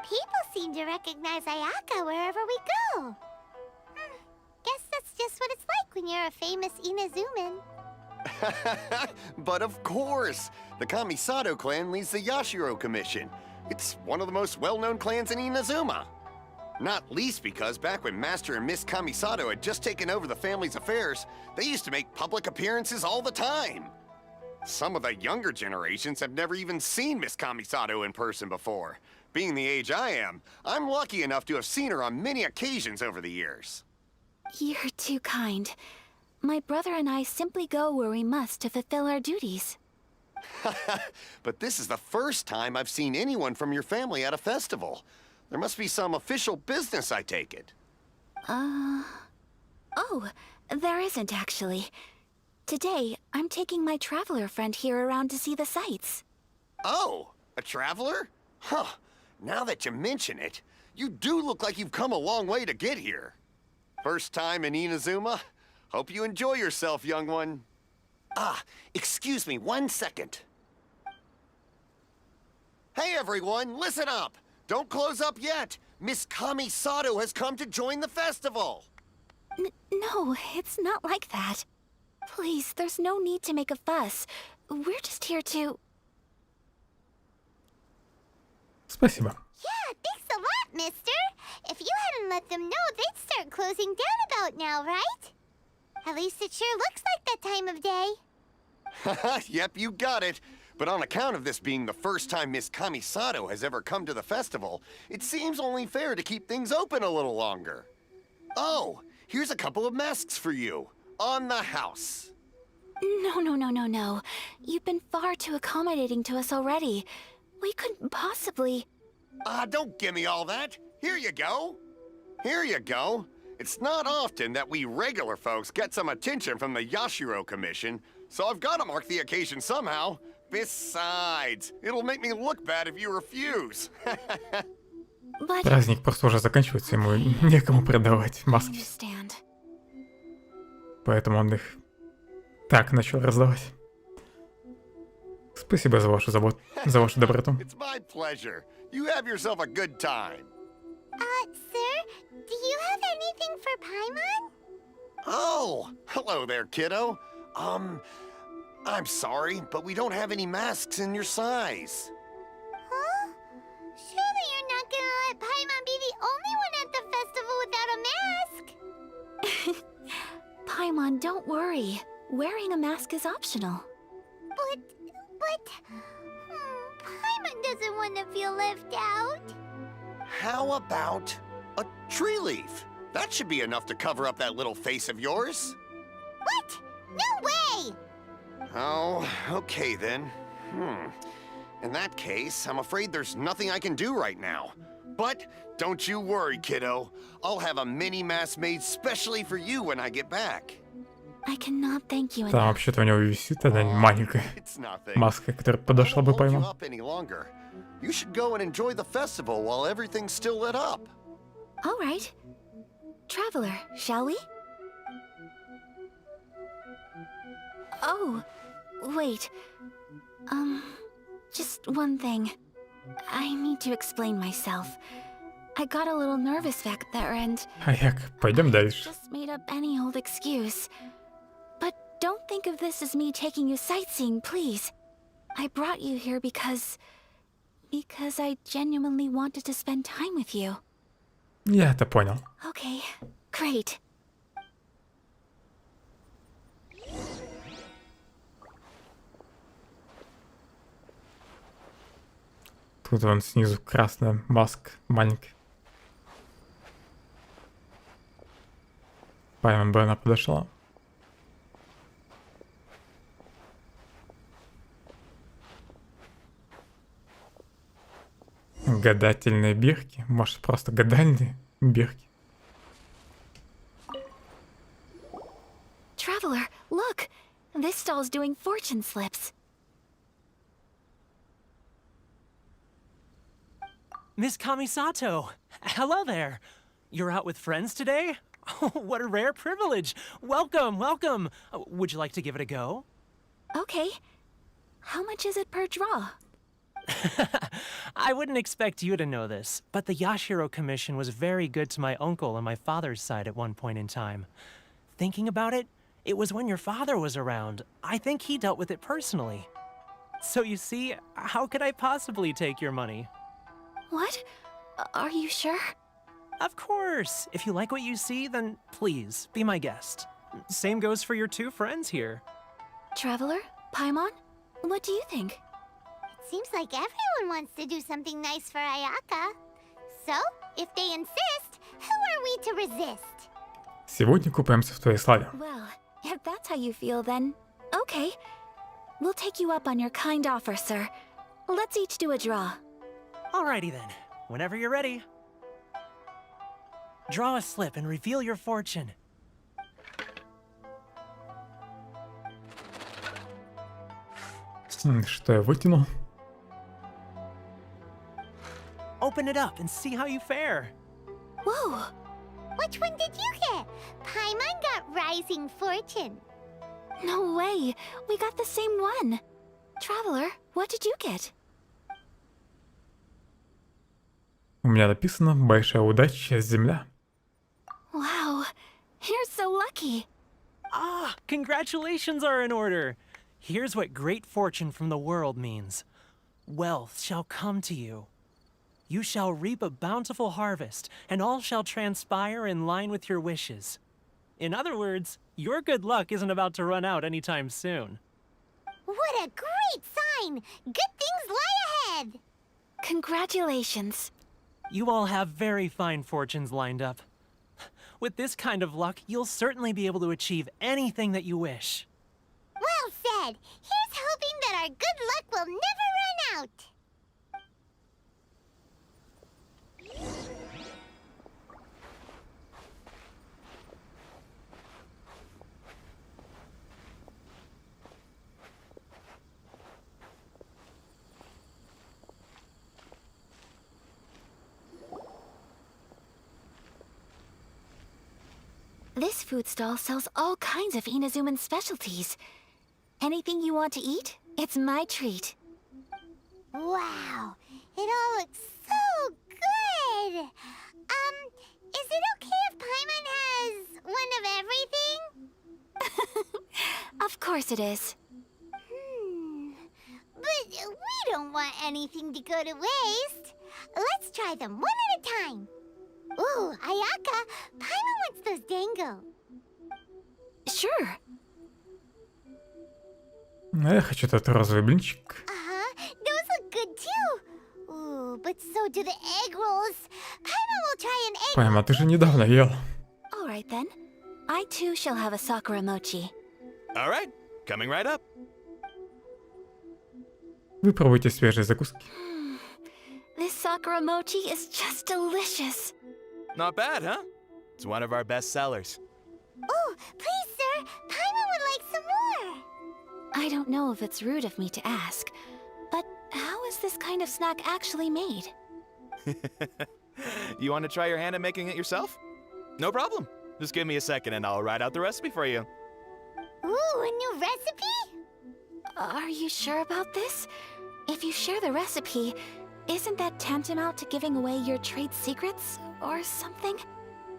People seem to recognize Ayaka wherever we go. Guess that's just what it's like when you're a famous Inazuman. But of course! The Kamisato clan leads the Yashiro Commission. It's one of the most well-known clans in Inazuma. Not least because back when Master and Miss Kamisato had just taken over the family's affairs, they used to make public appearances all the time. Some of the younger generations have never even seen Miss Kamisato in person before. Being the age I am, I'm lucky enough to have seen her on many occasions over the years. You're too kind. My brother and I simply go where we must to fulfill our duties. But this is the first time I've seen anyone from your family at a festival. There must be some official business, I take it. Oh, there isn't actually. Today, I'm taking my traveler friend here around to see the sights. Oh, a traveler? Huh. Now that you mention it, you do look like you've come a long way to get here. First time in Inazuma? Hope you enjoy yourself, young one. Ah, excuse me 1 second. Hey everyone, listen up! Don't close up yet! Miss Kamisato has come to join the festival! No, it's not like that. Please, there's no need to make a fuss. We're just here to... Спасибо. Yeah, thanks a lot, mister. If you hadn't let them know, they'd start closing down about now, right? At least it sure looks like that time of day. Yep, you got it. But on account of this being the first time Miss Kamisato has ever come to the festival, it seems only fair to keep things open a little longer. Oh, here's a couple of masks for you. On the house. No. You've been far too accommodating to us already. We couldn't possibly... Don't give me all that. Here you go. Here you go. It's not often that we regular folks get some attention from the Yashiro Commission, so I've got to mark the occasion somehow. Besides, it'll make me look bad if you refuse. Праздник просто уже заканчивается, ему некому продавать маски. Поэтому он их так начал раздавать. Спасибо за вашу заботу, за вашу доброту. It's my pleasure. You have yourself a good time. Sir, do you have anything for Paimon? Oh, hello there, kiddo. I'm sorry, but we don't have any masks in your size. Huh? Surely you're not gonna let Paimon be the only one at the festival without a mask? Paimon, don't worry. Wearing a mask is optional. But... Paimon doesn't want to feel left out. How about a tree leaf? That should be enough to cover up that little face of yours. What? No way! Oh, okay then. In that case, I'm afraid there's nothing I can do right now. But don't you worry, kiddo. I'll have a mini mask made specially for you when I get back. I cannot thank you enough. Там вообще-то у него висит одна маленькая маска, которая подошла бы Paimon. You should go and enjoy the festival while everything's still lit up. All right. Traveler, shall we? Oh, wait. Just one thing. I need to explain myself. I got a little nervous back there and... Пойдем дальше. Just made up any old excuse. But don't think of this as me taking you sightseeing, please. I brought you here because I genuinely wanted to spend time with you. Я это понял. Okay, great. Тут вон снизу красная маска маленькая. Paimon бы она подошла. Гадательные бирки? Может, просто гадальные бирки? Traveler, look! This stall's doing fortune slips. Miss Kamisato! Hello there! You're out with friends today? Oh, what a rare privilege! Welcome, welcome! Would you like to give it a go? Okay. How much is it per draw? I wouldn't expect you to know this, but the Yashiro Commission was very good to my uncle on my father's side at one point in time. Thinking about it, it was when your father was around. I think he dealt with it personally. So you see, how could I possibly take your money? What? Are you sure? Of course. If you like what you see, then please, be my guest. Same goes for your two friends here. Traveler? Paimon? What do you think? Seems like everyone wants to do something nice for Ayaka. So, if they insist, who are we to resist? Сегодня купаемся в твоей славе. Well, if that's how you feel, then okay. We'll take you up on your kind offer, sir. Let's each do a draw. Alrighty then. Whenever you're ready. Draw a slip and reveal your fortune. Что я вытянул? Open it up and see how you fare. Whoa! Which one did you get? Paimon got Rising Fortune. No way! We got the same one! Traveler, what did you get? У меня написано «Большая удача, земля». Wow, you're so lucky! Ah, congratulations are in order! Here's what great fortune from the world means. Wealth shall come to you. You shall reap a bountiful harvest, and all shall transpire in line with your wishes. In other words, your good luck isn't about to run out anytime soon. What a great sign! Good things lie ahead! Congratulations. You all have very fine fortunes lined up. With this kind of luck, you'll certainly be able to achieve anything that you wish. Well said! Here's hoping that our good luck will never run out! This food stall sells all kinds of Inazuman specialties. Anything you want to eat, it's my treat. Wow! It all looks so good! Is it okay if Paimon has one of everything? Of course it is. But we don't want anything to go to waste. Let's try them one at a time. Ooh, Ayaka, Paimon wants those dango. Sure. Я хочу этот розовый блинчик. Those look good too. Ooh, but so do the egg rolls. Paimon will try an egg Пайма, ты же недавно ел. Alright then. I too shall have a sakura mochi. Alright, coming right up. Вы пробуйте свежие закуски. This sakura mochi is just delicious. Not bad, huh? It's one of our best sellers. Oh, please, sir. Paimon would like some more. I don't know if it's rude of me to ask, but how is this kind of snack actually made? You want to try your hand at making it yourself? No problem. Just give me a second and I'll write out the recipe for you. Ooh, a new recipe? Are you sure about this? If you share the recipe, isn't that tantamount to giving away your trade secrets or something?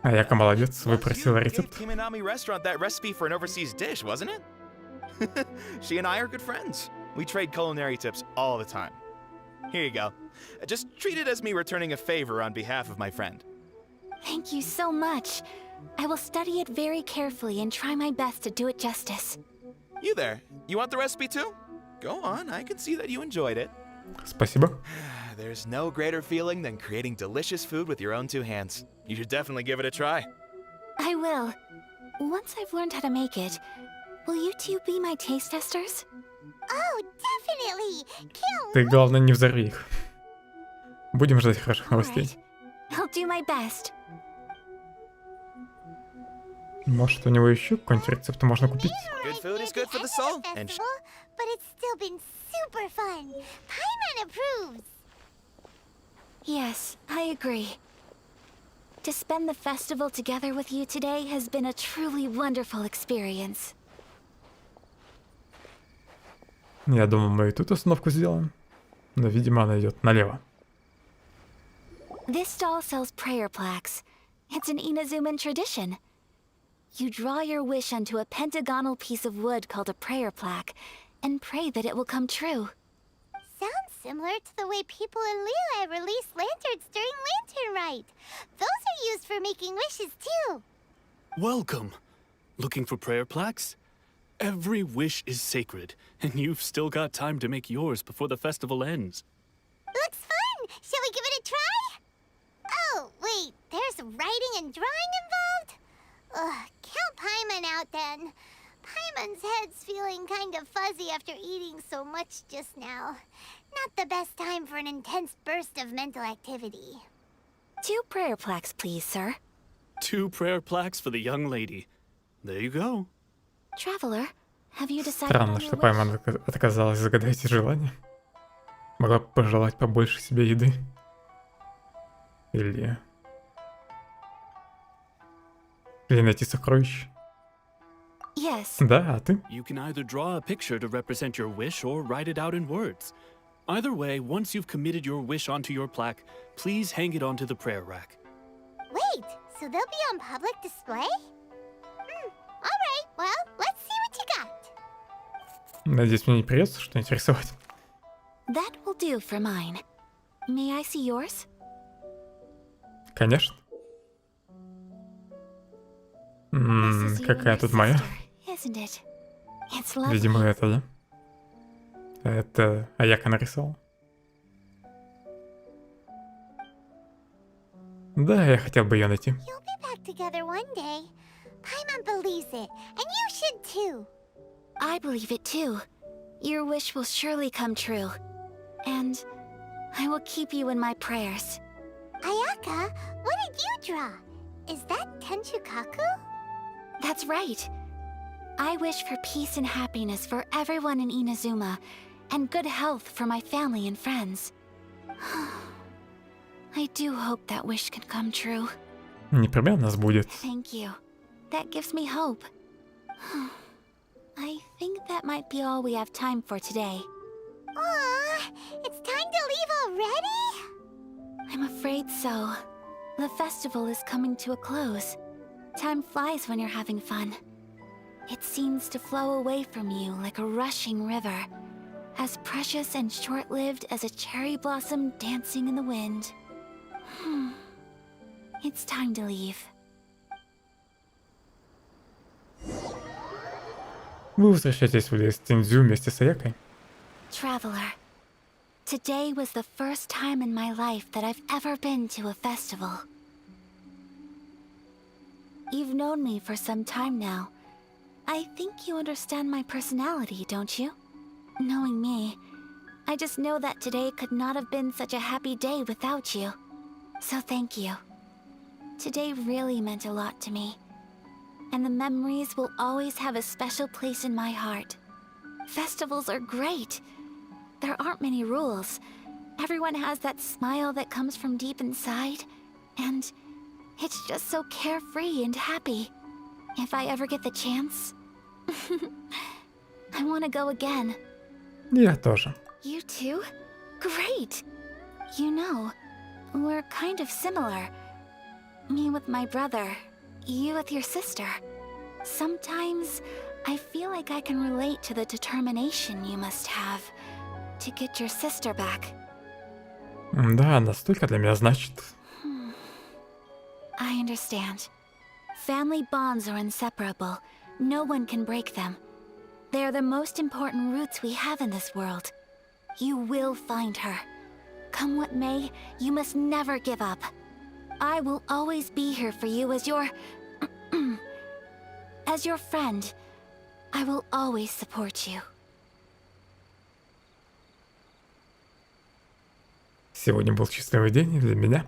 Аяка молодец, выпросила рецепт. Kiminami restaurant that recipe for an overseas dish, wasn't it? She and I are good friends. We trade culinary tips all the time. Here you go. Just treat it as me returning a favor on behalf of my friend. Thank you so much. I will study it very carefully and try my best to do it justice. You there. You want the recipe too? Go on, I can see that you enjoyed it. Спасибо. There's no greater feeling than creating delicious food with your own two hands. You should definitely give it a try. I will. Once I've learned how to make it, will you two be my taste testers? Oh, definitely. Ты, главное, не взорви их. Будем ждать хороших новостей. I'll do my best. Может, у него еще какой-нибудь рецепт можно купить? Good food is good for the soul. And But it's still been super fun. Paimon approves. Yes, I agree. To spend the festival together with you today has been a truly wonderful experience. Я думал, мы и тут остановку сделаем. Но, видимо, она идет налево. This stall sells prayer plaques. It's an Inazuman tradition. You draw your wish onto a pentagonal piece of wood called a prayer plaque, and pray that it will come true. Sounds similar to the way people in Liyue release lanterns during Lantern Rite. Those are used for making wishes too. Welcome. Looking for prayer plaques? Every wish is sacred, and you've still got time to make yours before the festival ends. Looks fun! Shall we give it a try? Oh, wait, there's writing and drawing involved? Ugh, count Paimon out then. Paimon's head's feeling kind of fuzzy after eating so much just now. Not the best time for an intense burst of mental activity. 2 prayer plaques, please, sir. 2 prayer plaques for the young lady. There you go. Traveler, have you decided Странно, on что your wish? Пайман отказалась загадать желание. Могла бы пожелать побольше себе еды. Или найти сокровища. Yes. Да, а ты? You can either draw a picture to represent your wish or write it out in words. Either way, once you've committed your wish onto your plaque, please hang it onto the prayer rack. Wait, so they'll be on public display? Alright, well, let's see what you got. Надеюсь, мне не придется что-нибудь рисовать. That will do for mine. May I see yours? Конечно. Какая тут моя? Isn't it? It's lovely. Видимо, это, да? Это Аяка нарисовал. Да, я хотел бы ее найти. You'll be back together one day. Paimon believes it, and you should too. I believe it too. Your wish will surely come true. And I will keep you in my prayers. Ayaka, what did you draw? Is that Tenchukaku? That's right. I wish for peace and happiness for everyone in Inazuma, and good health for my family and friends. I do hope that wish can come true. Непременно сбудет. Thank you. That gives me hope. I think that might be all we have time for today. Aw, it's time to leave already? I'm afraid so. The festival is coming to a close. Time flies when you're having fun. It seems to flow away from you like a rushing river, as precious and short-lived as a cherry blossom dancing in the wind. It's time to leave. Вы возвращаетесь в лес Тиндзю вместе с Аякой? Traveler, today was the first time in my life that I've ever been to a festival. You've known me for some time now. I think you understand my personality, don't you? Knowing me, I just know that today could not have been such a happy day without you. So thank you. Today really meant a lot to me. And the memories will always have a special place in my heart. Festivals are great. There aren't many rules. Everyone has that smile that comes from deep inside. And it's just so carefree and happy. If I ever get the chance, I want to go again. Я тоже. You too? Great! You know, we're kind of similar. Me with my brother, you with your sister. Sometimes I feel like I can relate to the determination you must have to get your sister back. Да, настолько для меня значит. I understand. Family bonds are inseparable. No one can break them. They are the most important roots we have in this world. You will find her. Come what may, you must never give up. I will always be here for you as your... as your friend. I will always support you. Сегодня был счастливый день для меня.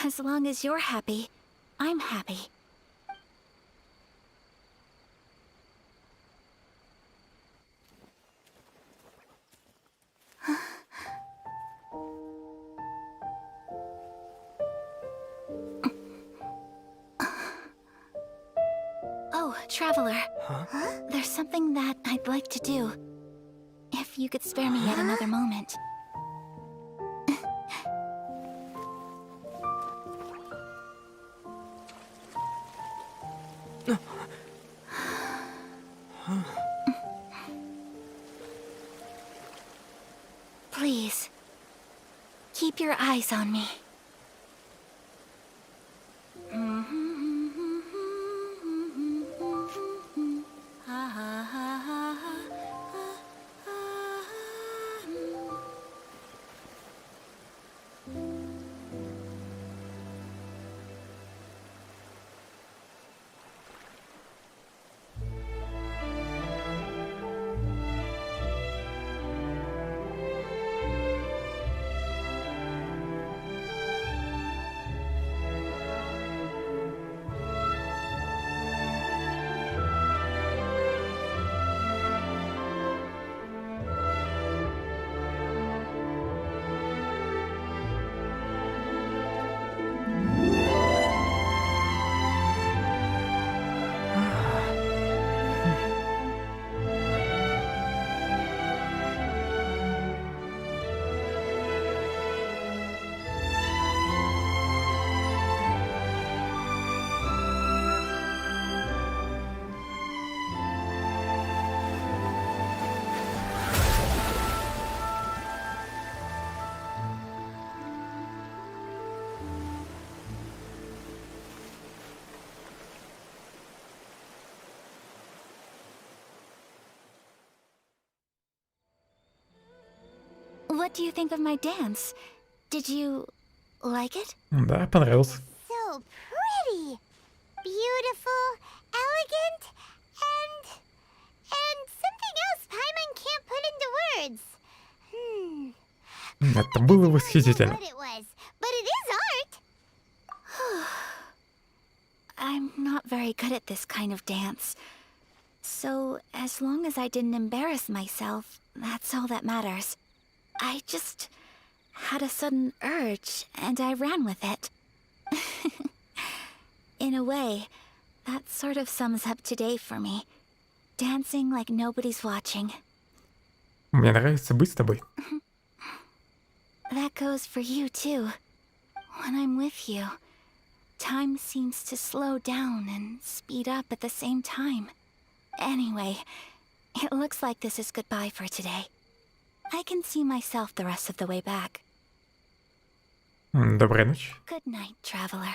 As long as you're happy, I'm happy. Oh, Traveler. Huh? There's something that I'd like to do. you could spare me yet another moment. Please, keep your eyes on me. What do you think of my dance? Did you like it? Да, понравился. So pretty, beautiful, elegant, and something else Paimon can't put into words. Это было восхитительно. What it was, but it is art. I'm not very good at this kind of dance. So, as long as I didn't embarrass myself, that's all that matters. I just had a sudden urge, and I ran with it. In a way, that sort of sums up today for me. Dancing like nobody's watching. Мне нравится быть с тобой. That goes for you, too. When I'm with you, time seems to slow down and speed up at the same time. Anyway, it looks like this is goodbye for today. I can see myself the rest of the way back. Доброй ночи. Good night, traveler.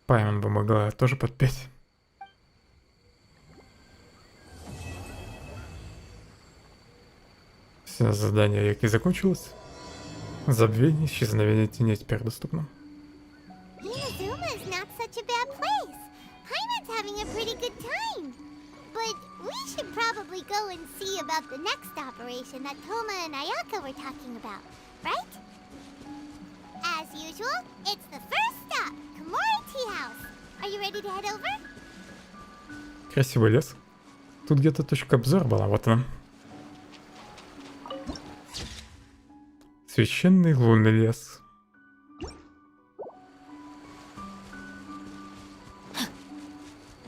Паймон бы могла тоже подпеть. Все задание Яки закончилось. Забвение, исчезновение теней теперь доступно. Inazuma is not such a bad place. Paimon's having a pretty good time. But we should probably go and see about the next operation that Toma and Ayaka were talking about, right? As usual, it's the first stop, Komori Tea House. Are you ready to head over? Красивый лес. Тут где-то точка обзора была, вот она. Священный лунный лес.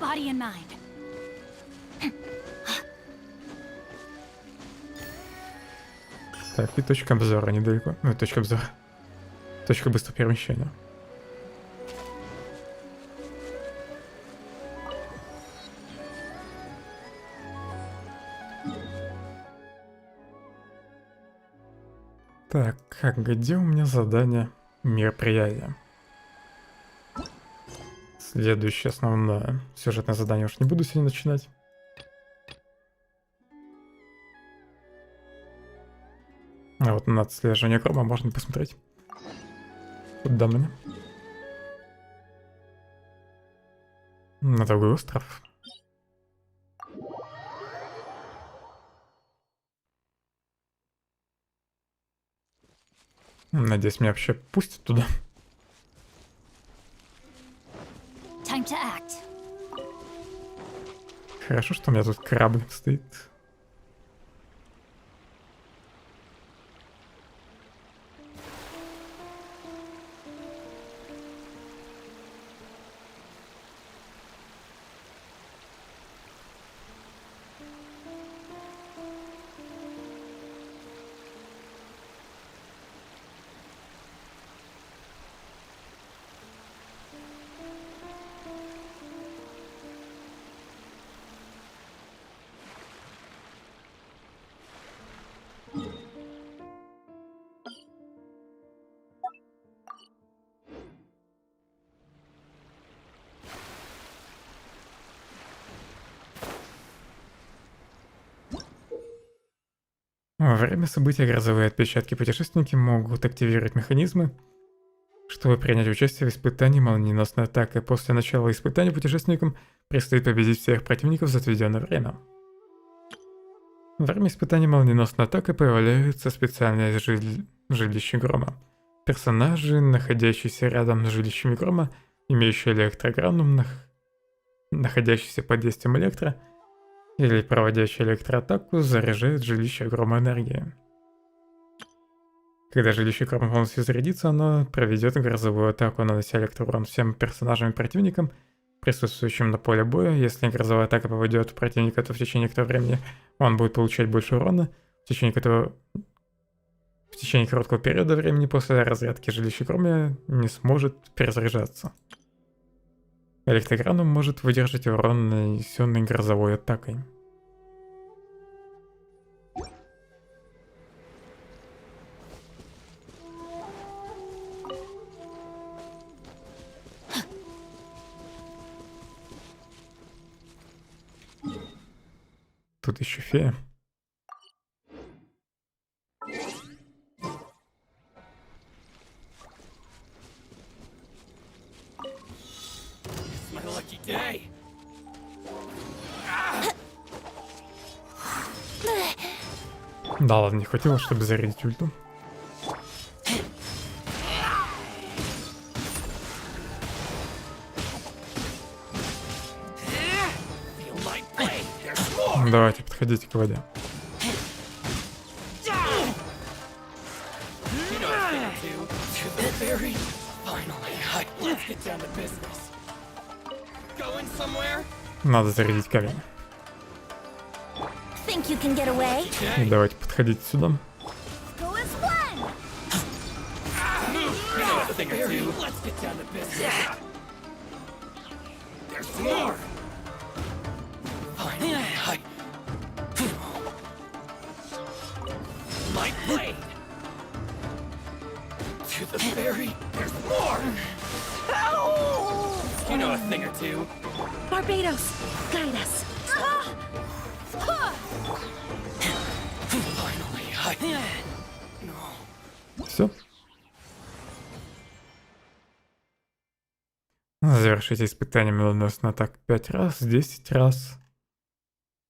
Body and mind. Так, и точка обзора недалеко. Ну, точка обзора. Точка быстрого перемещения. Так, где у меня задание мероприятия? Следующее основное сюжетное задание уж не буду сегодня начинать. А вот на отслеживание крома можно посмотреть. Куда мне? На другой остров. Надеюсь, меня вообще пустят туда. Хорошо, что у меня тут корабль стоит. Во время события грозовые отпечатки путешественники могут активировать механизмы, чтобы принять участие в испытании молниеносной атакой. После начала испытания путешественникам предстоит победить всех противников за отведенное время. Во время испытания молниеносной атакой появляются специальные жилища грома. Персонажи, находящиеся рядом с жилищами грома, имеющие электрогранум, находящиеся под действием электро, или проводящий электроатаку, заряжает жилище грома энергией. Когда жилище грома полностью зарядится, оно проведет грозовую атаку, нанося электроурон всем персонажам и противникам, присутствующим на поле боя. Если грозовая атака попадет в противника, то в течение некоторого времени он будет получать больше урона. В течение короткого периода времени после разрядки жилища грома не сможет перезаряжаться. Электрогранум может выдержать урон, нанесенный грозовой атакой. Тут еще фея. Да ладно, не хватило, чтобы зарядить ульту. Давайте, подходите к воде. Надо зарядить камень. Давайте подходите сюда. Все. Завершите испытание молниеносной атаки 5 раз, 10 раз.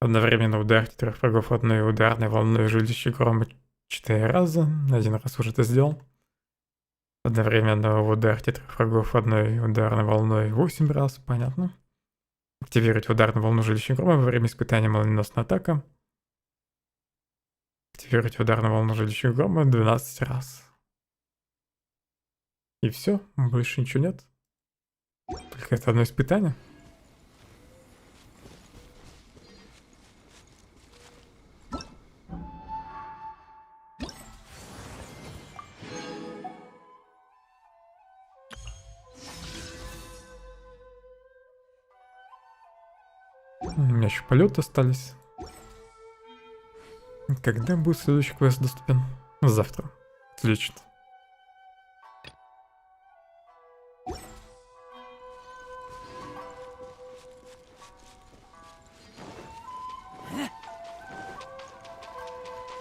Одновременно ударьте 3 врагов одной ударной волной жилища грома 4 раза. 1 раз уже это сделал. Одновременно ударьте 3 врагов одной ударной волной 8 раз. Понятно. Активируйте ударную волну жилища грома во время испытания молниеносной атаки. Активируйте ударную волну жилища грома 12 раз. И все, больше ничего нет. Только это одно испытание. У меня еще полеты остались. Когда будет следующий квест доступен? Завтра. Отлично.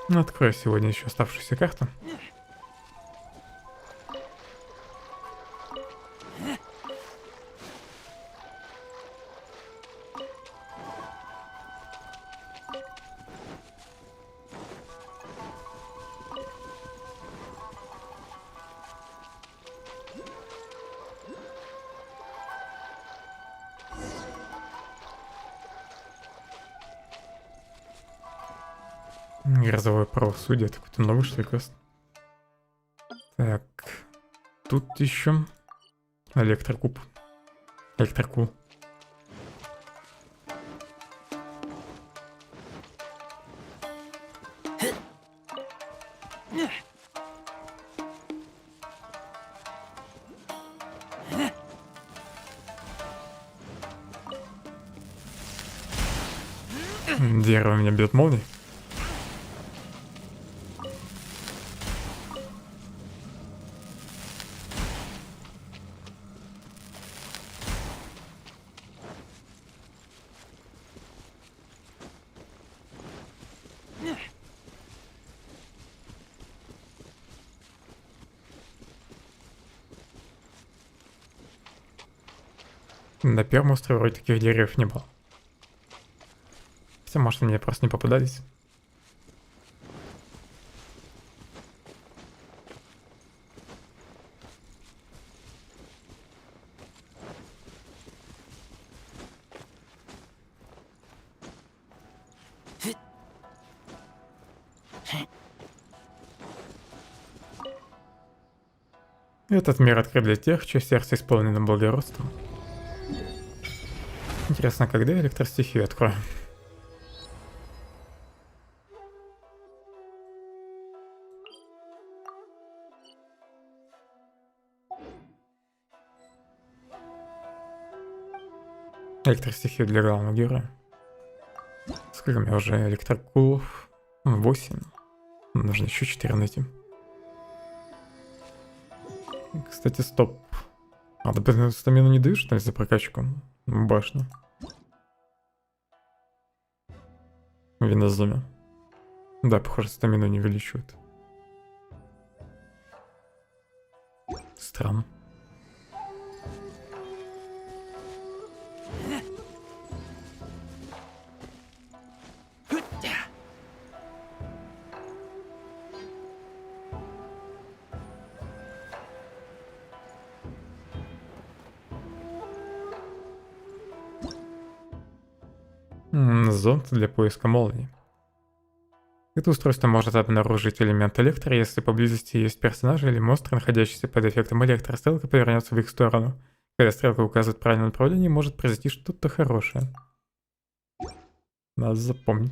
Открою сегодня еще оставшуюся карту. Грозовое правосудие, это какой-то новый, что ли, квест? Так, тут еще электрокуб. Электрокул. Дерево меня бьет молнией. На первом острове вроде таких деревьев не было. Хотя, может, мне просто не попадались. Этот мир открыт для тех, чье сердце исполнено благородством. Интересно, когда я электростихию открою? Электростихию для главного героя. Сколько у меня уже электрокулов? 8. Нужно еще 4 найти. Кстати, стоп. А ты стамину не даешь, что ли, за прокачку? Башню. В винозоме. Да, похоже, стамину не увеличивает. Странно. Зонд для поиска молнии. Это устройство может обнаружить элемент электро, если поблизости есть персонажи или монстры, находящиеся под эффектом электро. Стрелка повернется в их сторону. Когда стрелка указывает правильное направление, может произойти что-то хорошее. Надо запомнить.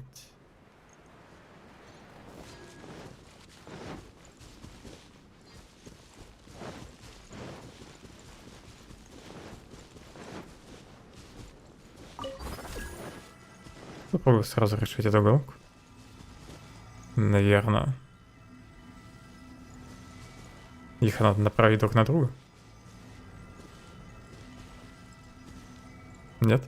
Попробую сразу решить эту головку. Наверное. Их надо направить друг на друга. Нет?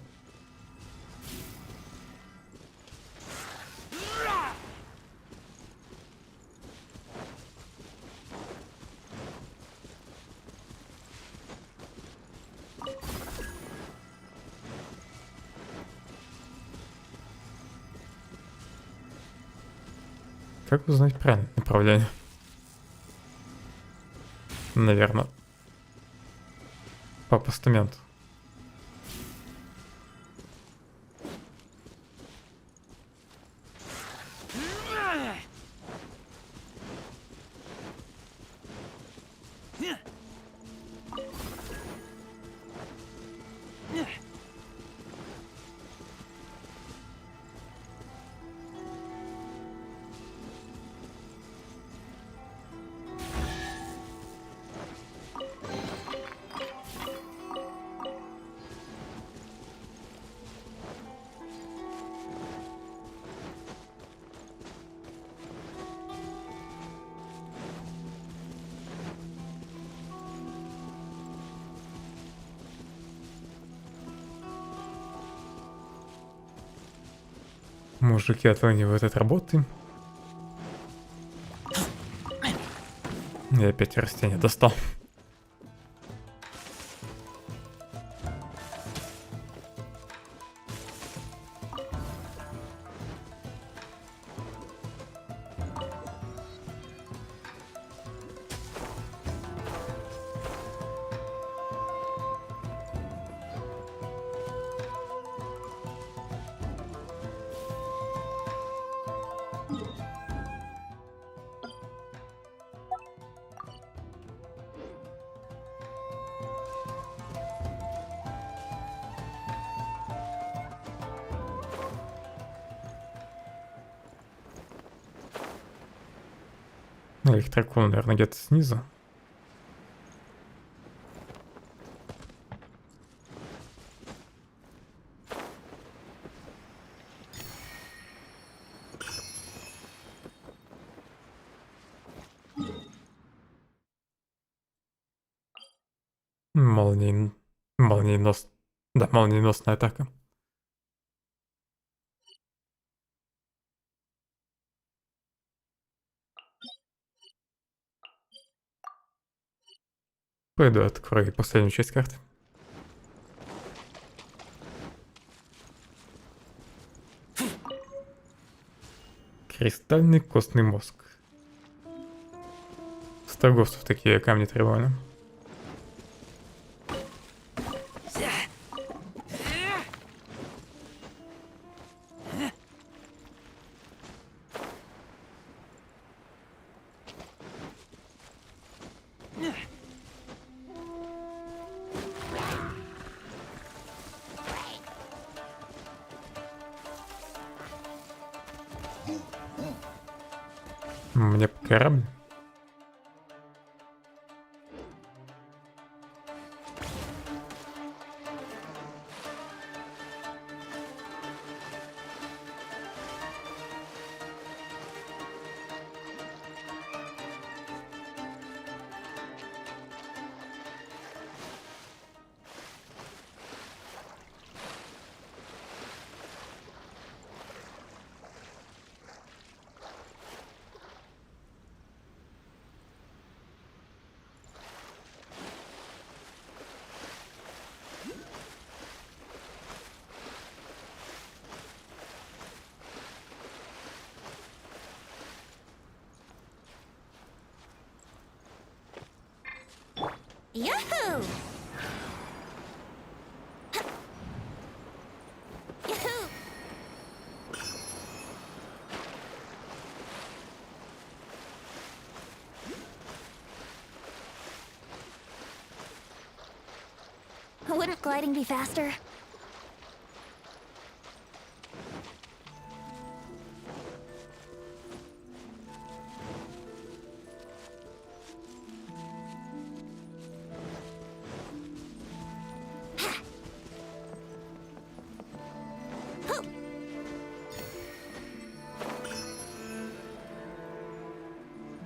Как узнать правильное направление? Наверное. По постаменту. Мужики отлынивают от работы. Я опять растение достал. Электрокол, наверное, где-то снизу. Молниенос... Да, молниеносная атака. Пойду открою последнюю часть карты. Кристальный костный мозг. С торговцев такие камни требовали. Мне корабль. Yahoo! Yahoo! Wouldn't gliding be faster?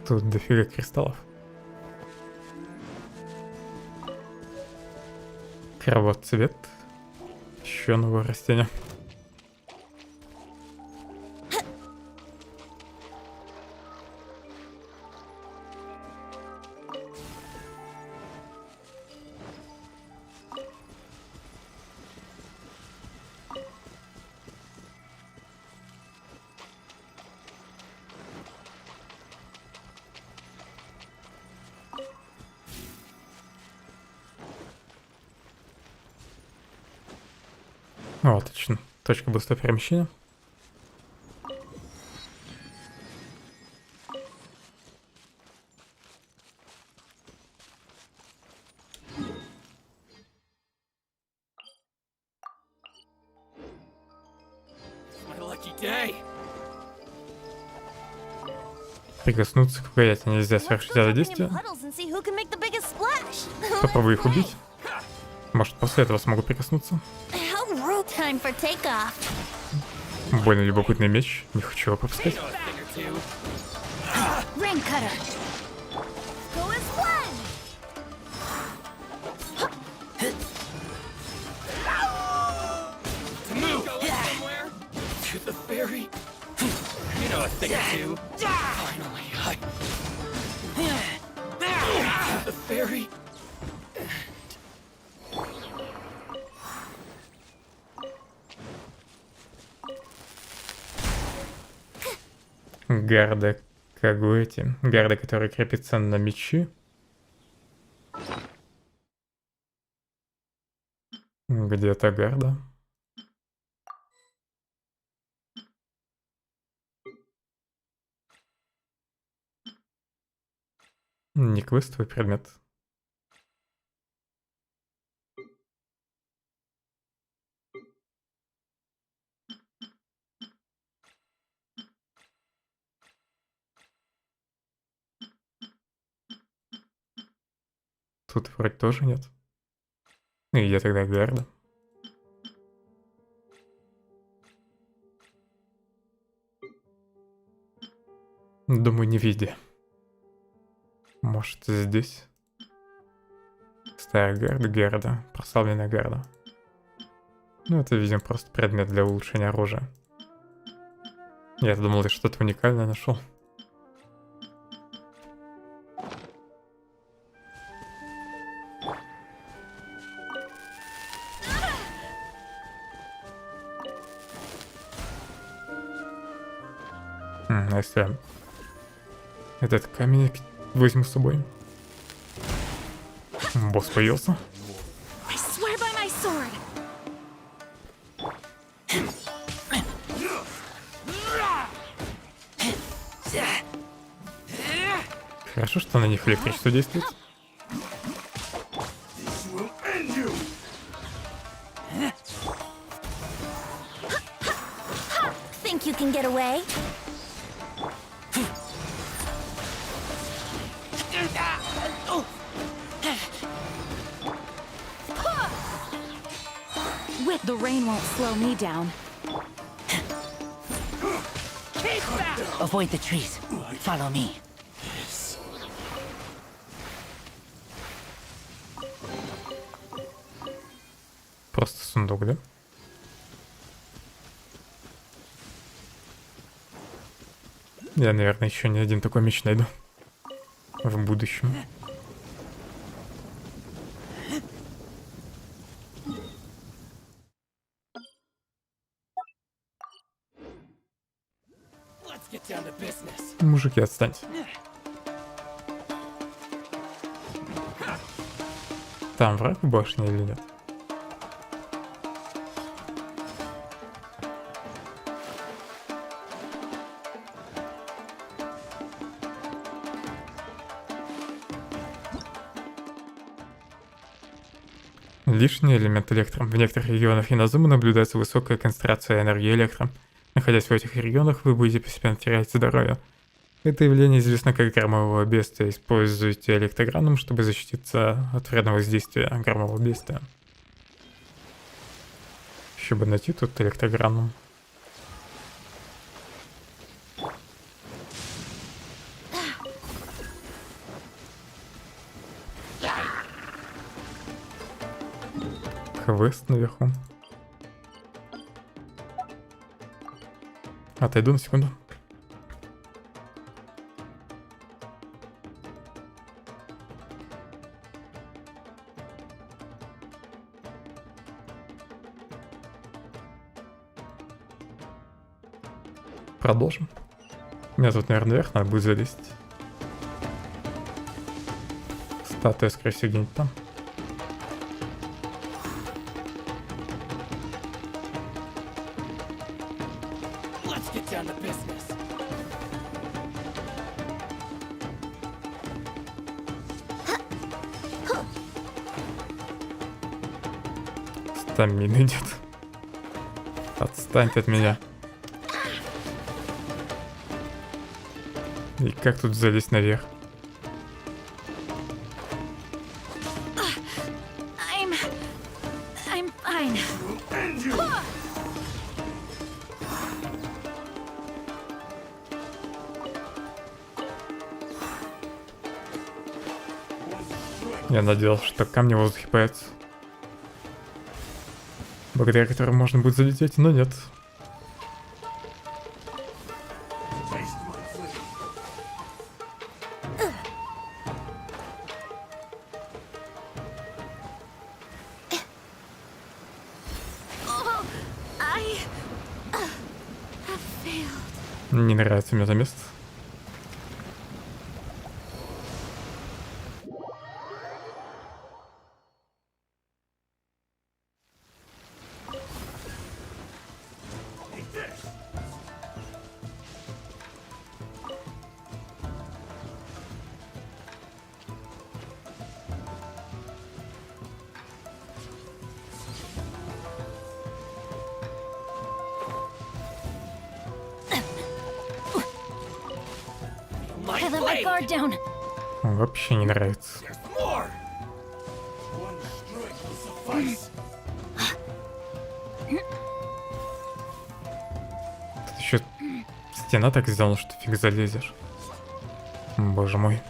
Тут дофига кристаллов. Кровоцвет. Еще новое растение. О, отлично. Точка быстрого перемещения. My lucky day. Прикоснуться к рукояти нельзя совершить это действие. Puddles and see who can make the biggest splash. Попробую их убить. Может, после этого смогу прикоснуться. How rude! Time for takeoff. Больно любопытный меч. Не хочу его пропускать. Rain cutter. Go as one. To move somewhere to the ferry. You know a thing or two. Finally, to the ferry. Гарда, как у эти. Гарда, которая крепится на мечи. Где-то гарда. Не квестовый предмет. Тут вроде тоже нет. Ну и я тогда Гарда. Думаю, не везде. Может, здесь? Старая гарда, прославленная гарда. Ну, это, видимо, просто предмет для улучшения оружия. Я думал, я что-то уникальное нашел. А если я этот камень возьму с собой? Босс появился. I swear by my sword. Хорошо, что на них электричество действует. Think you can get away? The rain won't slow me down. Avoid the trees. Follow me. Просто сундук, да? Я, наверное, еще не один такой меч найду в будущем. Мужики, отстаньте. Там враг в башне или нет? Лишний элемент электро. В некоторых регионах Иназумы наблюдается высокая концентрация энергии электро. Находясь в этих регионах, вы будете постепенно терять здоровье. Это явление известно как громовое бедствие. Используйте электрогранум, чтобы защититься от вредного воздействия громового бедствия. Еще бы найти тут электрогранум. Квест наверху. Отойду на секунду. Продолжим. Мне тут, наверное, наверх надо будет залезть. Статуя, скорее всего, где-нибудь там. Стамина идет. Отстаньте от меня. И как тут залезть наверх? I'm fine. Я надеялся, что камни в воздухе появятся, благодаря которым можно будет залететь, но нет. Не нравится мне это место. I let my guard down. Вообще не нравится. Тут еще стена так сделана, что фиг залезешь. Боже мой.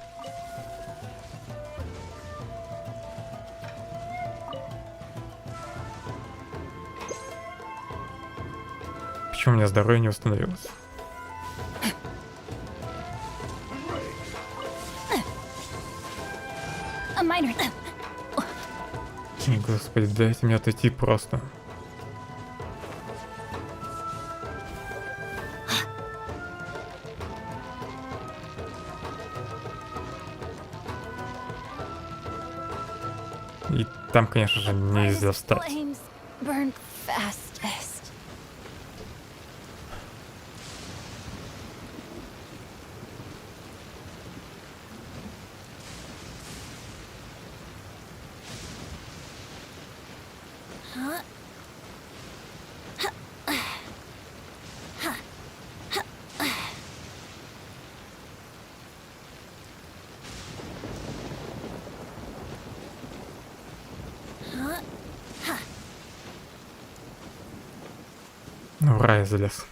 Почему у меня здоровье не восстановилось? Господи, дайте мне отойти просто. И там, конечно же, нельзя встать. Ура, я залез.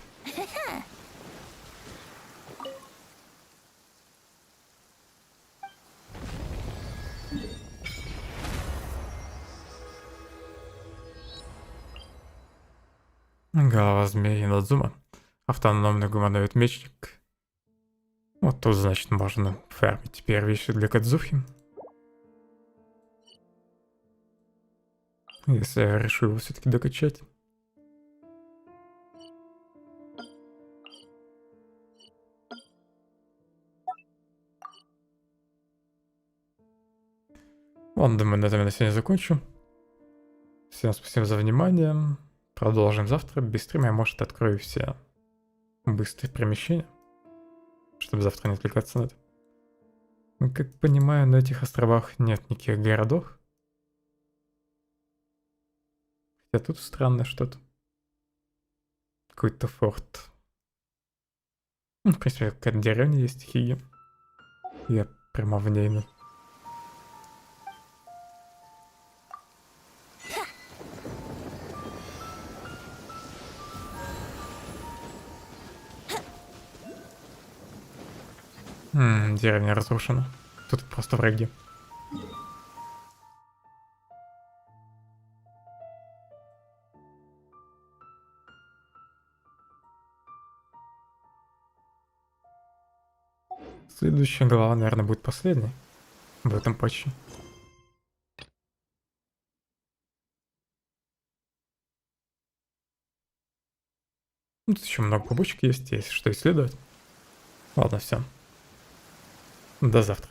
Голова змеи Надзума. Автономный гуманоид мечник. Вот тут, значит, можно фармить теперь вещи для Кадзухи. Если я решу его все-таки докачать. Ладно, думаю, на этом я на сегодня закончу. Всем спасибо за внимание. Продолжим завтра. Без стрима я, может, открою все быстрые перемещения, чтобы завтра не отвлекаться на это. Ну, как понимаю, на этих островах нет никаких городов. Хотя тут странное что-то. Какой-то форт. Ну, в принципе, какая-то деревня есть, Хиги. Я прямо в ней, ну. Деревня разрушена. Тут просто враги. Следующая глава, наверное, будет последней в этом патче. Тут еще много побочек есть что исследовать. Ладно, все. До завтра.